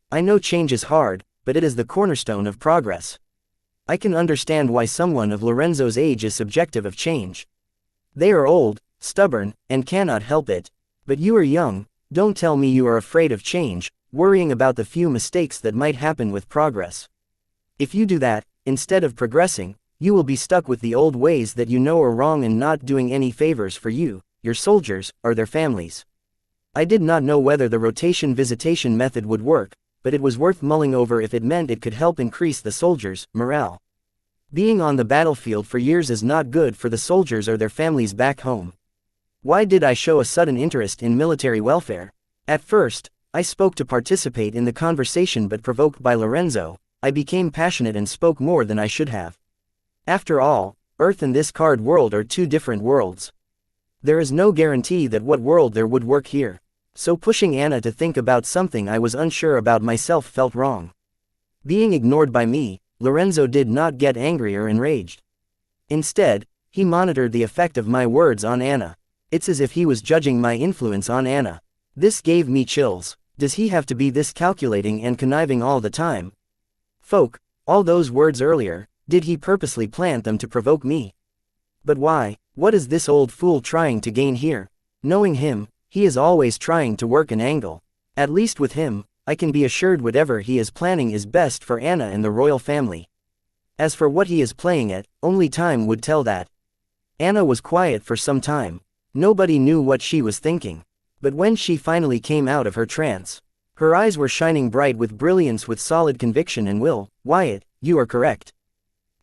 I know change is hard, but it is the cornerstone of progress. I can understand why someone of Lorenzo's age is subjective of change. They are old, stubborn, and cannot help it. But you are young. Don't tell me you are afraid of change, worrying about the few mistakes that might happen with progress. If you do that, instead of progressing, you will be stuck with the old ways that you know are wrong and not doing any favors for you, your soldiers, or their families. I did not know whether the rotation visitation method would work, but it was worth mulling over if it meant it could help increase the soldiers' morale. Being on the battlefield for years is not good for the soldiers or their families back home. Why did I show a sudden interest in military welfare? At first, I spoke to participate in the conversation, but provoked by Lorenzo, I became passionate and spoke more than I should have. After all, Earth and this card world are two different worlds. There is no guarantee that what world there would work here. So pushing Anna to think about something I was unsure about myself felt wrong. Being ignored by me, Lorenzo did not get angry or enraged. Instead, he monitored the effect of my words on Anna. It's as if he was judging my influence on Anna. This gave me chills. Does he have to be this calculating and conniving all the time? Folk, all those words earlier, did he purposely plant them to provoke me? But why? What is this old fool trying to gain here? Knowing him, he is always trying to work an angle. At least with him, I can be assured whatever he is planning is best for Anna and the royal family. As for what he is playing at, only time would tell that. Anna was quiet for some time. Nobody knew what she was thinking. But when she finally came out of her trance, her eyes were shining bright with brilliance, with solid conviction and will. Wyatt, you are correct.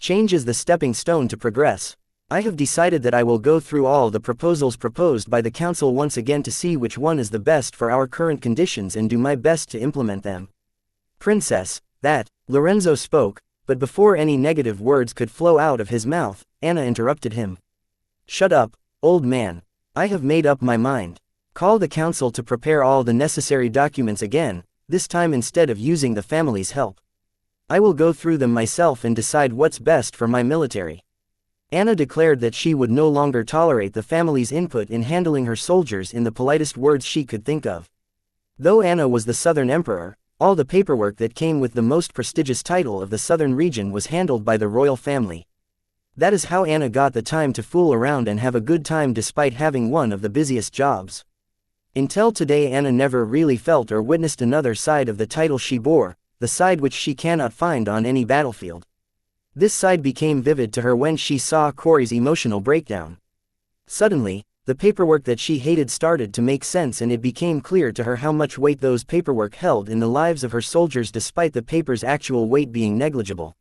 Change is the stepping stone to progress. I have decided that I will go through all the proposals proposed by the council once again to see which one is the best for our current conditions and do my best to implement them. Princess, that, Lorenzo spoke, but before any negative words could flow out of his mouth, Anna interrupted him. Shut up, old man. I have made up my mind. Call the council to prepare all the necessary documents again, this time instead of using the family's help. I will go through them myself and decide what's best for my military. Anna declared that she would no longer tolerate the family's input in handling her soldiers in the politest words she could think of. Though Anna was the Southern Emperor, all the paperwork that came with the most prestigious title of the Southern region was handled by the royal family. That is how Anna got the time to fool around and have a good time despite having one of the busiest jobs. Until today, Anna never really felt or witnessed another side of the title she bore, the side which she cannot find on any battlefield. This side became vivid to her when she saw Corey's emotional breakdown. Suddenly, the paperwork that she hated started to make sense, and it became clear to her how much weight those paperwork held in the lives of her soldiers despite the paper's actual weight being negligible.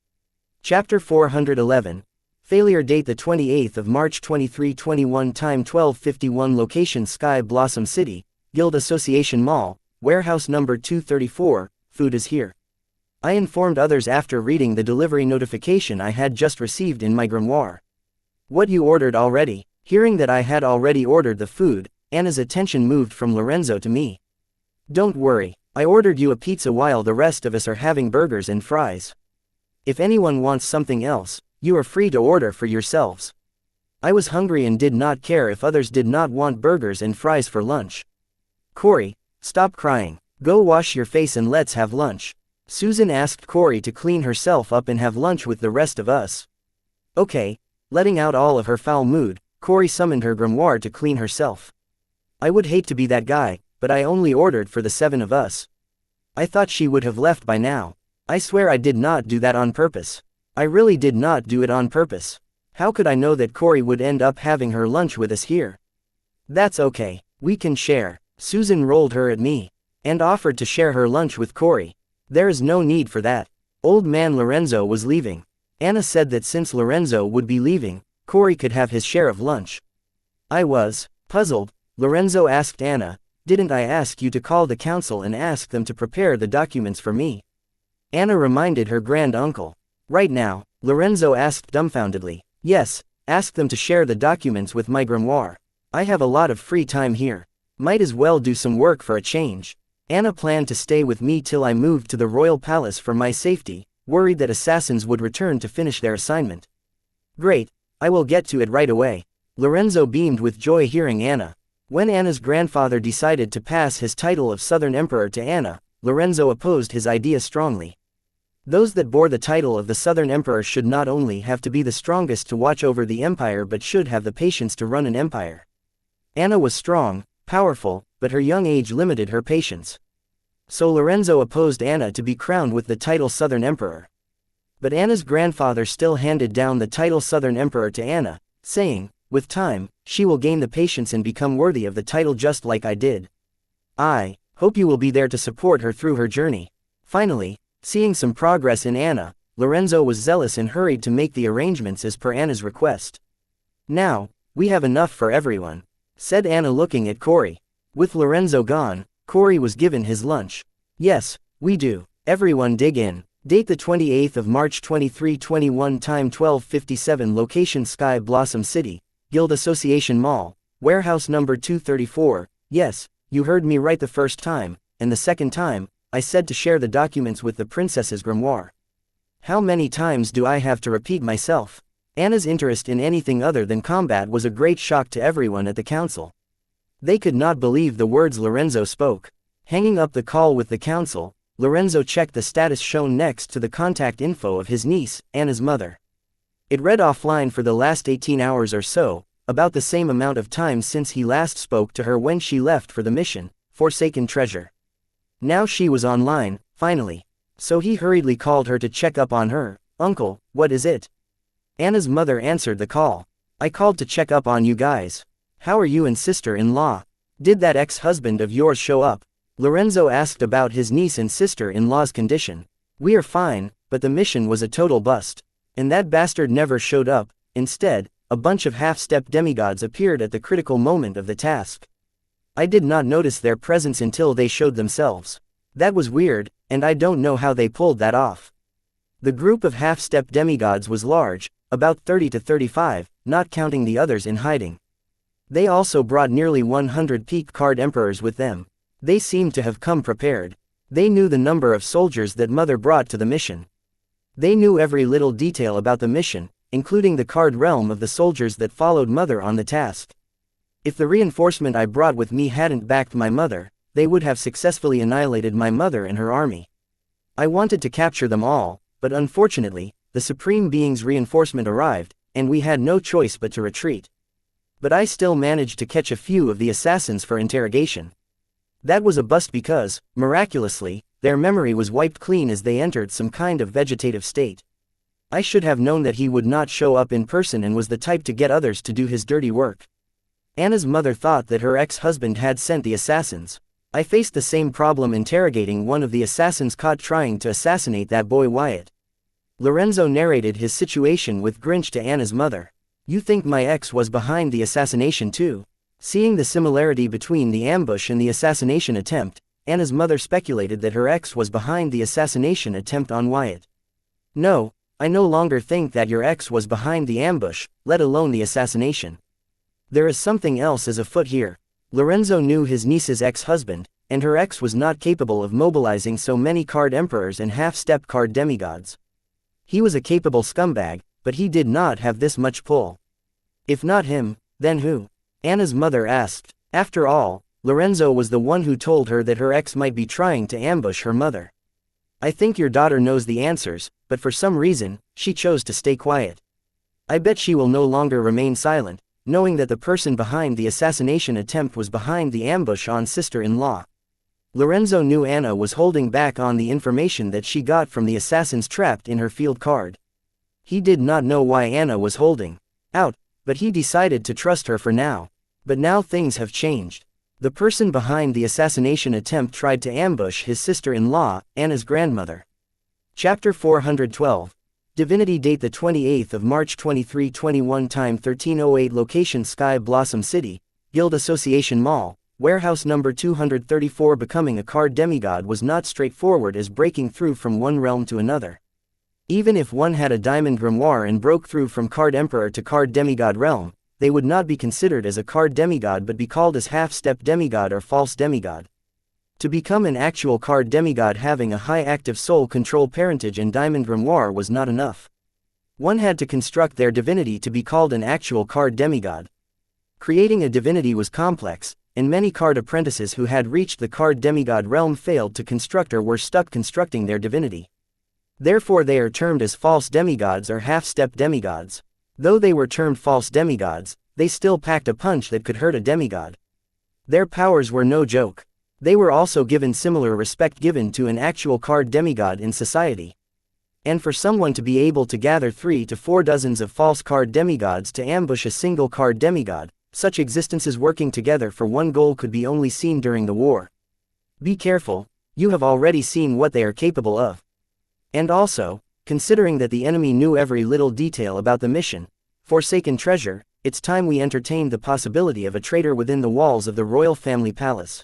Chapter 411. Failure. Date the 28th of March 2321. Time 12:51. Location Sky Blossom City, Guild Association Mall, warehouse number 234. Food is here. I informed others after reading the delivery notification I had just received in my grimoire. What, you ordered already? Hearing that I had already ordered the food, Anna's attention moved from Lorenzo to me. Don't worry, I ordered you a pizza while the rest of us are having burgers and fries. If anyone wants something else, you are free to order for yourselves. I was hungry and did not care if others did not want burgers and fries for lunch. Corey, stop crying. Go wash your face and let's have lunch. Susan asked Corey to clean herself up and have lunch with the rest of us. Okay. Letting out all of her foul mood, Corey summoned her grimoire to clean herself. I would hate to be that guy, but I only ordered for the 7 of us. I thought she would have left by now. I swear I did not do that on purpose. I really did not do it on purpose. How could I know that Corey would end up having her lunch with us here? That's okay. We can share. Susan rolled her at me and offered to share her lunch with Corey. There is no need for that. Old man Lorenzo was leaving. Anna said that since Lorenzo would be leaving, Corey could have his share of lunch. I was puzzled. Lorenzo asked Anna, didn't I ask you to call the council and ask them to prepare the documents for me? Anna reminded her grand uncle. Right now, Lorenzo asked dumbfoundedly. Yes, ask them to share the documents with my grimoire. I have a lot of free time here. Might as well do some work for a change. Anna planned to stay with me till I moved to the royal palace for my safety, worried that assassins would return to finish their assignment. Great, I will get to it right away. Lorenzo beamed with joy hearing Anna. When Anna's grandfather decided to pass his title of Southern Emperor to Anna, Lorenzo opposed his idea strongly. Those that bore the title of the Southern Emperor should not only have to be the strongest to watch over the empire but should have the patience to run an empire. Anna was strong, powerful, but her young age limited her patience. So Lorenzo opposed Anna to be crowned with the title Southern Emperor. But Anna's grandfather still handed down the title Southern Emperor to Anna, saying, with time, she will gain the patience and become worthy of the title just like I did. I hope you will be there to support her through her journey. Finally, seeing some progress in Anna, Lorenzo was zealous and hurried to make the arrangements as per Anna's request. Now, we have enough for everyone, said Anna looking at Corey. With Lorenzo gone, Corey was given his lunch. Yes, we do. Everyone dig in. Date the 28th of March 2321, time 12:57, location Sky Blossom City, Guild Association Mall, warehouse number 234. Yes, you heard me right the first time, and the second time, I said to share the documents with the princess's grimoire. How many times do I have to repeat myself? Anna's interest in anything other than combat was a great shock to everyone at the council. They could not believe the words Lorenzo spoke. Hanging up the call with the council, Lorenzo checked the status shown next to the contact info of his niece, Anna's mother. It read offline for the last 18 hours or so, about the same amount of time since he last spoke to her when she left for the mission, Forsaken Treasure. Now she was online, finally. So he hurriedly called her to check up on her. Uncle, what is it? Anna's mother answered the call. I called to check up on you guys. How are you and sister-in-law? Did that ex-husband of yours show up? Lorenzo asked about his niece and sister-in-law's condition. We are fine, but the mission was a total bust. And that bastard never showed up. Instead, a bunch of half-step demigods appeared at the critical moment of the task. I did not notice their presence until they showed themselves. That was weird, and I don't know how they pulled that off. The group of half-step demigods was large, about 30 to 35, not counting the others in hiding. They also brought nearly 100 peak card emperors with them. They seemed to have come prepared. They knew the number of soldiers that Mother brought to the mission. They knew every little detail about the mission, including the card realm of the soldiers that followed Mother on the task. If the reinforcement I brought with me hadn't backed my mother, they would have successfully annihilated my mother and her army. I wanted to capture them all, but unfortunately, the Supreme Being's reinforcement arrived, and we had no choice but to retreat. But I still managed to catch a few of the assassins for interrogation. That was a bust because, miraculously, their memory was wiped clean as they entered some kind of vegetative state. I should have known that he would not show up in person and was the type to get others to do his dirty work. Anna's mother thought that her ex-husband had sent the assassins. I faced the same problem interrogating one of the assassins caught trying to assassinate that boy Wyatt. Lorenzo narrated his situation with Grinch to Anna's mother. You think my ex was behind the assassination too? Seeing the similarity between the ambush and the assassination attempt, Anna's mother speculated that her ex was behind the assassination attempt on Wyatt. No, I no longer think that your ex was behind the ambush, let alone the assassination. There is something else as afoot here. Lorenzo knew his niece's ex-husband, and her ex was not capable of mobilizing so many card emperors and half-step card demigods. He was a capable scumbag, but he did not have this much pull. If not him, then who? Anna's mother asked. After all, Lorenzo was the one who told her that her ex might be trying to ambush her mother. I think your daughter knows the answers, but for some reason, she chose to stay quiet. I bet she will no longer remain silent, knowing that the person behind the assassination attempt was behind the ambush on sister-in-law. Lorenzo knew Anna was holding back on the information that she got from the assassins trapped in her field card. He did not know why Anna was holding out, but he decided to trust her for now. But now things have changed. The person behind the assassination attempt tried to ambush his sister-in-law, Anna's grandmother. Chapter 412. Divinity. Date the 28th of March 2321, time 13:08, location Sky Blossom City, Guild Association Mall, warehouse number 234. Becoming a card demigod was not straightforward as breaking through from one realm to another. Even if one had a diamond grimoire and broke through from card emperor to card demigod realm, they would not be considered as a card demigod but be called as half-step demigod or false demigod. To become an actual card demigod, having a high active soul control parentage and diamond grimoire was not enough. One had to construct their divinity to be called an actual card demigod. Creating a divinity was complex, and many card apprentices who had reached the card demigod realm failed to construct or were stuck constructing their divinity. Therefore they are termed as false demigods or half-step demigods. Though they were termed false demigods, they still packed a punch that could hurt a demigod. Their powers were no joke. They were also given similar respect given to an actual card demigod in society. And for someone to be able to gather 3 to 4 dozens of false card demigods to ambush a single card demigod, such existences working together for one goal could be only seen during the war. Be careful, you have already seen what they are capable of. And also, considering that the enemy knew every little detail about the mission, Forsaken Treasure, it's time we entertained the possibility of a traitor within the walls of the royal family palace.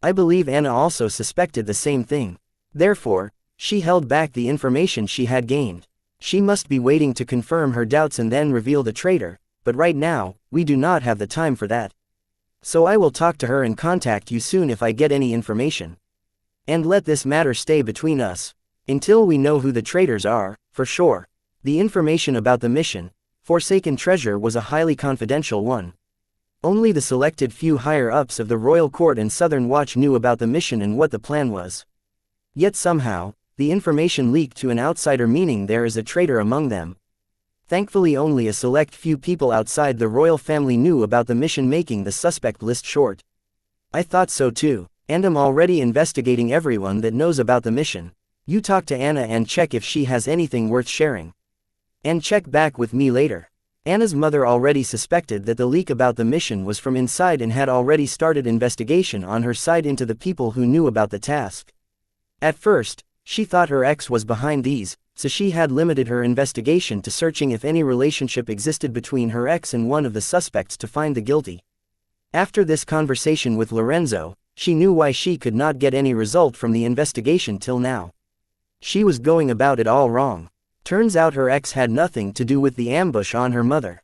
I believe Anna also suspected the same thing. Therefore, she held back the information she had gained. She must be waiting to confirm her doubts and then reveal the traitor, but right now, we do not have the time for that. So I will talk to her and contact you soon if I get any information. And let this matter stay between us. Until we know who the traitors are, for sure. The information about the mission, Forsaken Treasure, was a highly confidential one. Only the selected few higher-ups of the royal court and Southern Watch knew about the mission and what the plan was. Yet somehow, the information leaked to an outsider, meaning there is a traitor among them. Thankfully only a select few people outside the royal family knew about the mission, making the suspect list short. I thought so too, and I'm already investigating everyone that knows about the mission. You talk to Anna and check if she has anything worth sharing. And check back with me later. Anna's mother already suspected that the leak about the mission was from inside and had already started investigation on her side into the people who knew about the task. At first, she thought her ex was behind these, so she had limited her investigation to searching if any relationship existed between her ex and one of the suspects to find the guilty. After this conversation with Lorenzo, she knew why she could not get any result from the investigation till now. She was going about it all wrong. Turns out her ex had nothing to do with the ambush on her mother.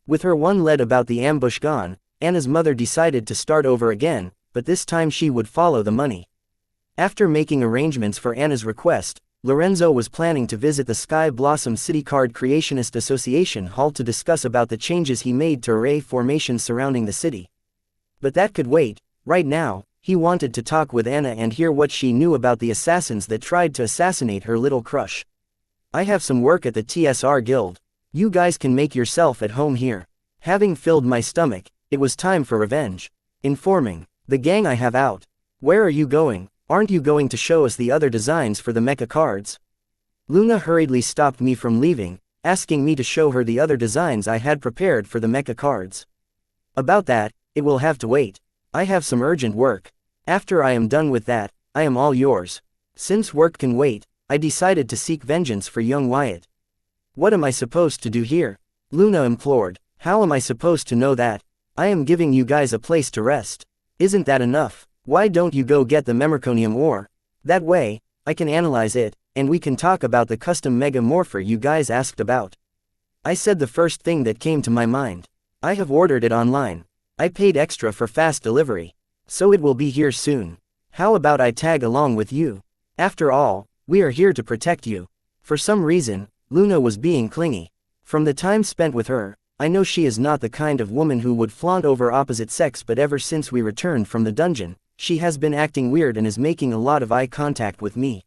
With her one lead about the ambush gone, Anna's mother decided to start over again, but this time she would follow the money. After making arrangements for Anna's request, Lorenzo was planning to visit the Sky Blossom City Card Creationist Association Hall to discuss about the changes he made to array formations surrounding the city. But that could wait. Right now, he wanted to talk with Anna and hear what she knew about the assassins that tried to assassinate her little crush. I have some work at the TSR Guild. You guys can make yourself at home here. Having filled my stomach, it was time for revenge. Informing the gang I have out. Where are you going? Aren't you going to show us the other designs for the mecha cards? Luna hurriedly stopped me from leaving, asking me to show her the other designs I had prepared for the mecha cards. About that, it will have to wait. I have some urgent work. After I am done with that, I am all yours. Since work can wait, I decided to seek vengeance for young Wyatt. What am I supposed to do here? Luna implored. How am I supposed to know that? I am giving you guys a place to rest. Isn't that enough? Why don't you go get the Memorconium ore? That way, I can analyze it, and we can talk about the custom Mega Morpher you guys asked about. I said the first thing that came to my mind. I have ordered it online. I paid extra for fast delivery. So it will be here soon. How about I tag along with you? After all, we are here to protect you. For some reason, Luna was being clingy. From the time spent with her, I know she is not the kind of woman who would flaunt over opposite sex, but ever since we returned from the dungeon, she has been acting weird and is making a lot of eye contact with me.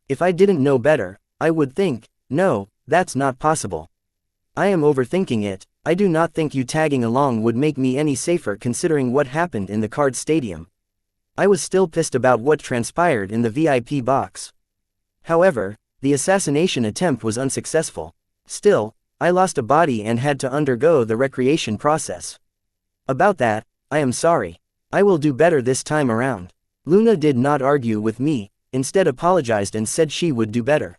If I didn't know better, I would think, no, that's not possible. I am overthinking it. I do not think you tagging along would make me any safer considering what happened in the card stadium. I was still pissed about what transpired in the VIP box. However, the assassination attempt was unsuccessful. Still, I lost a body and had to undergo the recreation process. About that, I am sorry. I will do better this time around. Luna did not argue with me, instead apologized and said she would do better.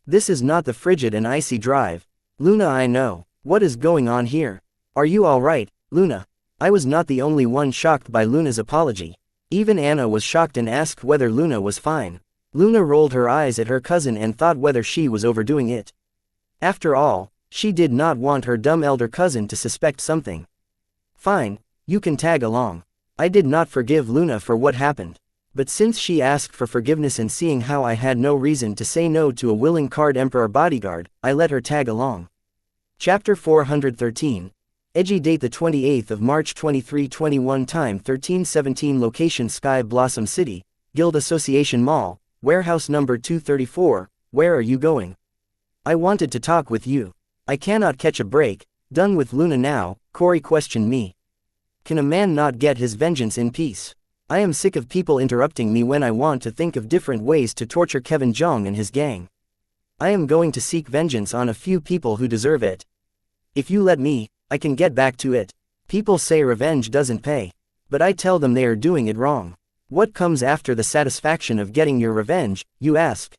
This is not the frigid and icy drive. Luna, I know. What is going on here? Are you alright, Luna? I was not the only one shocked by Luna's apology. Even Anna was shocked and asked whether Luna was fine. Luna rolled her eyes at her cousin and thought whether she was overdoing it. After all, she did not want her dumb elder cousin to suspect something. Fine, you can tag along. I did not forgive Luna for what happened. But since she asked for forgiveness and seeing how I had no reason to say no to a willing Card Emperor bodyguard, I let her tag along. Chapter 413. Edgy date the 28th of March 2321 time 1317 location Sky Blossom City, Guild Association Mall, warehouse number 234, where are you going? I wanted to talk with you. I cannot catch a break, done with Luna now, Corey questioned me. Can a man not get his vengeance in peace? I am sick of people interrupting me when I want to think of different ways to torture Kevin Jong and his gang. I am going to seek vengeance on a few people who deserve it. If you let me, I can get back to it. People say revenge doesn't pay. But I tell them they are doing it wrong. What comes after the satisfaction of getting your revenge, you ask?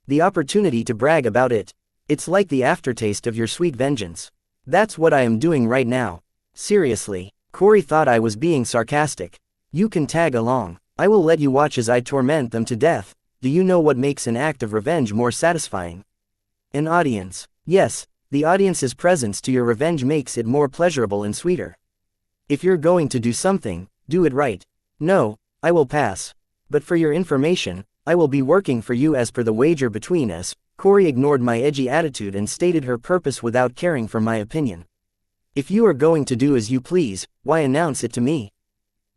The opportunity to brag about it. It's like the aftertaste of your sweet vengeance. That's what I am doing right now. Seriously, Corey thought I was being sarcastic. You can tag along. I will let you watch as I torment them to death. Do you know what makes an act of revenge more satisfying? An audience. Yes, the audience's presence to your revenge makes it more pleasurable and sweeter. If you're going to do something, do it right. No, I will pass. But for your information, I will be working for you as per the wager between us. Corey ignored my edgy attitude and stated her purpose without caring for my opinion. If you are going to do as you please, why announce it to me?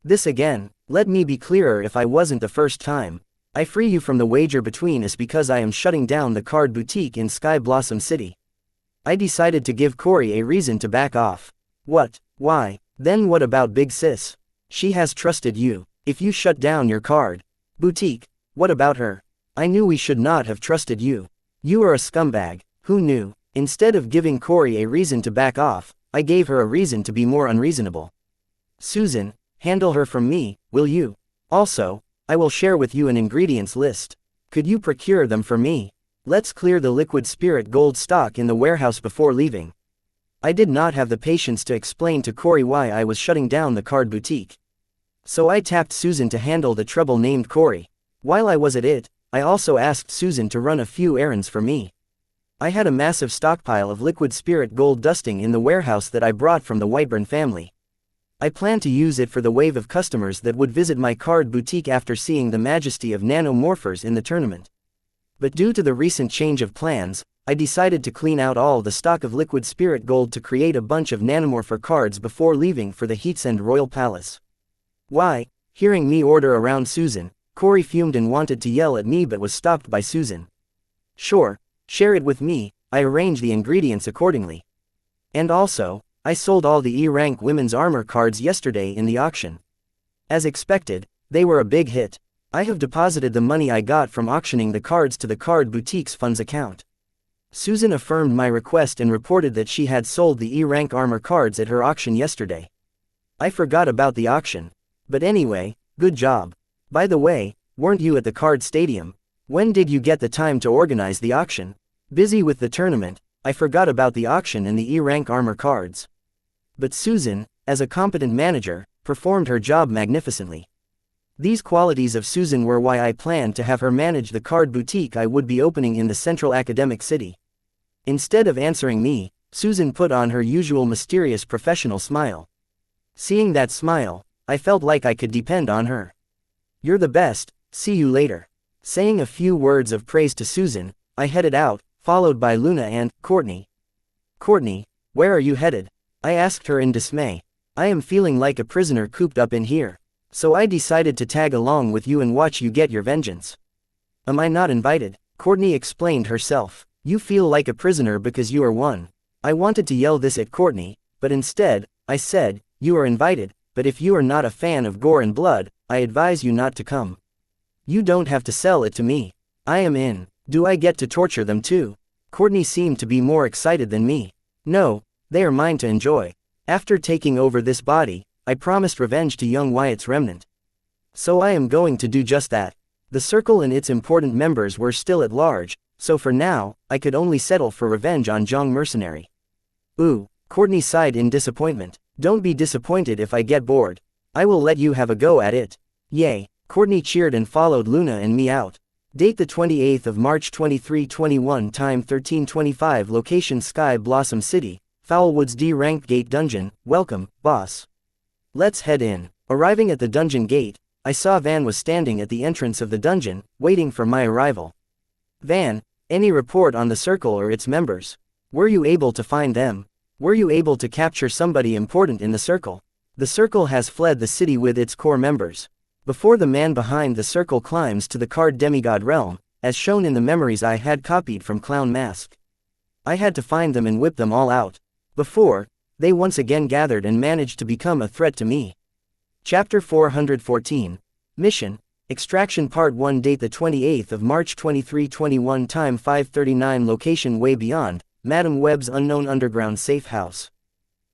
This again, let me be clearer if I wasn't the first time. I free you from the wager between us because I am shutting down the card boutique in Sky Blossom City. I decided to give Corey a reason to back off. What? Why? Then what about Big Sis? She has trusted you. If you shut down your card boutique, what about her? I knew we should not have trusted you. You are a scumbag. Who knew? Instead of giving Corey a reason to back off, I gave her a reason to be more unreasonable. Susan, handle her from me, will you? Also, I will share with you an ingredients list. Could you procure them for me? Let's clear the liquid spirit gold stock in the warehouse before leaving. I did not have the patience to explain to Corey why I was shutting down the card boutique. So I tapped Susan to handle the trouble named Corey. While I was at it, I also asked Susan to run a few errands for me. I had a massive stockpile of liquid spirit gold dusting in the warehouse that I brought from the Whiteburn family. I planned to use it for the wave of customers that would visit my card boutique after seeing the majesty of nanomorphers in the tournament. But due to the recent change of plans, I decided to clean out all the stock of liquid spirit gold to create a bunch of nanomorpher cards before leaving for the Heatsend Royal Palace. Why? Hearing me order around Susan, Corey fumed and wanted to yell at me but was stopped by Susan. Sure, share it with me, I arranged the ingredients accordingly. And also, I sold all the E-rank women's armor cards yesterday in the auction. As expected, they were a big hit. I have deposited the money I got from auctioning the cards to the card boutique's funds account. Susan affirmed my request and reported that she had sold the E-rank armor cards at her auction yesterday. I forgot about the auction. But anyway, good job. By the way, weren't you at the card stadium? When did you get the time to organize the auction? Busy with the tournament, I forgot about the auction and the E-rank armor cards. But Susan, as a competent manager, performed her job magnificently. These qualities of Susan were why I planned to have her manage the card boutique I would be opening in the central academic city. Instead of answering me, Susan put on her usual mysterious professional smile. Seeing that smile, I felt like I could depend on her. You're the best, see you later. Saying a few words of praise to Susan, I headed out, followed by Luna and Courtney. Courtney, where are you headed? I asked her in dismay. I am feeling like a prisoner cooped up in here. So I decided to tag along with you and watch you get your vengeance. Am I not invited? Courtney explained herself. You feel like a prisoner because you are one. I wanted to yell this at Courtney, but instead, I said, you are invited, but if you are not a fan of gore and blood, I advise you not to come. You don't have to sell it to me. I am in. Do I get to torture them too? Courtney seemed to be more excited than me. No, they are mine to enjoy. After taking over this body, I promised revenge to young Wyatt's remnant. So I am going to do just that. The circle and its important members were still at large, so for now, I could only settle for revenge on Zhang Mercenary. Ooh, Courtney sighed in disappointment. Don't be disappointed if I get bored. I will let you have a go at it. Yay, Courtney cheered and followed Luna and me out. Date the 28th of March 2321 time 1325 location Sky Blossom City, Foulwoods D rank gate dungeon, welcome, boss. Let's head in. Arriving at the dungeon gate, I saw Van was standing at the entrance of the dungeon, waiting for my arrival. Van, any report on the circle or its members? Were you able to find them? Were you able to capture somebody important in the circle? The circle has fled the city with its core members. Before the man behind the circle climbs to the card demigod realm, as shown in the memories I had copied from Clown Mask. I had to find them and whip them all out. Before, they once again gathered and managed to become a threat to me. Chapter 414. Mission. Extraction Part 1. Date the 28th of March 2321. Time 5:39. Location way beyond, Madam Webb's unknown underground safe house.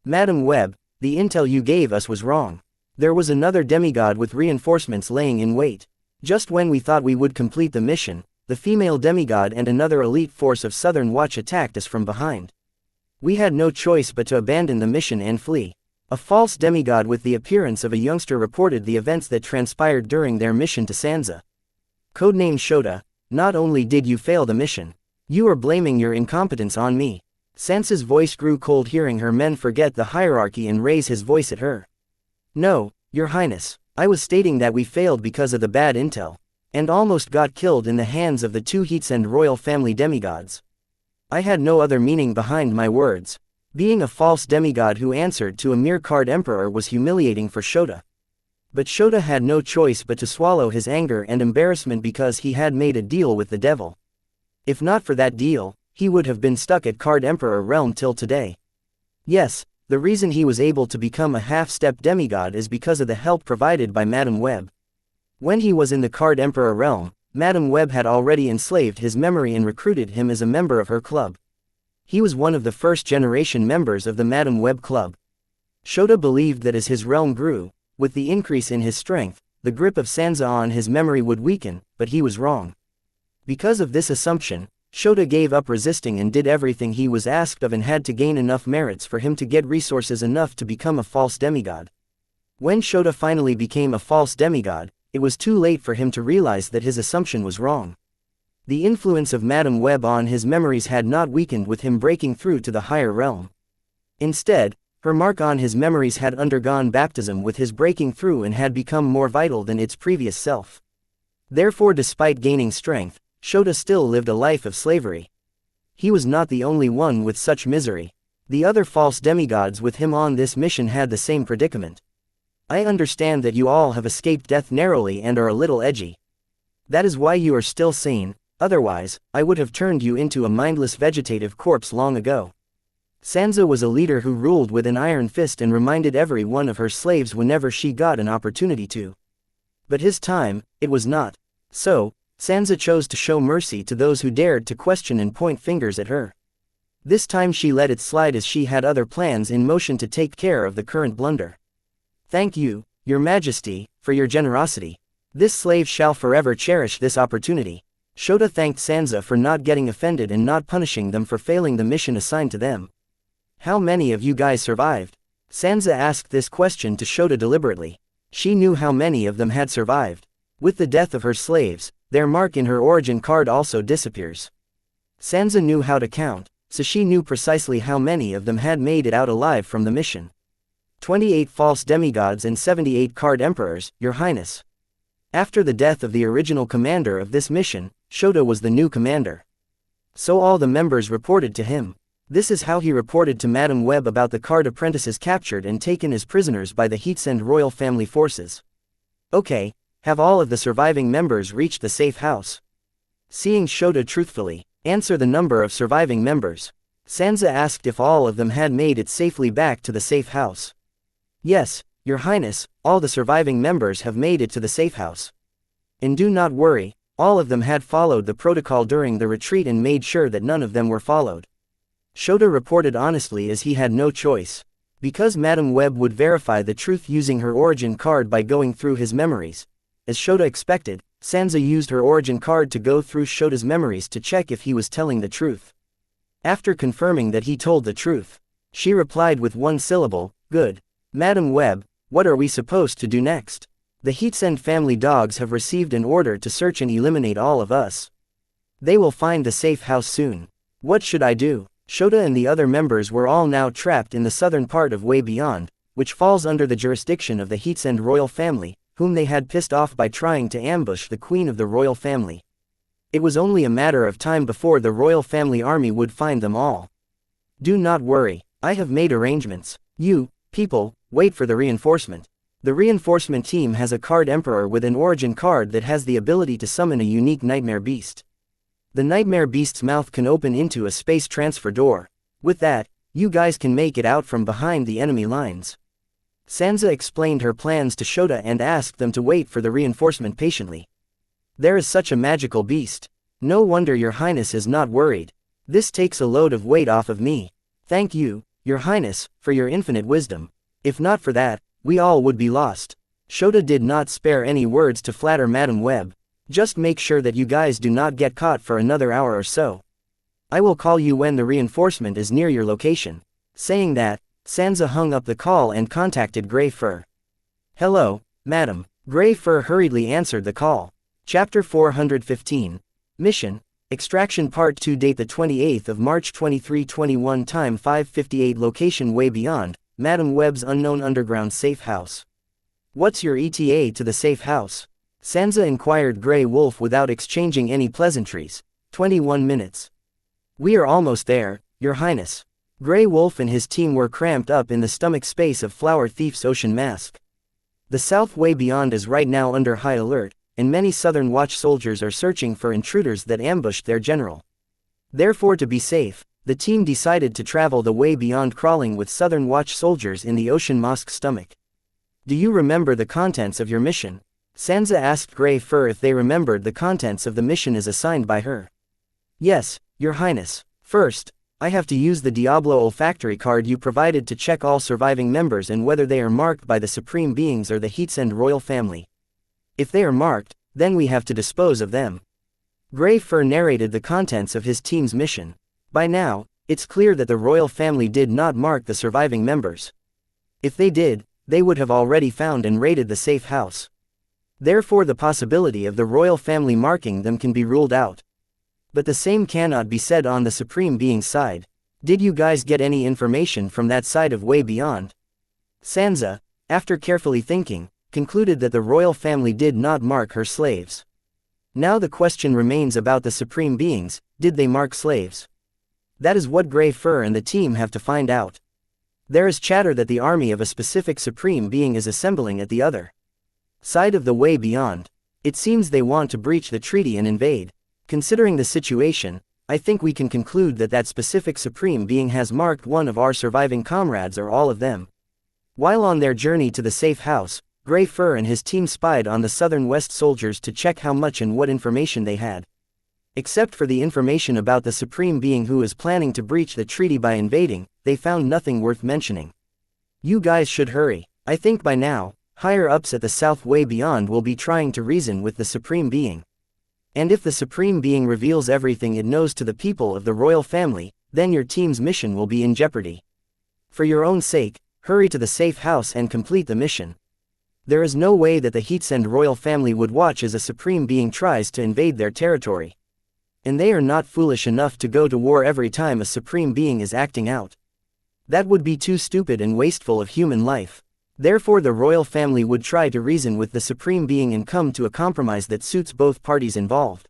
Madam Webb, the intel you gave us was wrong. There was another demigod with reinforcements laying in wait. Just when we thought we would complete the mission, the female demigod and another elite force of Southern Watch attacked us from behind. We had no choice but to abandon the mission and flee. A false demigod with the appearance of a youngster reported the events that transpired during their mission to Xianxia. Codename Shota, not only did you fail the mission, you are blaming your incompetence on me. Sansa's voice grew cold hearing her men forget the hierarchy and raise his voice at her. No, Your Highness, I was stating that we failed because of the bad intel, and almost got killed in the hands of the two Heatsend royal family demigods. I had no other meaning behind my words. Being a false demigod who answered to a mere card emperor was humiliating for Shota. But Shota had no choice but to swallow his anger and embarrassment because he had made a deal with the devil. If not for that deal, he would have been stuck at Card Emperor realm till today. Yes, the reason he was able to become a half-step demigod is because of the help provided by Madam Webb. When he was in the Card Emperor realm, Madam Webb had already enslaved his memory and recruited him as a member of her club. He was one of the first-generation members of the Madam Webb club. Shota believed that as his realm grew, with the increase in his strength, the grip of Sansa on his memory would weaken, but he was wrong. Because of this assumption, Shota gave up resisting and did everything he was asked of and had to gain enough merits for him to get resources enough to become a false demigod. When Shota finally became a false demigod, it was too late for him to realize that his assumption was wrong. The influence of Madam Webb on his memories had not weakened with him breaking through to the higher realm. Instead, her mark on his memories had undergone baptism with his breaking through and had become more vital than its previous self. Therefore, despite gaining strength, Shota still lived a life of slavery. He was not the only one with such misery. The other false demigods with him on this mission had the same predicament. I understand that you all have escaped death narrowly and are a little edgy. That is why you are still sane, otherwise, I would have turned you into a mindless vegetative corpse long ago. Sansa was a leader who ruled with an iron fist and reminded every one of her slaves whenever she got an opportunity to. But his time, it was not. So, Sansa chose to show mercy to those who dared to question and point fingers at her. This time she let it slide as she had other plans in motion to take care of the current blunder. Thank you, Your Majesty, for your generosity. This slave shall forever cherish this opportunity. Shota thanked Sansa for not getting offended and not punishing them for failing the mission assigned to them. How many of you guys survived? Sansa asked this question to Shota deliberately. She knew how many of them had survived. With the death of her slaves, their mark in her origin card also disappears. Sansa knew how to count, so she knew precisely how many of them had made it out alive from the mission. 28 false demigods and 78 card emperors, Your Highness. After the death of the original commander of this mission, Shota was the new commander. So all the members reported to him. This is how he reported to Madam Webb about the card apprentices captured and taken as prisoners by the Heatsend royal family forces. Okay, have all of the surviving members reached the safe house? Seeing Shota truthfully answer the number of surviving members, Sansa asked if all of them had made it safely back to the safe house. Yes, Your Highness, all the surviving members have made it to the safe house. And do not worry, all of them had followed the protocol during the retreat and made sure that none of them were followed. Shota reported honestly as he had no choice. Because Madam Webb would verify the truth using her origin card by going through his memories. As Shota expected, Sansa used her origin card to go through Shota's memories to check if he was telling the truth. After confirming that he told the truth, she replied with one syllable, "Good. Madam Webb, what are we supposed to do next? The Heatsend family dogs have received an order to search and eliminate all of us. They will find the safe house soon. What should I do?" Shota and the other members were all now trapped in the southern part of Way Beyond, which falls under the jurisdiction of the Heatsend royal family, whom they had pissed off by trying to ambush the queen of the royal family. It was only a matter of time before the royal family army would find them all. Do not worry, I have made arrangements. You, people, wait for the reinforcement. The reinforcement team has a card emperor with an origin card that has the ability to summon a unique nightmare beast. The nightmare beast's mouth can open into a space transfer door. With that, you guys can make it out from behind the enemy lines. Sansa explained her plans to Shota and asked them to wait for the reinforcement patiently. There is such a magical beast. No wonder your highness is not worried. This takes a load of weight off of me. Thank you, your highness, for your infinite wisdom. If not for that, we all would be lost. Shota did not spare any words to flatter Madam Web. Just make sure that you guys do not get caught for another hour or so. I will call you when the reinforcement is near your location. Saying that, Sansa hung up the call and contacted Grey Fur. Hello, madam. Grey Fur hurriedly answered the call. Chapter 415. Mission, Extraction Part 2. Date the 28th of March 2321. Time 5:58. Location way beyond, Madam Web's unknown underground safe house. What's your ETA to the safe house? Sansa inquired Grey Wolf without exchanging any pleasantries. 21 minutes. We are almost there, your highness. Grey Wolf and his team were cramped up in the stomach space of Flower Thief's ocean mask. The south way beyond is right now under high alert, and many Southern Watch soldiers are searching for intruders that ambushed their general. Therefore, to be safe, the team decided to travel the way beyond, crawling with Southern Watch soldiers in the ocean mask's stomach. Do you remember the contents of your mission? Sansa asked Grey Fur if they remembered the contents of the mission as assigned by her. Yes, your highness. First, I have to use the Diablo olfactory card you provided to check all surviving members and whether they are marked by the Supreme Beings or the Heatsend royal family. If they are marked, then we have to dispose of them. Grey Fur narrated the contents of his team's mission. By now, it's clear that the royal family did not mark the surviving members. If they did, they would have already found and raided the safe house. Therefore, the possibility of the royal family marking them can be ruled out. But the same cannot be said on the Supreme Being's side. Did you guys get any information from that side of way beyond? Sansa, after carefully thinking, concluded that the royal family did not mark her slaves. Now the question remains about the Supreme Beings. Did they mark slaves? That is what Grey Fur and the team have to find out. There is chatter that the army of a specific Supreme Being is assembling at the other side of the way beyond. It seems they want to breach the treaty and invade. Considering the situation, I think we can conclude that that specific Supreme Being has marked one of our surviving comrades or all of them. While on their journey to the safe house, Grey Fur and his team spied on the Southern West soldiers to check how much and what information they had. Except for the information about the Supreme Being who is planning to breach the treaty by invading, they found nothing worth mentioning. You guys should hurry. I think by now, higher-ups at the South Way Beyond will be trying to reason with the Supreme Being. And if the Supreme Being reveals everything it knows to the people of the royal family, then your team's mission will be in jeopardy. For your own sake, hurry to the safe house and complete the mission. There is no way that the Heatsend royal family would watch as a Supreme Being tries to invade their territory. And they are not foolish enough to go to war every time a Supreme Being is acting out. That would be too stupid and wasteful of human life. Therefore, the royal family would try to reason with the Supreme Being and come to a compromise that suits both parties involved.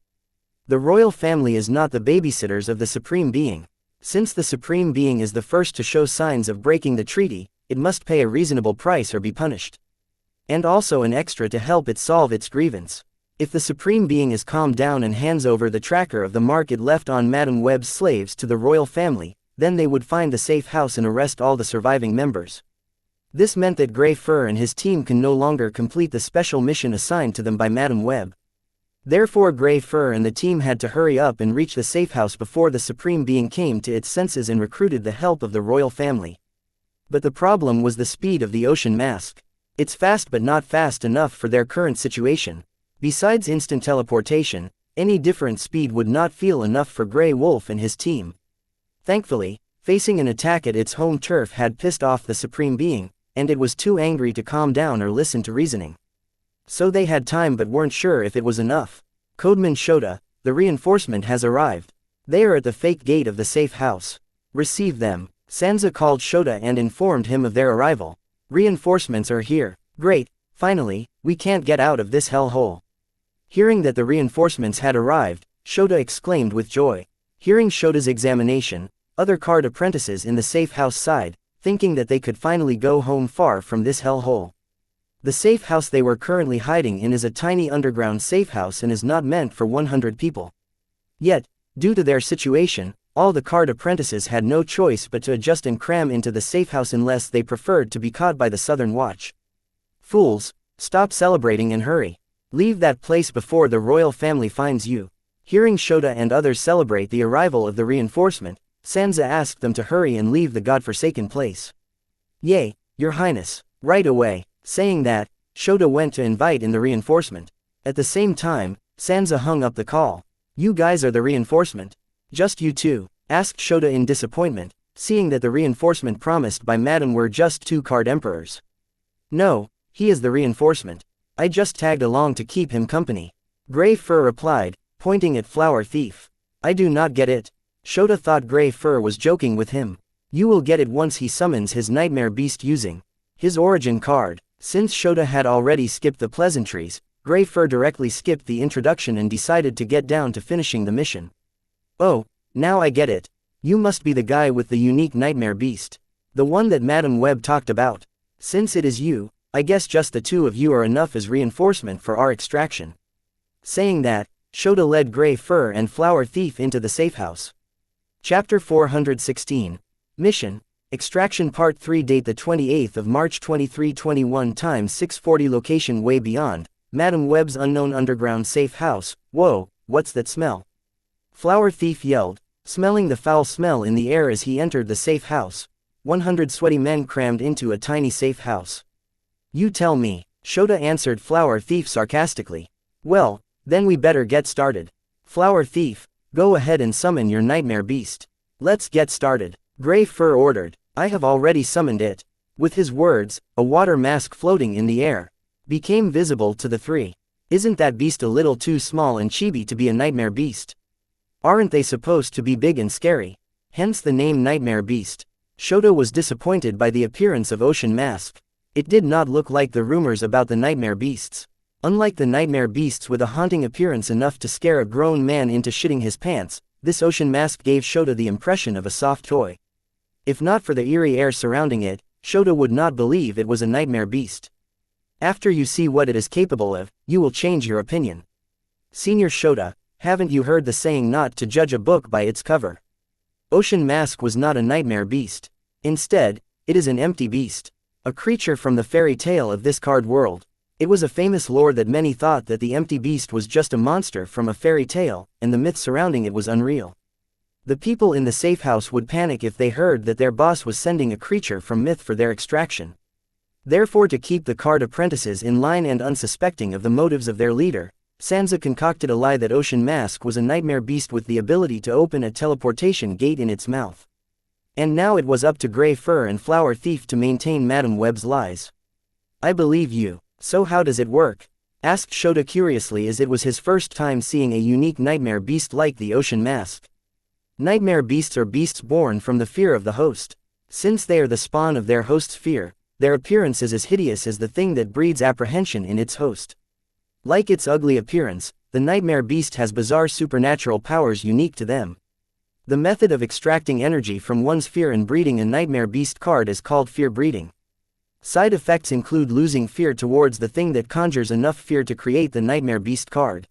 The royal family is not the babysitters of the Supreme Being. Since the Supreme Being is the first to show signs of breaking the treaty, it must pay a reasonable price or be punished. And also an extra to help it solve its grievance. If the Supreme Being is calmed down and hands over the tracker of the mark it left on Madam Web's slaves to the royal family, then they would find the safe house and arrest all the surviving members. This meant that Grey Fur and his team can no longer complete the special mission assigned to them by Madam Web. Therefore, Grey Fur and the team had to hurry up and reach the safe house before the Supreme Being came to its senses and recruited the help of the royal family. But the problem was the speed of the ocean mask. It's fast but not fast enough for their current situation. Besides instant teleportation, any different speed would not feel enough for Grey Wolf and his team. Thankfully, facing an attack at its home turf had pissed off the Supreme Being, and it was too angry to calm down or listen to reasoning. So they had time but weren't sure if it was enough. Codeman Shota, the reinforcement has arrived. They are at the fake gate of the safe house. Receive them. Sansa called Shota and informed him of their arrival. Reinforcements are here. Great, Finally, we can't get out of this hellhole. Hearing that the reinforcements had arrived, Shota exclaimed with joy. Hearing Shota's examination, other card apprentices in the safe house sighed, thinking that they could finally go home far from this hellhole. The safe house they were currently hiding in is a tiny underground safe house and is not meant for 100 people. Yet, due to their situation, all the card apprentices had no choice but to adjust and cram into the safe house unless they preferred to be caught by the Southern Watch. Fools, stop celebrating and hurry. Leave that place before the royal family finds you. Hearing Shota and others celebrate the arrival of the reinforcement, Sansa asked them to hurry and leave the godforsaken place. Yea, your highness, right away. Saying that, Shota went to invite in the reinforcement. At the same time, Sansa hung up the call. You guys are the reinforcement? Just you two? Asked Shota in disappointment, seeing that the reinforcement promised by Madam were just 2 card emperors. No, he is the reinforcement. I just tagged along to keep him company. Grey Fur replied, pointing at Flower Thief. I do not get it. Shota thought Grey Fur was joking with him. You will get it once he summons his nightmare beast using his origin card. Since Shota had already skipped the pleasantries, Grey Fur directly skipped the introduction and decided to get down to finishing the mission. Oh, now I get it. You must be the guy with the unique nightmare beast. The one that Madam Webb talked about. Since it is you, I guess just the 2 of you are enough as reinforcement for our extraction. Saying that, Shota led Grey Fur and Flower Thief into the safe house. Chapter 416. Mission. Extraction Part 3. Date the 28th of March 2321 times 6:40. Location way beyond, Madam Webb's unknown underground safe house. Whoa, what's that smell? Flower Thief yelled, smelling the foul smell in the air as he entered the safe house. 100 sweaty men crammed into a tiny safe house. You tell me, Shota answered Flower Thief sarcastically. Well, then we better get started. Flower Thief, go ahead and summon your nightmare beast. Let's get started. Grey Fur ordered. I have already summoned it. With his words, a water mask floating in the air became visible to the 3. Isn't that beast a little too small and chibi to be a nightmare beast? Aren't they supposed to be big and scary? Hence the name Nightmare Beast. Shota was disappointed by the appearance of Ocean Mask. It did not look like the rumors about the nightmare beasts. Unlike the nightmare beasts with a haunting appearance enough to scare a grown man into shitting his pants, this Ocean Mask gave Shota the impression of a soft toy. If not for the eerie air surrounding it, Shota would not believe it was a nightmare beast. After you see what it is capable of, you will change your opinion. Senior Shota, haven't you heard the saying not to judge a book by its cover? Ocean Mask was not a nightmare beast. Instead, it is an empty beast. A creature from the fairy tale of this card world. It was a famous lore that many thought that the empty beast was just a monster from a fairy tale, and the myth surrounding it was unreal. The people in the safe house would panic if they heard that their boss was sending a creature from myth for their extraction. Therefore, to keep the card apprentices in line and unsuspecting of the motives of their leader, Sansa concocted a lie that Ocean Mask was a nightmare beast with the ability to open a teleportation gate in its mouth. And now it was up to Grey Fur and Flower Thief to maintain Madam Webb's lies. I believe you. So how does it work? Asked Shota curiously, as it was his first time seeing a unique nightmare beast like the Ocean Mask. Nightmare beasts are beasts born from the fear of the host. Since they are the spawn of their host's fear, their appearance is as hideous as the thing that breeds apprehension in its host. Like its ugly appearance, the nightmare beast has bizarre supernatural powers unique to them. The method of extracting energy from one's fear and breeding a nightmare beast card is called fear breeding. Side effects include losing fear towards the thing that conjures enough fear to create the nightmare beast card.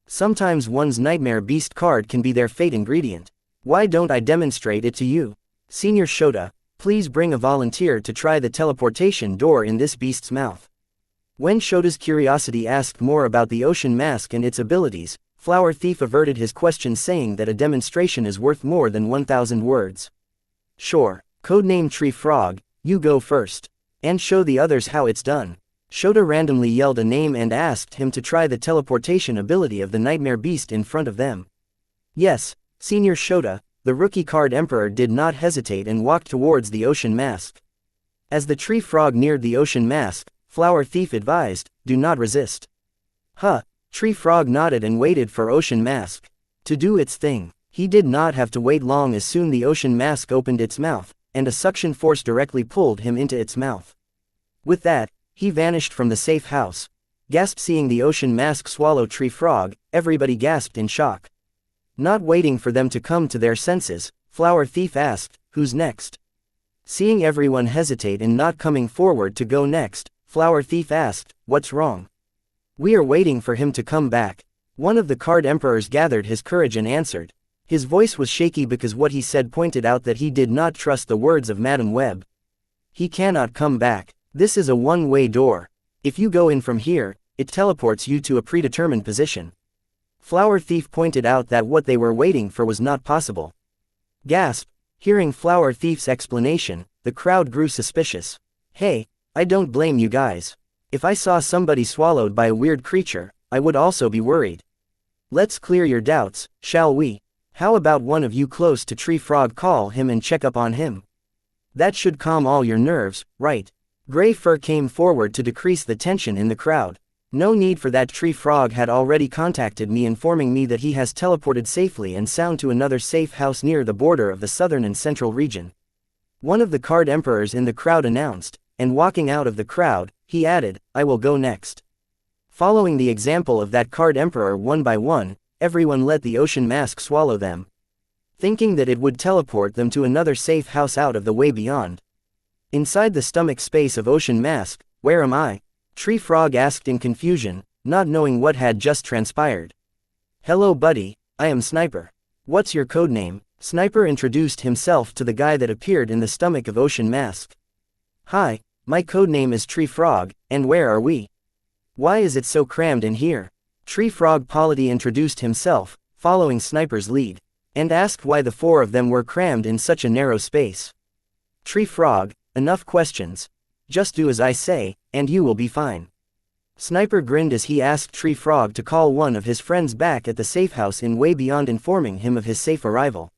Sometimes one's nightmare beast card can be their fate ingredient. Why don't I demonstrate it to you? Senior Shota, please bring a volunteer to try the teleportation door in this beast's mouth. When Shota's curiosity asked more about the Ocean Mask and its abilities, Flower Thief averted his question, saying that a demonstration is worth more than 1,000 words. Sure, codename Tree Frog, you go first. And show the others how it's done. Shota randomly yelled a name and asked him to try the teleportation ability of the nightmare beast in front of them. Yes, Senior Shota, the rookie card emperor did not hesitate and walked towards the Ocean Mask. As the Tree Frog neared the Ocean Mask, Flower Thief advised, do not resist. Tree Frog nodded and waited for Ocean Mask to do its thing. He did not have to wait long, as soon the Ocean Mask opened its mouth, and a suction force directly pulled him into its mouth. With that, He vanished from the safe house. Gasped seeing the ocean mask swallow Tree Frog, everybody gasped in shock. Not waiting for them to come to their senses, Flower Thief asked, "Who's next?" Seeing everyone hesitate and not coming forward to go next, Flower Thief asked, "What's wrong?" "We are waiting for him to come back." One of the Card Emperors gathered his courage and answered. His voice was shaky because what he said pointed out that he did not trust the words of Madame Web. "He cannot come back. This is a one-way door. If you go in from here, it teleports you to a predetermined position." Flower Thief pointed out that what they were waiting for was not possible. Gasp! Hearing Flower Thief's explanation, the crowd grew suspicious. "Hey, I don't blame you guys. If I saw somebody swallowed by a weird creature, I would also be worried. Let's clear your doubts, shall we? How about one of you close to Tree Frog call him and check up on him? That should calm all your nerves, right?" Gray Fur came forward to decrease the tension in the crowd. "No need for that. Tree Frog had already contacted me informing me that he has teleported safely and sound to another safe house near the border of the southern and central region." One of the Card Emperors in the crowd announced, and walking out of the crowd, he added, "I will go next." Following the example of that Card Emperor one by one, everyone let the ocean mask swallow them, thinking that it would teleport them to another safe house out of the way beyond. Inside the stomach space of Ocean Mask, "Where am I?" Tree Frog asked in confusion, not knowing what had just transpired. "Hello buddy, I am Sniper. What's your codename?" Sniper introduced himself to the guy that appeared in the stomach of Ocean Mask. "Hi, my codename is Tree Frog, and where are we? Why is it so crammed in here?" Tree Frog politely introduced himself, following Sniper's lead, and asked why the four of them were crammed in such a narrow space. Tree Frog, "Enough questions. Just do as I say, and you will be fine." Sniper grinned as he asked Tree Frog to call one of his friends back at the safe house in way beyond, informing him of his safe arrival,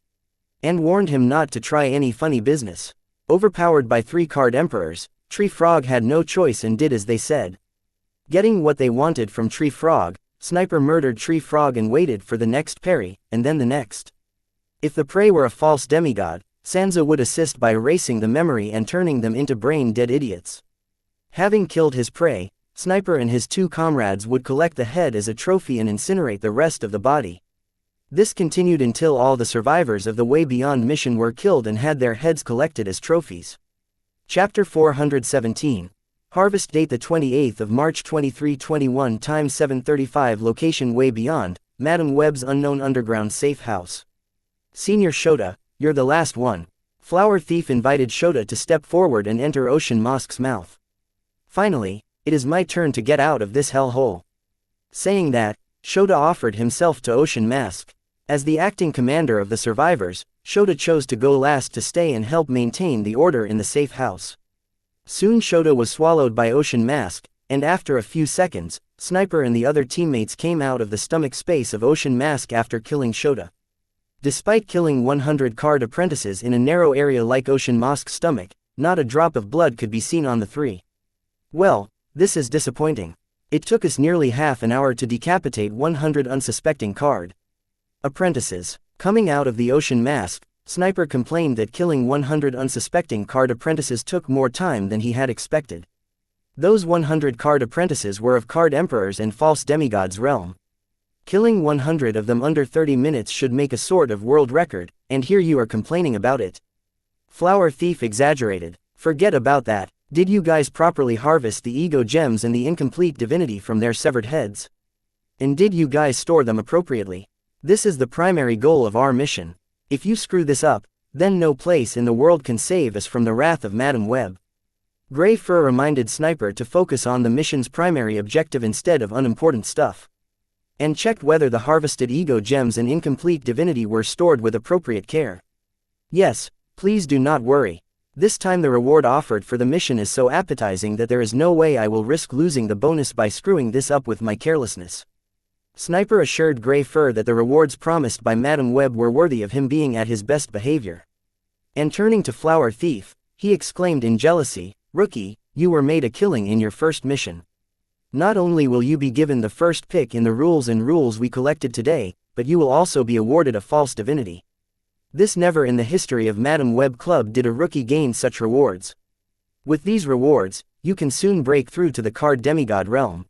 and warned him not to try any funny business. Overpowered by 3 Card Emperors, Tree Frog had no choice and did as they said. Getting what they wanted from Tree Frog, Sniper murdered Tree Frog and waited for the next parry, and then the next. If the prey were a false demigod, Sansa would assist by erasing the memory and turning them into brain-dead idiots. Having killed his prey, Sniper and his 2 comrades would collect the head as a trophy and incinerate the rest of the body. This continued until all the survivors of the Way Beyond mission were killed and had their heads collected as trophies. Chapter 417. Harvest date the 28th of March 2321 time 7:35 location Way Beyond, Madame Web's unknown underground safe house. Senior Shota, you're the last one. Flower Thief invited Shota to step forward and enter Ocean Mask's mouth. Finally, it is my turn to get out of this hellhole. Saying that, Shota offered himself to Ocean Mask. As the acting commander of the survivors, Shota chose to go last to stay and help maintain the order in the safe house. Soon Shota was swallowed by Ocean Mask, and after a few seconds, Sniper and the other teammates came out of the stomach space of Ocean Mask after killing Shota. Despite killing 100 Card Apprentices in a narrow area like Ocean Mask's stomach, not a drop of blood could be seen on the 3. Well, this is disappointing. It took us nearly half an hour to decapitate 100 unsuspecting Card Apprentices. Coming out of the Ocean Mask, Sniper complained that killing 100 unsuspecting Card Apprentices took more time than he had expected. Those 100 Card Apprentices were of Card Emperors and false demigods' realm. Killing 100 of them under 30 minutes should make a sort of world record, and here you are complaining about it. Flower Thief exaggerated. Forget about that. Did you guys properly harvest the ego gems and the incomplete divinity from their severed heads? And did you guys store them appropriately? This is the primary goal of our mission. If you screw this up, then no place in the world can save us from the wrath of Madame Web. Gray Fur reminded Sniper to focus on the mission's primary objective instead of unimportant stuff, and checked whether the harvested ego gems and incomplete divinity were stored with appropriate care. Yes, please do not worry. This time the reward offered for the mission is so appetizing that there is no way I will risk losing the bonus by screwing this up with my carelessness. Sniper assured Gray Fur that the rewards promised by Madame Web were worthy of him being at his best behavior. And turning to Flower Thief, he exclaimed in jealousy, "Rookie, you were made a killing in your first mission. Not only will you be given the first pick in the rules we collected today, but you will also be awarded a false divinity. This never in the history of Madame Web Club did a rookie gain such rewards. With these rewards, you can soon break through to the card demigod realm.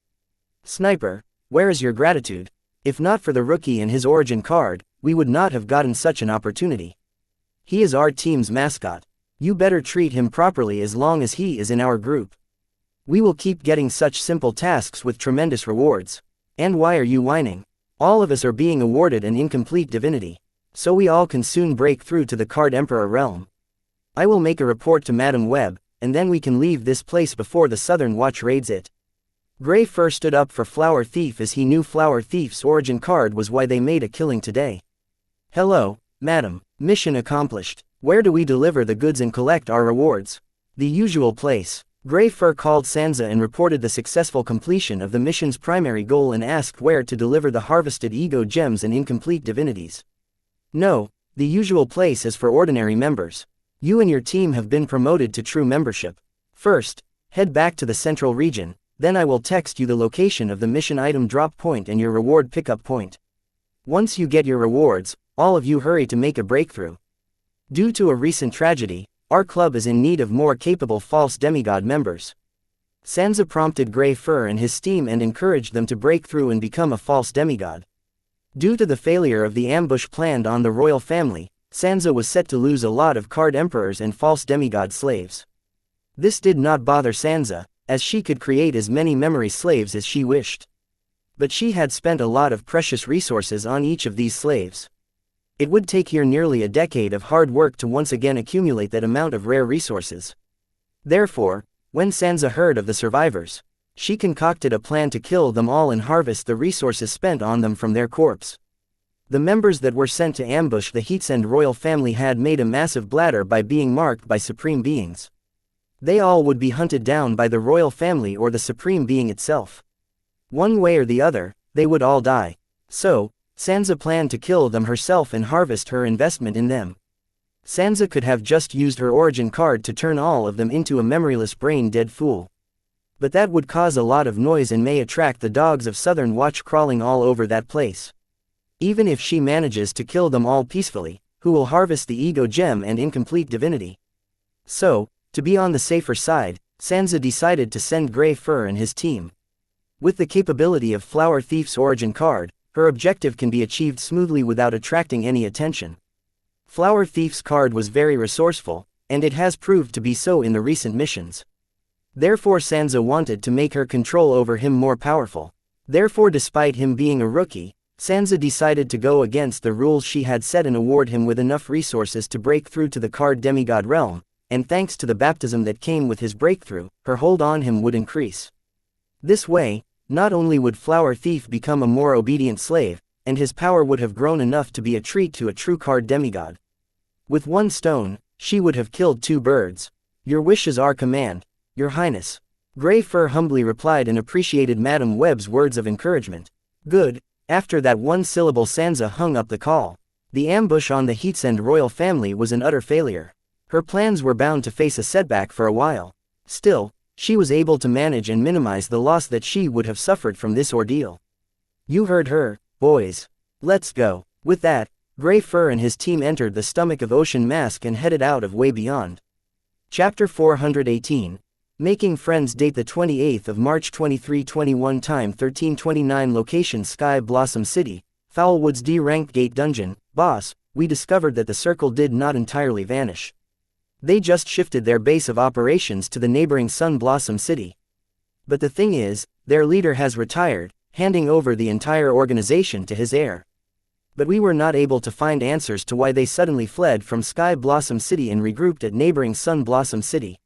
Sniper, where is your gratitude? If not for the rookie and his origin card, we would not have gotten such an opportunity. He is our team's mascot. You better treat him properly as long as he is in our group. We will keep getting such simple tasks with tremendous rewards. And why are you whining? All of us are being awarded an incomplete divinity, so we all can soon break through to the Card Emperor realm. I will make a report to Madam Webb, and then we can leave this place before the Southern Watch raids it. Grey Fur stood up for Flower Thief as he knew Flower Thief's origin card was why they made a killing today. Hello, Madam. Mission accomplished. Where do we deliver the goods and collect our rewards? The usual place. Grey Fur called Xianxia and reported the successful completion of the mission's primary goal and asked where to deliver the harvested ego gems and incomplete divinities. No, the usual place is for ordinary members. You and your team have been promoted to true membership. First, head back to the central region, then I will text you the location of the mission item drop point and your reward pickup point. Once you get your rewards, all of you hurry to make a breakthrough. Due to a recent tragedy, our club is in need of more capable false demigod members. Xianxia prompted Grey Fur and his team and encouraged them to break through and become a false demigod. Due to the failure of the ambush planned on the royal family, Xianxia was set to lose a lot of card emperors and false demigod slaves. This did not bother Xianxia, as she could create as many memory slaves as she wished. But she had spent a lot of precious resources on each of these slaves. It would take her nearly a decade of hard work to once again accumulate that amount of rare resources. Therefore, when Xianxia heard of the survivors, she concocted a plan to kill them all and harvest the resources spent on them from their corpse. The members that were sent to ambush the Heatsend royal family had made a massive bladder by being marked by supreme beings. They all would be hunted down by the royal family or the supreme being itself. One way or the other, they would all die. So, Xianxia planned to kill them herself and harvest her investment in them. Xianxia could have just used her origin card to turn all of them into a memoryless brain-dead fool. But that would cause a lot of noise and may attract the dogs of Southern Watch crawling all over that place. Even if she manages to kill them all peacefully, who will harvest the ego gem and incomplete divinity? So, to be on the safer side, Xianxia decided to send Grey Fur and his team. With the capability of Flower Thief's origin card, her objective can be achieved smoothly without attracting any attention. Flower Thief's card was very resourceful, and it has proved to be so in the recent missions. Therefore Xianxia wanted to make her control over him more powerful. Therefore, despite him being a rookie, Xianxia decided to go against the rules she had set and award him with enough resources to break through to the card demigod realm, and thanks to the baptism that came with his breakthrough, her hold on him would increase. This way, not only would Flower Thief become a more obedient slave, and his power would have grown enough to be a treat to a true card demigod. With one stone, she would have killed two birds. Your wish is our command, Your Highness. Grey Fur humbly replied and appreciated Madam Webb's words of encouragement. Good. After that one syllable, Xianxia hung up the call. The ambush on the Heatsend royal family was an utter failure. Her plans were bound to face a setback for a while. Still, she was able to manage and minimize the loss that she would have suffered from this ordeal. You heard her, boys. Let's go. With that, Grey Fur and his team entered the stomach of Ocean Mask and headed out of Way Beyond. Chapter 418. Making Friends. Date the 28th of March 2321. Time 13:29. Location Sky Blossom City, Foulwoods. D-Ranked Gate Dungeon. Boss, we discovered that the circle did not entirely vanish. They just shifted their base of operations to the neighboring Sun Blossom City. But the thing is, their leader has retired, handing over the entire organization to his heir. But we were not able to find answers to why they suddenly fled from Sky Blossom City and regrouped at neighboring Sun Blossom City.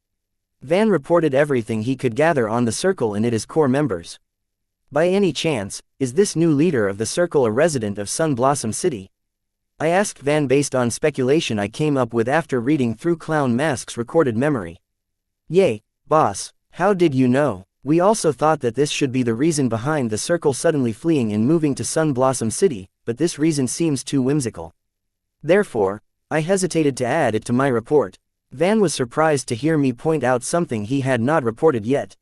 Van reported everything he could gather on the circle and its core members. By any chance, is this new leader of the circle a resident of Sun Blossom City? I asked Van based on speculation I came up with after reading through Clown Mask's recorded memory. Yay, boss, how did you know? We also thought that this should be the reason behind the circle suddenly fleeing and moving to Sun Blossom City, but this reason seems too whimsical. Therefore, I hesitated to add it to my report. Van was surprised to hear me point out something he had not reported yet.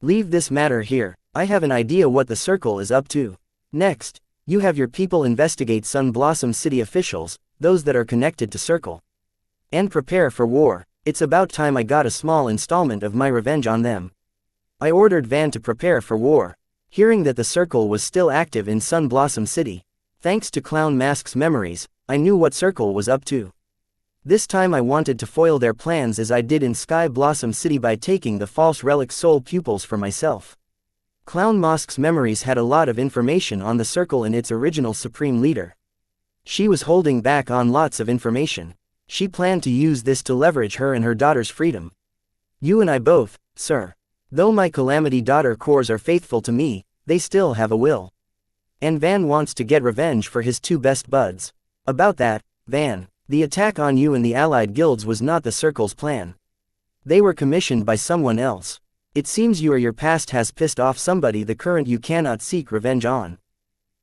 Leave this matter here, I have an idea what the circle is up to. Next, you have your people investigate Sun Blossom City officials, those that are connected to Circle. And prepare for war. It's about time I got a small installment of my revenge on them. I ordered Van to prepare for war. Hearing that the circle was still active in Sun Blossom City, thanks to Clown Mask's memories, I knew what circle was up to. This time I wanted to foil their plans as I did in Sky Blossom City by taking the false relic soul pupils for myself. Clown Mask's memories had a lot of information on the circle and its original supreme leader. She was holding back on lots of information. She planned to use this to leverage her and her daughter's freedom. You and I both, sir. Though my Calamity Daughter cores are faithful to me, they still have a will. And Van wants to get revenge for his two best buds. About that, Van, the attack on you and the allied guilds was not the Circle's plan. They were commissioned by someone else. It seems you or your past has pissed off somebody the current you cannot seek revenge on.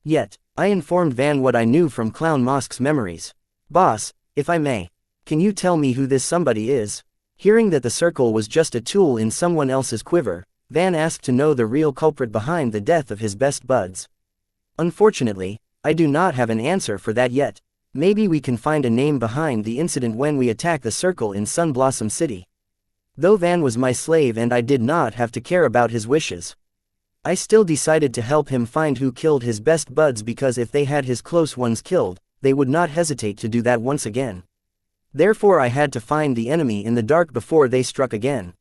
Yet, I informed Van what I knew from Clown Mask's memories. Boss, if I may, can you tell me who this somebody is? Hearing that the circle was just a tool in someone else's quiver, Van asked to know the real culprit behind the death of his best buds. Unfortunately, I do not have an answer for that yet. Maybe we can find a name behind the incident when we attack the circle in Sun Blossom City. Though Van was my slave and I did not have to care about his wishes, I still decided to help him find who killed his best buds, because if they had his close ones killed, they would not hesitate to do that once again. Therefore I had to find the enemy in the dark before they struck again.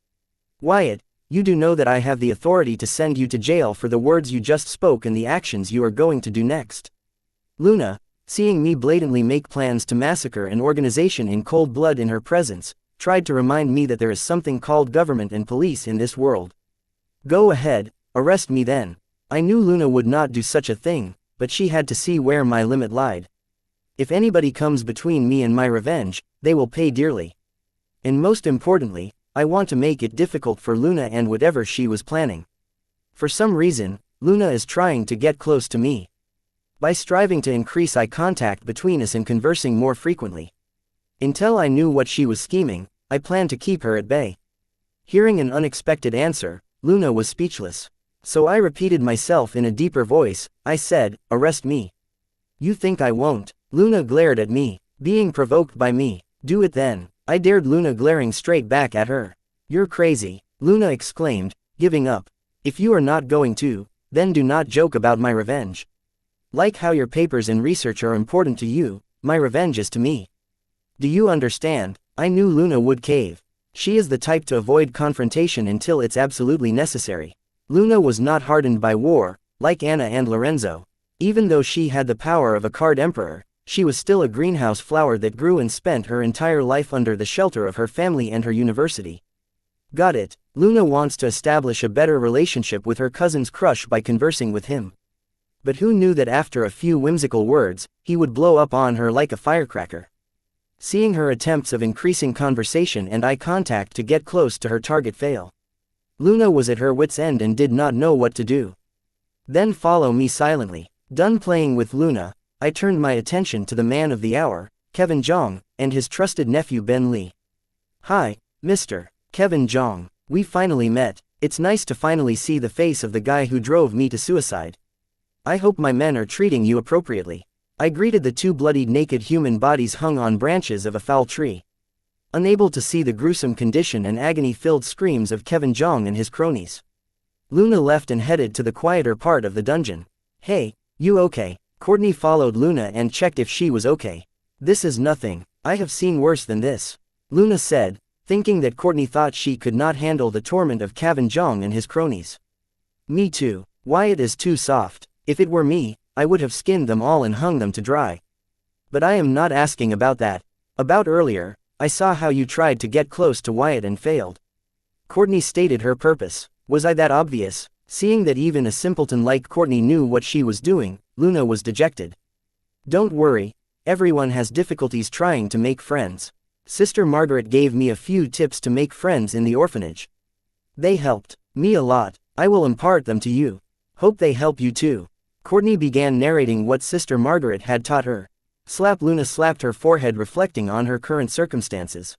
Wyatt, you do know that I have the authority to send you to jail for the words you just spoke and the actions you are going to do next. Luna, seeing me blatantly make plans to massacre an organization in cold blood in her presence, tried to remind me that there is something called government and police in this world. Go ahead, arrest me then. I knew Luna would not do such a thing, but she had to see where my limit lied. If anybody comes between me and my revenge, they will pay dearly. And most importantly, I want to make it difficult for Luna and whatever she was planning. For some reason, Luna is trying to get close to me. By striving to increase eye contact between us and conversing more frequently. Until I knew what she was scheming, I planned to keep her at bay. Hearing an unexpected answer, Luna was speechless. So I repeated myself in a deeper voice. I said, arrest me. You think I won't? Luna glared at me, being provoked by me. Do it then. I dared Luna, glaring straight back at her. You're crazy, Luna exclaimed, giving up. If you are not going to, then do not joke about my revenge. Like how your papers and research are important to you, my revenge is to me. Do you understand? I knew Luna would cave. She is the type to avoid confrontation until it's absolutely necessary. Luna was not hardened by war, like Anna and Lorenzo. Even though she had the power of a card emperor, she was still a greenhouse flower that grew and spent her entire life under the shelter of her family and her university. Got it. Luna wants to establish a better relationship with her cousin's crush by conversing with him. But who knew that after a few whimsical words, he would blow up on her like a firecracker? Seeing her attempts of increasing conversation and eye contact to get close to her target fail, Luna was at her wit's end and did not know what to do. Then follow me silently. Done playing with Luna, I turned my attention to the man of the hour, Kevin Zhang, and his trusted nephew Ben Li. Hi, Mr. Kevin Zhang. We finally met. It's nice to finally see the face of the guy who drove me to suicide. I hope my men are treating you appropriately. I greeted the two bloodied naked human bodies hung on branches of a foul tree. Unable to see the gruesome condition and agony-filled screams of Kevin Zhang and his cronies, Luna left and headed to the quieter part of the dungeon. Hey, you okay? Courtney followed Luna and checked if she was okay. This is nothing. I have seen worse than this, Luna said, thinking that Courtney thought she could not handle the torment of Kevin Zhang and his cronies. Me too. Wyatt is too soft. If it were me, I would have skinned them all and hung them to dry. But I am not asking about that. About earlier, I saw how you tried to get close to Wyatt and failed. Courtney stated her purpose. Was I that obvious? Seeing that even a simpleton like Courtney knew what she was doing, Luna was dejected. Don't worry, everyone has difficulties trying to make friends. Sister Margaret gave me a few tips to make friends in the orphanage. They helped me a lot. I will impart them to you. Hope they help you too. Courtney began narrating what Sister Margaret had taught her. Luna slapped her forehead, reflecting on her current circumstances.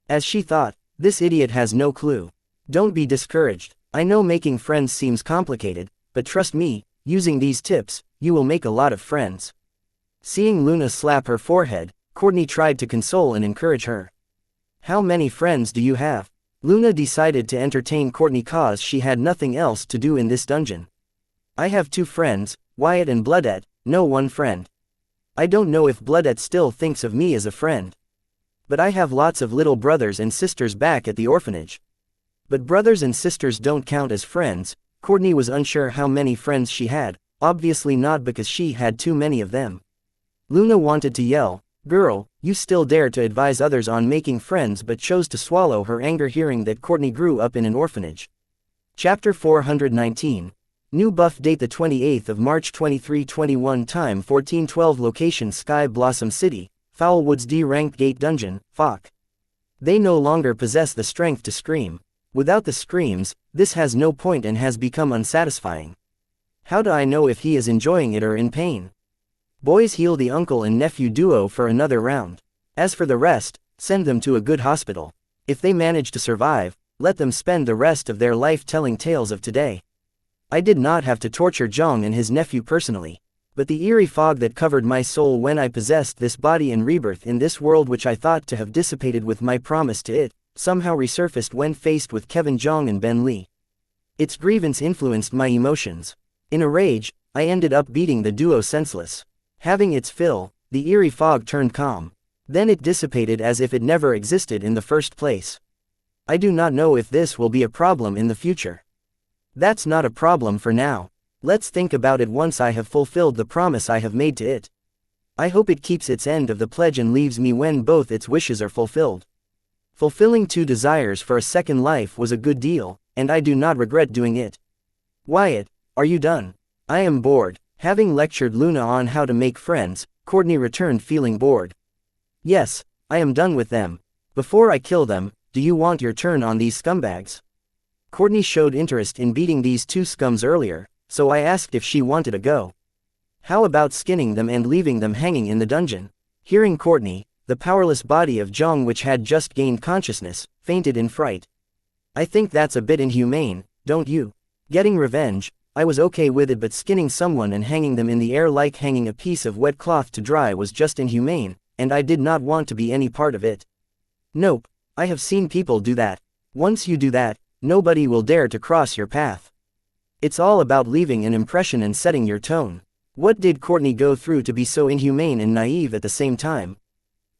As she thought, this idiot has no clue. Don't be discouraged. I know making friends seems complicated, but trust me, using these tips, you will make a lot of friends. Seeing Luna slap her forehead, Courtney tried to console and encourage her. How many friends do you have? Luna decided to entertain Courtney cause she had nothing else to do in this dungeon. I have 2 friends, Wyatt and Bloodette, no one friend. I don't know if Bloodette still thinks of me as a friend. But I have lots of little brothers and sisters back at the orphanage. But brothers and sisters don't count as friends. Courtney was unsure how many friends she had, obviously not because she had too many of them. Luna wanted to yell, "Girl, you still dare to advise others on making friends," but chose to swallow her anger hearing that Courtney grew up in an orphanage. Chapter 419. New buff date the 28th of March 2321 time 1412 location Sky Blossom City, Foulwoods D ranked gate dungeon, Fok. They no longer possess the strength to scream. Without the screams, this has no point and has become unsatisfying. How do I know if he is enjoying it or in pain? Boys, heal the uncle and nephew duo for another round. As for the rest, send them to a good hospital. If they manage to survive, let them spend the rest of their life telling tales of today. I did not have to torture Zhang and his nephew personally. But the eerie fog that covered my soul when I possessed this body in rebirth in this world, which I thought to have dissipated with my promise to it, somehow resurfaced when faced with Kevin Zhang and Ben Li. Its grievance influenced my emotions. In a rage, I ended up beating the duo senseless. Having its fill, the eerie fog turned calm. Then it dissipated as if it never existed in the first place. I do not know if this will be a problem in the future. That's not a problem for now. Let's think about it once I have fulfilled the promise I have made to it. I hope it keeps its end of the pledge and leaves me when both its wishes are fulfilled. Fulfilling 2 desires for a second life was a good deal, and I do not regret doing it. Wyatt, are you done? I am bored. Having lectured Luna on how to make friends, Courtney returned feeling bored. Yes, I am done with them. Before I kill them, do you want your turn on these scumbags? Courtney showed interest in beating these 2 scums earlier, so I asked if she wanted a go. How about skinning them and leaving them hanging in the dungeon? Hearing Courtney, the powerless body of Zhang, which had just gained consciousness, fainted in fright. I think that's a bit inhumane, don't you? Getting revenge, I was okay with it, but skinning someone and hanging them in the air like hanging a piece of wet cloth to dry was just inhumane, and I did not want to be any part of it. Nope, I have seen people do that. Once you do that, nobody will dare to cross your path. It's all about leaving an impression and setting your tone. What did Courtney go through to be so inhumane and naive at the same time?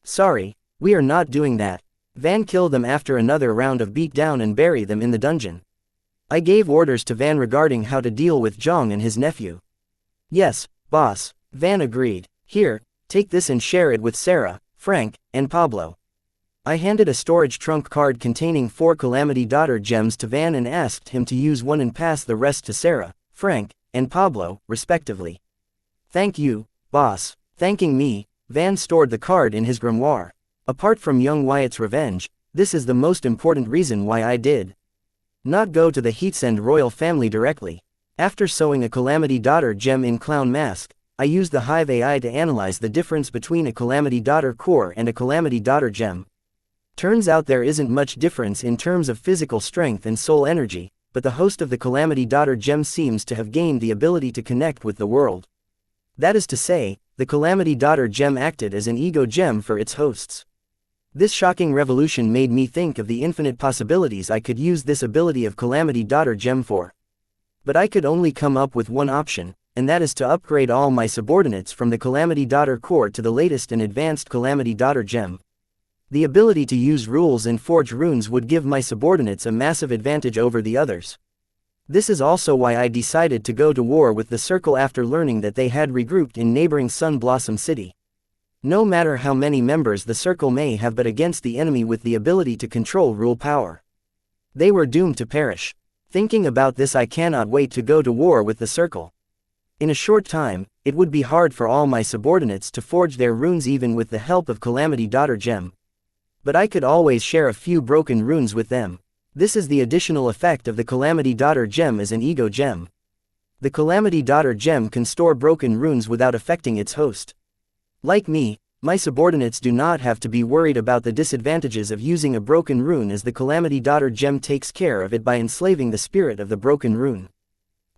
Sorry, we are not doing that. Van, kill them after another round of beatdown and bury them in the dungeon. I gave orders to Van regarding how to deal with Zhang and his nephew. Yes, boss, Van agreed. Here, take this and share it with Sarah, Frank, and Pablo. I handed a storage trunk card containing 4 Calamity Daughter gems to Van and asked him to use one and pass the rest to Sarah, Frank, and Pablo, respectively. Thank you, boss. Thanking me, Van stored the card in his grimoire. Apart from young Wyatt's revenge, this is the most important reason why I did not go to the Heatsend royal family directly. After sewing a Calamity Daughter gem in Clown Mask, I used the Hive AI to analyze the difference between a Calamity Daughter core and a Calamity Daughter gem. Turns out there isn't much difference in terms of physical strength and soul energy, but the host of the Calamity Daughter gem seems to have gained the ability to connect with the world. That is to say, the Calamity Daughter gem acted as an ego gem for its hosts. This shocking revolution made me think of the infinite possibilities I could use this ability of Calamity Daughter gem for. But I could only come up with one option, and that is to upgrade all my subordinates from the Calamity Daughter core to the latest and advanced Calamity Daughter gem. The ability to use rules and forge runes would give my subordinates a massive advantage over the others. This is also why I decided to go to war with the Circle after learning that they had regrouped in neighboring Sun Blossom City. No matter how many members the Circle may have, but against the enemy with the ability to control rule power, they were doomed to perish. Thinking about this, I cannot wait to go to war with the Circle. In a short time, it would be hard for all my subordinates to forge their runes even with the help of Calamity Daughter gem. But I could always share a few broken runes with them. This is the additional effect of the Calamity Daughter gem as an ego gem. The Calamity Daughter gem can store broken runes without affecting its host. Like me, my subordinates do not have to be worried about the disadvantages of using a broken rune, as the Calamity Daughter gem takes care of it by enslaving the spirit of the broken rune.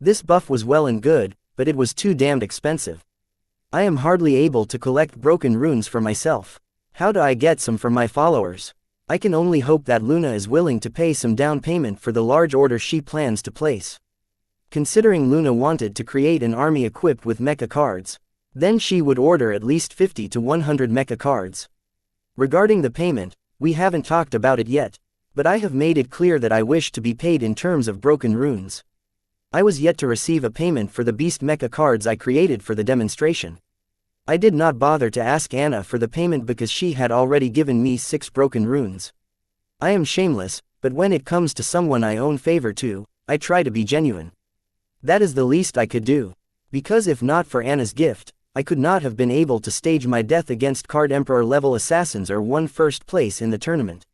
This buff was well and good, but it was too damned expensive. I am hardly able to collect broken runes for myself. How do I get some for my followers? I can only hope that Luna is willing to pay some down payment for the large order she plans to place. Considering Luna wanted to create an army equipped with mecha cards, then she would order at least 50 to 100 mecha cards. Regarding the payment, we haven't talked about it yet, but I have made it clear that I wish to be paid in terms of broken runes. I was yet to receive a payment for the beast mecha cards I created for the demonstration. I did not bother to ask Anna for the payment because she had already given me 6 broken runes. I am shameless, but when it comes to someone I owe favor to, I try to be genuine. That is the least I could do, because if not for Anna's gift, I could not have been able to stage my death against Card Emperor level assassins or won first place in the tournament.